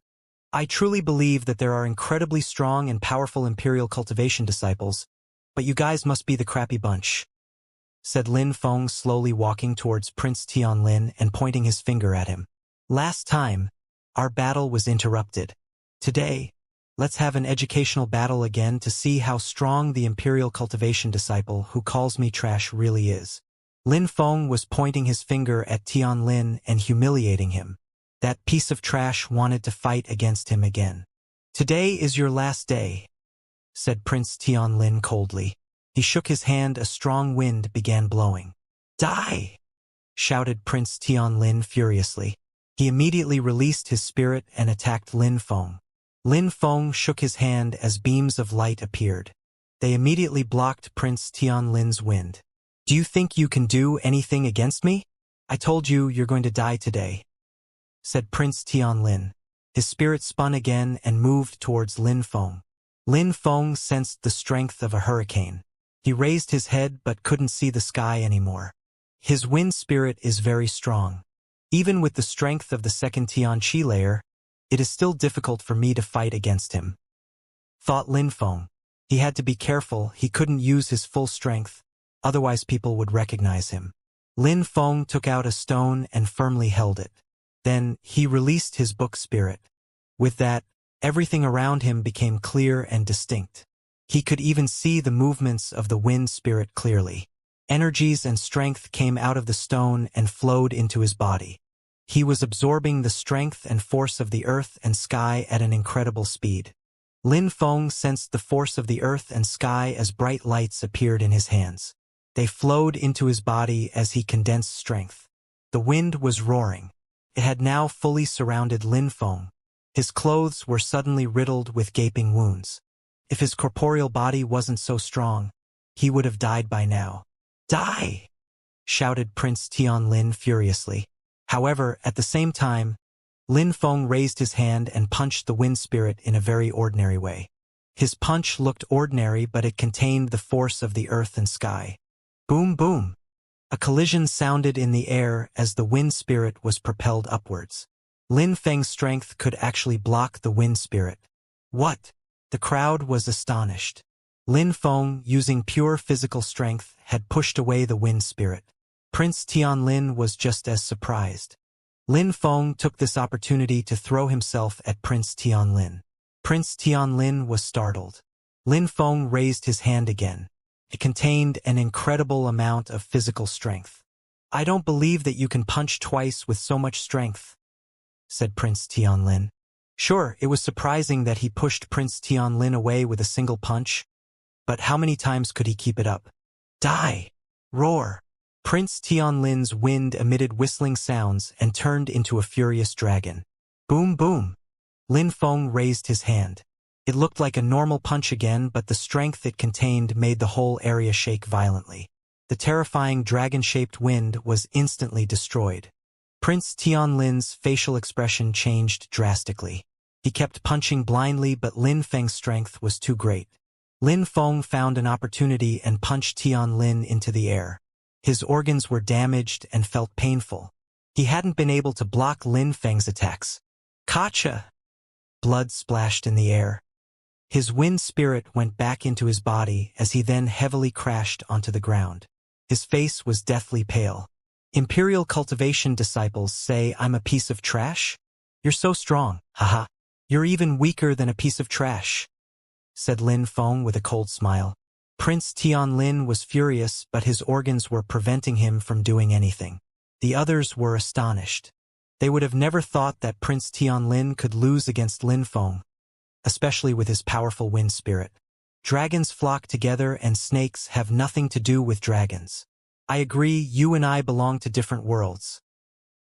I truly believe that there are incredibly strong and powerful Imperial Cultivation disciples, but you guys must be the crappy bunch, said Lin Feng, slowly walking towards Prince Tianlin and pointing his finger at him. Last time, our battle was interrupted. Today, let's have an educational battle again to see how strong the Imperial Cultivation disciple who calls me trash really is. Lin Feng was pointing his finger at Tianlin and humiliating him. That piece of trash wanted to fight against him again. Today is your last day, said Prince Tianlin coldly. He shook his hand. A strong wind began blowing. Die! Shouted Prince Tianlin furiously. He immediately released his spirit and attacked Lin Feng. Lin Feng shook his hand as beams of light appeared. They immediately blocked Prince Tianlin's wind. Do you think you can do anything against me? I told you you're going to die today, said Prince Tianlin. His spirit spun again and moved towards Lin Feng. Lin Feng sensed the strength of a hurricane. He raised his head but couldn't see the sky anymore. His wind spirit is very strong. Even with the strength of the second Tianqi layer, it is still difficult for me to fight against him, thought Lin Feng. He had to be careful. He couldn't use his full strength, otherwise people would recognize him. Lin Feng took out a stone and firmly held it. Then, he released his book spirit. With that, everything around him became clear and distinct. He could even see the movements of the wind spirit clearly. Energies and strength came out of the stone and flowed into his body. He was absorbing the strength and force of the earth and sky at an incredible speed. Lin Feng sensed the force of the earth and sky as bright lights appeared in his hands. They flowed into his body as he condensed strength. The wind was roaring. It had now fully surrounded Lin Feng. His clothes were suddenly riddled with gaping wounds. If his corporeal body wasn't so strong, he would have died by now. Die! Shouted Prince Tianlin furiously. However, at the same time, Lin Feng raised his hand and punched the wind spirit in a very ordinary way. His punch looked ordinary, but it contained the force of the earth and sky. Boom, boom! A collision sounded in the air as the wind spirit was propelled upwards. Lin Feng's strength could actually block the wind spirit. What? The crowd was astonished. Lin Feng, using pure physical strength, had pushed away the wind spirit. Prince Tianlin was just as surprised. Lin Feng took this opportunity to throw himself at Prince Tianlin. Prince Tianlin was startled. Lin Feng raised his hand again. It contained an incredible amount of physical strength. I don't believe that you can punch twice with so much strength, said Prince Tianlin. Sure, it was surprising that he pushed Prince Tianlin away with a single punch, but how many times could he keep it up? Die! Roar! Prince Tianlin's wind emitted whistling sounds and turned into a furious dragon. Boom, boom! Lin Feng raised his hand. It looked like a normal punch again, but the strength it contained made the whole area shake violently. The terrifying dragon-shaped wind was instantly destroyed. Prince Tianlin's facial expression changed drastically. He kept punching blindly, but Lin Feng's strength was too great. Lin Feng found an opportunity and punched Tianlin into the air. His organs were damaged and felt painful. He hadn't been able to block Lin Feng's attacks. Kacha! Blood splashed in the air. His wind spirit went back into his body as he then heavily crashed onto the ground. His face was deathly pale. Imperial Cultivation disciples say I'm a piece of trash? You're so strong, haha. You're even weaker than a piece of trash, said Lin Feng with a cold smile. Prince Tianlin was furious, but his organs were preventing him from doing anything. The others were astonished. They would have never thought that Prince Tianlin could lose against Lin Feng, especially with his powerful wind spirit. Dragons flock together and snakes have nothing to do with dragons. I agree, you and I belong to different worlds,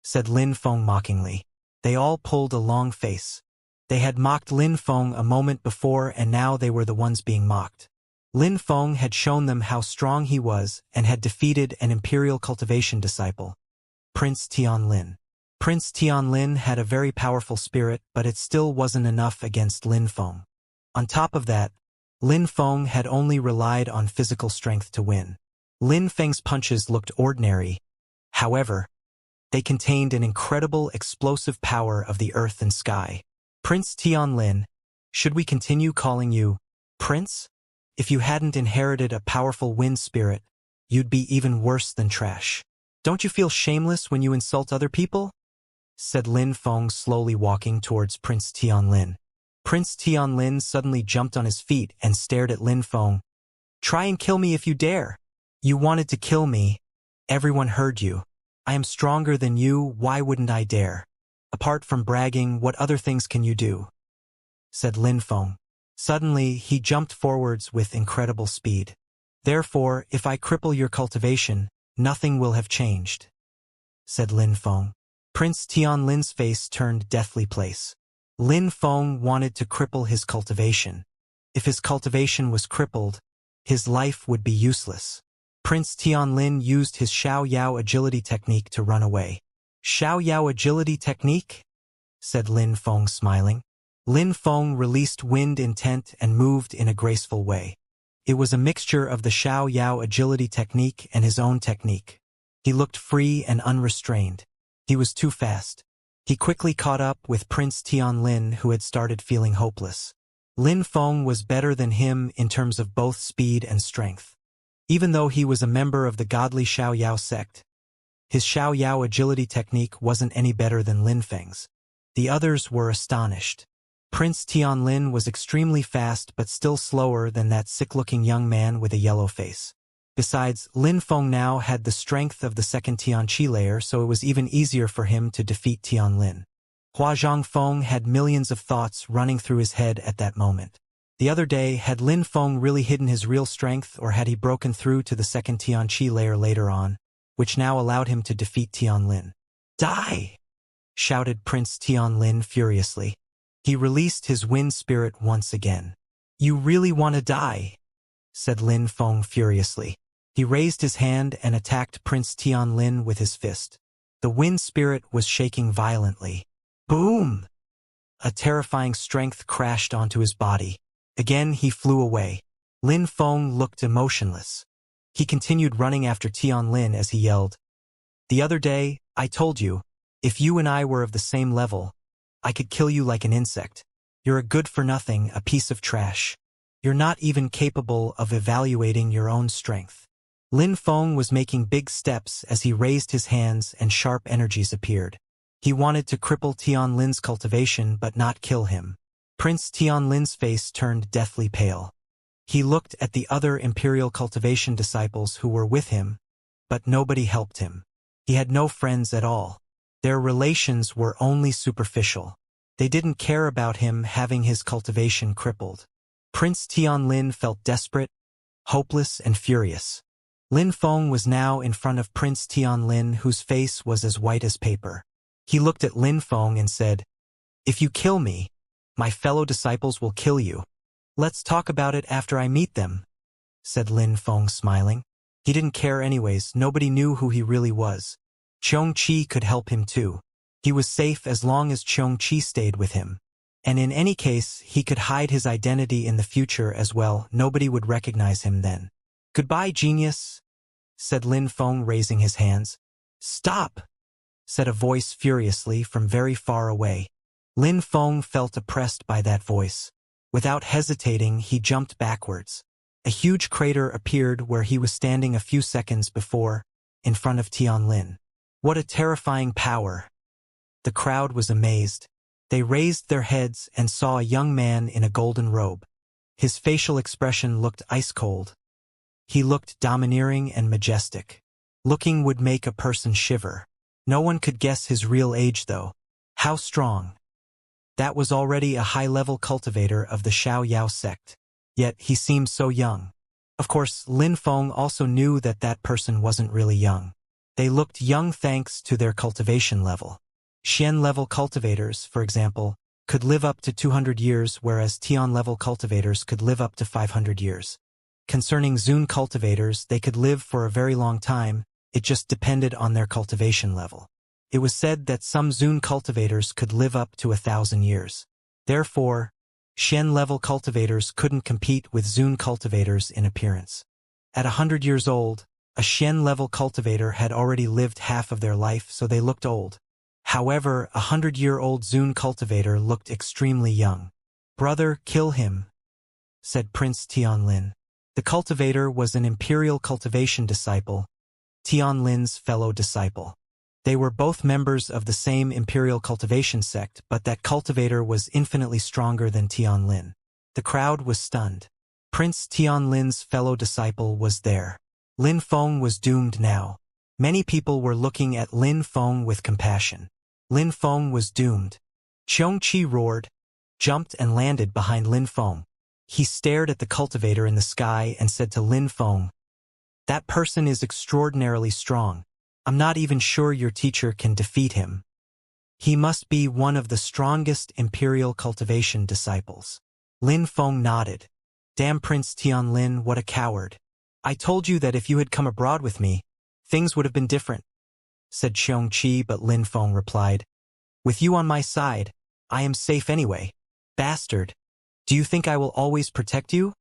said Lin Feng mockingly. They all pulled a long face. They had mocked Lin Feng a moment before and now they were the ones being mocked. Lin Feng had shown them how strong he was and had defeated an imperial cultivation disciple, Prince Tianlin. Prince Tianlin had a very powerful spirit, but it still wasn't enough against Lin Feng. On top of that, Lin Feng had only relied on physical strength to win. Lin Feng's punches looked ordinary. However, they contained an incredible explosive power of the earth and sky. Prince Tianlin, should we continue calling you Prince? If you hadn't inherited a powerful wind spirit, you'd be even worse than trash. Don't you feel shameless when you insult other people? Said Lin Feng, slowly walking towards Prince Tianlin. Prince Tianlin suddenly jumped on his feet and stared at Lin Feng. Try and kill me if you dare. You wanted to kill me. Everyone heard you. I am stronger than you, why wouldn't I dare? Apart from bragging, what other things can you do? Said Lin Feng. Suddenly, he jumped forwards with incredible speed. Therefore, if I cripple your cultivation, nothing will have changed, said Lin Feng. Prince Tianlin's face turned deathly place. Lin Feng wanted to cripple his cultivation. If his cultivation was crippled, his life would be useless. Prince Tianlin used his Xiao agility technique to run away. Xiao agility technique? Said Lin Feng, smiling. Lin Feng released wind intent and moved in a graceful way. It was a mixture of the Xiao agility technique and his own technique. He looked free and unrestrained. He was too fast. He quickly caught up with Prince Tianlin, who had started feeling hopeless. Lin Feng was better than him in terms of both speed and strength. Even though he was a member of the godly Xiao sect, his Xiao agility technique wasn't any better than Lin Feng's. The others were astonished. Prince Tianlin was extremely fast but still slower than that sick-looking young man with a yellow face. Besides, Lin Feng now had the strength of the second Tianqi layer, so it was even easier for him to defeat Tianlin. Hua Zhangfeng had millions of thoughts running through his head at that moment. The other day, had Lin Feng really hidden his real strength, or had he broken through to the second Tianqi layer later on, which now allowed him to defeat Tianlin? Die! Shouted Prince Tianlin furiously. He released his wind spirit once again. You really want to die? Said Lin Feng furiously. He raised his hand and attacked Prince Tianlin with his fist. The wind spirit was shaking violently. Boom! A terrifying strength crashed onto his body. Again he flew away. Lin Feng looked emotionless. He continued running after Tianlin as he yelled, The other day, I told you, if you and I were of the same level, I could kill you like an insect. You're a good-for-nothing, a piece of trash. You're not even capable of evaluating your own strength. Lin Feng was making big steps as he raised his hands and sharp energies appeared. He wanted to cripple Tianlin's cultivation but not kill him. Prince Tianlin's face turned deathly pale. He looked at the other imperial cultivation disciples who were with him, but nobody helped him. He had no friends at all. Their relations were only superficial. They didn't care about him having his cultivation crippled. Prince Tianlin felt desperate, hopeless, and furious. Lin Feng was now in front of Prince Tianlin, whose face was as white as paper. He looked at Lin Feng and said, If you kill me, my fellow disciples will kill you. Let's talk about it after I meet them, said Lin Feng, smiling. He didn't care anyways, nobody knew who he really was. Xianxia could help him too. He was safe as long as Xianxia stayed with him. And in any case, he could hide his identity in the future as well, nobody would recognize him then. Goodbye, genius, said Lin Feng, raising his hands. Stop, said a voice furiously from very far away. Lin Feng felt oppressed by that voice. Without hesitating, he jumped backwards. A huge crater appeared where he was standing a few seconds before, in front of Tianlin. What a terrifying power! The crowd was amazed. They raised their heads and saw a young man in a golden robe. His facial expression looked ice-cold. He looked domineering and majestic. Looking would make a person shiver. No one could guess his real age though. How strong! That was already a high-level cultivator of the Xiao sect. Yet he seemed so young. Of course, Lin Feng also knew that that person wasn't really young. They looked young thanks to their cultivation level. Xian-level cultivators, for example, could live up to 200 years, whereas Tian-level cultivators could live up to 500 years. Concerning Zun cultivators, they could live for a very long time, it just depended on their cultivation level. It was said that some Zun cultivators could live up to 1,000 years. Therefore, Xian-level cultivators couldn't compete with Zun cultivators in appearance. At 100 years old, a Xian-level cultivator had already lived half of their life, so they looked old. However, a 100-year-old Zun cultivator looked extremely young. "Brother, kill him," said Prince Tianlin. The cultivator was an imperial cultivation disciple, Tianlin's fellow disciple. They were both members of the same imperial cultivation sect, but that cultivator was infinitely stronger than Tianlin. The crowd was stunned. Prince Tianlin's fellow disciple was there. Lin Feng was doomed now. Many people were looking at Lin Feng with compassion. Lin Feng was doomed. Xianxia roared, jumped and landed behind Lin Feng. He stared at the cultivator in the sky and said to Lin Feng, "That person is extraordinarily strong. I'm not even sure your teacher can defeat him. He must be one of the strongest imperial cultivation disciples." Lin Feng nodded. "Damn Prince Tianlin, what a coward. I told you that if you had come abroad with me, things would have been different," said Xianxia, but Lin Feng replied, "With you on my side, I am safe anyway. Bastard. Do you think I will always protect you?"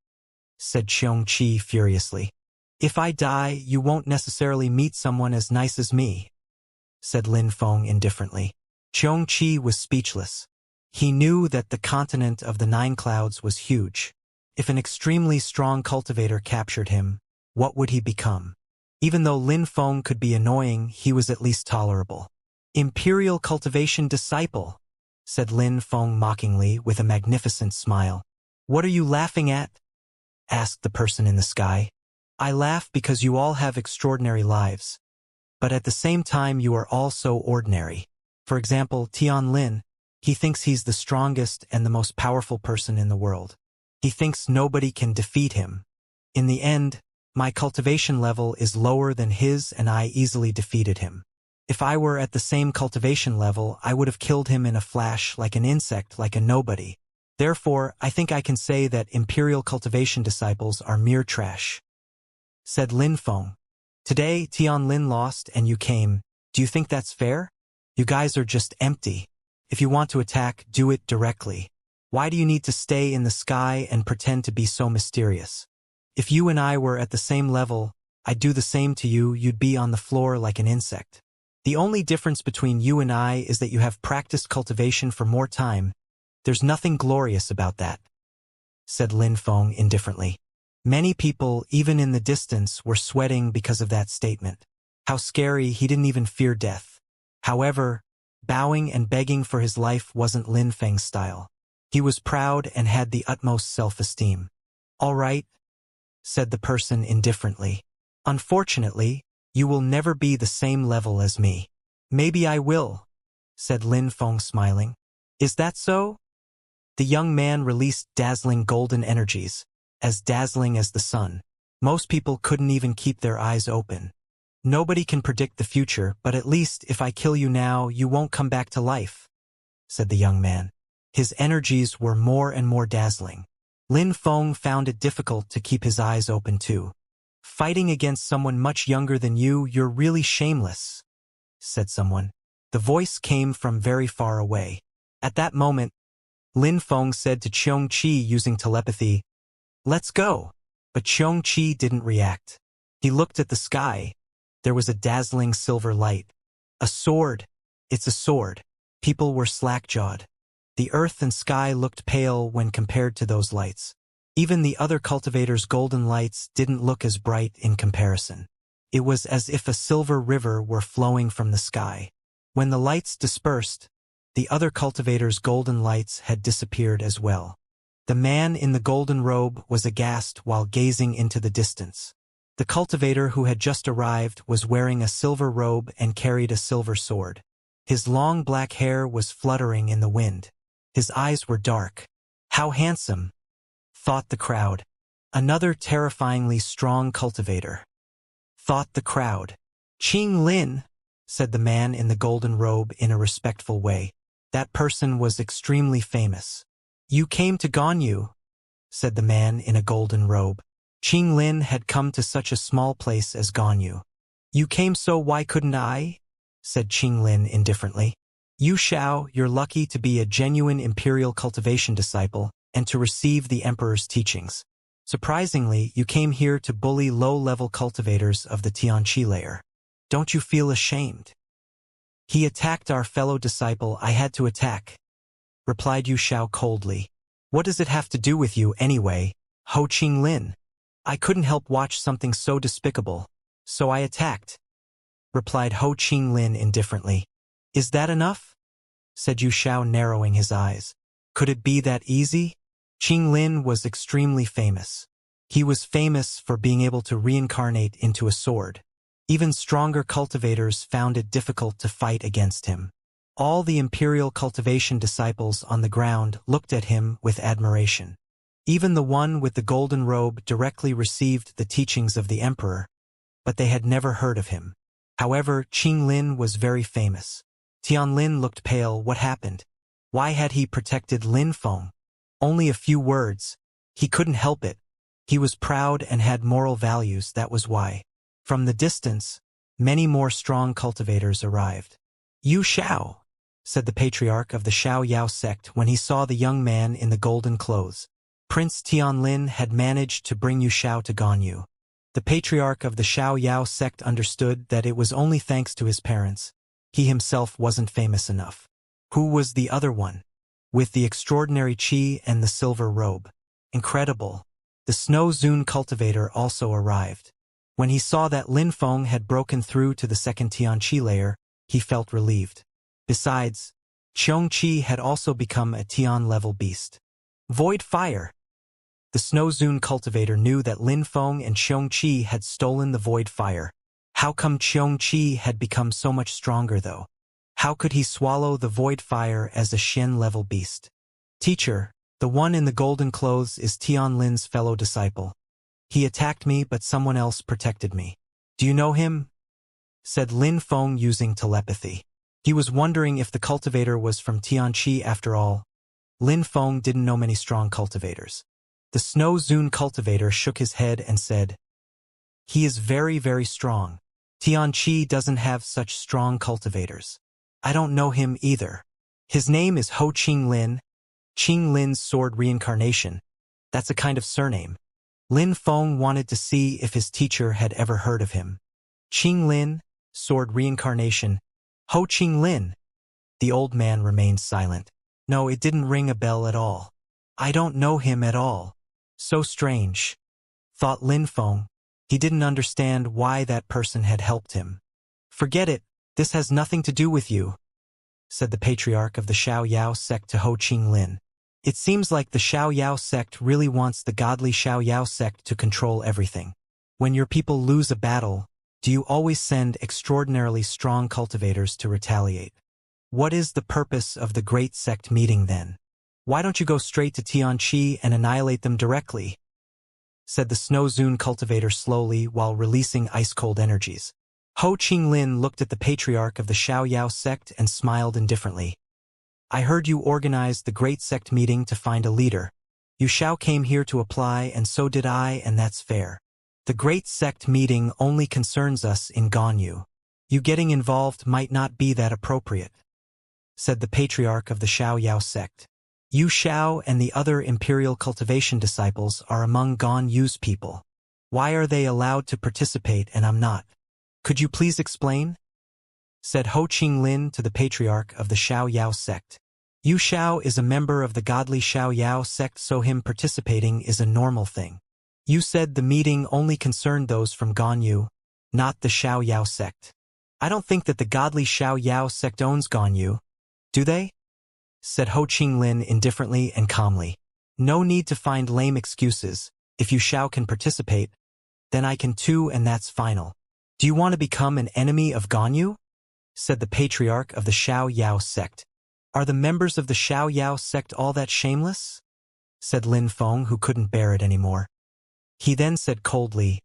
said Xianxia furiously. "If I die, you won't necessarily meet someone as nice as me," said Lin Feng indifferently. Xianxia was speechless. He knew that the continent of the Nine Clouds was huge. If an extremely strong cultivator captured him, what would he become? Even though Lin Feng could be annoying, he was at least tolerable. "Imperial cultivation disciple," said Lin Feng mockingly with a magnificent smile. "What are you laughing at?" asked the person in the sky. "I laugh because you all have extraordinary lives. But at the same time you are all so ordinary. For example, Tianlin, he thinks he's the strongest and the most powerful person in the world. He thinks nobody can defeat him. In the end, my cultivation level is lower than his and I easily defeated him. If I were at the same cultivation level, I would have killed him in a flash like an insect, like a nobody. Therefore, I think I can say that imperial cultivation disciples are mere trash," said Lin Feng. "Today, Tianlin lost and you came. Do you think that's fair? You guys are just empty. If you want to attack, do it directly. Why do you need to stay in the sky and pretend to be so mysterious? If you and I were at the same level, I'd do the same to you, you'd be on the floor like an insect. The only difference between you and I is that you have practiced cultivation for more time. There's nothing glorious about that," said Lin Feng indifferently. Many people, even in the distance, were sweating because of that statement. How scary, he didn't even fear death. However, bowing and begging for his life wasn't Lin Feng's style. He was proud and had the utmost self-esteem. "All right," said the person indifferently. "Unfortunately, you will never be the same level as me." "Maybe I will," said Lin Feng smiling. "Is that so?" The young man released dazzling golden energies, as dazzling as the sun. Most people couldn't even keep their eyes open. "Nobody can predict the future, but at least if I kill you now, you won't come back to life," said the young man. His energies were more and more dazzling. Lin Feng found it difficult to keep his eyes open too. "Fighting against someone much younger than you, you're really shameless," said someone. The voice came from very far away. At that moment, Lin Feng said to Xianxia using telepathy, "Let's go." But Xianxia didn't react. He looked at the sky. There was a dazzling silver light. "A sword. It's a sword." People were slack-jawed. The earth and sky looked pale when compared to those lights. Even the other cultivators' golden lights didn't look as bright in comparison. It was as if a silver river were flowing from the sky. When the lights dispersed, the other cultivators' golden lights had disappeared as well. The man in the golden robe was aghast while gazing into the distance. The cultivator who had just arrived was wearing a silver robe and carried a silver sword. His long black hair was fluttering in the wind. His eyes were dark. "How handsome," thought the crowd. "Another terrifyingly strong cultivator," thought the crowd. "Qing Lin," said the man in the golden robe in a respectful way. That person was extremely famous. You came to Ganyu, said the man in a golden robe. Qing Lin had come to such a small place as Ganyu. You came, so why couldn't I? Said Qing Lin indifferently. You Xiao, you're lucky to be a genuine imperial cultivation disciple and to receive the emperor's teachings. Surprisingly, you came here to bully low-level cultivators of the Tianqi layer. Don't you feel ashamed? He attacked our fellow disciple I had to attack, replied Yu Xiao coldly. What does it have to do with you anyway, Ho Qing Lin? I couldn't help watch something so despicable, so I attacked, replied Ho Qing Lin indifferently. Is that enough? Said Yu Xiao, narrowing his eyes. Could it be that easy? Qing Lin was extremely famous. He was famous for being able to reincarnate into a sword. Even stronger cultivators found it difficult to fight against him. All the imperial cultivation disciples on the ground looked at him with admiration. Even the one with the golden robe directly received the teachings of the emperor, but they had never heard of him. However, Qing Lin was very famous. Tian Lin looked pale. What happened? Why had he protected Lin Feng? Only a few words. He couldn't help it. He was proud and had moral values, that was why. From the distance, many more strong cultivators arrived. Yu Xiao, said the patriarch of the Xiaoyao sect when he saw the young man in the golden clothes. Prince Tianlin had managed to bring Yu Xiao to Ganyu. The patriarch of the Xiaoyao sect understood that it was only thanks to his parents. He himself wasn't famous enough. Who was the other one? With the extraordinary qi and the silver robe. Incredible. The Snow Zun cultivator also arrived. When he saw that Lin Feng had broken through to the second Tianqi layer, he felt relieved. Besides, Xianxia had also become a Tian-level beast. Void Fire. The Snow Zun cultivator knew that Lin Feng and Xianxia had stolen the Void Fire. How come Xianxia had become so much stronger though? How could he swallow the Void Fire as a Xian-level beast? Teacher, the one in the golden clothes is Tian Lin's fellow disciple. He attacked me, but someone else protected me. Do you know him? Said Lin Feng using telepathy. He was wondering if the cultivator was from Tianqi after all. Lin Feng didn't know many strong cultivators. The Snow Zun cultivator shook his head and said, he is very, very strong. Tianqi doesn't have such strong cultivators. I don't know him either. His name is Ho Qing Lin. Qing Lin's sword Reincarnation. That's a kind of surname. Lin Feng wanted to see if his teacher had ever heard of him. Qing Lin, sword Reincarnation. Ho Qing Lin. The old man remained silent. No, it didn't ring a bell at all. I don't know him at all. So strange, thought Lin Feng. He didn't understand why that person had helped him. Forget it, this has nothing to do with you, said the patriarch of the Xiaoyao sect to Ho Qing Lin. It seems like the Xiaoyao sect really wants the godly Xiaoyao sect to control everything. When your people lose a battle, do you always send extraordinarily strong cultivators to retaliate? What is the purpose of the great sect meeting then? Why don't you go straight to Tianqi and annihilate them directly? Said the Snow Zun cultivator slowly while releasing ice-cold energies. Ho Qing Lin looked at the patriarch of the Xiaoyao sect and smiled indifferently. I heard you organized the great sect meeting to find a leader. Yu Xiao came here to apply and so did I, and that's fair. The great sect meeting only concerns us in Ganyu. You getting involved might not be that appropriate, said the patriarch of the Xiaoyao sect. Yu Xiao and the other imperial cultivation disciples are among Ganyu's people. Why are they allowed to participate and I'm not? Could you please explain? Said Ho Qing Lin to the patriarch of the Xiaoyao sect. Yu Xiao is a member of the godly Xiaoyao sect, so him participating is a normal thing. You said the meeting only concerned those from Ganyu, not the Xiaoyao sect. I don't think that the godly Xiaoyao sect owns Ganyu. Do they? Said Ho Qing Lin indifferently and calmly. No need to find lame excuses. If Yu Xiao can participate, then I can too, and that's final. Do you want to become an enemy of Ganyu? Said the patriarch of the Xiaoyao sect. Are the members of the Xiaoyao sect all that shameless? Said Lin Feng, who couldn't bear it anymore. He then said coldly,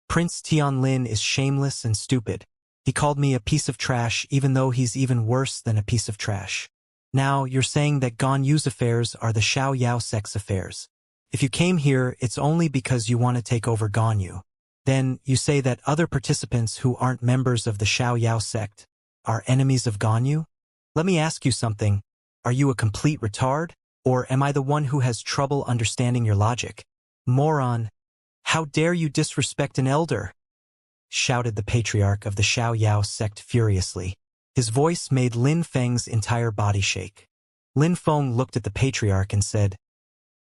Prince Tianlin is shameless and stupid. He called me a piece of trash even though he's even worse than a piece of trash. Now, you're saying that Ganyu's affairs are the Xiao Yao sect's affairs. If you came here, it's only because you want to take over Ganyu. Then, you say that other participants who aren't members of the Xiao Yao sect are enemies of Ganyu? Let me ask you something. Are you a complete retard? Or am I the one who has trouble understanding your logic? Moron! How dare you disrespect an elder? Shouted the patriarch of the Xiao Yao sect furiously. His voice made Lin Feng's entire body shake. Lin Feng looked at the patriarch and said,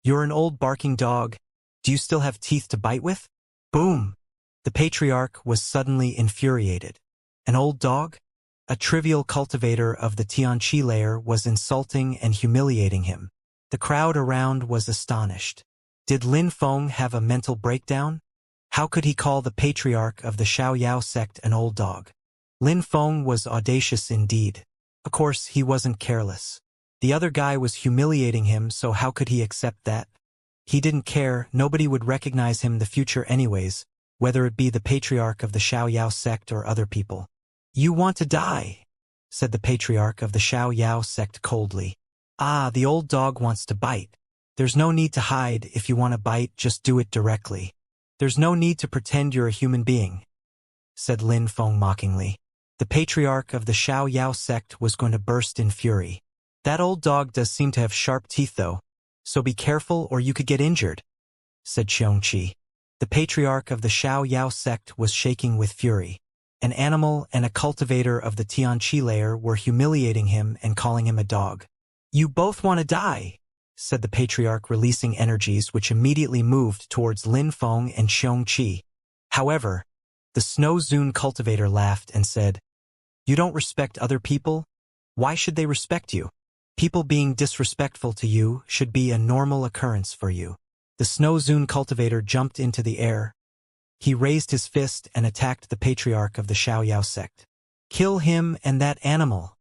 "You're an old barking dog. Do you still have teeth to bite with?" Boom! The patriarch was suddenly infuriated. An old dog? A trivial cultivator of the Tianqi layer was insulting and humiliating him. The crowd around was astonished. Did Lin Feng have a mental breakdown? How could he call the patriarch of the Xiao Yao sect an old dog? Lin Feng was audacious indeed. Of course, he wasn't careless. The other guy was humiliating him, so how could he accept that? He didn't care, nobody would recognize him in the future anyways, whether it be the patriarch of the Xiao Yao sect or other people. "You want to die," said the patriarch of the Xiao Yao sect coldly. "Ah, the old dog wants to bite. There's no need to hide. If you want to bite, just do it directly. There's no need to pretend you're a human being," said Lin Feng mockingly. The patriarch of the Xiao Yao sect was going to burst in fury. "That old dog does seem to have sharp teeth though, so be careful or you could get injured," said Xianxia. The patriarch of the Xiao Yao sect was shaking with fury. An animal and a cultivator of the Tianqi layer were humiliating him and calling him a dog. "You both want to die," said the patriarch, releasing energies which immediately moved towards Lin Feng and Xianxia. However, the Snow Zune cultivator laughed and said, "You don't respect other people? Why should they respect you? People being disrespectful to you should be a normal occurrence for you." The Snow Zune cultivator jumped into the air. He raised his fist and attacked the patriarch of the Xiao Yao sect. "Kill him and that animal,"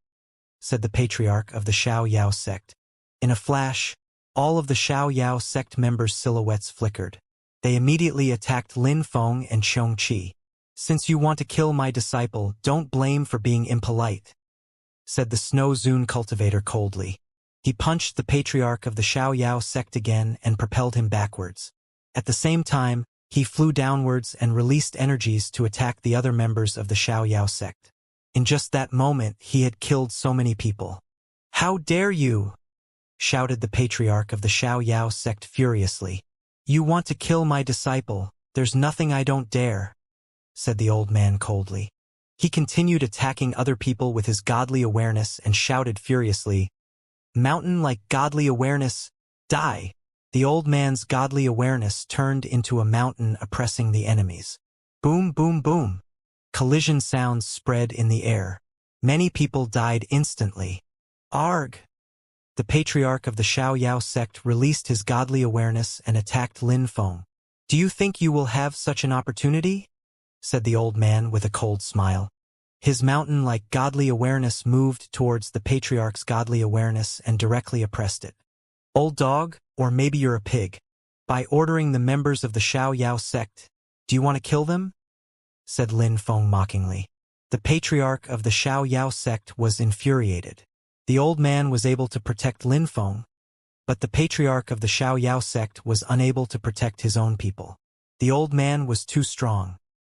said the patriarch of the Xiao Yao sect. In a flash, all of the Xiao Yao sect members' silhouettes flickered. They immediately attacked Lin Feng and Xianxia. "Since you want to kill my disciple, don't blame for being impolite," said the Snow Zune cultivator coldly. He punched the patriarch of the Xiao Yao sect again and propelled him backwards. At the same time, he flew downwards and released energies to attack the other members of the Xiao Yao sect. In just that moment, he had killed so many people. "How dare you!" shouted the patriarch of the Xiao Yao sect furiously. "You want to kill my disciple, there's nothing I don't dare," said the old man coldly. He continued attacking other people with his godly awareness and shouted furiously, "Mountain like godly awareness, die!" The old man's godly awareness turned into a mountain oppressing the enemies. Boom, boom, boom. Collision sounds spread in the air. Many people died instantly. Arg! The patriarch of the Xiao Yao sect released his godly awareness and attacked Lin Feng. "Do you think you will have such an opportunity?" said the old man with a cold smile. His mountain-like godly awareness moved towards the patriarch's godly awareness and directly oppressed it. "Old dog, or maybe you're a pig. By ordering the members of the Xiao Yao sect, do you want to kill them?" said Lin Feng mockingly. The patriarch of the Xiao Yao sect was infuriated. The old man was able to protect Lin Feng, but the patriarch of the Xiao Yao sect was unable to protect his own people. The old man was too strong.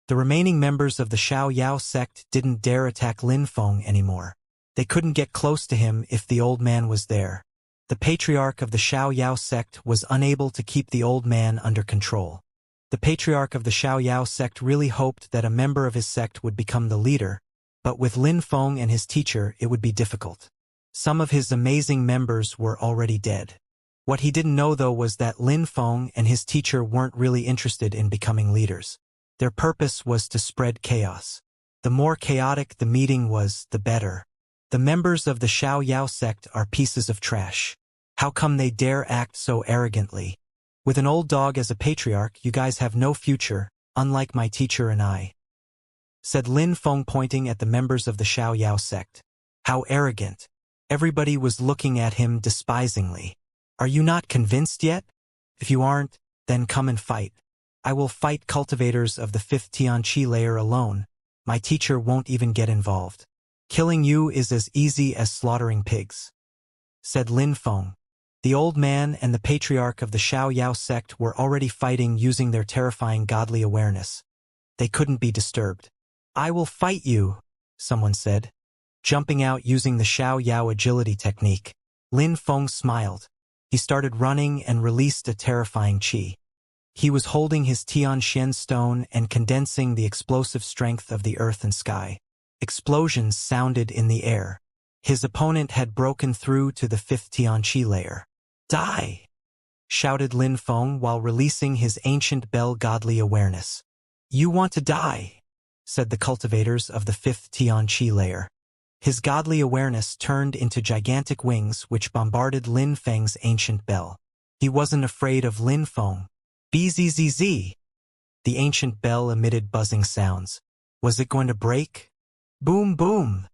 The remaining members of the Xiao Yao sect didn't dare attack Lin Feng anymore. They couldn't get close to him if the old man was there. The patriarch of the Xiao Yao sect was unable to keep the old man under control. The patriarch of the Xiao Yao sect really hoped that a member of his sect would become the leader, but with Lin Feng and his teacher it would be difficult. Some of his amazing members were already dead. What he didn't know though was that Lin Feng and his teacher weren't really interested in becoming leaders. Their purpose was to spread chaos. The more chaotic the meeting was, the better. The members of the Xiao Yao sect are pieces of trash. How come they dare act so arrogantly? With an old dog as a patriarch, you guys have no future, unlike my teacher and I," said Lin Feng, pointing at the members of the Xiao Yao sect. How arrogant. Everybody was looking at him despisingly. "Are you not convinced yet? If you aren't, then come and fight. I will fight cultivators of the 5th Tianqi layer alone. My teacher won't even get involved. Killing you is as easy as slaughtering pigs." said Lin Feng. The old man and the patriarch of the Xiao sect were already fighting using their terrifying godly awareness. They couldn't be disturbed. I will fight you, someone said, jumping out using the Xiao agility technique. Lin Feng smiled. He started running and released a terrifying qi. He was holding his Tianxian stone and condensing the explosive strength of the earth and sky. Explosions sounded in the air. His opponent had broken through to the 5th Tianqi layer. Die! Shouted Lin Feng while releasing his ancient bell godly awareness. You want to die, said the cultivators of the 5th Tianqi layer. His godly awareness turned into gigantic wings which bombarded Lin Feng's ancient bell. He wasn't afraid of Lin Feng. Bzzz. The ancient bell emitted buzzing sounds. Was it going to break? Boom boom.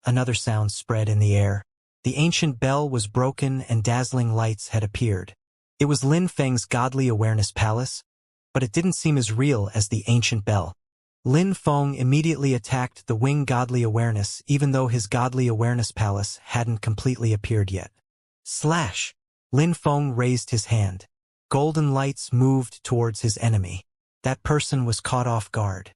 Another sound spread in the air. The ancient bell was broken and dazzling lights had appeared. It was Lin Feng's godly awareness palace, but it didn't seem as real as the ancient bell. Lin Feng immediately attacked the wing godly awareness even though his godly awareness palace hadn't completely appeared yet. Slash! Lin Feng raised his hand. Golden lights moved towards his enemy. That person was caught off guard.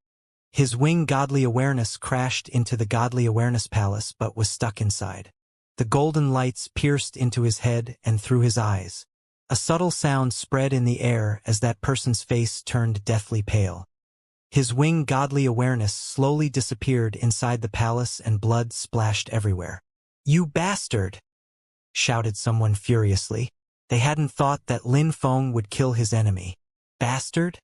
His wing godly awareness crashed into the godly awareness palace but was stuck inside. The golden lights pierced into his head and through his eyes. A subtle sound spread in the air as that person's face turned deathly pale. His wing godly awareness slowly disappeared inside the palace and blood splashed everywhere. You bastard! Shouted someone furiously. They hadn't thought that Lin Feng would kill his enemy. Bastard?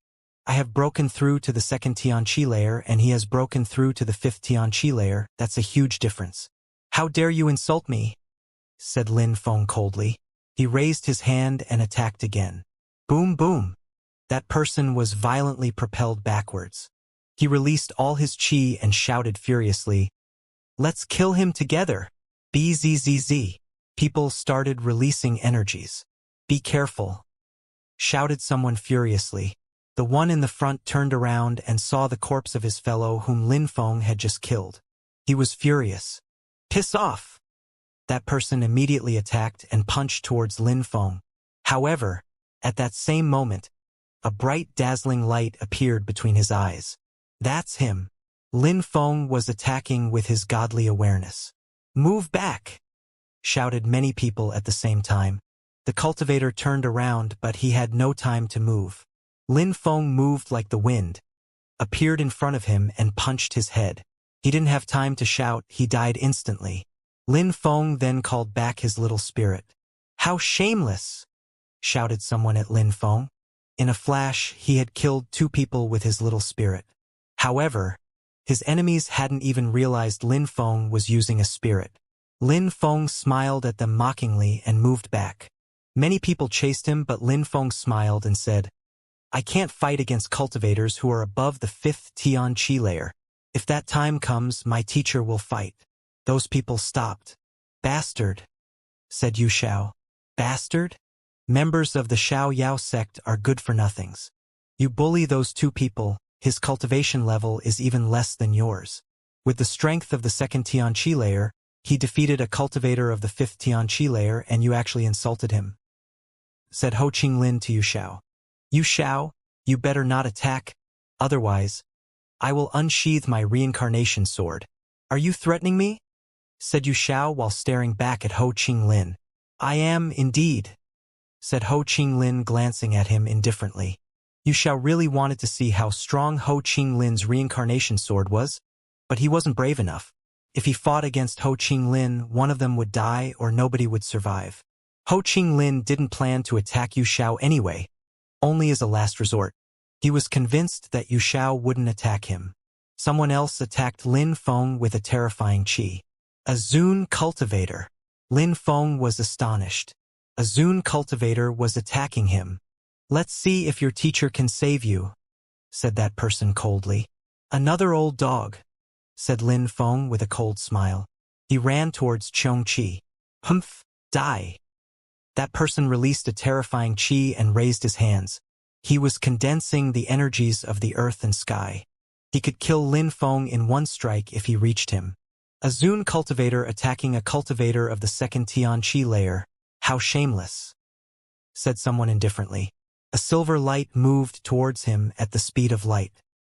I have broken through to the 2nd Tianqi layer and he has broken through to the 5th Tianqi layer. That's a huge difference. How dare you insult me? Said Lin Feng coldly. He raised his hand and attacked again. Boom boom. That person was violently propelled backwards. He released all his qi and shouted furiously, Let's kill him together. Bzzz. People started releasing energies. Be careful, shouted someone furiously. The one in the front turned around and saw the corpse of his fellow whom Lin Feng had just killed. He was furious. Piss off! That person immediately attacked and punched towards Lin Feng. However, at that same moment, a bright dazzling light appeared between his eyes. That's him. Lin Feng was attacking with his godly awareness. Move back! Shouted many people at the same time. The cultivator turned around but he had no time to move. Lin Feng moved like the wind, appeared in front of him and punched his head. He didn't have time to shout, he died instantly. Lin Feng then called back his little spirit. How shameless! Shouted someone at Lin Feng. In a flash, he had killed 2 people with his little spirit. However, his enemies hadn't even realized Lin Feng was using a spirit. Lin Feng smiled at them mockingly and moved back. Many people chased him but Lin Feng smiled and said, I can't fight against cultivators who are above the 5th Tianqi layer. If that time comes, my teacher will fight. Those people stopped. Bastard, said Yu Xiao. Bastard? Members of the Xiao sect are good-for-nothings. You bully those 2 people, his cultivation level is even less than yours. With the strength of the 2nd Tianqi layer, he defeated a cultivator of the 5th Tianqi layer and you actually insulted him. Said Ho Qinglin to Yu Xiao. Yu Xiao, you better not attack, otherwise, I will unsheath my reincarnation sword. Are you threatening me? Said Yu Xiao while staring back at Ho Qinglin. I am indeed, said Ho Qinglin glancing at him indifferently. Yu Xiao really wanted to see how strong Ho Qinglin's reincarnation sword was, but he wasn't brave enough. If he fought against Ho Qinglin, one of them would die or nobody would survive. Ho Qinglin didn't plan to attack Yu Xiao anyway, only as a last resort. He was convinced that Yu Xiao wouldn't attack him. Someone else attacked Lin Feng with a terrifying qi. A Zun cultivator. Lin Feng was astonished. A Zun cultivator was attacking him. Let's see if your teacher can save you, said that person coldly. Another old dog, said Lin Feng with a cold smile. He ran towards Xianxia. Humph, die. That person released a terrifying qi and raised his hands. He was condensing the energies of the earth and sky. He could kill Lin Feng in one strike if he reached him. A Zun cultivator attacking a cultivator of the second Xianxia layer. How shameless, said someone indifferently. A silver light moved towards him at the speed of light.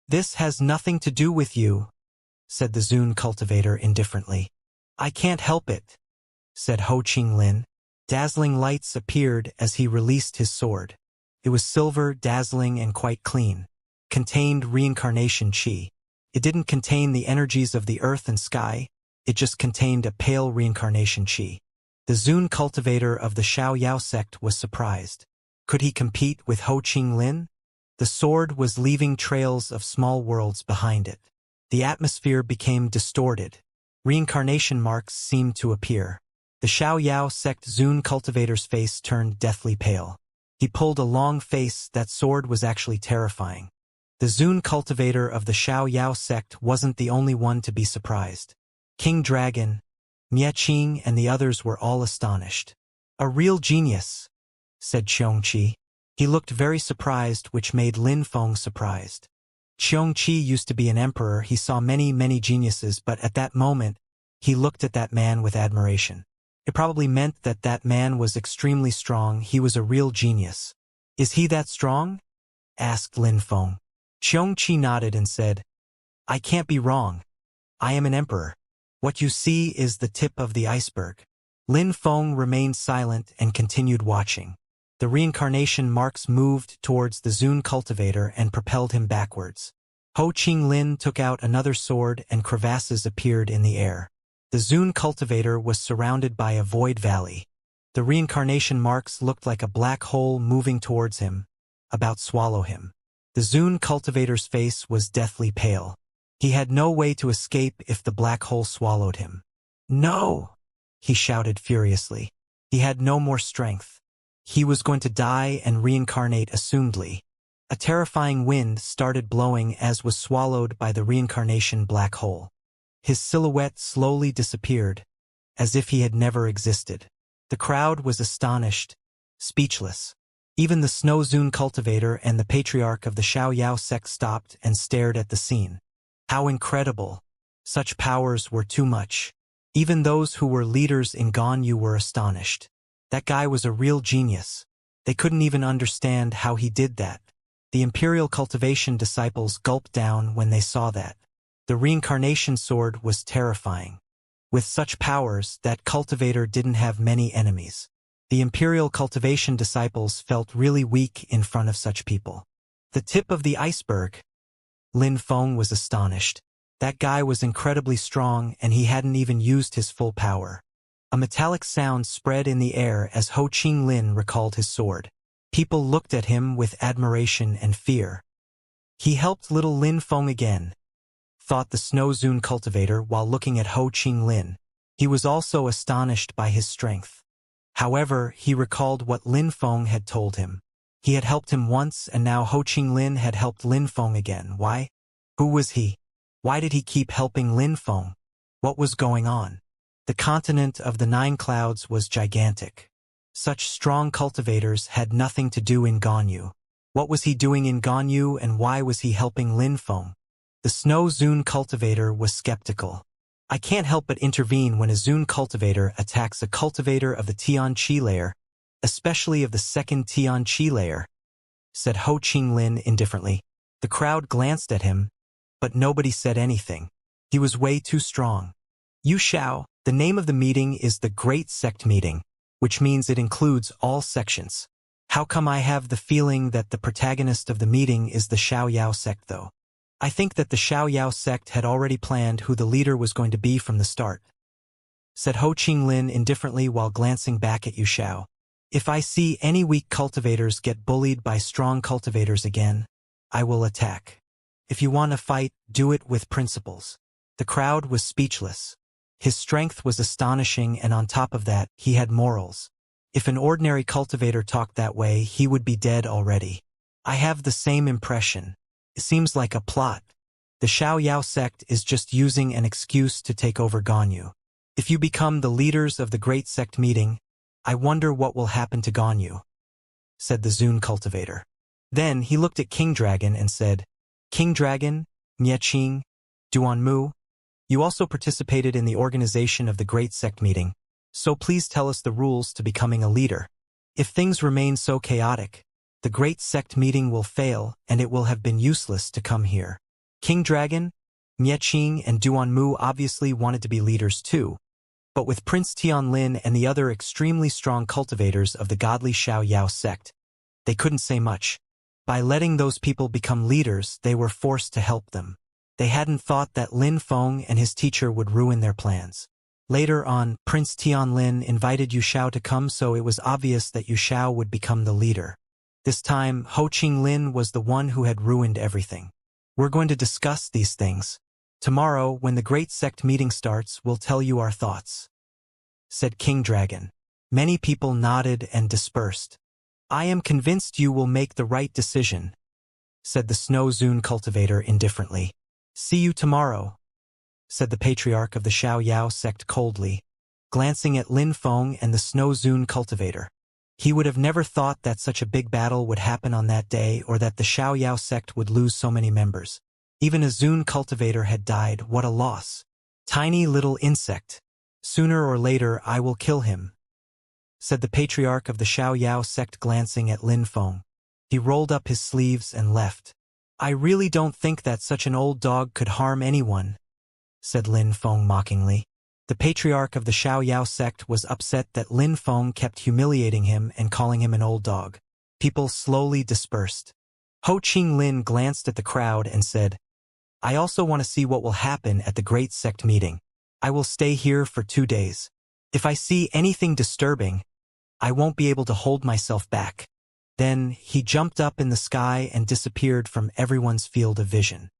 This has nothing to do with you, said the Zun cultivator indifferently. I can't help it, said Ho Qinglin. Dazzling lights appeared as he released his sword. It was silver, dazzling, and quite clean. Contained reincarnation chi. It didn't contain the energies of the earth and sky, it just contained a pale reincarnation chi. The Zun cultivator of the Xiaoyao sect was surprised. Could he compete with Ho Qinglin? The sword was leaving trails of small worlds behind it. The atmosphere became distorted. Reincarnation marks seemed to appear. The Xiaoyao sect Zun cultivator's face turned deathly pale. He pulled a long face. That sword was actually terrifying. The Zun cultivator of the Xiaoyao sect wasn't the only one to be surprised. King Dragon, Mieching, and the others were all astonished. A real genius, said Xianxia. He looked very surprised, which made Lin Feng surprised. Xianxia used to be an emperor. He saw many geniuses, but at that moment, he looked at that man with admiration. It probably meant that that man was extremely strong. He was a real genius. Is he that strong? Asked Lin Feng. Xianxia nodded and said, I can't be wrong. I am an emperor. What you see is the tip of the iceberg. Lin Feng remained silent and continued watching. The reincarnation marks moved towards the Zun cultivator and propelled him backwards. Ho Qinglin took out another sword and crevasses appeared in the air. The Zun cultivator was surrounded by a void valley. The reincarnation marks looked like a black hole moving towards him, about to swallow him. The Zun cultivator's face was deathly pale. He had no way to escape if the black hole swallowed him. No! He shouted furiously. He had no more strength. He was going to die and reincarnate assumedly. A terrifying wind started blowing as was swallowed by the reincarnation black hole. His silhouette slowly disappeared, as if he had never existed. The crowd was astonished, speechless. Even the Snow Zun cultivator and the patriarch of the Xiaoyao sect stopped and stared at the scene. How incredible! Such powers were too much. Even those who were leaders in Ganyu were astonished. That guy was a real genius. They couldn't even understand how he did that. The Imperial Cultivation disciples gulped down when they saw that. The reincarnation sword was terrifying. With such powers, that cultivator didn't have many enemies. The Imperial Cultivation disciples felt really weak in front of such people. The tip of the iceberg. Lin Feng was astonished. That guy was incredibly strong and he hadn't even used his full power. A metallic sound spread in the air as Ho Qinglin recalled his sword. People looked at him with admiration and fear. He helped little Lin Feng again, thought the Snow Zun cultivator while looking at Ho Qinglin. He was also astonished by his strength. However, he recalled what Lin Feng had told him. He had helped him once and now Ho Qinglin had helped Lin Feng again. Why? Who was he? Why did he keep helping Lin Feng? What was going on? The continent of the 9 clouds was gigantic. Such strong cultivators had nothing to do in Ganyu. What was he doing in Ganyu and why was he helping Lin Feng? The Snow Zun cultivator was skeptical. I can't help but intervene when a Zun cultivator attacks a cultivator of the Xianxia layer, especially of the second Xianxia layer, said Ho Qinglin indifferently. The crowd glanced at him, but nobody said anything. He was way too strong. Yu Xiao, the name of the meeting is the Great Sect Meeting, which means it includes all sections. How come I have the feeling that the protagonist of the meeting is the Xiaoyao sect though? I think that the Xiaoyao sect had already planned who the leader was going to be from the start, said Ho Qinglin indifferently while glancing back at Yu Xiao. If I see any weak cultivators get bullied by strong cultivators again, I will attack. If you want to fight, do it with principles. The crowd was speechless. His strength was astonishing and on top of that, he had morals. If an ordinary cultivator talked that way, he would be dead already. I have the same impression. It seems like a plot. The Xiaoyao sect is just using an excuse to take over Ganyu. If you become the leaders of the Great Sect Meeting, I wonder what will happen to Ganyu, said the Zun cultivator. Then he looked at King Dragon and said, King Dragon, Mieching, Duanmu, You also participated in the organization of the Great Sect meeting, so please tell us the rules to becoming a leader. If things remain so chaotic, the Great Sect meeting will fail and it will have been useless to come here. King Dragon, Mieching and Duanmu obviously wanted to be leaders too, but with Prince Tianlin and the other extremely strong cultivators of the godly Xiaoyao sect, they couldn't say much. By letting those people become leaders, they were forced to help them. They hadn't thought that Lin Feng and his teacher would ruin their plans. Later on, Prince Tianlin invited Yu Xiao to come, so it was obvious that Yu Xiao would become the leader. This time, Ho Qinglin was the one who had ruined everything. We're going to discuss these things. Tomorrow, when the Great Sect meeting starts, we'll tell you our thoughts," said King Dragon. Many people nodded and dispersed. "I am convinced you will make the right decision," said the Snow Zune cultivator indifferently. "See you tomorrow," said the patriarch of the Xiaoyao sect coldly, glancing at Lin Feng and the Snow Zune cultivator. He would have never thought that such a big battle would happen on that day, or that the Xiaoyao sect would lose so many members. Even a Zune cultivator had died. What a loss. "Tiny little insect. Sooner or later I will kill him," said the patriarch of the Xiaoyao sect, glancing at Lin Feng. He rolled up his sleeves and left. "I really don't think that such an old dog could harm anyone," said Lin Feng mockingly. The patriarch of the Xiaoyao sect was upset that Lin Feng kept humiliating him and calling him an old dog. People slowly dispersed. Ho Qinglin glanced at the crowd and said, "I also want to see what will happen at the Great Sect meeting. I will stay here for 2 days. If I see anything disturbing, I won't be able to hold myself back." Then he jumped up in the sky and disappeared from everyone's field of vision.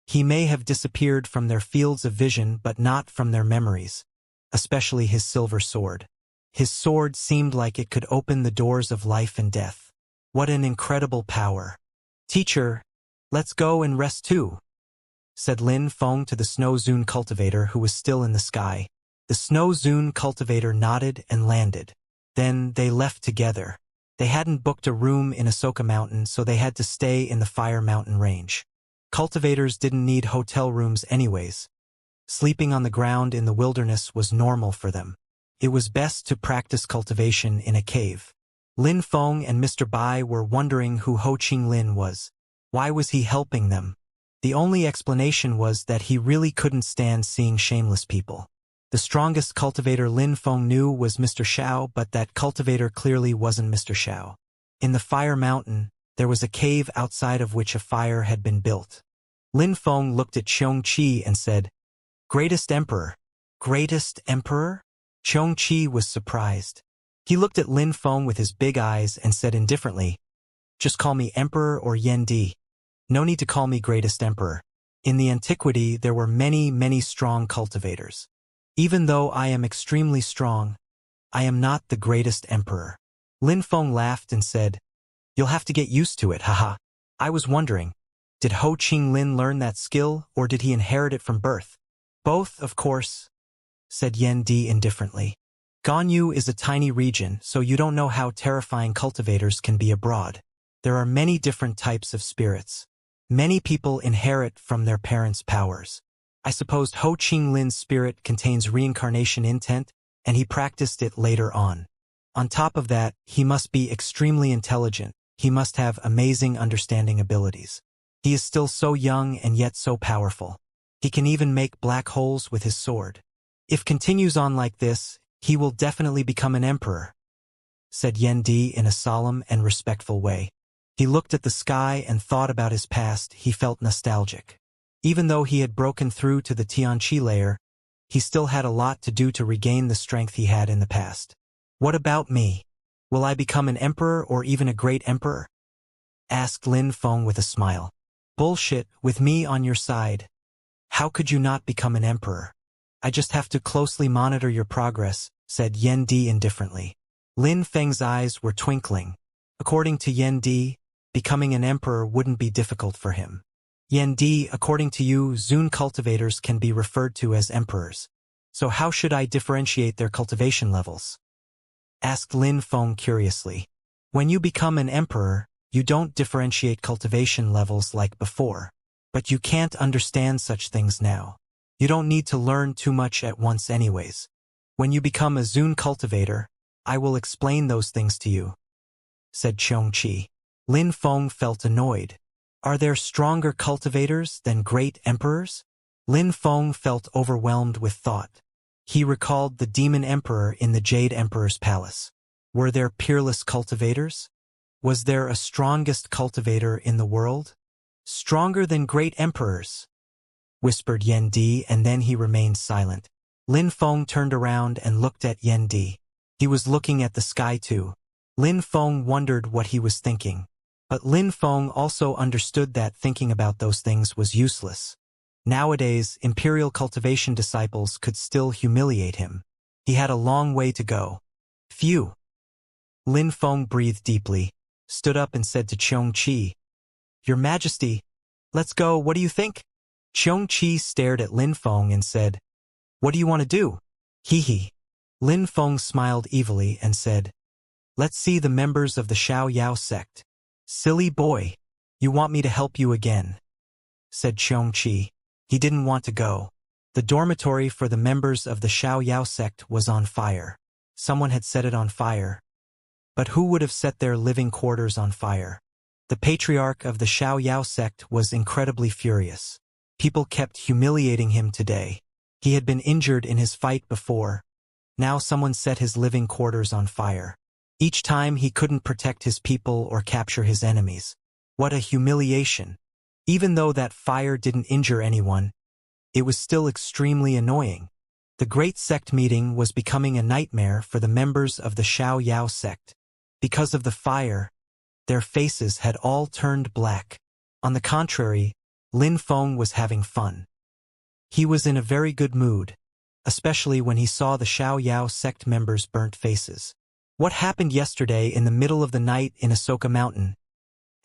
He may have disappeared from their fields of vision, but not from their memories, especially his silver sword. His sword seemed like it could open the doors of life and death. What an incredible power. "Teacher, let's go and rest too," said Lin Feng to the Snow Zune cultivator who was still in the sky. The Snow Zune cultivator nodded and landed. Then they left together. They hadn't booked a room in Ahsoka Mountain, so they had to stay in the Fire Mountain range. Cultivators didn't need hotel rooms anyways. Sleeping on the ground in the wilderness was normal for them. It was best to practice cultivation in a cave. Lin Feng and Mr. Bai were wondering who Ho Qinglin was. Why was he helping them? The only explanation was that he really couldn't stand seeing shameless people. The strongest cultivator Lin Feng knew was Mr. Xiao, but that cultivator clearly wasn't Mr. Xiao. In the Fire Mountain, there was a cave outside of which a fire had been built. Lin Feng looked at Xianxia and said, "Greatest Emperor." "Greatest Emperor?" Xianxia was surprised. He looked at Lin Feng with his big eyes and said indifferently, "Just call me Emperor or Yendi. No need to call me Greatest Emperor. In the antiquity, there were many strong cultivators. Even though I am extremely strong, I am not the Greatest Emperor." Lin Feng laughed and said, "You'll have to get used to it, haha. I was wondering, did Ho Qinglin learn that skill, or did he inherit it from birth?" "Both, of course," said Yendi indifferently. "Ganyu is a tiny region, so you don't know how terrifying cultivators can be abroad. There are many different types of spirits. Many people inherit from their parents' powers. I supposed Ho Qinglin's spirit contains reincarnation intent, and he practiced it later on. On top of that, he must be extremely intelligent. He must have amazing understanding abilities. He is still so young and yet so powerful. He can even make black holes with his sword. If continues on like this, he will definitely become an emperor," said Yendi in a solemn and respectful way. He looked at the sky and thought about his past. He felt nostalgic. Even though he had broken through to the Tianqi layer, he still had a lot to do to regain the strength he had in the past. "What about me? Will I become an emperor or even a great emperor?" asked Lin Feng with a smile. "Bullshit, with me on your side. How could you not become an emperor? I just have to closely monitor your progress," said Yendi indifferently. Lin Feng's eyes were twinkling. According to Yendi, becoming an emperor wouldn't be difficult for him. "Yendi, according to you, Zune cultivators can be referred to as emperors. So how should I differentiate their cultivation levels?" asked Lin Feng curiously. "When you become an emperor, you don't differentiate cultivation levels like before. But you can't understand such things now. You don't need to learn too much at once anyways. When you become a Zun cultivator, I will explain those things to you," said Xianxia. Lin Feng felt annoyed. Are there stronger cultivators than great emperors? Lin Feng felt overwhelmed with thought. He recalled the demon emperor in the Jade Emperor's palace. Were there peerless cultivators? Was there a strongest cultivator in the world? Stronger than great emperors, whispered Yan Di, and then he remained silent. Lin Feng turned around and looked at Yan Di. He was looking at the sky too. Lin Feng wondered what he was thinking. But Lin Feng also understood that thinking about those things was useless. Nowadays, imperial cultivation disciples could still humiliate him. He had a long way to go. Phew. Lin Feng breathed deeply, stood up and said to Xianxia, "Your Majesty, let's go, what do you think?" Xianxia stared at Lin Feng and said, "What do you want to do?" Hee. Lin Feng smiled evilly and said, "Let's see the members of the Xiao sect." "Silly boy, you want me to help you again," said Xianxia. He didn't want to go. The dormitory for the members of the Xiao sect was on fire. Someone had set it on fire. But who would have set their living quarters on fire? The patriarch of the Xiao sect was incredibly furious. People kept humiliating him today. He had been injured in his fight before. Now someone set his living quarters on fire. Each time he couldn't protect his people or capture his enemies. What a humiliation. Even though that fire didn't injure anyone, it was still extremely annoying. The great sect meeting was becoming a nightmare for the members of the Xiao sect. Because of the fire, their faces had all turned black. On the contrary, Lin Feng was having fun. He was in a very good mood, especially when he saw the Xiao sect members' burnt faces. "What happened yesterday in the middle of the night in Ahsoka Mountain?"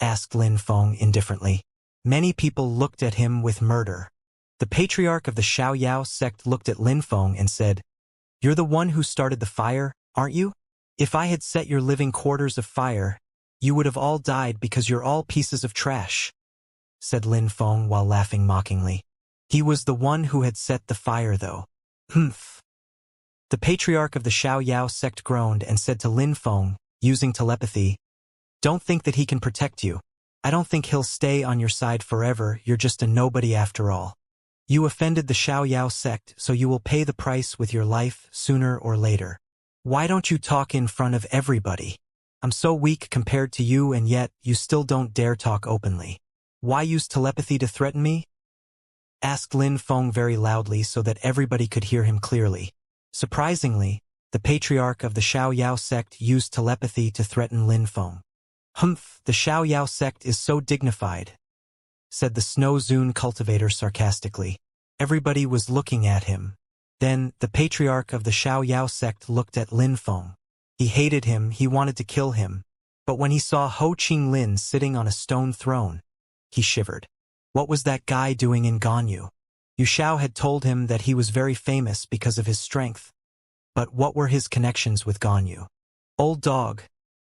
asked Lin Feng indifferently. Many people looked at him with murder. The patriarch of the Xiao sect looked at Lin Feng and said, "You're the one who started the fire, aren't you? If I had set your living quarters afire, you would have all died because you're all pieces of trash," said Lin Feng while laughing mockingly. He was the one who had set the fire though. Humph. The patriarch of the Xiao sect groaned and said to Lin Feng, using telepathy, "Don't think that he can protect you. I don't think he'll stay on your side forever, you're just a nobody after all. You offended the Xiao sect, so you will pay the price with your life sooner or later. Why don't you talk in front of everybody? I'm so weak compared to you and yet you still don't dare talk openly. Why use telepathy to threaten me?" asked Lin Feng very loudly so that everybody could hear him clearly. Surprisingly, the patriarch of the Xiao sect used telepathy to threaten Lin Feng. "Humph, the Xiao sect is so dignified," said the Snow Zun cultivator sarcastically. Everybody was looking at him. Then, the patriarch of the Xiao sect looked at Lin Feng. He hated him, he wanted to kill him. But when he saw Ho Qing Lin sitting on a stone throne, he shivered. What was that guy doing in Ganyu? Yu Xiao had told him that he was very famous because of his strength. But what were his connections with Ganyu? "Old dog,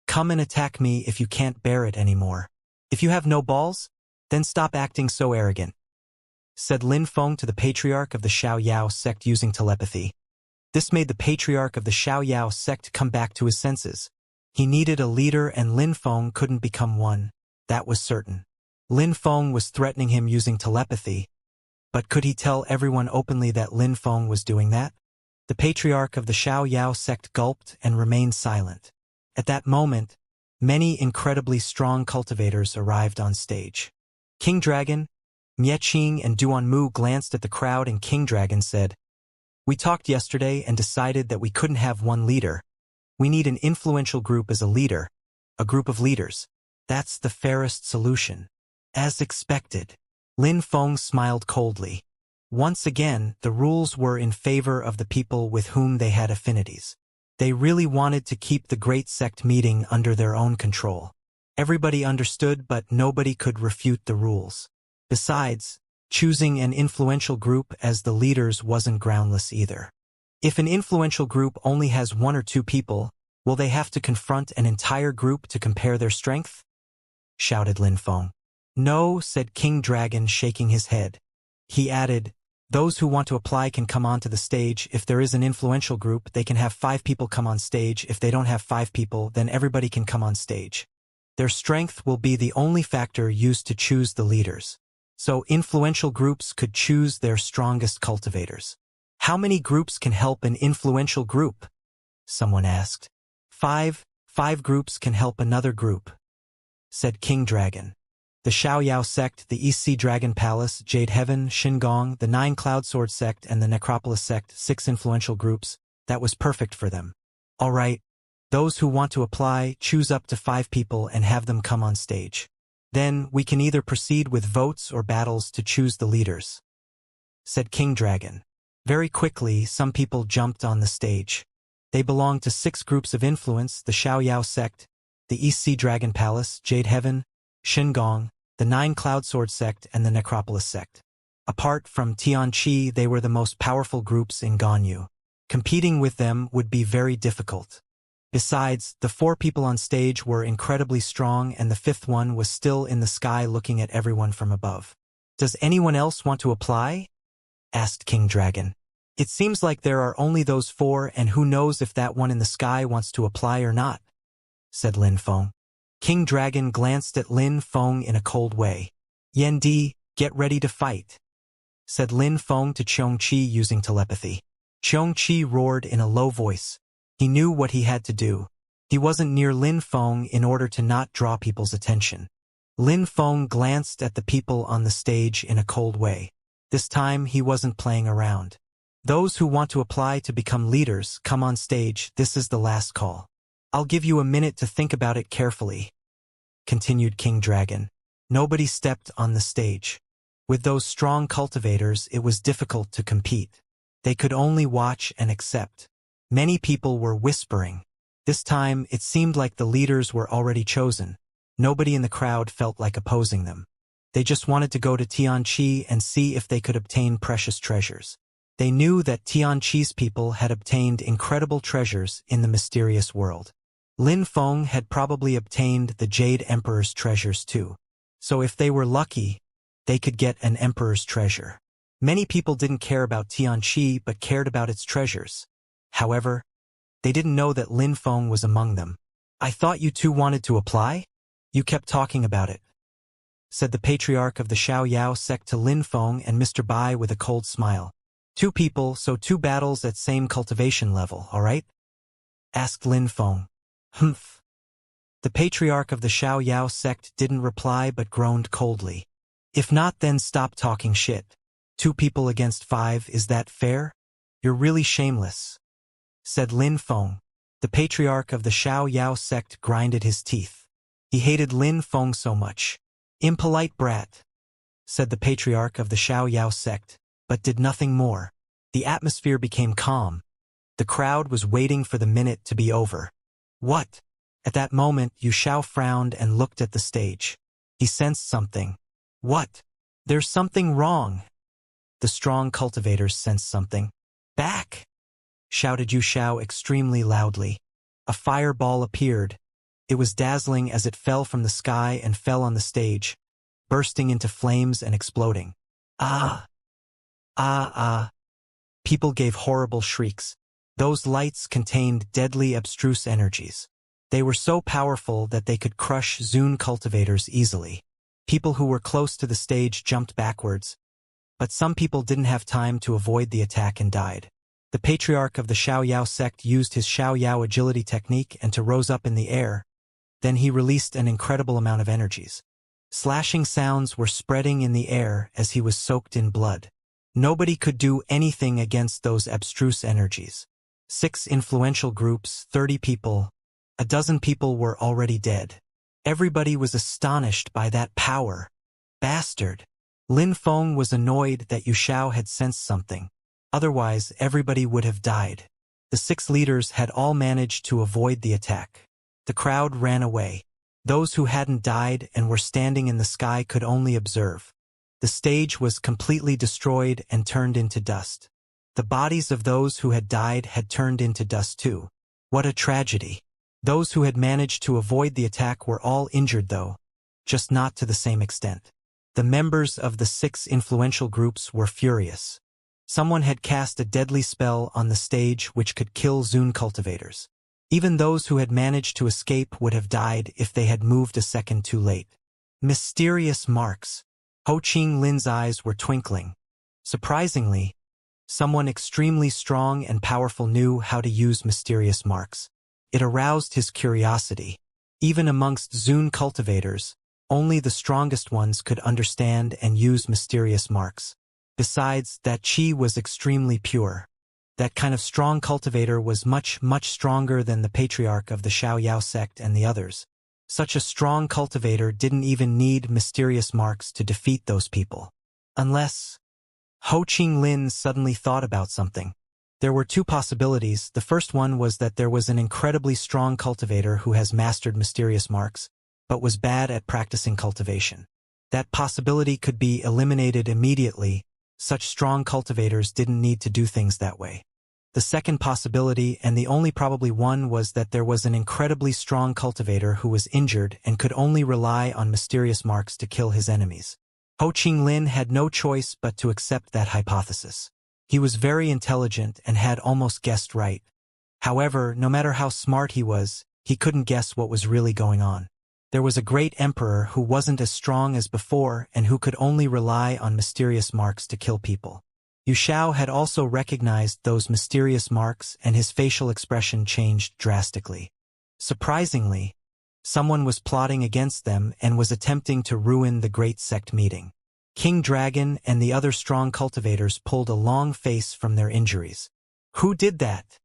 come and attack me if you can't bear it anymore. If you have no balls, then stop acting so arrogant," said Lin Feng to the patriarch of the Xiao sect using telepathy. This made the patriarch of the Xiao sect come back to his senses. He needed a leader and Lin Feng couldn't become one. That was certain. Lin Feng was threatening him using telepathy. But could he tell everyone openly that Lin Feng was doing that? The patriarch of the Xiao sect gulped and remained silent. At that moment, many incredibly strong cultivators arrived on stage. King Dragon, Mieching and Duanmu glanced at the crowd and King Dragon said, "We talked yesterday and decided that we couldn't have one leader. We need an influential group as a leader, a group of leaders. That's the fairest solution." As expected, Lin Feng smiled coldly. Once again, the rules were in favor of the people with whom they had affinities. They really wanted to keep the great sect meeting under their own control. Everybody understood, but nobody could refute the rules. Besides, choosing an influential group as the leaders wasn't groundless either. If an influential group only has one or two people, will they have to confront an entire group to compare their strength? Shouted Lin Feng. "No," said King Dragon, shaking his head. He added, Those who want to apply can come onto the stage. If there is an influential group, they can have 5 people come on stage. If they don't have 5 people, then everybody can come on stage. Their strength will be the only factor used to choose the leaders. So influential groups could choose their strongest cultivators. How many groups can help an influential group? Someone asked. 5 groups can help another group, said King Dragon. The Xiaoyao sect, the East Sea Dragon Palace, Jade Heaven, Xingong, the 9 Cloud Sword sect, and the Necropolis sect, 6 influential groups. That was perfect for them. All right. Those who want to apply, choose up to 5 people and have them come on stage. Then we can either proceed with votes or battles to choose the leaders, said King Dragon. Very quickly, some people jumped on the stage. They belonged to 6 groups of influence: the Xiaoyao sect, the East Sea Dragon Palace, Jade Heaven, Xingong, the 9 Cloud Sword sect, and the Necropolis sect. Apart from Tianqi, they were the most powerful groups in Ganyu. Competing with them would be very difficult. Besides, the 4 people on stage were incredibly strong, and the 5th one was still in the sky looking at everyone from above. Does anyone else want to apply? Asked King Dragon. It seems like there are only those 4, and who knows if that one in the sky wants to apply or not, said Lin Feng. King Dragon glanced at Lin Feng in a cold way. Yendi, get ready to fight, said Lin Feng to Xianxia using telepathy. Xianxia roared in a low voice. He knew what he had to do. He wasn't near Lin Feng in order to not draw people's attention. Lin Feng glanced at the people on the stage in a cold way. This time he wasn't playing around. Those who want to apply to become leaders, come on stage. This is the last call. I'll give you a minute to think about it carefully, continued King Dragon. Nobody stepped on the stage. With those strong cultivators, it was difficult to compete. They could only watch and accept. Many people were whispering. This time, it seemed like the leaders were already chosen. Nobody in the crowd felt like opposing them. They just wanted to go to Tianqi and see if they could obtain precious treasures. They knew that Tianqi's people had obtained incredible treasures in the mysterious world. Lin Feng had probably obtained the Jade Emperor's treasures too. So if they were lucky, they could get an Emperor's treasure. Many people didn't care about Tianqi but cared about its treasures. However, they didn't know that Lin Feng was among them. I thought you two wanted to apply? You kept talking about it, said the patriarch of the Xiaoyao sect to Lin Feng and Mr. Bai with a cold smile. 2 people, so 2 battles at same cultivation level, all right? Asked Lin Feng. Humph. The patriarch of the Xiaoyao sect didn't reply but groaned coldly. If not, then stop talking shit. 2 people against 5, is that fair? You're really shameless, said Lin Feng. The patriarch of the Xiaoyao sect grinded his teeth. He hated Lin Feng so much. Impolite brat, said the patriarch of the Xiaoyao sect, but did nothing more. The atmosphere became calm. The crowd was waiting for the minute to be over. What? At that moment, Yu Xiao frowned and looked at the stage. He sensed something. What? There's something wrong. The strong cultivators sensed something. Back! Shouted Yu Xiao extremely loudly. A fireball appeared. It was dazzling as it fell from the sky and fell on the stage, bursting into flames and exploding. Ah! Ah ah! People gave horrible shrieks. Those lights contained deadly abstruse energies. They were so powerful that they could crush Zune cultivators easily. People who were close to the stage jumped backwards, but some people didn't have time to avoid the attack and died. The patriarch of the Xiaoyao sect used his Xiaoyao agility technique and to rose up in the air. Then he released an incredible amount of energies. Slashing sounds were spreading in the air as he was soaked in blood. Nobody could do anything against those abstruse energies. 6 influential groups, 30 people. A dozen people were already dead. Everybody was astonished by that power. Bastard! Lin Feng was annoyed that Yu Xiao had sensed something. Otherwise, everybody would have died. The 6 leaders had all managed to avoid the attack. The crowd ran away. Those who hadn't died and were standing in the sky could only observe. The stage was completely destroyed and turned into dust. The bodies of those who had died had turned into dust too. What a tragedy. Those who had managed to avoid the attack were all injured though, just not to the same extent. The members of the 6 influential groups were furious. Someone had cast a deadly spell on the stage which could kill Zune cultivators. Even those who had managed to escape would have died if they had moved a second too late. Mysterious marks. Ho Ching Lin's eyes were twinkling. Surprisingly, someone extremely strong and powerful knew how to use mysterious marks. It aroused his curiosity. Even amongst Zune cultivators, only the strongest ones could understand and use mysterious marks. Besides, that chi was extremely pure. That kind of strong cultivator was much stronger than the patriarch of the Xiaoyao sect and the others. Such a strong cultivator didn't even need mysterious marks to defeat those people. Unless... Ho Ching Lin suddenly thought about something. There were two possibilities. The first one was that there was an incredibly strong cultivator who has mastered mysterious marks, but was bad at practicing cultivation. That possibility could be eliminated immediately. Such strong cultivators didn't need to do things that way. The second possibility, and the only probably one, was that there was an incredibly strong cultivator who was injured and could only rely on mysterious marks to kill his enemies. Ho Ching Lin had no choice but to accept that hypothesis. He was very intelligent and had almost guessed right. However, no matter how smart he was, he couldn't guess what was really going on. There was a great emperor who wasn't as strong as before and who could only rely on mysterious marks to kill people. Yu Xiao had also recognized those mysterious marks, and his facial expression changed drastically. Surprisingly, someone was plotting against them and was attempting to ruin the great sect meeting. King Dragon and the other strong cultivators pulled a long face from their injuries. "Who did that?"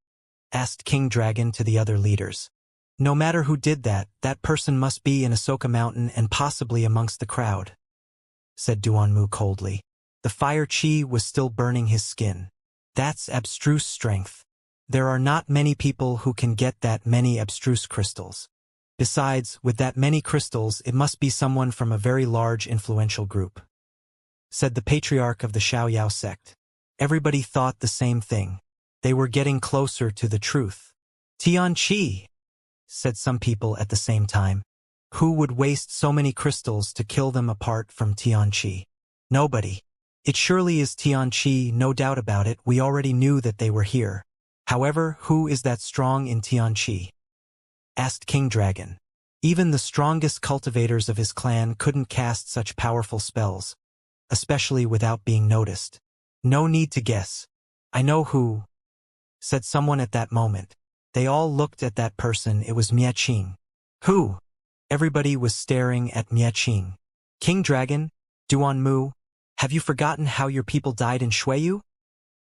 asked King Dragon to the other leaders. "No matter who did that, that person must be in Ahsoka Mountain and possibly amongst the crowd," said Duanmu coldly. The fire chi was still burning his skin. "That's abstruse strength. There are not many people who can get that many abstruse crystals. Besides, with that many crystals, it must be someone from a very large influential group," said the patriarch of the Xiaoyao sect. Everybody thought the same thing. They were getting closer to the truth. "Tianqi," said some people at the same time. "Who would waste so many crystals to kill them apart from Tianqi?" "Nobody. It surely is Tianqi, no doubt about it. We already knew that they were here. However, who is that strong in Tianqi?" asked King Dragon. Even the strongest cultivators of his clan couldn't cast such powerful spells, especially without being noticed. "No need to guess. I know who," said someone at that moment. They all looked at that person. It was Miaqing. "Who?" Everybody was staring at Miaqing. "King Dragon, Duanmu, have you forgotten how your people died in Shuiyu?"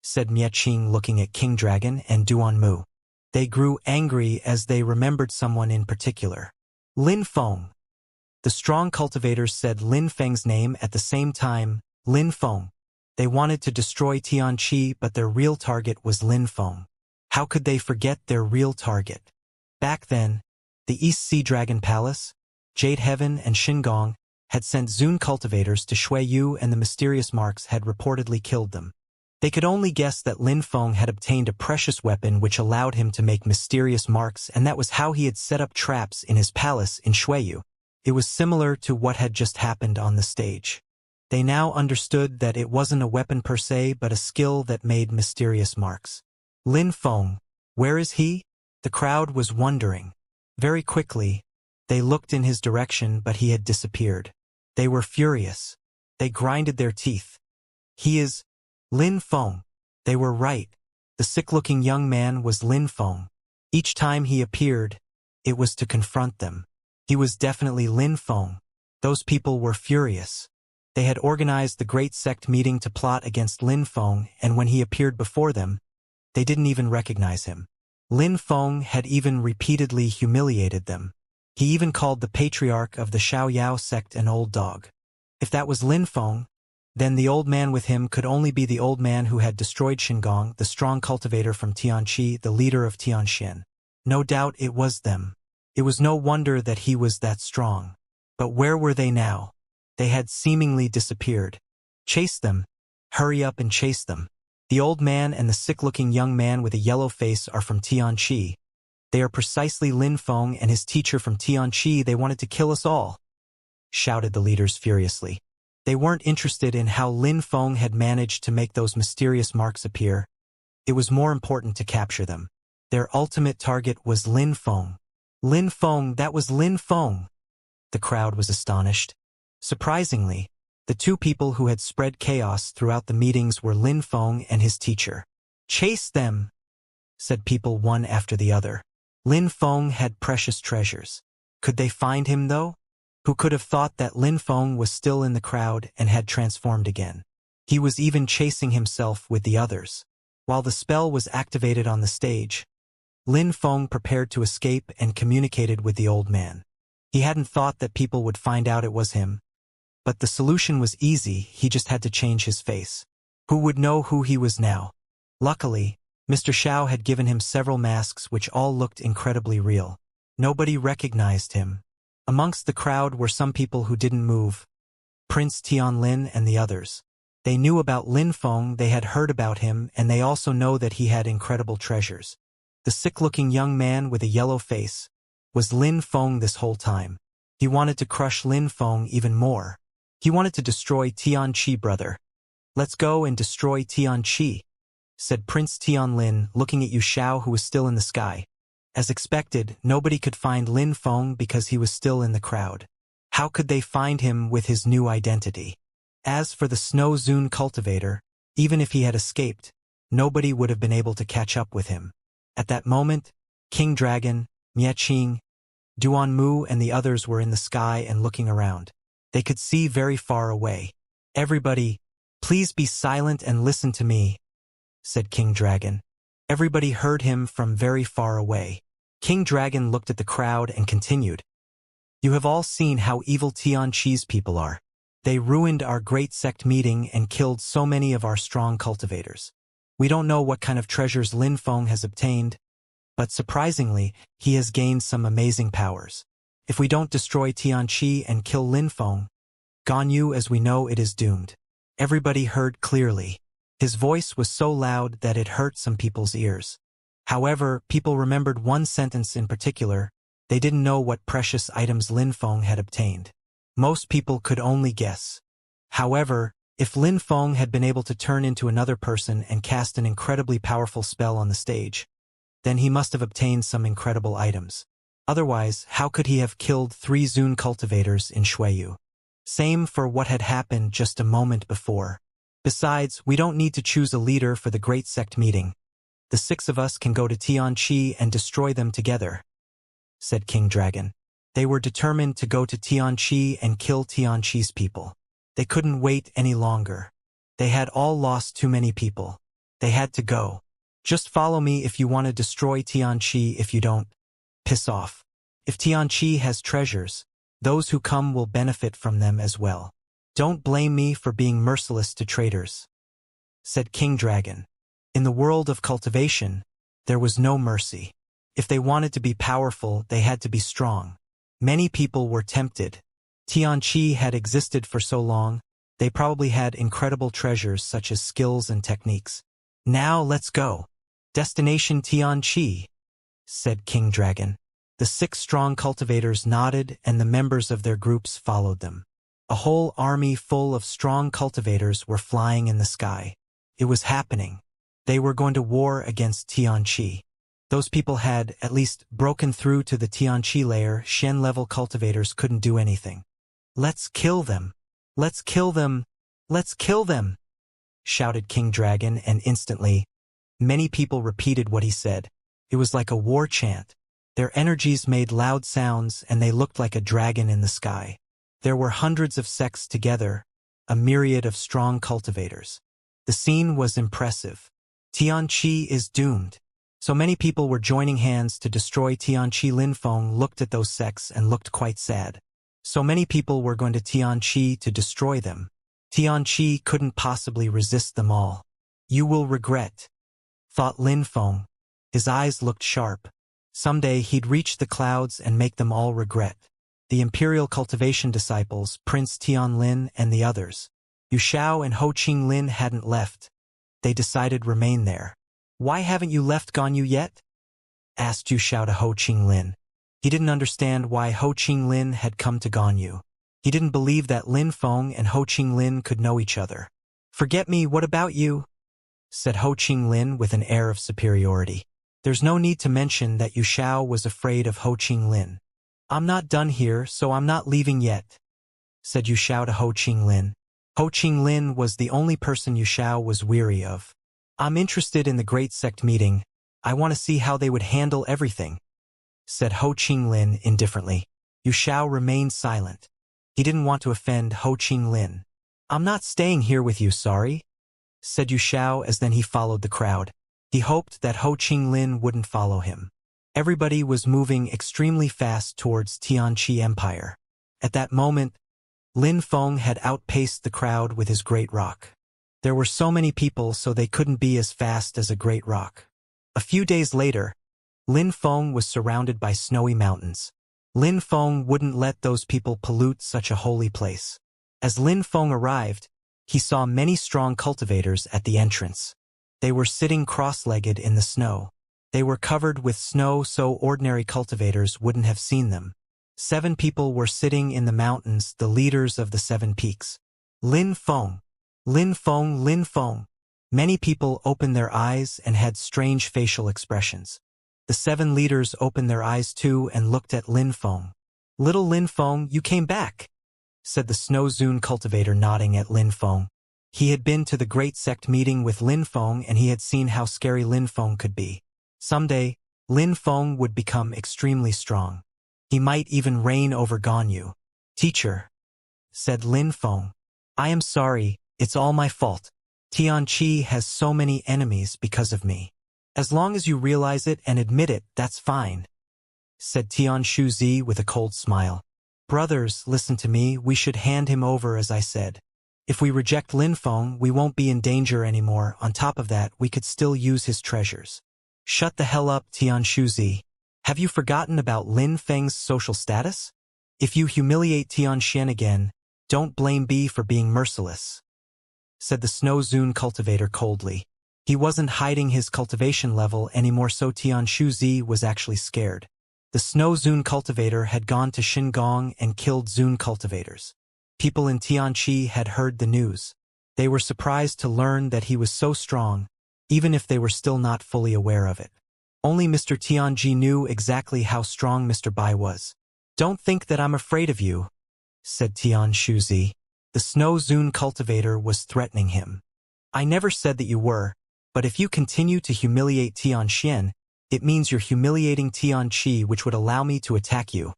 said Miaqing, looking at King Dragon and Duanmu. They grew angry as they remembered someone in particular. "Lin Feng." The strong cultivators said Lin Feng's name at the same time. Lin Feng. They wanted to destroy Tianqi, but their real target was Lin Feng. How could they forget their real target? Back then, the East Sea Dragon Palace, Jade Heaven, and Xingong had sent Zune cultivators to Shuiyu, and the mysterious marks had reportedly killed them. They could only guess that Lin Feng had obtained a precious weapon which allowed him to make mysterious marks, and that was how he had set up traps in his palace in Shuiyu. It was similar to what had just happened on the stage. They now understood that it wasn't a weapon per se, but a skill that made mysterious marks. Lin Feng, where is he? The crowd was wondering. Very quickly, they looked in his direction, but he had disappeared. They were furious. They grinded their teeth. "He is Lin Feng." They were right. The sick-looking young man was Lin Feng. Each time he appeared, it was to confront them. He was definitely Lin Feng. Those people were furious. They had organized the great sect meeting to plot against Lin Feng, and when he appeared before them, they didn't even recognize him. Lin Feng had even repeatedly humiliated them. He even called the patriarch of the Xiaoyao sect an old dog. If that was Lin Feng, then the old man with him could only be the old man who had destroyed Xingong, the strong cultivator from Tianqi, the leader of Tianxian. No doubt it was them. It was no wonder that he was that strong. But where were they now? They had seemingly disappeared. Chase them. Hurry up and chase them. The old man and the sick-looking young man with a yellow face are from Tianqi. They are precisely Lin Feng and his teacher from Tianqi. They wanted to kill us all, shouted the leaders furiously. They weren't interested in how Lin Feng had managed to make those mysterious marks appear. It was more important to capture them. Their ultimate target was Lin Feng. Lin Feng, that was Lin Feng! The crowd was astonished. Surprisingly, the two people who had spread chaos throughout the meetings were Lin Feng and his teacher. "Chase them!" said people one after the other. Lin Feng had precious treasures. Could they find him, though? Who could have thought that Lin Feng was still in the crowd and had transformed again? He was even chasing himself with the others. While the spell was activated on the stage, Lin Feng prepared to escape and communicated with the old man. He hadn't thought that people would find out it was him. But the solution was easy, he just had to change his face. Who would know who he was now? Luckily, Mr. Xiao had given him several masks which all looked incredibly real. Nobody recognized him. Amongst the crowd were some people who didn't move. Prince Tianlin and the others. They knew about Lin Feng, they had heard about him, and they also know that he had incredible treasures. The sick-looking young man with a yellow face was Lin Feng this whole time. He wanted to crush Lin Feng even more. He wanted to destroy Tianqi, brother. "Let's go and destroy Tianqi," said Prince Tianlin, looking at Yu Xiao, who was still in the sky. As expected, nobody could find Lin Feng because he was still in the crowd. How could they find him with his new identity? As for the Snow Zune cultivator, even if he had escaped, nobody would have been able to catch up with him. At that moment, King Dragon, Mieching, Duanmu and the others were in the sky and looking around. They could see very far away. "Everybody, please be silent and listen to me," said King Dragon. Everybody heard him from very far away. King Dragon looked at the crowd and continued. "You have all seen how evil Tianqi's people are. They ruined our great sect meeting and killed so many of our strong cultivators. We don't know what kind of treasures Lin Feng has obtained, but surprisingly, he has gained some amazing powers. If we don't destroy Tianqi and kill Lin Feng, Ganyu as we know it is doomed." Everybody heard clearly. His voice was so loud that it hurt some people's ears. However, people remembered one sentence in particular. They didn't know what precious items Lin Feng had obtained. Most people could only guess. However, if Lin Feng had been able to turn into another person and cast an incredibly powerful spell on the stage, then he must have obtained some incredible items. Otherwise, how could he have killed 3 Zune cultivators in Shuiyu? Same for what had happened just a moment before. Besides, we don't need to choose a leader for the Great Sect meeting. The 6 of us can go to Tianqi and destroy them together," said King Dragon. They were determined to go to Tianqi and kill Tianqi's people. They couldn't wait any longer. They had all lost too many people. They had to go. "Just follow me if you want to destroy Tianqi. If you don't, piss off. If Tianqi has treasures, those who come will benefit from them as well. Don't blame me for being merciless to traitors," said King Dragon. In the world of cultivation, there was no mercy. If they wanted to be powerful, they had to be strong. Many people were tempted. Tianqi had existed for so long, they probably had incredible treasures such as skills and techniques. "Now let's go. Destination Tianqi," said King Dragon. The 6 strong cultivators nodded and the members of their groups followed them. A whole army full of strong cultivators were flying in the sky. It was happening. They were going to war against Tianqi. Those people had, at least, broken through to the Tianqi layer. Shen-level cultivators couldn't do anything. "Let's kill them! Let's kill them! Let's kill them!" shouted King Dragon, and instantly, many people repeated what he said. It was like a war chant. Their energies made loud sounds and they looked like a dragon in the sky. There were hundreds of sects together, a myriad of strong cultivators. The scene was impressive. Tianqi is doomed. So many people were joining hands to destroy Tianqi. Lin Feng looked at those sects and looked quite sad. So many people were going to Tianqi to destroy them. Tianqi couldn't possibly resist them all. "You will regret," thought Lin Feng. His eyes looked sharp. Someday he'd reach the clouds and make them all regret. The Imperial Cultivation disciples, Prince Tianlin and the others. Yu Xiao and Ho Qinglin hadn't left. They decided remain there. "Why haven't you left Ganyu yet?" asked Yu Xiao to Ho Qinglin. He didn't understand why Ho Qinglin had come to Ganyu. He didn't believe that Lin Feng and Ho Qinglin could know each other. "Forget me, what about you?" said Ho Qinglin with an air of superiority. There's no need to mention that Yu Xiao was afraid of Ho Qinglin. "I'm not done here, so I'm not leaving yet," said Yu Xiao to Ho Qinglin. Ho Qinglin was the only person Yu Xiao was weary of. "I'm interested in the Great Sect meeting. I want to see how they would handle everything," said Ho Qinglin indifferently. Yu Xiao remained silent. He didn't want to offend Ho Qinglin. "I'm not staying here with you, sorry," said Yu Xiao as then he followed the crowd. He hoped that Ho Qinglin wouldn't follow him. Everybody was moving extremely fast towards Tianqi Empire. At that moment, Lin Feng had outpaced the crowd with his great rock. There were so many people so they couldn't be as fast as a great rock. A few days later, Lin Feng was surrounded by snowy mountains. Lin Feng wouldn't let those people pollute such a holy place. As Lin Feng arrived, he saw many strong cultivators at the entrance. They were sitting cross-legged in the snow. They were covered with snow so ordinary cultivators wouldn't have seen them. 7 people were sitting in the mountains, the leaders of the 7 peaks. Lin Feng, Lin Feng, Lin Feng. Many people opened their eyes and had strange facial expressions. The 7 leaders opened their eyes too and looked at Lin Feng. "Little Lin Feng, you came back," said the Snow Zune cultivator nodding at Lin Feng. He had been to the Great Sect meeting with Lin Feng and he had seen how scary Lin Feng could be. Someday, Lin Feng would become extremely strong. He might even reign over Ganyu. "Teacher," said Lin Feng, "I am sorry, it's all my fault. Tianqi has so many enemies because of me. As long as you realize it and admit it, that's fine," said Tian Shuzi with a cold smile. "Brothers, listen to me, we should hand him over as I said. If we reject Lin Feng, we won't be in danger anymore. On top of that, we could still use his treasures." "Shut the hell up, Tian Shuzi. Have you forgotten about Lin Feng's social status? If you humiliate Tianxian again, don't blame B for being merciless," said the Snow Zune cultivator coldly. He wasn't hiding his cultivation level anymore, so Tian Shuzi was actually scared. The Snow Zune cultivator had gone to Xingong and killed Zune cultivators. People in Tianqi had heard the news. They were surprised to learn that he was so strong, even if they were still not fully aware of it. Only Mr. Tianji knew exactly how strong Mr. Bai was. "Don't think that I'm afraid of you," said Tian Shuzi. The Snow Zune cultivator was threatening him. "I never said that you were, but if you continue to humiliate Tianxian, it means you're humiliating Tianqi, which would allow me to attack you,"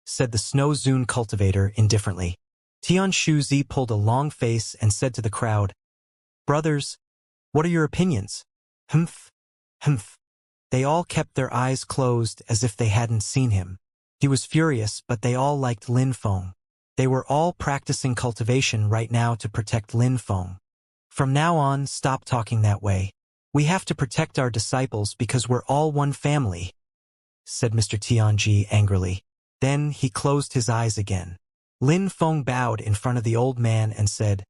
said the Snow Zune cultivator indifferently. Tian Shuzi pulled a long face and said to the crowd, "Brothers, what are your opinions?" "Humph, humph." They all kept their eyes closed as if they hadn't seen him. He was furious, but they all liked Lin Feng. They were all practicing cultivation right now to protect Lin Feng. "From now on, stop talking that way. We have to protect our disciples because we're all one family," said Mr. Tianji angrily. Then he closed his eyes again. Lin Feng bowed in front of the old man and said,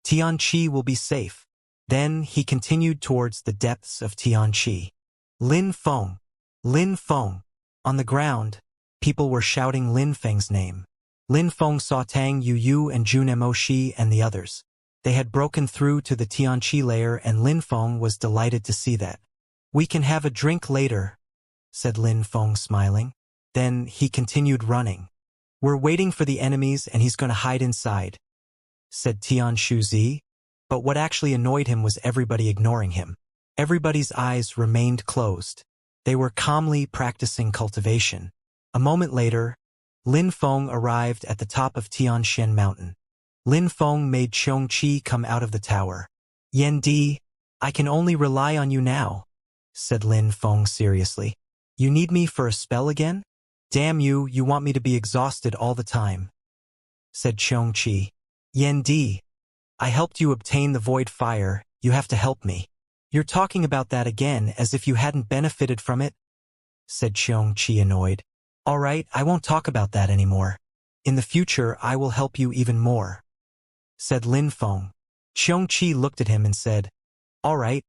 "Tianqi will be safe." Then he continued towards the depths of Tianqi. "Lin Feng! Lin Feng!" On the ground, people were shouting Lin Feng's name. Lin Feng saw Tang Yu and Jun Moshi and the others. They had broken through to the Tianqi layer and Lin Feng was delighted to see that. "We can have a drink later," said Lin Feng smiling. Then he continued running. "We're waiting for the enemies and he's going to hide inside," said Tian Shuzi. But what actually annoyed him was everybody ignoring him. Everybody's eyes remained closed. They were calmly practicing cultivation. A moment later, Lin Feng arrived at the top of Tianshan Mountain. Lin Feng made Xianxia come out of the tower. "Yan Di, I can only rely on you now," said Lin Feng seriously. "You need me for a spell again? Damn you, you want me to be exhausted all the time," said Xianxia. "Yan Di, I helped you obtain the void fire, you have to help me." "You're talking about that again as if you hadn't benefited from it," said Xianxia annoyed. "All right, I won't talk about that anymore. In the future, I will help you even more," said Lin Feng. Xianxia looked at him and said, "All right,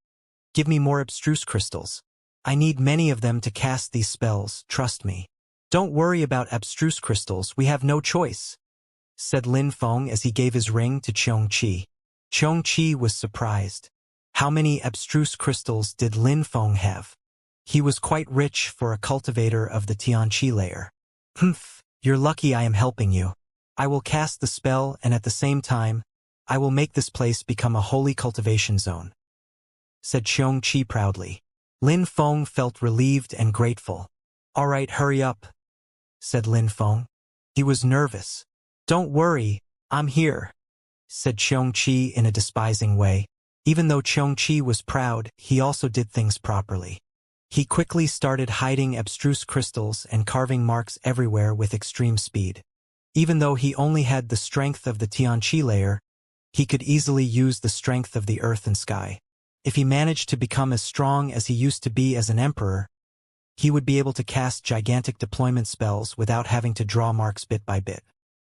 give me more abstruse crystals. I need many of them to cast these spells, trust me." "Don't worry about abstruse crystals, we have no choice," said Lin Feng as he gave his ring to Xianxia. Xianxia was surprised. How many abstruse crystals did Lin Feng have? He was quite rich for a cultivator of the Tianqi layer. Humph, you're lucky I am helping you. I will cast the spell and at the same time, I will make this place become a holy cultivation zone, said Xianxia proudly. Lin Feng felt relieved and grateful. All right, hurry up, said Lin Feng. He was nervous. Don't worry, I'm here, said Xianxia in a despising way. Even though Xianxia was proud, he also did things properly. He quickly started hiding abstruse crystals and carving marks everywhere with extreme speed. Even though he only had the strength of the Tianqi layer, he could easily use the strength of the earth and sky. If he managed to become as strong as he used to be as an emperor, he would be able to cast gigantic deployment spells without having to draw marks bit by bit.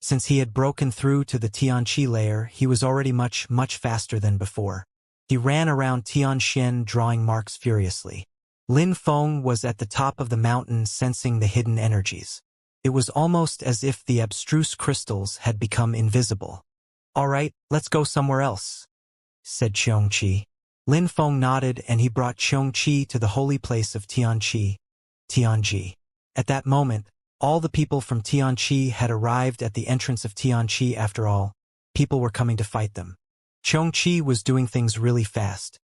Since he had broken through to the Tianqi layer, he was already much faster than before. He ran around Tianxian drawing marks furiously. Lin Feng was at the top of the mountain sensing the hidden energies. It was almost as if the abstruse crystals had become invisible. All right, let's go somewhere else, said Xianxia. Lin Feng nodded and he brought Xianxia to the holy place of Tianqi. At that moment, all the people from Tianqi had arrived at the entrance of Tianqi. After all, people were coming to fight them. Xianxia was doing things really fast.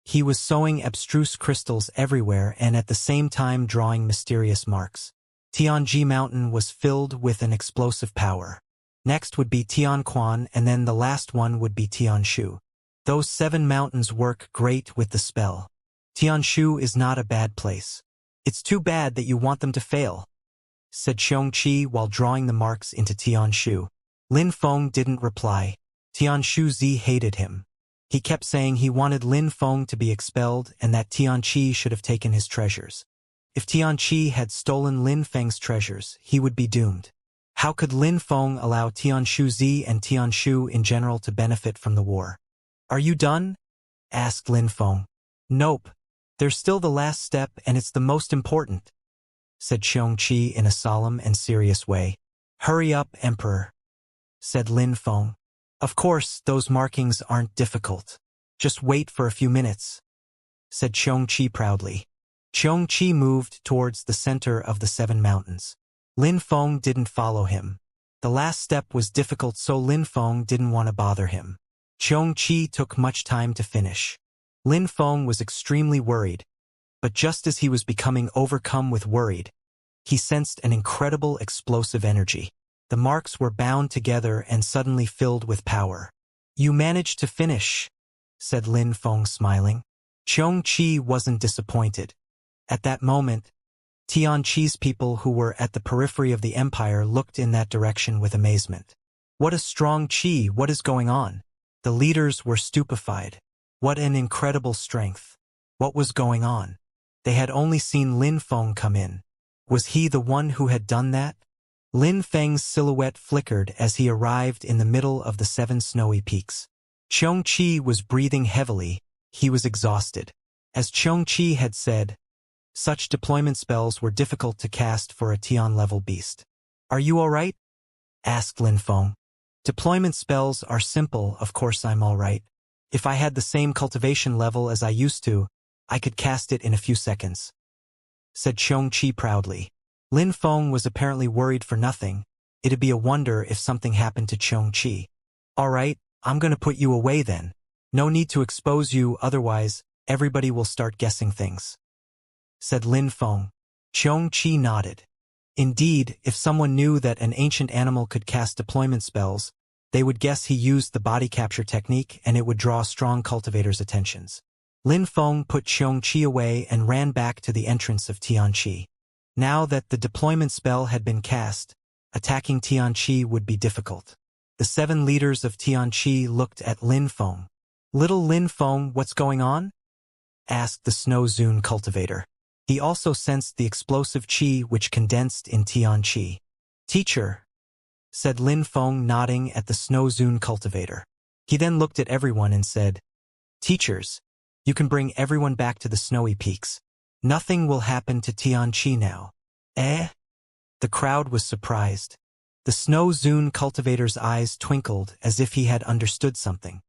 He was sowing abstruse crystals everywhere and at the same time drawing mysterious marks. Tianqi Mountain was filled with an explosive power. Next would be Tianquan and then the last one would be Tianshu. Those 7 mountains work great with the spell. Tianshu is not a bad place. It's too bad that you want them to fail, said Xianxia while drawing the marks into Tianshu. Lin Feng didn't reply. Tianshu Zi hated him. He kept saying he wanted Lin Feng to be expelled and that Tianqi should have taken his treasures. If Tianqi had stolen Lin Feng's treasures, he would be doomed. How could Lin Feng allow Tianshu Zi and Tianshu in general to benefit from the war? Are you done? Asked Lin Feng. Nope. There's still the last step and it's the most important, said Xianxia in a solemn and serious way. Hurry up, Emperor, said Lin Feng. Of course, those markings aren't difficult. Just wait for a few minutes, said Xianxia proudly. Xianxia moved towards the center of the 7 mountains. Lin Feng didn't follow him. The last step was difficult, so Lin Feng didn't want to bother him. Xianxia took much time to finish. Lin Feng was extremely worried, but just as he was becoming overcome with worried, he sensed an incredible explosive energy. The marks were bound together and suddenly filled with power. You managed to finish, said Lin Feng smiling. Xianxia wasn't disappointed. At that moment, Tianqi's people who were at the periphery of the empire looked in that direction with amazement. What a strong qi, what is going on? The leaders were stupefied. What an incredible strength. What was going on? They had only seen Lin Feng come in. Was he the one who had done that? Lin Feng's silhouette flickered as he arrived in the middle of the 7 snowy peaks. Xianxia was breathing heavily. He was exhausted. As Xianxia had said, such deployment spells were difficult to cast for a Tian-level beast. Are you all right? Asked Lin Feng. Deployment spells are simple, of course I'm all right. If I had the same cultivation level as I used to, I could cast it in a few seconds, said Xianxia proudly. Lin Feng was apparently worried for nothing. It'd be a wonder if something happened to Xianxia. All right, I'm gonna put you away then. No need to expose you, otherwise, everybody will start guessing things, said Lin Feng. Xianxia nodded. Indeed, if someone knew that an ancient animal could cast deployment spells, they would guess he used the body capture technique and it would draw strong cultivators' attentions. Lin Feng put Xianxia away and ran back to the entrance of Tianqi. Now that the deployment spell had been cast, attacking Tianqi would be difficult. The 7 leaders of Tianqi looked at Lin Feng. Little Lin Feng, what's going on? Asked the Snow Zune cultivator. He also sensed the explosive qi which condensed in Tianqi. Teacher, said Lin Feng nodding at the Snow Zune cultivator. He then looked at everyone and said, Teachers, you can bring everyone back to the snowy peaks. Nothing will happen to Tianqi now. Eh? The crowd was surprised. The Snow Zune cultivator's eyes twinkled as if he had understood something.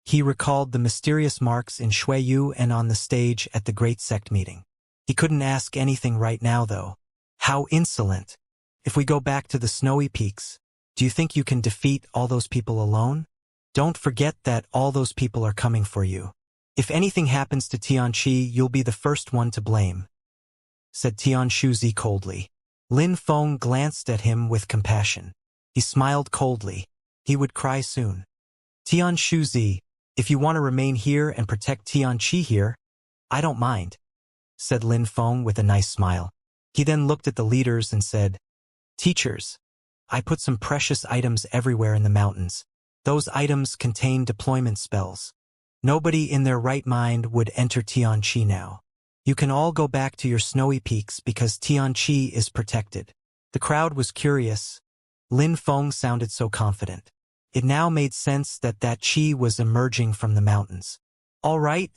He recalled the mysterious marks in Shuiyu and on the stage at the Great Sect meeting. He couldn't ask anything right now, though. How insolent! If we go back to the snowy peaks, do you think you can defeat all those people alone? Don't forget that all those people are coming for you. If anything happens to Xianxia, you'll be the first one to blame, said Xianxia coldly. Lin Feng glanced at him with compassion. He smiled coldly. He would cry soon. Xianxia, if you want to remain here and protect Xianxia here, I don't mind, said Lin Feng with a nice smile. He then looked at the leaders and said, Teachers, I put some precious items everywhere in the mountains. Those items contain deployment spells. Nobody in their right mind would enter Xianxia now. You can all go back to your snowy peaks because Xianxia is protected. The crowd was curious. Lin Feng sounded so confident. It now made sense that qi was emerging from the mountains. All right,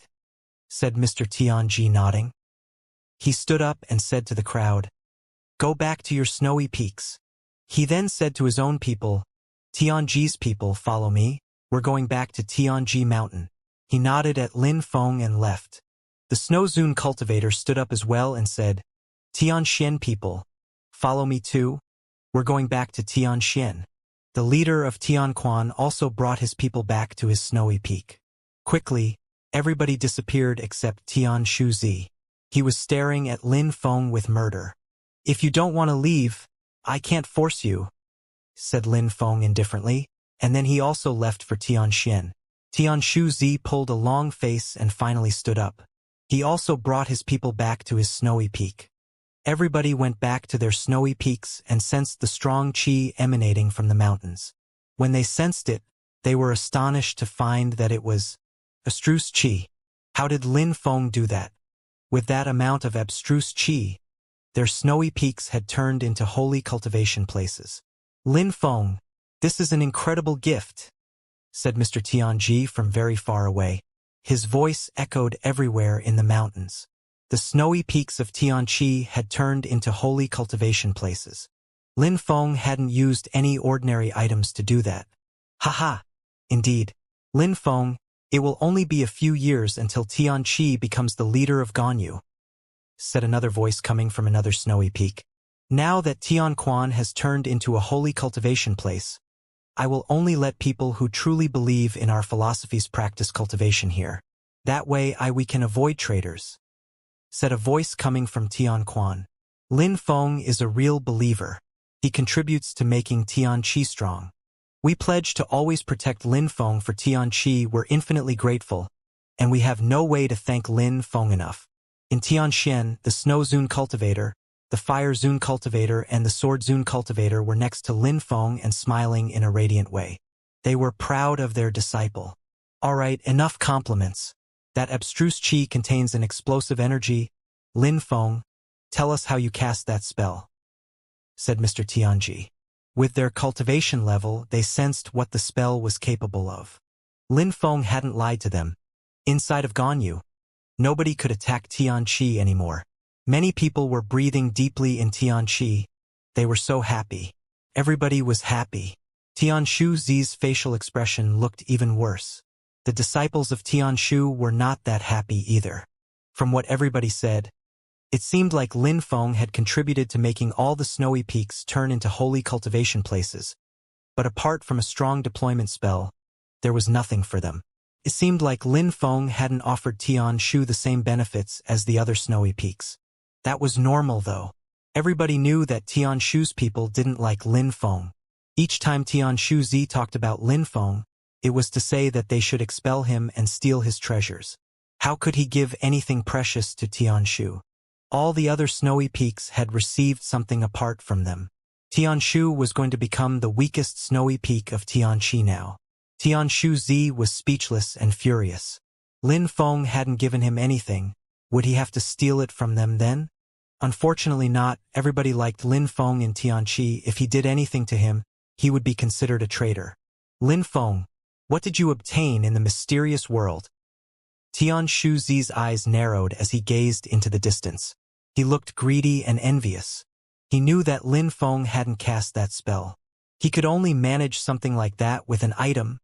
said Mr. Xianxia, nodding. He stood up and said to the crowd, Go back to your snowy peaks. He then said to his own people, Xianxia's people, follow me. We're going back to Xianxia Mountain. He nodded at Lin Feng and left. The Snow Zune cultivator stood up as well and said, Tianxian people, follow me too. We're going back to Tianxian. The leader of Tianquan also brought his people back to his snowy peak. Quickly, everybody disappeared except Xianxia. He was staring at Lin Feng with murder. If you don't want to leave, I can't force you, said Lin Feng indifferently, and then he also left for Tianxian. Xianxia pulled a long face and finally stood up. He also brought his people back to his snowy peak. Everybody went back to their snowy peaks and sensed the strong qi emanating from the mountains. When they sensed it, they were astonished to find that it was abstruse qi. How did Lin Feng do that? With that amount of abstruse qi, their snowy peaks had turned into holy cultivation places. Lin Feng, this is an incredible gift, said Mr. Xianxia from very far away. His voice echoed everywhere in the mountains. The snowy peaks of Xianxia had turned into holy cultivation places. Lin Feng hadn't used any ordinary items to do that. Haha! Indeed, Lin Feng, it will only be a few years until Xianxia becomes the leader of Ganyu, said another voice coming from another snowy peak. Now that Tianquan has turned into a holy cultivation place, I will only let people who truly believe in our philosophies practice cultivation here. That way we can avoid traitors, said a voice coming from Tianquan. Lin Feng is a real believer. He contributes to making Xianxia strong. We pledge to always protect Lin Feng for Xianxia. We're infinitely grateful, and we have no way to thank Lin Feng enough. In Tianxian, the Snow Zune cultivator, the Fire Zune cultivator and the Sword Zune cultivator were next to Lin Feng and smiling in a radiant way. They were proud of their disciple. All right, enough compliments. That abstruse qi contains an explosive energy. Lin Feng, tell us how you cast that spell, said Mr. Xianxia. With their cultivation level, they sensed what the spell was capable of. Lin Feng hadn't lied to them. Inside of Ganyu, nobody could attack Xianxia anymore. Many people were breathing deeply in Xianxia. They were so happy. Everybody was happy. Xianxia's facial expression looked even worse. The disciples of Xianxia were not that happy either. From what everybody said, it seemed like Lin Feng had contributed to making all the snowy peaks turn into holy cultivation places. But apart from a strong deployment spell, there was nothing for them. It seemed like Lin Feng hadn't offered Xianxia the same benefits as the other snowy peaks. That was normal, though. Everybody knew that Xianxia's people didn't like Lin Feng. Each time Xianxia talked about Lin Feng, it was to say that they should expel him and steal his treasures. How could he give anything precious to Xianxia? All the other snowy peaks had received something apart from them. Xianxia was going to become the weakest snowy peak of Xianxia now. Xianxia was speechless and furious. Lin Feng hadn't given him anything. Would he have to steal it from them then? Unfortunately not. Everybody liked Lin Feng in Xianxia. If he did anything to him, he would be considered a traitor. Lin Feng, what did you obtain in the mysterious world? Xianxia's eyes narrowed as he gazed into the distance. He looked greedy and envious. He knew that Lin Feng hadn't cast that spell. He could only manage something like that with an item.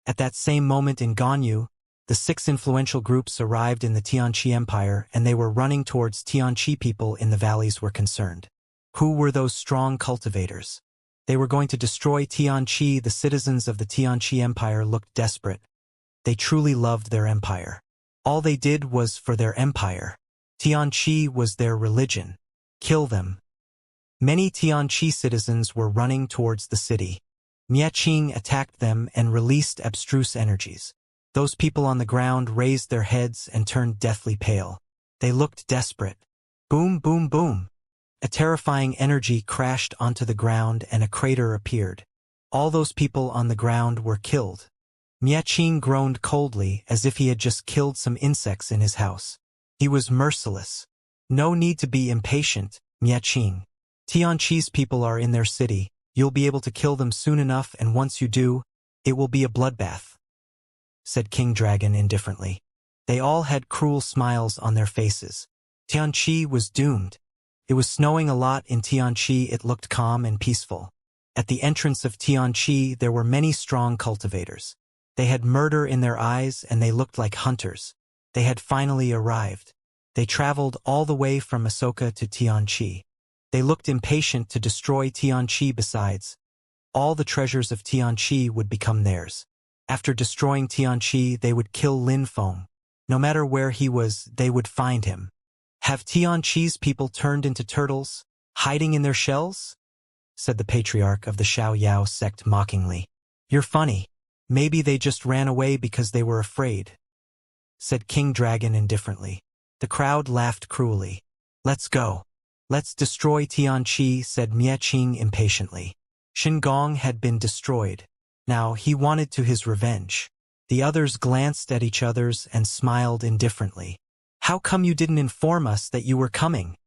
At that same moment in Ganyu, the 6 influential groups arrived in the Xianxia Empire and they were running towards Xianxia. People in the valleys were concerned. Who were those strong cultivators? They were going to destroy Xianxia. The citizens of the Xianxia Empire looked desperate. They truly loved their empire. All they did was for their empire. Xianxia was their religion. Kill them. Many Xianxia citizens were running towards the city. Miaqing attacked them and released abstruse energies. Those people on the ground raised their heads and turned deathly pale. They looked desperate. Boom, boom, boom. A terrifying energy crashed onto the ground and a crater appeared. All those people on the ground were killed. Miaqing groaned coldly as if he had just killed some insects in his house. He was merciless. No need to be impatient, Miaqing. Xianxia's people are in their city. You'll be able to kill them soon enough, and once you do, it will be a bloodbath, said King Dragon indifferently. They all had cruel smiles on their faces. Xianxia was doomed. It was snowing a lot in Xianxia. It looked calm and peaceful. At the entrance of Xianxia there were many strong cultivators. They had murder in their eyes and they looked like hunters. They had finally arrived. They traveled all the way from Ahsoka to Xianxia. They looked impatient to destroy Xianxia. Besides, all the treasures of Xianxia would become theirs. After destroying Xianxia, they would kill Lin Feng. No matter where he was, they would find him. Have Xianxia's people turned into turtles, hiding in their shells? Said the patriarch of the Xiaoyao sect mockingly. You're funny. Maybe they just ran away because they were afraid, said King Dragon indifferently. The crowd laughed cruelly. Let's go. Let's destroy Xianxia, said Miaqing impatiently. Xingong had been destroyed. Now he wanted to his revenge. The others glanced at each other and smiled indifferently. How come you didn't inform us that you were coming?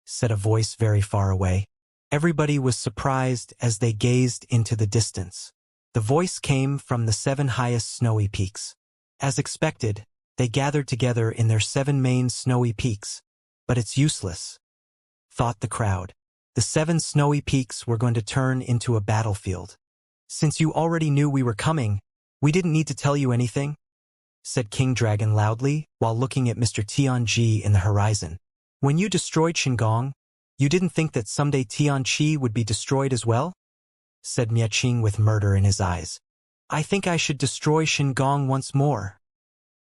Said a voice very far away. Everybody was surprised as they gazed into the distance. The voice came from the 7 highest snowy peaks. As expected, they gathered together in their 7 main snowy peaks. But it's useless, thought the crowd. The 7 snowy peaks were going to turn into a battlefield. Since you already knew we were coming, we didn't need to tell you anything, said King Dragon loudly while looking at Mr. Tianji in the horizon. When you destroyed Xingong, you didn't think that someday Xianxia would be destroyed as well? Said Miaqing with murder in his eyes. I think I should destroy Xingong once more,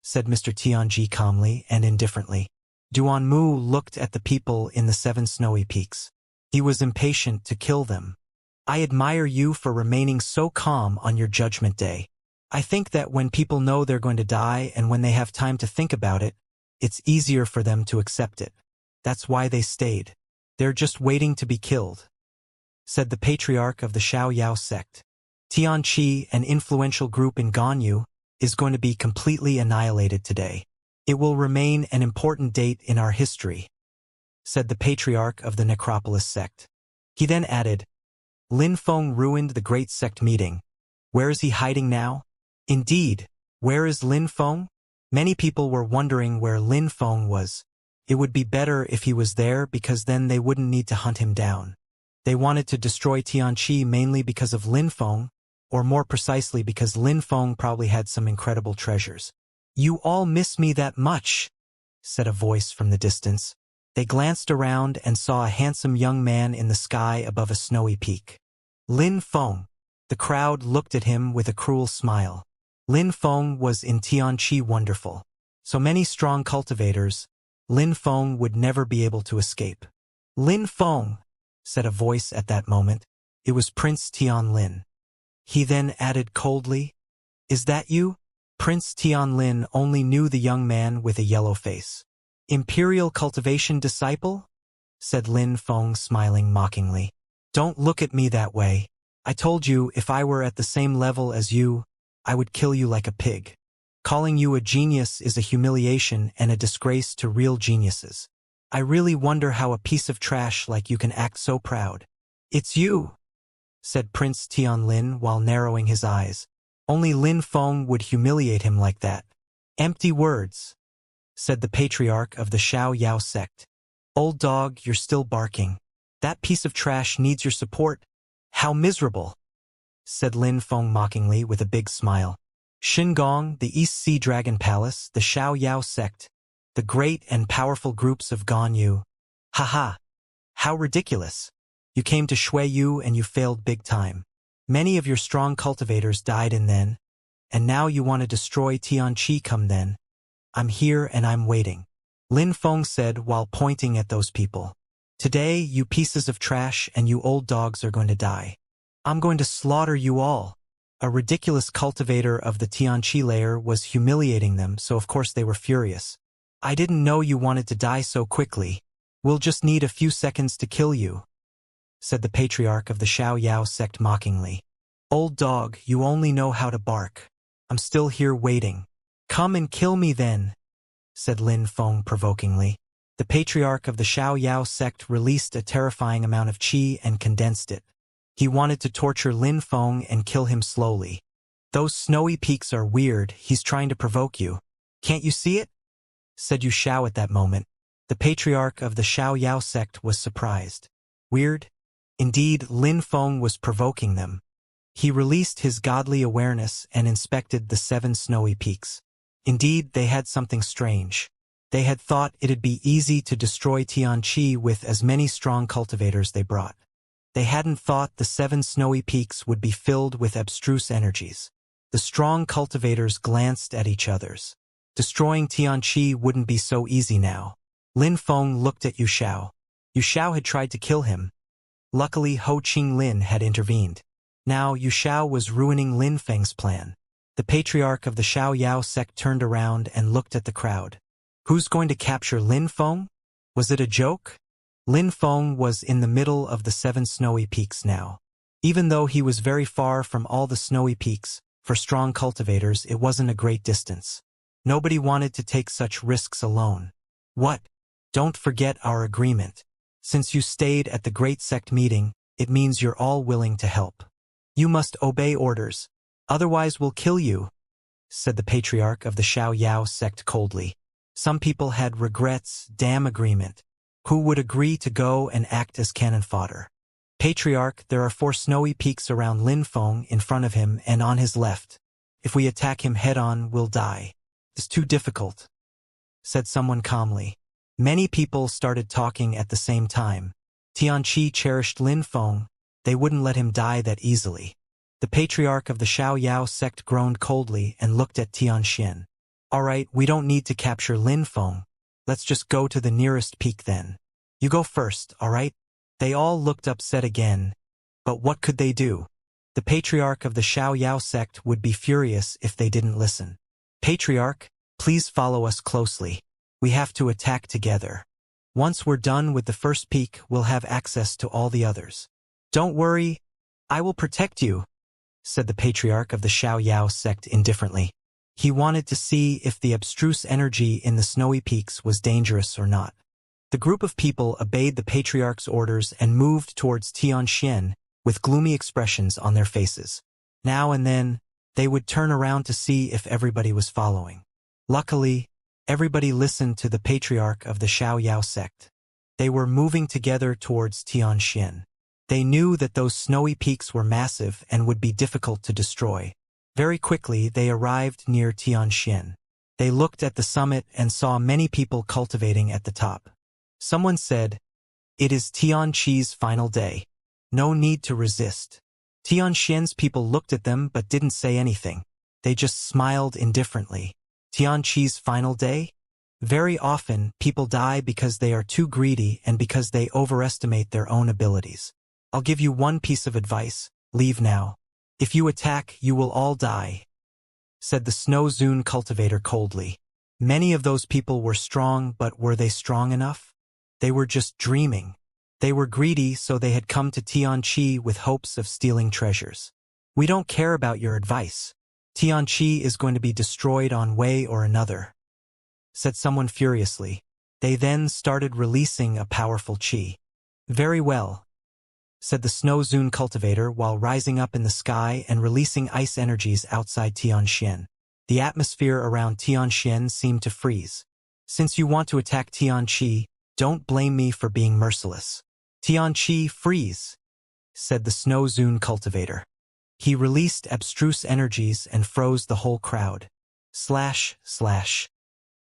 said Mr. Tianji calmly and indifferently. Duan Mu looked at the people in the 7 snowy peaks. He was impatient to kill them. I admire you for remaining so calm on your judgment day. I think that when people know they're going to die and when they have time to think about it, it's easier for them to accept it. That's why they stayed. They're just waiting to be killed, said the patriarch of the Xiaoyao sect. Tianxia, an influential group in Ganyu, is going to be completely annihilated today. It will remain an important date in our history, said the patriarch of the Necropolis sect. He then added, Lin Feng ruined the great sect meeting. Where is he hiding now? Indeed, where is Lin Feng? Many people were wondering where Lin Feng was. It would be better if he was there because then they wouldn't need to hunt him down. They wanted to destroy Xianxia mainly because of Lin Feng, or more precisely because Lin Feng probably had some incredible treasures. You all miss me that much, said a voice from the distance. They glanced around and saw a handsome young man in the sky above a snowy peak. Lin Feng. The crowd looked at him with a cruel smile. Lin Feng was in Tianxia wonderful. So many strong cultivators, Lin Feng would never be able to escape. Lin Feng, said a voice at that moment. It was Prince Tianlin. He then added coldly, Is that you? Prince Tianlin only knew the young man with a yellow face. Imperial Cultivation disciple? Said Lin Feng smiling mockingly. Don't look at me that way. I told you if I were at the same level as you, I would kill you like a pig. Calling you a genius is a humiliation and a disgrace to real geniuses. I really wonder how a piece of trash like you can act so proud. It's you, said Prince Tianlin while narrowing his eyes. Only Lin Feng would humiliate him like that. Empty words, said the patriarch of the Xiaoyao sect. Old dog, you're still barking. That piece of trash needs your support. How miserable, said Lin Feng mockingly with a big smile. Xingong, the East Sea Dragon Palace, the Xiao Yao sect, the great and powerful groups of Ganyu. Haha, how ridiculous. You came to Shui Yu and you failed big time. Many of your strong cultivators died in then, and now you want to destroy Tianqi come then. I'm here and I'm waiting. Lin Feng said while pointing at those people. Today, you pieces of trash and you old dogs are going to die. I'm going to slaughter you all. A ridiculous cultivator of the Tianqi layer was humiliating them, so of course they were furious. I didn't know you wanted to die so quickly. We'll just need a few seconds to kill you, said the patriarch of the Xiao Yao sect mockingly. Old dog, you only know how to bark. I'm still here waiting. Come and kill me then, said Lin Feng provokingly. The patriarch of the Xiao Yao sect released a terrifying amount of qi and condensed it. He wanted to torture Lin Feng and kill him slowly. Those snowy peaks are weird, he's trying to provoke you. Can't you see it? Said Yu Xiao at that moment. The patriarch of the Xiao Yao sect was surprised. Weird? Indeed, Lin Feng was provoking them. He released his godly awareness and inspected the 7 snowy peaks. Indeed, they had something strange. They had thought it'd be easy to destroy Tianqi with as many strong cultivators they brought. They hadn't thought the 7 snowy peaks would be filled with abstruse energies. The strong cultivators glanced at each other's. Destroying Tianqi wouldn't be so easy now. Lin Feng looked at Yu Xiao. Yu Xiao had tried to kill him. Luckily, Ho Qinglin had intervened. Now Yu Xiao was ruining Lin Feng's plan. The patriarch of the Xiao Yao sect turned around and looked at the crowd. Who's going to capture Lin Feng? Was it a joke? Lin Feng was in the middle of the 7 snowy peaks now. Even though he was very far from all the snowy peaks, for strong cultivators it wasn't a great distance. Nobody wanted to take such risks alone. What? Don't forget our agreement. Since you stayed at the Great Sect meeting, it means you're all willing to help. You must obey orders. Otherwise we'll kill you, said the patriarch of the Xiao Yao sect coldly. Some people had regrets, damn agreement. Who would agree to go and act as cannon fodder? Patriarch, there are 4 snowy peaks around Lin Feng in front of him and on his left. If we attack him head-on, we'll die. It's too difficult, said someone calmly. Many people started talking at the same time. Tianqi cherished Lin Feng. They wouldn't let him die that easily. The patriarch of the Xiao Yao sect groaned coldly and looked at Tianxian. All right, we don't need to capture Lin Feng. Let's just go to the nearest peak then. You go first, all right? They all looked upset again. But what could they do? The patriarch of the Xiao Yao sect would be furious if they didn't listen. Patriarch, please follow us closely. We have to attack together. Once we're done with the first peak, we'll have access to all the others. Don't worry, I will protect you, said the patriarch of the Xiao Yao sect indifferently. He wanted to see if the abstruse energy in the snowy peaks was dangerous or not. The group of people obeyed the patriarch's orders and moved towards Tianxian with gloomy expressions on their faces. Now and then, they would turn around to see if everybody was following. Luckily, everybody listened to the patriarch of the Xiao Yao sect. They were moving together towards Tianxian. They knew that those snowy peaks were massive and would be difficult to destroy. Very quickly, they arrived near Tianxian. They looked at the summit and saw many people cultivating at the top. Someone said, "It is Tianqi's final day. No need to resist." Tianxian's people looked at them but didn't say anything. They just smiled indifferently. Tianqi's final day? Very often, people die because they are too greedy and because they overestimate their own abilities. I'll give you one piece of advice: leave now. If you attack, you will all die, said the Snow Zune cultivator coldly. Many of those people were strong, but were they strong enough? They were just dreaming. They were greedy, so they had come to Tianqi with hopes of stealing treasures. We don't care about your advice. Tianqi is going to be destroyed one way or another, said someone furiously. They then started releasing a powerful qi. Very well, said the Snow Zune cultivator while rising up in the sky and releasing ice energies outside Tianxian. The atmosphere around Tianxian seemed to freeze. Since you want to attack Tianqi, don't blame me for being merciless. Tianqi, freeze, said the Snow Zune cultivator. He released abstruse energies and froze the whole crowd. Slash, slash.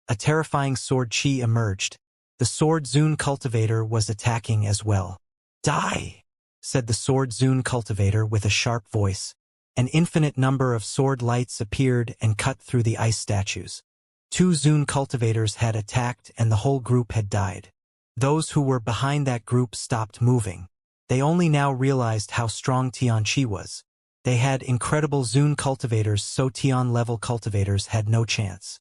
A terrifying sword chi emerged. The Sword Zune cultivator was attacking as well. Die, said the Sword Zune cultivator with a sharp voice. An infinite number of sword lights appeared and cut through the ice statues. 2 Zune cultivators had attacked and the whole group had died. Those who were behind that group stopped moving. They only now realized how strong Xianxia was. They had incredible Zune cultivators, so Tian-level cultivators had no chance.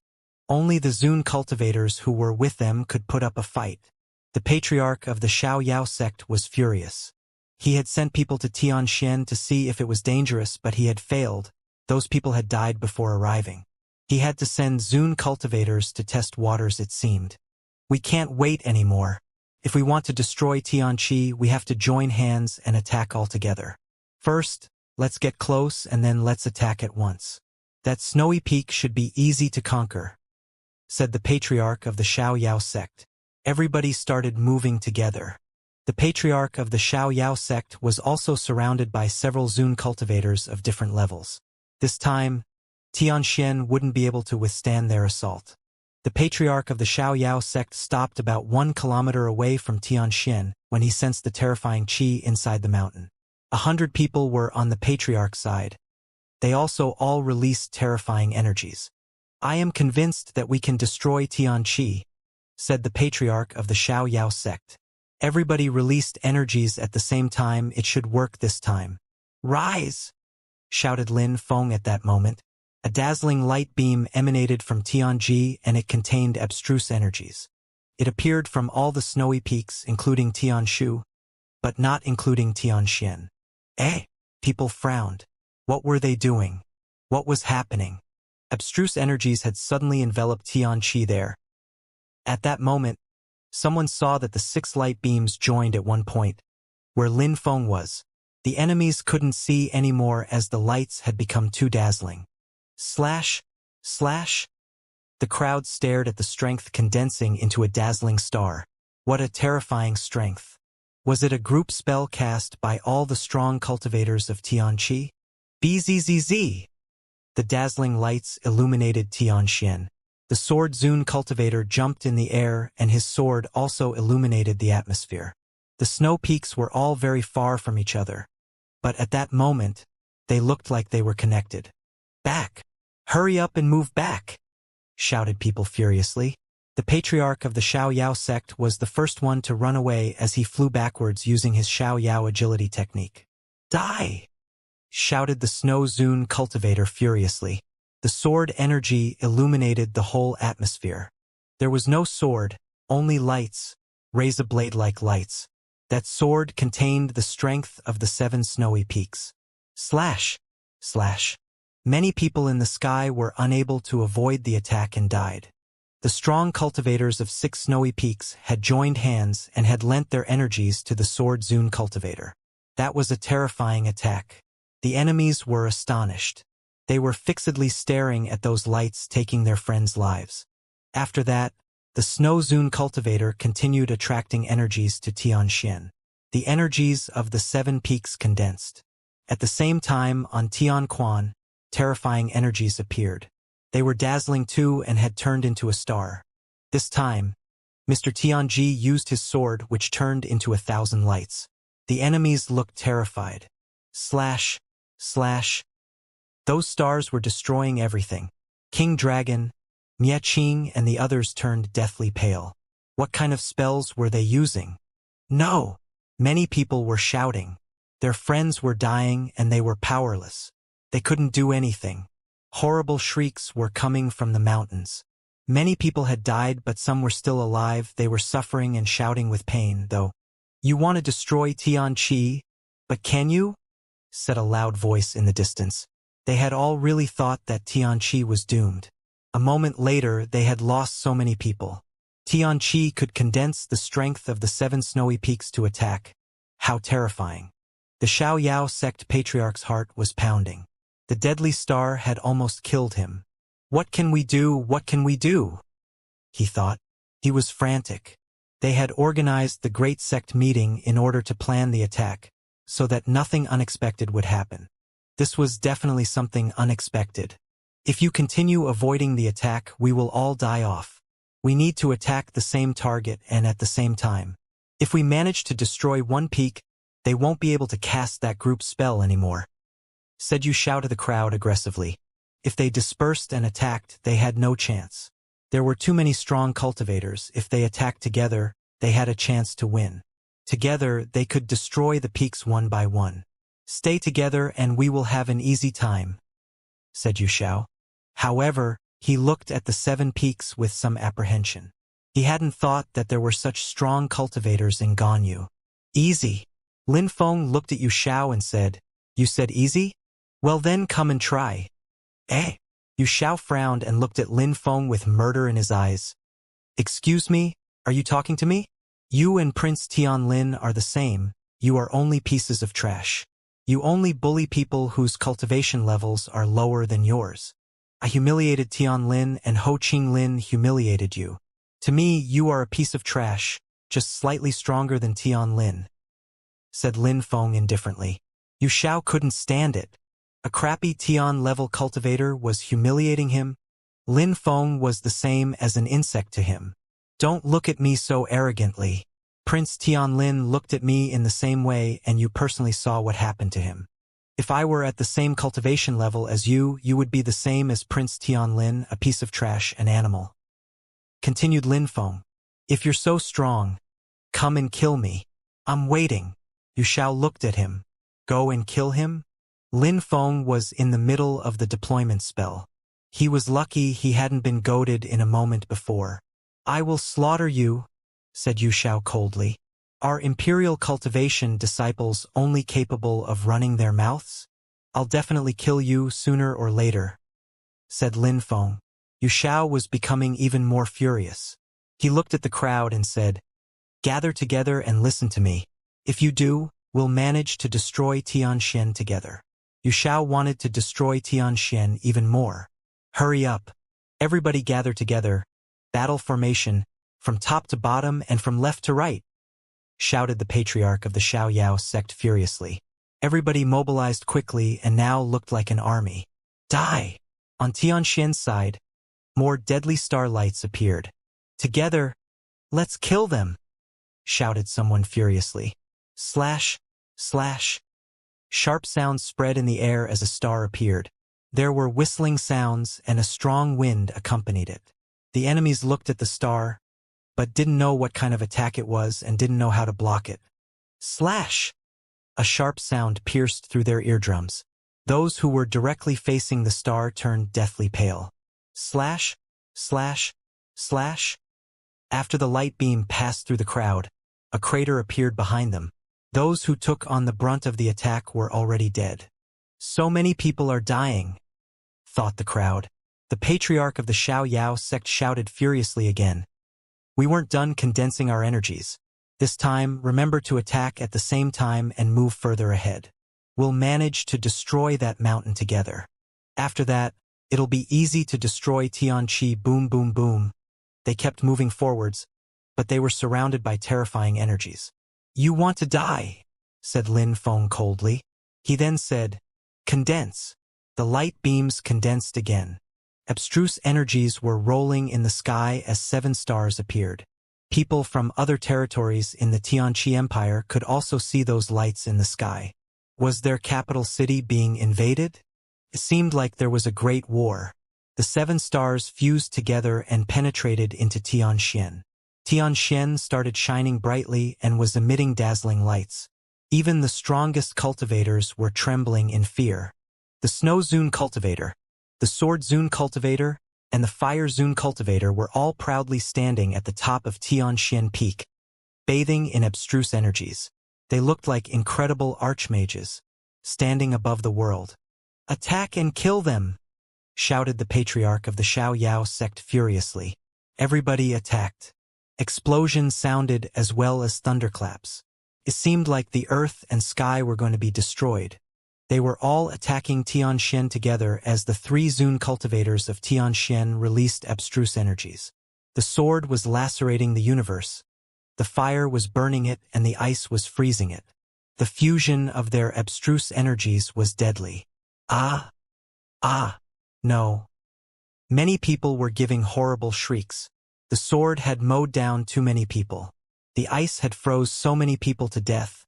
Only the Zune cultivators who were with them could put up a fight. The patriarch of the Xiaoyao sect was furious. He had sent people to Tianxian to see if it was dangerous, but he had failed. Those people had died before arriving. He had to send Zune cultivators to test waters, it seemed. We can't wait anymore. If we want to destroy Tianxi, we have to join hands and attack all together. First, let's get close and then let's attack at once. That snowy peak should be easy to conquer, said the patriarch of the Xiaoyao sect. Everybody started moving together. The patriarch of the Xiaoyao sect was also surrounded by several Zune cultivators of different levels. This time, Tianxian wouldn't be able to withstand their assault. The patriarch of the Xiaoyao sect stopped about 1 kilometer away from Tianxian when he sensed the terrifying qi inside the mountain. 100 people were on the patriarch's side. They also all released terrifying energies. I am convinced that we can destroy Tianxi, said the patriarch of the Xiaoyao sect. Everybody released energies at the same time. It should work this time. Rise! Shouted Lin Feng at that moment. A dazzling light beam emanated from Tianji and it contained abstruse energies. It appeared from all the snowy peaks, including Tianshu, but not including Tianxian. People frowned. What were they doing? What was happening? Abstruse energies had suddenly enveloped Tianxi there. At that moment, someone saw that the 6 light beams joined at one point, where Lin Feng was. The enemies couldn't see anymore as the lights had become too dazzling. Slash, slash. The crowd stared at the strength condensing into a dazzling star. What a terrifying strength. Was it a group spell cast by all the strong cultivators of Tianqi? Bzzz. The dazzling lights illuminated Tianxian. The Sword Zune cultivator jumped in the air and his sword also illuminated the atmosphere. The snow peaks were all very far from each other. But at that moment, they looked like they were connected. Back! Hurry up and move back! Shouted people furiously. The patriarch of the Xiaoyao sect was the first one to run away as he flew backwards using his Xiaoyao agility technique. Die! Shouted the Snow Zune cultivator furiously. The sword energy illuminated the whole atmosphere. There was no sword, only lights, razor blade-like lights. That sword contained the strength of the 7 snowy peaks. Slash! Slash! Many people in the sky were unable to avoid the attack and died. The strong cultivators of 6 snowy peaks had joined hands and had lent their energies to the Sword Zune cultivator. That was a terrifying attack. The enemies were astonished. They were fixedly staring at those lights taking their friends' lives. After that, the Snow Zune cultivator continued attracting energies to Tianxian. The energies of the 7 peaks condensed. At the same time, on Tianquan, terrifying energies appeared. They were dazzling too and had turned into a star. This time, Mr. Tianji used his sword, which turned into 1,000 lights. The enemies looked terrified. Slash, slash. Those stars were destroying everything. King Dragon, Mie Qing and the others turned deathly pale. What kind of spells were they using? No! Many people were shouting. Their friends were dying and they were powerless. They couldn't do anything. Horrible shrieks were coming from the mountains. Many people had died, but some were still alive. They were suffering and shouting with pain, though. You want to destroy Tianqi, but can you? Said a loud voice in the distance. They had all really thought that Tianqi was doomed. A moment later, they had lost so many people. Tianqi could condense the strength of the 7 snowy peaks to attack. How terrifying. The Xiaoyao sect patriarch's heart was pounding. The deadly star had almost killed him. What can we do? What can we do? He thought. He was frantic. They had organized the great sect meeting in order to plan the attack. so that nothing unexpected would happen. This was definitely something unexpected. If you continue avoiding the attack, we will all die off. We need to attack the same target and at the same time. If we manage to destroy one peak, they won't be able to cast that group spell anymore," said Wuxia to the crowd aggressively. If they dispersed and attacked, they had no chance. There were too many strong cultivators. If they attacked together, they had a chance to win. Together, they could destroy the peaks one by one. "Stay together and we will have an easy time," said Wuxia. However, he looked at the 7 peaks with some apprehension. He hadn't thought that there were such strong cultivators in Ganyu. "Easy." Lin Feng looked at Wuxia and said, "You said easy? Well then come and try." "Eh?" Wuxia frowned and looked at Lin Feng with murder in his eyes. "Excuse me, are you talking to me? You and Prince Tianlin are the same. You are only pieces of trash. You only bully people whose cultivation levels are lower than yours. I humiliated Tianlin and Ho Qinglin humiliated you. To me, you are a piece of trash, just slightly stronger than Tianlin," said Lin Feng indifferently. Wuxia couldn't stand it. A crappy Tian-level cultivator was humiliating him. Lin Feng was the same as an insect to him. "Don't look at me so arrogantly. Prince Tianlin looked at me in the same way and you personally saw what happened to him. If I were at the same cultivation level as you would be the same as Prince Tianlin, a piece of trash, an animal," continued Lin Feng. "If you're so strong, come and kill me. I'm waiting." Wuxia looked at him. "Go and kill him?" Lin Feng was in the middle of the deployment spell. He was lucky he hadn't been goaded in a moment before. "I will slaughter you," said Wuxia coldly. "Are Imperial Cultivation disciples only capable of running their mouths? I'll definitely kill you sooner or later," said Lin Feng. Wuxia was becoming even more furious. He looked at the crowd and said, "Gather together and listen to me. If you do, we'll manage to destroy Tianxian together." Wuxia wanted to destroy Tianxian even more. "Hurry up. Everybody gather together. Battle formation, from top to bottom and from left to right," shouted the patriarch of the Xiaoyao sect furiously. Everybody mobilized quickly and now looked like an army. "Die!" On Tianxian's side, more deadly starlights appeared. "Together, let's kill them!" shouted someone furiously. Slash, slash. Sharp sounds spread in the air as a star appeared. There were whistling sounds and a strong wind accompanied it. The enemies looked at the star, but didn't know what kind of attack it was and didn't know how to block it. Slash! A sharp sound pierced through their eardrums. Those who were directly facing the star turned deathly pale. Slash, slash, slash. After the light beam passed through the crowd, a crater appeared behind them. Those who took on the brunt of the attack were already dead. "So many people are dying," thought the crowd. The patriarch of the Xiaoyao sect shouted furiously again. "We weren't done condensing our energies. This time, remember to attack at the same time and move further ahead. We'll manage to destroy that mountain together. After that, it'll be easy to destroy Tianqi. Boom, boom, boom." They kept moving forwards, but they were surrounded by terrifying energies. "You want to die," said Lin Feng coldly. He then said, "Condense." The light beams condensed again. Abstruse energies were rolling in the sky as 7 stars appeared. People from other territories in the Tianqi Empire could also see those lights in the sky. Was their capital city being invaded? It seemed like there was a great war. The 7 stars fused together and penetrated into Tianxian. Tianxian started shining brightly and was emitting dazzling lights. Even the strongest cultivators were trembling in fear. The Snow Zune cultivator, the Sword Zune cultivator, and the Fire Zune cultivator were all proudly standing at the top of Tianxian Peak, bathing in abstruse energies. They looked like incredible archmages, standing above the world. "Attack and kill them!" shouted the patriarch of the Xiaoyao sect furiously. Everybody attacked. Explosions sounded as well as thunderclaps. It seemed like the earth and sky were going to be destroyed. They were all attacking Tianxian together as the 3 Zune cultivators of Tianxian released abstruse energies. The sword was lacerating the universe. The fire was burning it and the ice was freezing it. The fusion of their abstruse energies was deadly. Ah! Ah! No. Many people were giving horrible shrieks. The sword had mowed down too many people. The ice had froze so many people to death,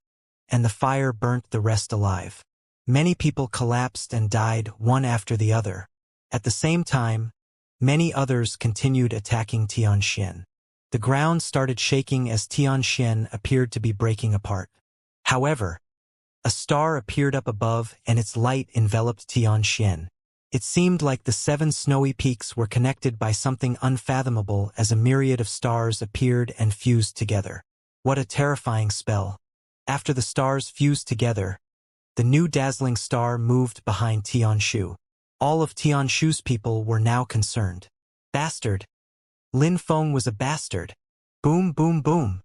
and the fire burnt the rest alive. Many people collapsed and died one after the other. At the same time, many others continued attacking Xianxia. The ground started shaking as Xianxia appeared to be breaking apart. However, a star appeared up above and its light enveloped Xianxia. It seemed like the 7 snowy peaks were connected by something unfathomable as a myriad of stars appeared and fused together. What a terrifying spell. After the stars fused together, the new dazzling star moved behind Tianshu. All of Tianshu's people were now concerned. Bastard! Lin Feng was a bastard. Boom, boom, boom.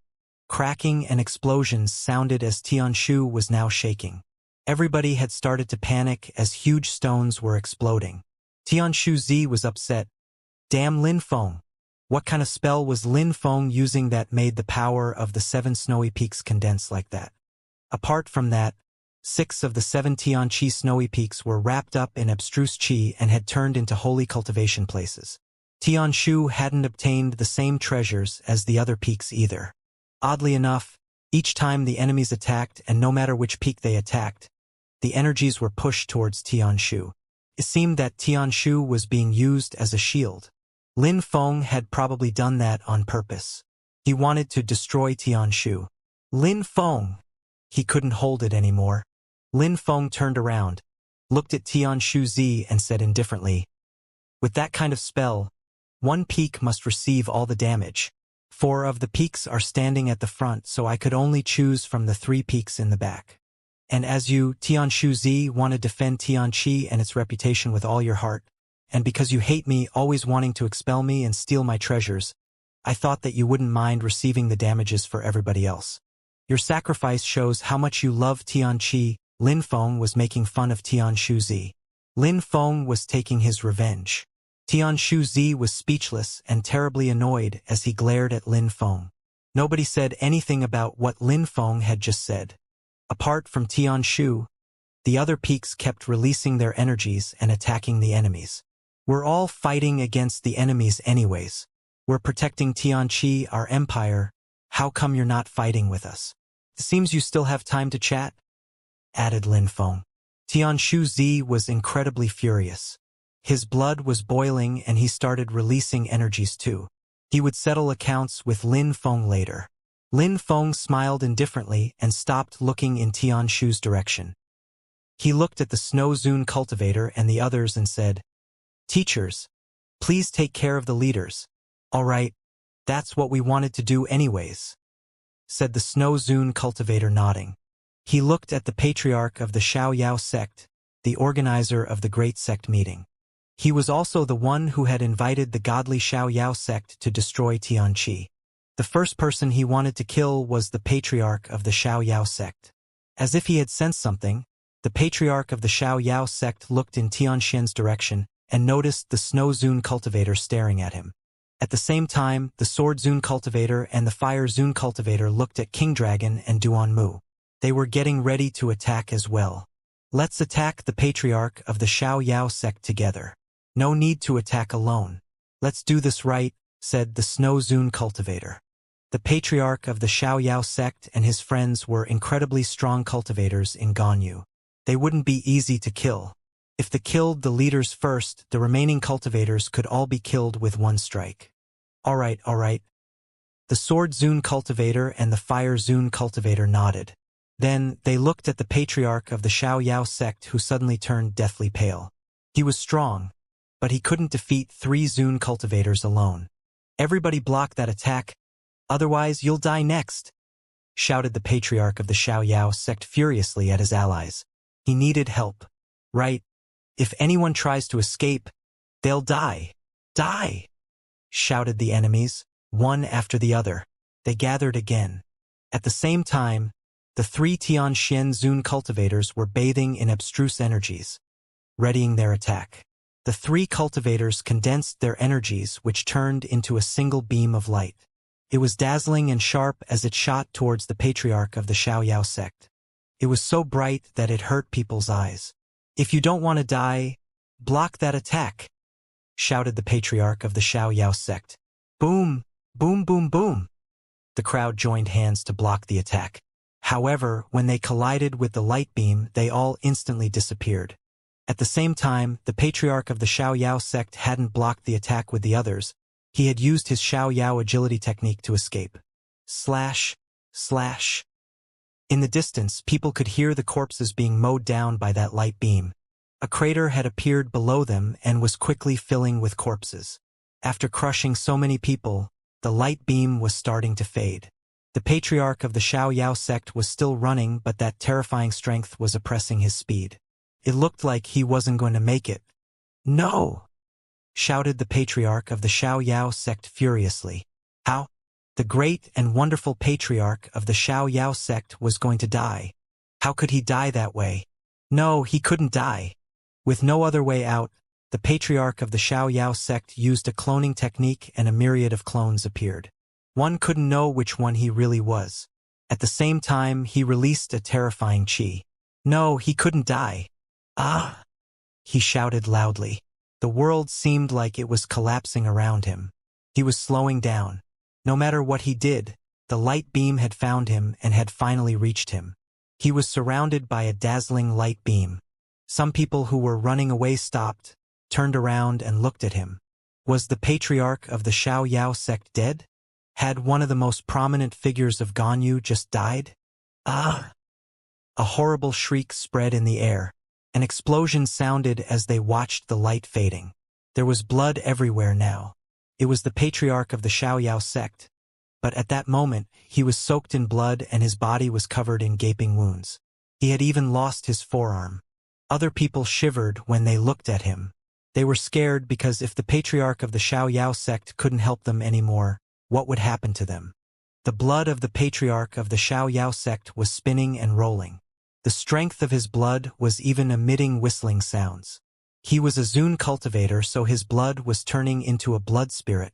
Cracking and explosions sounded as Tianshu was now shaking. Everybody had started to panic as huge stones were exploding. Tianshu Z was upset. Damn Lin Feng! What kind of spell was Lin Feng using that made the power of the 7 snowy peaks condense like that? Apart from that, 6 of the 7 Tianqi snowy peaks were wrapped up in abstruse qi and had turned into holy cultivation places. Tianshu hadn't obtained the same treasures as the other peaks either. Oddly enough, each time the enemies attacked, and no matter which peak they attacked, the energies were pushed towards Tianshu. It seemed that Tianshu was being used as a shield. Lin Feng had probably done that on purpose. He wanted to destroy Tianshu. Lin Feng! He couldn't hold it anymore. Lin Feng turned around, looked at Tianshu Z and said indifferently, "With that kind of spell, one peak must receive all the damage. 4 of the peaks are standing at the front, so I could only choose from the 3 peaks in the back. And as you, Tianshu Z, want to defend Tianqi and its reputation with all your heart, and because you hate me, always wanting to expel me and steal my treasures, I thought that you wouldn't mind receiving the damages for everybody else. Your sacrifice shows how much you love Tianqi." Lin Feng was making fun of Tianshu Z. Lin Feng was taking his revenge. Tianshu Z was speechless and terribly annoyed as he glared at Lin Feng. Nobody said anything about what Lin Feng had just said. Apart from Tianshu, the other peaks kept releasing their energies and attacking the enemies. "We're all fighting against the enemies anyways. We're protecting Tianqi, our empire. How come you're not fighting with us? It seems you still have time to chat," added Lin Feng. Tianshu Z was incredibly furious. His blood was boiling and he started releasing energies too. He would settle accounts with Lin Feng later. Lin Feng smiled indifferently and stopped looking in Tianshu's direction. He looked at the Snow Zune cultivator and the others and said, "Teachers, please take care of the leaders." "All right, that's what we wanted to do anyways," said the Snow Zune cultivator, nodding. He looked at the patriarch of the Xiaoyao sect, the organizer of the great sect meeting. He was also the one who had invited the godly Xiaoyao sect to destroy Tianqi. The first person he wanted to kill was the patriarch of the Xiaoyao sect. As if he had sensed something, the patriarch of the Xiaoyao sect looked in Tianxian's direction and noticed the Snow Zune cultivator staring at him. At the same time, the Sword Zune cultivator and the Fire Zune cultivator looked at King Dragon and Duan Mu. They were getting ready to attack as well. "Let's attack the patriarch of the Xiaoyao sect together. No need to attack alone. Let's do this right," said the Snow Zune cultivator. The patriarch of the Xiaoyao sect and his friends were incredibly strong cultivators in Ganyu. They wouldn't be easy to kill. If they killed the leaders first, the remaining cultivators could all be killed with one strike. All right. The Sword Zune cultivator and the Fire Zune cultivator nodded. Then they looked at the patriarch of the Xiaoyao sect, who suddenly turned deathly pale. He was strong, but he couldn't defeat 3 Zune cultivators alone. "Everybody block that attack, otherwise you'll die next," shouted the patriarch of the Xiaoyao sect furiously at his allies. He needed help. "Right. If anyone tries to escape, they'll die. Die!" shouted the enemies, one after the other. They gathered again. At the same time, the 3 Tianxian Zune cultivators were bathing in abstruse energies, readying their attack. The 3 cultivators condensed their energies, which turned into a single beam of light. It was dazzling and sharp as it shot towards the patriarch of the Xiaoyao sect. It was so bright that it hurt people's eyes. "If you don't want to die, block that attack," shouted the patriarch of the Xiao sect. Boom, boom, boom, boom. The crowd joined hands to block the attack. However, when they collided with the light beam, they all instantly disappeared. At the same time, the patriarch of the Xiao sect hadn't blocked the attack with the others. He had used his Xiao agility technique to escape. Slash, slash. In the distance, people could hear the corpses being mowed down by that light beam. A crater had appeared below them and was quickly filling with corpses. After crushing so many people, the light beam was starting to fade. The patriarch of the Xiao sect was still running, but that terrifying strength was oppressing his speed. It looked like he wasn't going to make it. "No!" shouted the patriarch of the Xiao sect furiously. How? The great and wonderful patriarch of the Xiao sect was going to die. How could he die that way? No, he couldn't die. With no other way out, the patriarch of the Xiao sect used a cloning technique and a myriad of clones appeared. One couldn't know which one he really was. At the same time, he released a terrifying chi. No, he couldn't die. "Ah!" he shouted loudly. The world seemed like it was collapsing around him. He was slowing down. No matter what he did, the light beam had found him and had finally reached him. He was surrounded by a dazzling light beam. Some people who were running away stopped, turned around and looked at him. Was the patriarch of the Xiao sect dead? Had one of the most prominent figures of Ganyu just died? Ah! A horrible shriek spread in the air. An explosion sounded as they watched the light fading. There was blood everywhere now. It was the patriarch of the Xiao sect. But at that moment, he was soaked in blood and his body was covered in gaping wounds. He had even lost his forearm. Other people shivered when they looked at him. They were scared because if the patriarch of the Xiao sect couldn't help them anymore, what would happen to them? The blood of the patriarch of the Xiao sect was spinning and rolling. The strength of his blood was even emitting whistling sounds. He was a Zun cultivator, so his blood was turning into a blood spirit.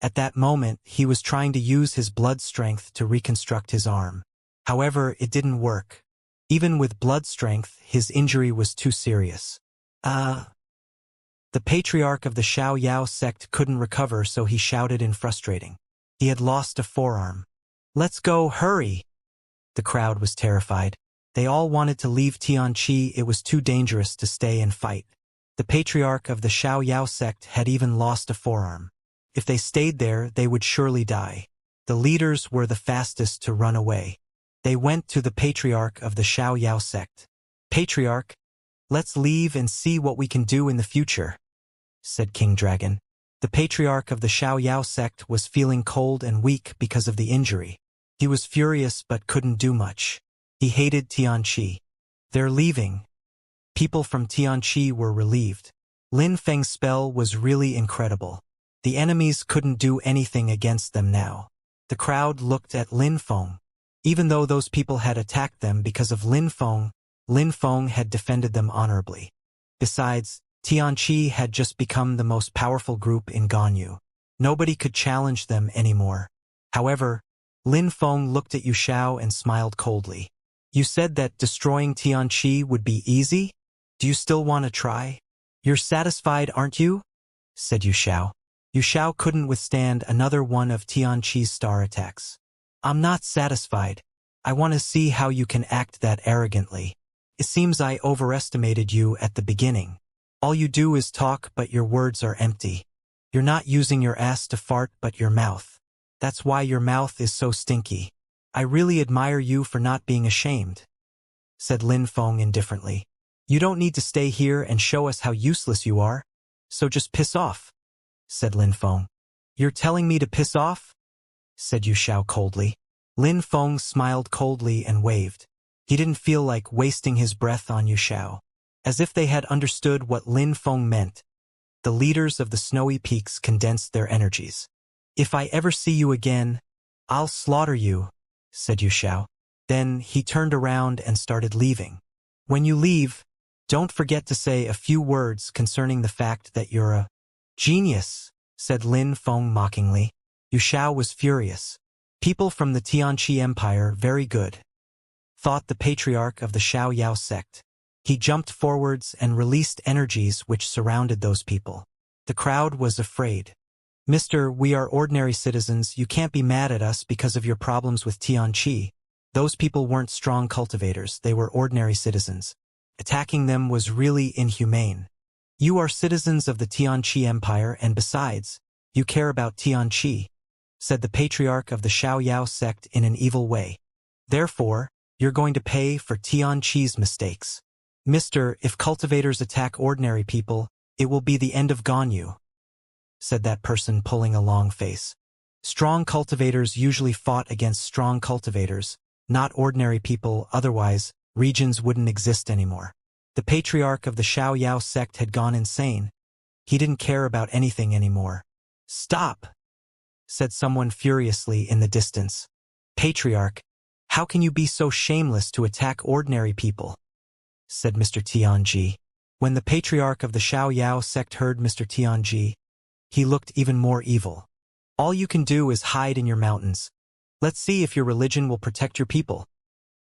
At that moment, he was trying to use his blood strength to reconstruct his arm. However, it didn't work. Even with blood strength, his injury was too serious. The patriarch of the Xiao sect couldn't recover, so he shouted in frustrating. He had lost a forearm. "Let's go, hurry!" The crowd was terrified. They all wanted to leave Xianxia. It was too dangerous to stay and fight. The patriarch of the Xiao sect had even lost a forearm. If they stayed there, they would surely die. The leaders were the fastest to run away. They went to the patriarch of the Xiao sect. "Patriarch, let's leave and see what we can do in the future," said King Dragon. The patriarch of the Xiao sect was feeling cold and weak because of the injury. He was furious but couldn't do much. He hated Xianxia. "They're leaving." People from Xianxia were relieved. Lin Feng's spell was really incredible. The enemies couldn't do anything against them now. The crowd looked at Lin Feng. Even though those people had attacked them because of Lin Feng had defended them honorably. Besides, Xianxia had just become the most powerful group in Ganyu. Nobody could challenge them anymore. However, Lin Feng looked at Yu Xiao and smiled coldly. "You said that destroying Xianxia would be easy? Do you still want to try? You're satisfied, aren't you?" said Yu Xiao. Yu Xiao couldn't withstand another one of Xianxia's star attacks. "I'm not satisfied. I want to see how you can act that arrogantly. It seems I overestimated you at the beginning. All you do is talk, but your words are empty. You're not using your ass to fart, but your mouth. That's why your mouth is so stinky. I really admire you for not being ashamed," said Lin Feng indifferently. "You don't need to stay here and show us how useless you are, so just piss off," said Lin Feng. "You're telling me to piss off?" said Yu Xiao coldly. Lin Feng smiled coldly and waved. He didn't feel like wasting his breath on Yu Xiao. As if they had understood what Lin Feng meant, the leaders of the snowy peaks condensed their energies. "If I ever see you again, I'll slaughter you," said Yu Xiao. Then he turned around and started leaving. "When you leave, don't forget to say a few words concerning the fact that you're a genius," said Lin Feng mockingly. Yu Xiao was furious. "People from the Tianqi Empire, very good. thought the patriarch of the Xiaoyao sect. He jumped forwards and released energies which surrounded those people. The crowd was afraid. "Mister, we are ordinary citizens, you can't be mad at us because of your problems with Tianqi. Those people weren't strong cultivators, they were ordinary citizens. Attacking them was really inhumane. You are citizens of the Tianqi Empire and besides, you care about Tianqi," said the patriarch of the Xiaoyao sect in an evil way. "Therefore, you're going to pay for Tianqi's mistakes. Mister, if cultivators attack ordinary people, it will be the end of Ganyu," said that person pulling a long face. Strong cultivators usually fought against strong cultivators, not ordinary people, otherwise, regions wouldn't exist anymore. The patriarch of the Xiaoyao sect had gone insane. He didn't care about anything anymore. "Stop!" said someone furiously in the distance. "Patriarch, how can you be so shameless to attack ordinary people?" said Mr. Tianji. When the patriarch of the Xiaoyao sect heard Mr. Tianji, he looked even more evil. "All you can do is hide in your mountains. Let's see if your religion will protect your people,"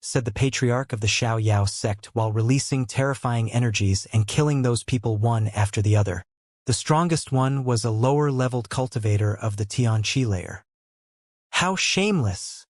said the patriarch of the Xiaoyao sect while releasing terrifying energies and killing those people one after the other. The strongest one was a lower-leveled cultivator of the Tianqi layer. "How shameless!"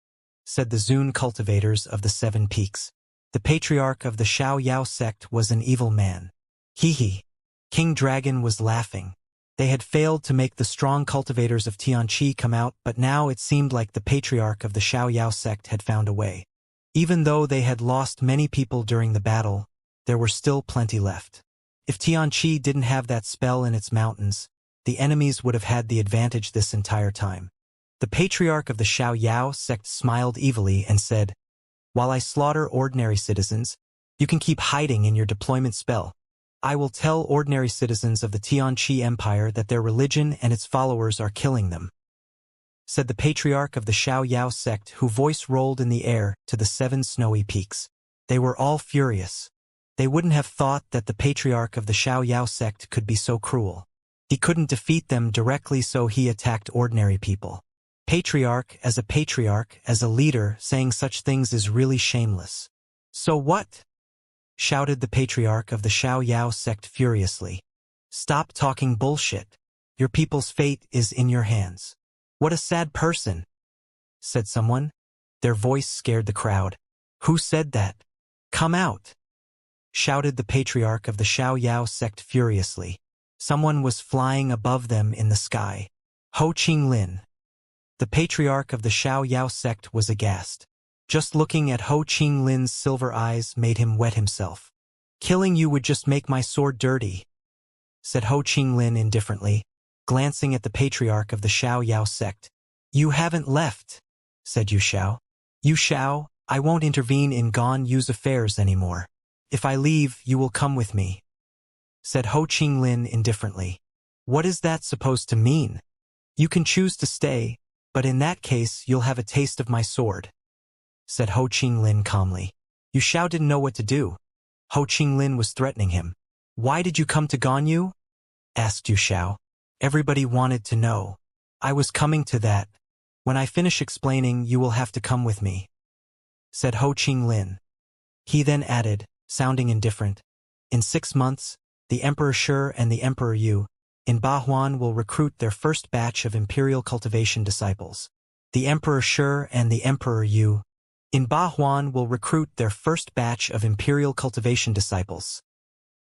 said the Zun cultivators of the Seven Peaks. The patriarch of the Xiaoyao sect was an evil man. Hee. King Dragon was laughing. They had failed to make the strong cultivators of Tianqi come out, but now it seemed like the patriarch of the Xiaoyao sect had found a way. Even though they had lost many people during the battle, there were still plenty left. If Tianqi didn't have that spell in its mountains, the enemies would have had the advantage this entire time. The patriarch of the Xiaoyao sect smiled evilly and said, "While I slaughter ordinary citizens, you can keep hiding in your deployment spell. I will tell ordinary citizens of the Tianqi Empire that their religion and its followers are killing them," said the patriarch of the Xiaoyao sect, whose voice rolled in the air to the 7 snowy peaks. They were all furious. They wouldn't have thought that the patriarch of the Xiaoyao sect could be so cruel. He couldn't defeat them directly, so he attacked ordinary people. Patriarch, as a leader, saying such things is really shameless. "So what?" shouted the patriarch of the Xiaoyao sect furiously. "Stop talking bullshit. Your people's fate is in your hands." "What a sad person," said someone. Their voice scared the crowd. "Who said that? Come out," shouted the patriarch of the Xiaoyao sect furiously. Someone was flying above them in the sky. Ho Qinglin. The patriarch of the Xiaoyao sect was aghast. Just looking at Ho Qinglin's silver eyes made him wet himself. "Killing you would just make my sword dirty," said Ho Qinglin indifferently, glancing at the patriarch of the Xiaoyao sect. "You haven't left," said Yu Xiao. "Yu Xiao, I won't intervene in Ganyu's affairs anymore. If I leave, you will come with me," said Ho Qinglin indifferently. "What is that supposed to mean?" "You can choose to stay, but in that case you'll have a taste of my sword," said Ho Qinglin calmly. Yu Xiao didn't know what to do. Ho Qinglin was threatening him. "Why did you come to Ganyu?" asked Yu Xiao. Everybody wanted to know. "I was coming to that. When I finish explaining, you will have to come with me," said Ho Qinglin. He then added, sounding indifferent, "In 6 months, the Emperor Shi and the Emperor Yu in Bahuan will recruit their first batch of Imperial Cultivation disciples. The Emperor Shi and the Emperor Yu in Bahuan will recruit their first batch of Imperial Cultivation disciples,"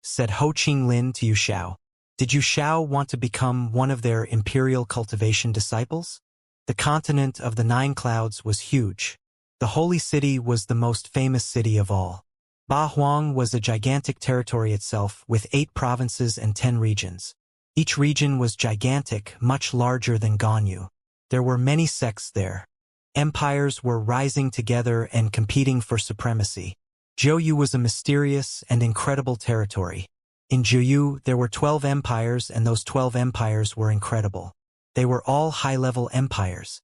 said Ho Qinglin to Yu Xiao. Did Yu Xiao want to become one of their Imperial Cultivation disciples? The continent of the 9 clouds was huge. The holy city was the most famous city of all. Bahuang was a gigantic territory itself with 8 provinces and 10 regions. Each region was gigantic, much larger than Ganyu. There were many sects there. Empires were rising together and competing for supremacy. Jiuyu was a mysterious and incredible territory. In Jiuyu, there were 12 empires, and those 12 empires were incredible. They were all high-level empires.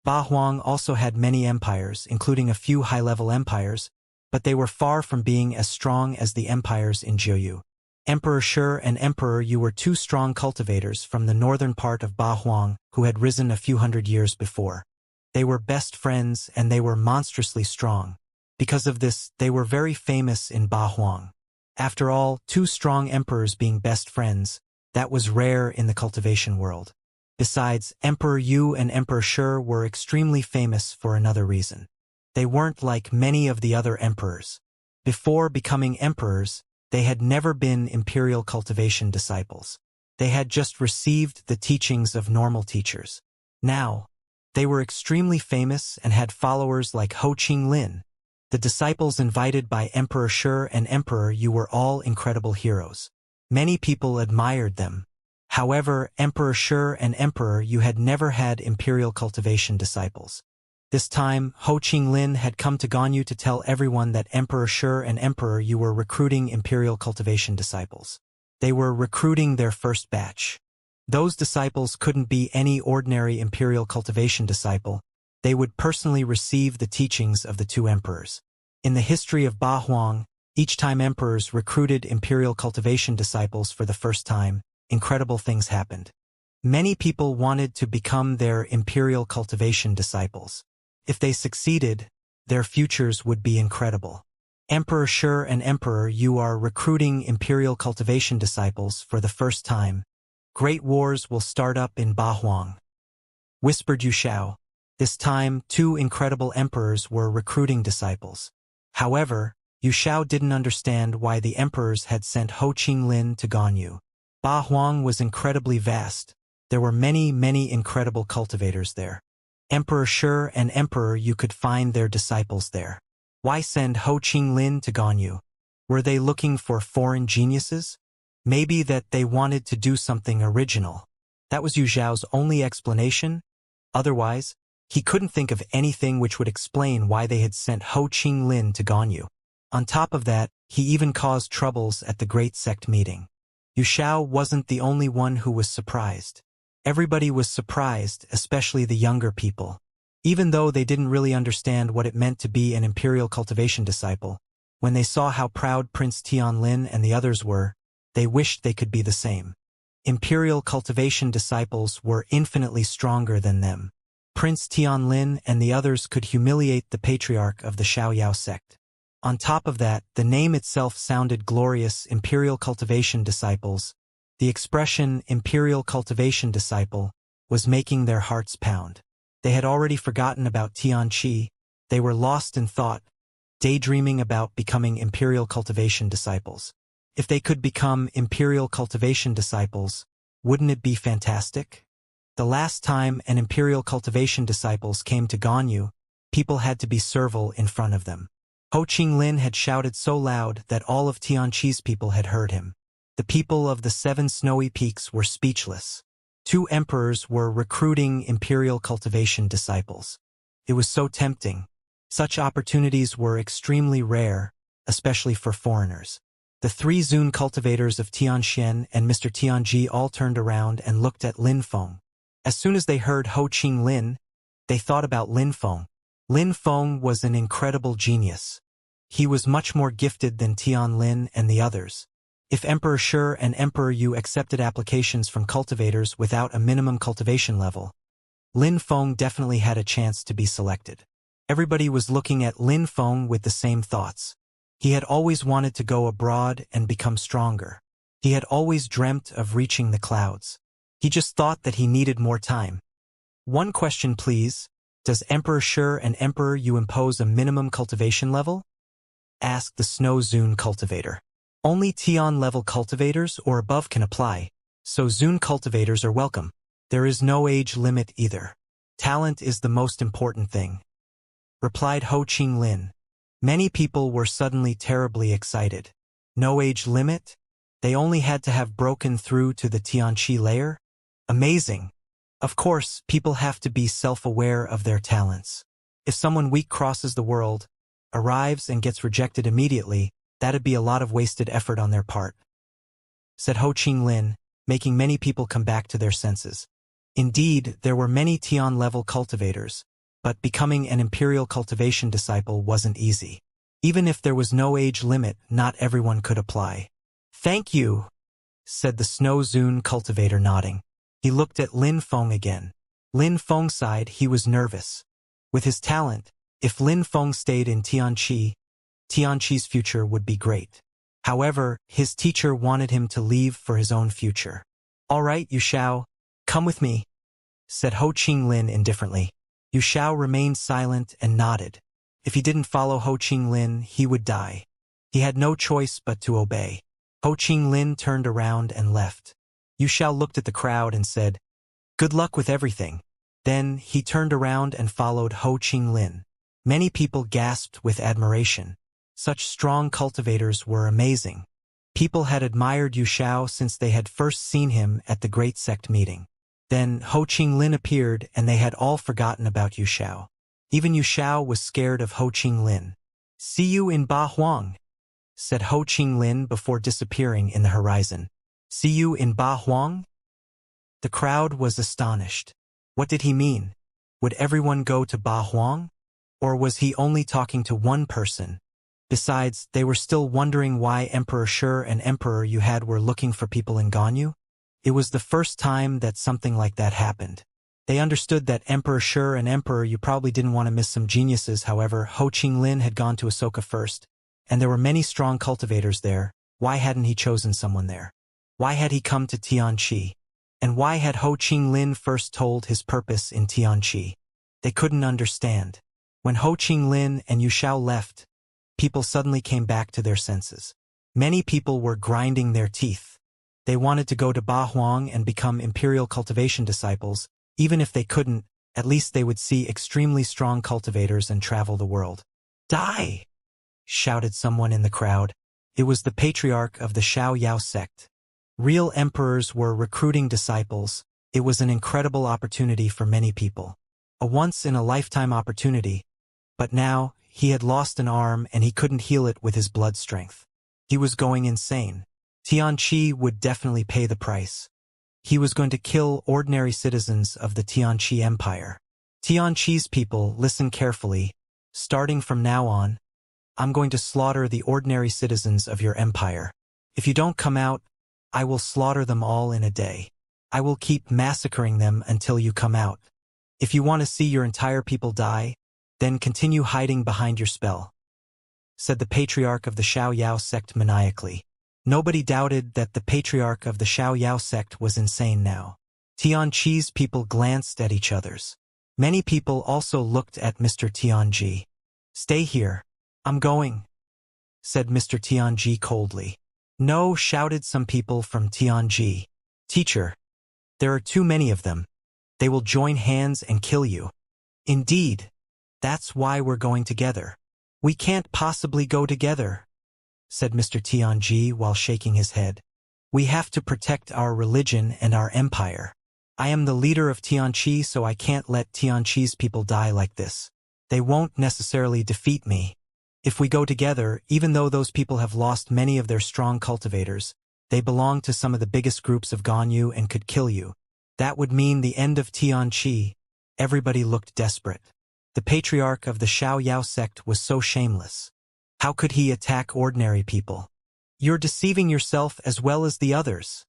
Bahuang also had many empires, including a few high-level empires, but they were far from being as strong as the empires in Jiuyu. Emperor Shi and Emperor Yu were 2 strong cultivators from the northern part of Bahuang who had risen a few hundred years before. They were best friends and they were monstrously strong. Because of this, they were very famous in Ba Huang. After all, two strong emperors being best friends, that was rare in the cultivation world. Besides, Emperor Yu and Emperor Shi were extremely famous for another reason. They weren't like many of the other emperors. Before becoming emperors, they had never been imperial cultivation disciples. They had just received the teachings of normal teachers. Now, they were extremely famous and had followers like Ho Qinglin. The disciples invited by Emperor Shi and Emperor Yu were all incredible heroes. Many people admired them. However, Emperor Shi and Emperor Yu had never had imperial cultivation disciples. This time, Ho Qinglin had come to Ganyu to tell everyone that Emperor Shi and Emperor Yu were recruiting imperial cultivation disciples. They were recruiting their first batch. Those disciples couldn't be any ordinary imperial cultivation disciple. They would personally receive the teachings of the two emperors. In the history of Ba Huang, each time emperors recruited imperial cultivation disciples for the first time, incredible things happened. Many people wanted to become their imperial cultivation disciples. If they succeeded, their futures would be incredible. Emperor Shi and Emperor Yu are recruiting imperial cultivation disciples for the first time. Great wars will start up in Ba Huang, whispered Yu Xiao. This time, two incredible emperors were recruiting disciples. However, Yu Xiao didn't understand why the emperors had sent Ho Qinglin to Ganyu. Ba Huang was incredibly vast. There were many, many incredible cultivators there. Emperor Shi and Emperor Yu could find their disciples there. Why send Ho Qinglin to Ganyu? Were they looking for foreign geniuses? Maybe that they wanted to do something original. That was Yu Xiao's only explanation. Otherwise, he couldn't think of anything which would explain why they had sent Ho Qinglin to Ganyu. On top of that, he even caused troubles at the Great Sect meeting. Yu Xiao wasn't the only one who was surprised. Everybody was surprised, especially the younger people. Even though they didn't really understand what it meant to be an imperial cultivation disciple, when they saw how proud Prince Tianlin and the others were, they wished they could be the same. Imperial cultivation disciples were infinitely stronger than them. Prince Tianlin and the others could humiliate the patriarch of the Xiaoyao sect. On top of that, the name itself sounded glorious, imperial cultivation disciples. The expression imperial cultivation disciple was making their hearts pound. They had already forgotten about Tianqi. They were lost in thought, daydreaming about becoming imperial cultivation disciples. If they could become imperial cultivation disciples, wouldn't it be fantastic? The last time an imperial cultivation disciples came to Ganyu, people had to be servile in front of them. Ho Qinglin had shouted so loud that all of Tianqi's people had heard him. The people of the 7 snowy peaks were speechless. 2 emperors were recruiting imperial cultivation disciples. It was so tempting. Such opportunities were extremely rare, especially for foreigners. The 3 Zun cultivators of Tianxian and Mr. Tianji all turned around and looked at Lin Feng. As soon as they heard Ho Qinglin, they thought about Lin Feng. Lin Feng was an incredible genius. He was much more gifted than Tianlin and the others. If Emperor Shi and Emperor Yu accepted applications from cultivators without a minimum cultivation level, Lin Feng definitely had a chance to be selected. Everybody was looking at Lin Feng with the same thoughts. He had always wanted to go abroad and become stronger. He had always dreamt of reaching the clouds. He just thought that he needed more time. One question, please. Does Emperor Shi and Emperor Yu impose a minimum cultivation level? Asked the Snow Zun cultivator. Only Tian-level cultivators or above can apply, so Zun cultivators are welcome. There is no age limit either. Talent is the most important thing, replied Ho Qinglin. Many people were suddenly terribly excited. No age limit? They only had to have broken through to the Tianqi layer? Amazing! Of course, people have to be self-aware of their talents. If someone weak crosses the world, arrives and gets rejected immediately, that'd be a lot of wasted effort on their part, said Ho Qinglin, making many people come back to their senses. Indeed, there were many Tian-level cultivators, but becoming an imperial cultivation disciple wasn't easy. Even if there was no age limit, not everyone could apply. Thank you, said the Snow Zun cultivator, nodding. He looked at Lin Feng again. Lin Feng sighed. He was nervous. With his talent, If Lin Feng stayed in Tianqi, Tianqi's future would be great. However, his teacher wanted him to leave for his own future. All right, Yu Xiao, come with me, said Ho Qinglin indifferently. Yu Xiao remained silent and nodded. If he didn't follow Ho Qinglin, he would die. He had no choice but to obey. Ho Qinglin turned around and left. Yu Xiao looked at the crowd and said, "Good luck with everything." Then he turned around and followed Ho Qinglin. Many people gasped with admiration. Such strong cultivators were amazing. People had admired Yu Xiao since they had first seen him at the Great Sect meeting. Then Ho Qinglin appeared and they had all forgotten about Yu Xiao. Even Yu Xiao was scared of Ho Qinglin. "See you in Ba Huang," said Ho Qinglin before disappearing in the horizon. "See you in Ba Huang?" The crowd was astonished. What did he mean? Would everyone go to Ba Huang? Or was he only talking to one person? Besides, they were still wondering why Emperor Shi and Emperor Yu had were looking for people in Ganyu. It was the first time that something like that happened. They understood that Emperor Shi and Emperor Yu probably didn't want to miss some geniuses. However, Ho Qinglin had gone to Ahsoka first, and there were many strong cultivators there. Why hadn't he chosen someone there? Why had he come to Tianqi? And why had Ho Qinglin first told his purpose in Tianqi? They couldn't understand. When Ho Qinglin and Yu Xiao left, people suddenly came back to their senses. Many people were grinding their teeth. They wanted to go to Ba Huang and become Imperial Cultivation disciples. Even if they couldn't, at least they would see extremely strong cultivators and travel the world. "Die!" shouted someone in the crowd. It was the patriarch of the Xiao Yao sect. Real emperors were recruiting disciples. It was an incredible opportunity for many people. A once-in-a-lifetime opportunity. But now, he had lost an arm and he couldn't heal it with his blood strength. He was going insane. Tianqi would definitely pay the price. He was going to kill ordinary citizens of the Tianqi Empire. Tianqi's people, listen carefully. Starting from now on, I'm going to slaughter the ordinary citizens of your empire. If you don't come out, I will slaughter them all in a day. I will keep massacring them until you come out. If you want to see your entire people die, then continue hiding behind your spell," said the patriarch of the Xiao Yao sect maniacally. Nobody doubted that the patriarch of the Xiao Yao sect was insane now. Tianqi's people glanced at each other's. Many people also looked at Mr. Tianji. "Stay here. I'm going," said Mr. Tianji coldly. "No," shouted some people from Tianji. "Teacher, there are too many of them. They will join hands and kill you." "Indeed. That's why we're going together." "We can't possibly go together," said Mr. Tianji while shaking his head. "We have to protect our religion and our empire. I am the leader of Tianqi, so I can't let Tianqi's people die like this. They won't necessarily defeat me. If we go together, even though those people have lost many of their strong cultivators, they belong to some of the biggest groups of Ganyu and could kill you. That would mean the end of Tianqi." Everybody looked desperate. The patriarch of the Xiao Yao sect was so shameless. How could he attack ordinary people? "You're deceiving yourself as well as the others,"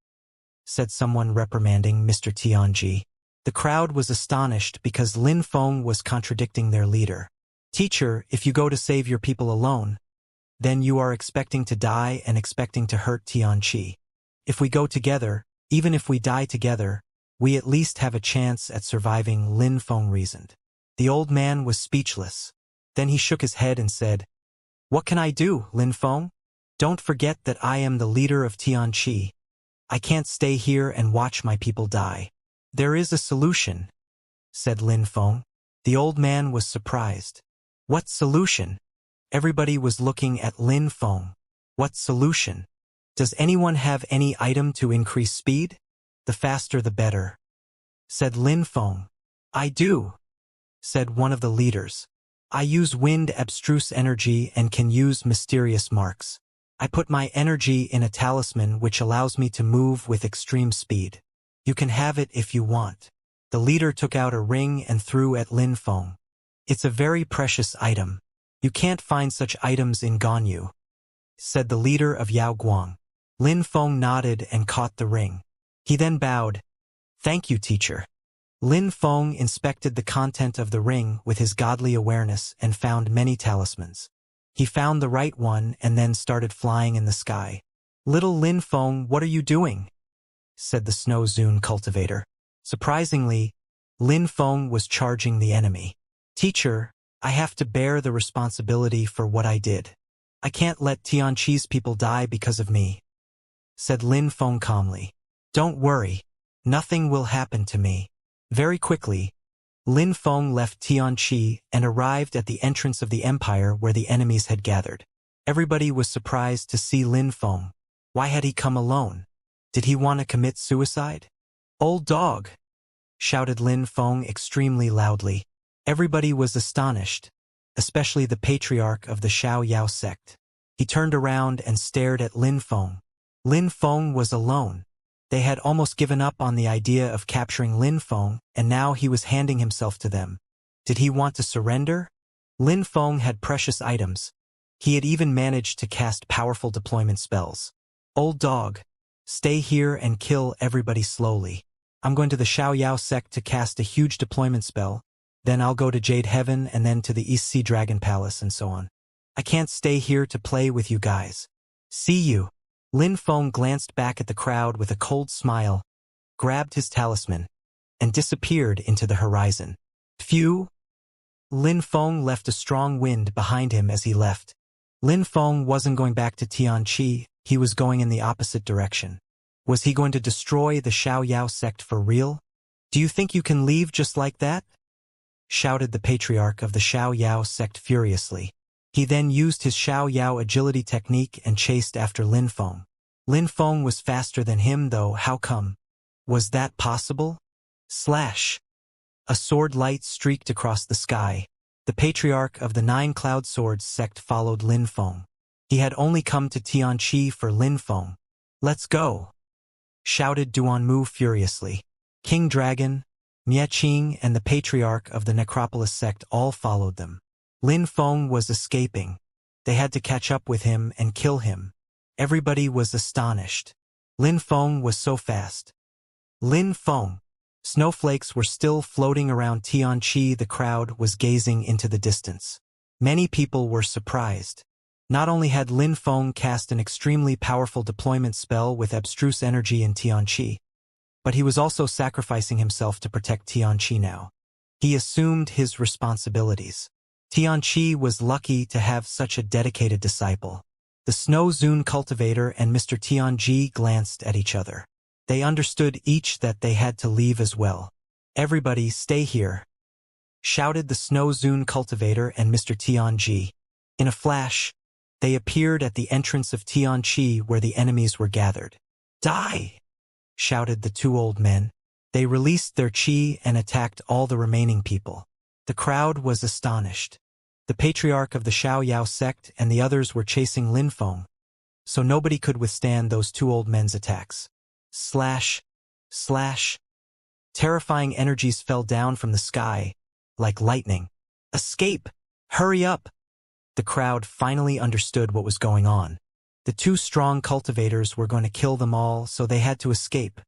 said someone reprimanding Mr. Tianji. The crowd was astonished because Lin Feng was contradicting their leader. "Teacher, if you go to save your people alone, then you are expecting to die and expecting to hurt Tianqi. If we go together, even if we die together, we at least have a chance at surviving," Lin Feng reasoned. The old man was speechless. Then he shook his head and said, "What can I do, Lin Feng? Don't forget that I am the leader of Tianqi. I can't stay here and watch my people die." "There is a solution," said Lin Feng. The old man was surprised. "What solution?" Everybody was looking at Lin Feng. "What solution? Does anyone have any item to increase speed? The faster the better," said Lin Feng. "I do," said one of the leaders. "I use wind abstruse energy and can use mysterious marks. I put my energy in a talisman which allows me to move with extreme speed. You can have it if you want." The leader took out a ring and threw at Lin Feng. "It's a very precious item. You can't find such items in Ganyu," said the leader of Yao Guang. Lin Feng nodded and caught the ring. He then bowed. "Thank you, teacher." Lin Feng inspected the content of the ring with his godly awareness and found many talismans. He found the right one and then started flying in the sky. "Little Lin Feng, what are you doing?" said the Snow Zune cultivator. Surprisingly, Lin Feng was charging the enemy. "Teacher, I have to bear the responsibility for what I did. I can't let Xianxia's people die because of me," said Lin Feng calmly. "Don't worry, nothing will happen to me." Very quickly, Lin Feng left Xianxia and arrived at the entrance of the empire where the enemies had gathered. Everybody was surprised to see Lin Feng. Why had he come alone? Did he want to commit suicide? "Old dog!" shouted Lin Feng extremely loudly. Everybody was astonished, especially the patriarch of the Xiaoyao sect. He turned around and stared at Lin Feng. Lin Feng was alone. They had almost given up on the idea of capturing Lin Feng, and now he was handing himself to them. Did he want to surrender? Lin Feng had precious items. He had even managed to cast powerful deployment spells. "Old dog, stay here and kill everybody slowly. I'm going to the Xiaoyao sect to cast a huge deployment spell, then I'll go to Jade Heaven and then to the East Sea Dragon Palace and so on. I can't stay here to play with you guys. See you." Lin Feng glanced back at the crowd with a cold smile, grabbed his talisman, and disappeared into the horizon. Phew! Lin Feng left a strong wind behind him as he left. Lin Feng wasn't going back to Xianxia, he was going in the opposite direction. Was he going to destroy the Xiaoyao sect for real? "Do you think you can leave just like that?" shouted the patriarch of the Xiaoyao sect furiously. He then used his Xiaoyao agility technique and chased after Lin Feng. Lin Feng was faster than him though, how come? Was that possible? Slash! A sword light streaked across the sky. The patriarch of the Nine Cloud Swords sect followed Lin Feng. He had only come to Xianxia for Lin Feng. "Let's go!" shouted Duanmu furiously. King Dragon, Mieching and the patriarch of the Necropolis sect all followed them. Lin Feng was escaping. They had to catch up with him and kill him. Everybody was astonished. Lin Feng was so fast. Lin Feng! Snowflakes were still floating around Xianxia. The crowd was gazing into the distance. Many people were surprised. Not only had Lin Feng cast an extremely powerful deployment spell with abstruse energy in Xianxia, but he was also sacrificing himself to protect Xianxia now. He assumed his responsibilities. Xianxia was lucky to have such a dedicated disciple. The Snow Zune cultivator and Mr. Tianji glanced at each other. They understood each that they had to leave as well. "Everybody stay here," shouted the Snow Zune cultivator and Mr. Tianji. In a flash, they appeared at the entrance of Xianxia where the enemies were gathered. "Die!" shouted the two old men. They released their qi and attacked all the remaining people. The crowd was astonished. The patriarch of the Xiaoyao sect and the others were chasing Lin Feng, so nobody could withstand those two old men's attacks. Slash! Slash! Terrifying energies fell down from the sky, like lightning. "Escape! Hurry up!" The crowd finally understood what was going on. The two strong cultivators were going to kill them all, so they had to escape.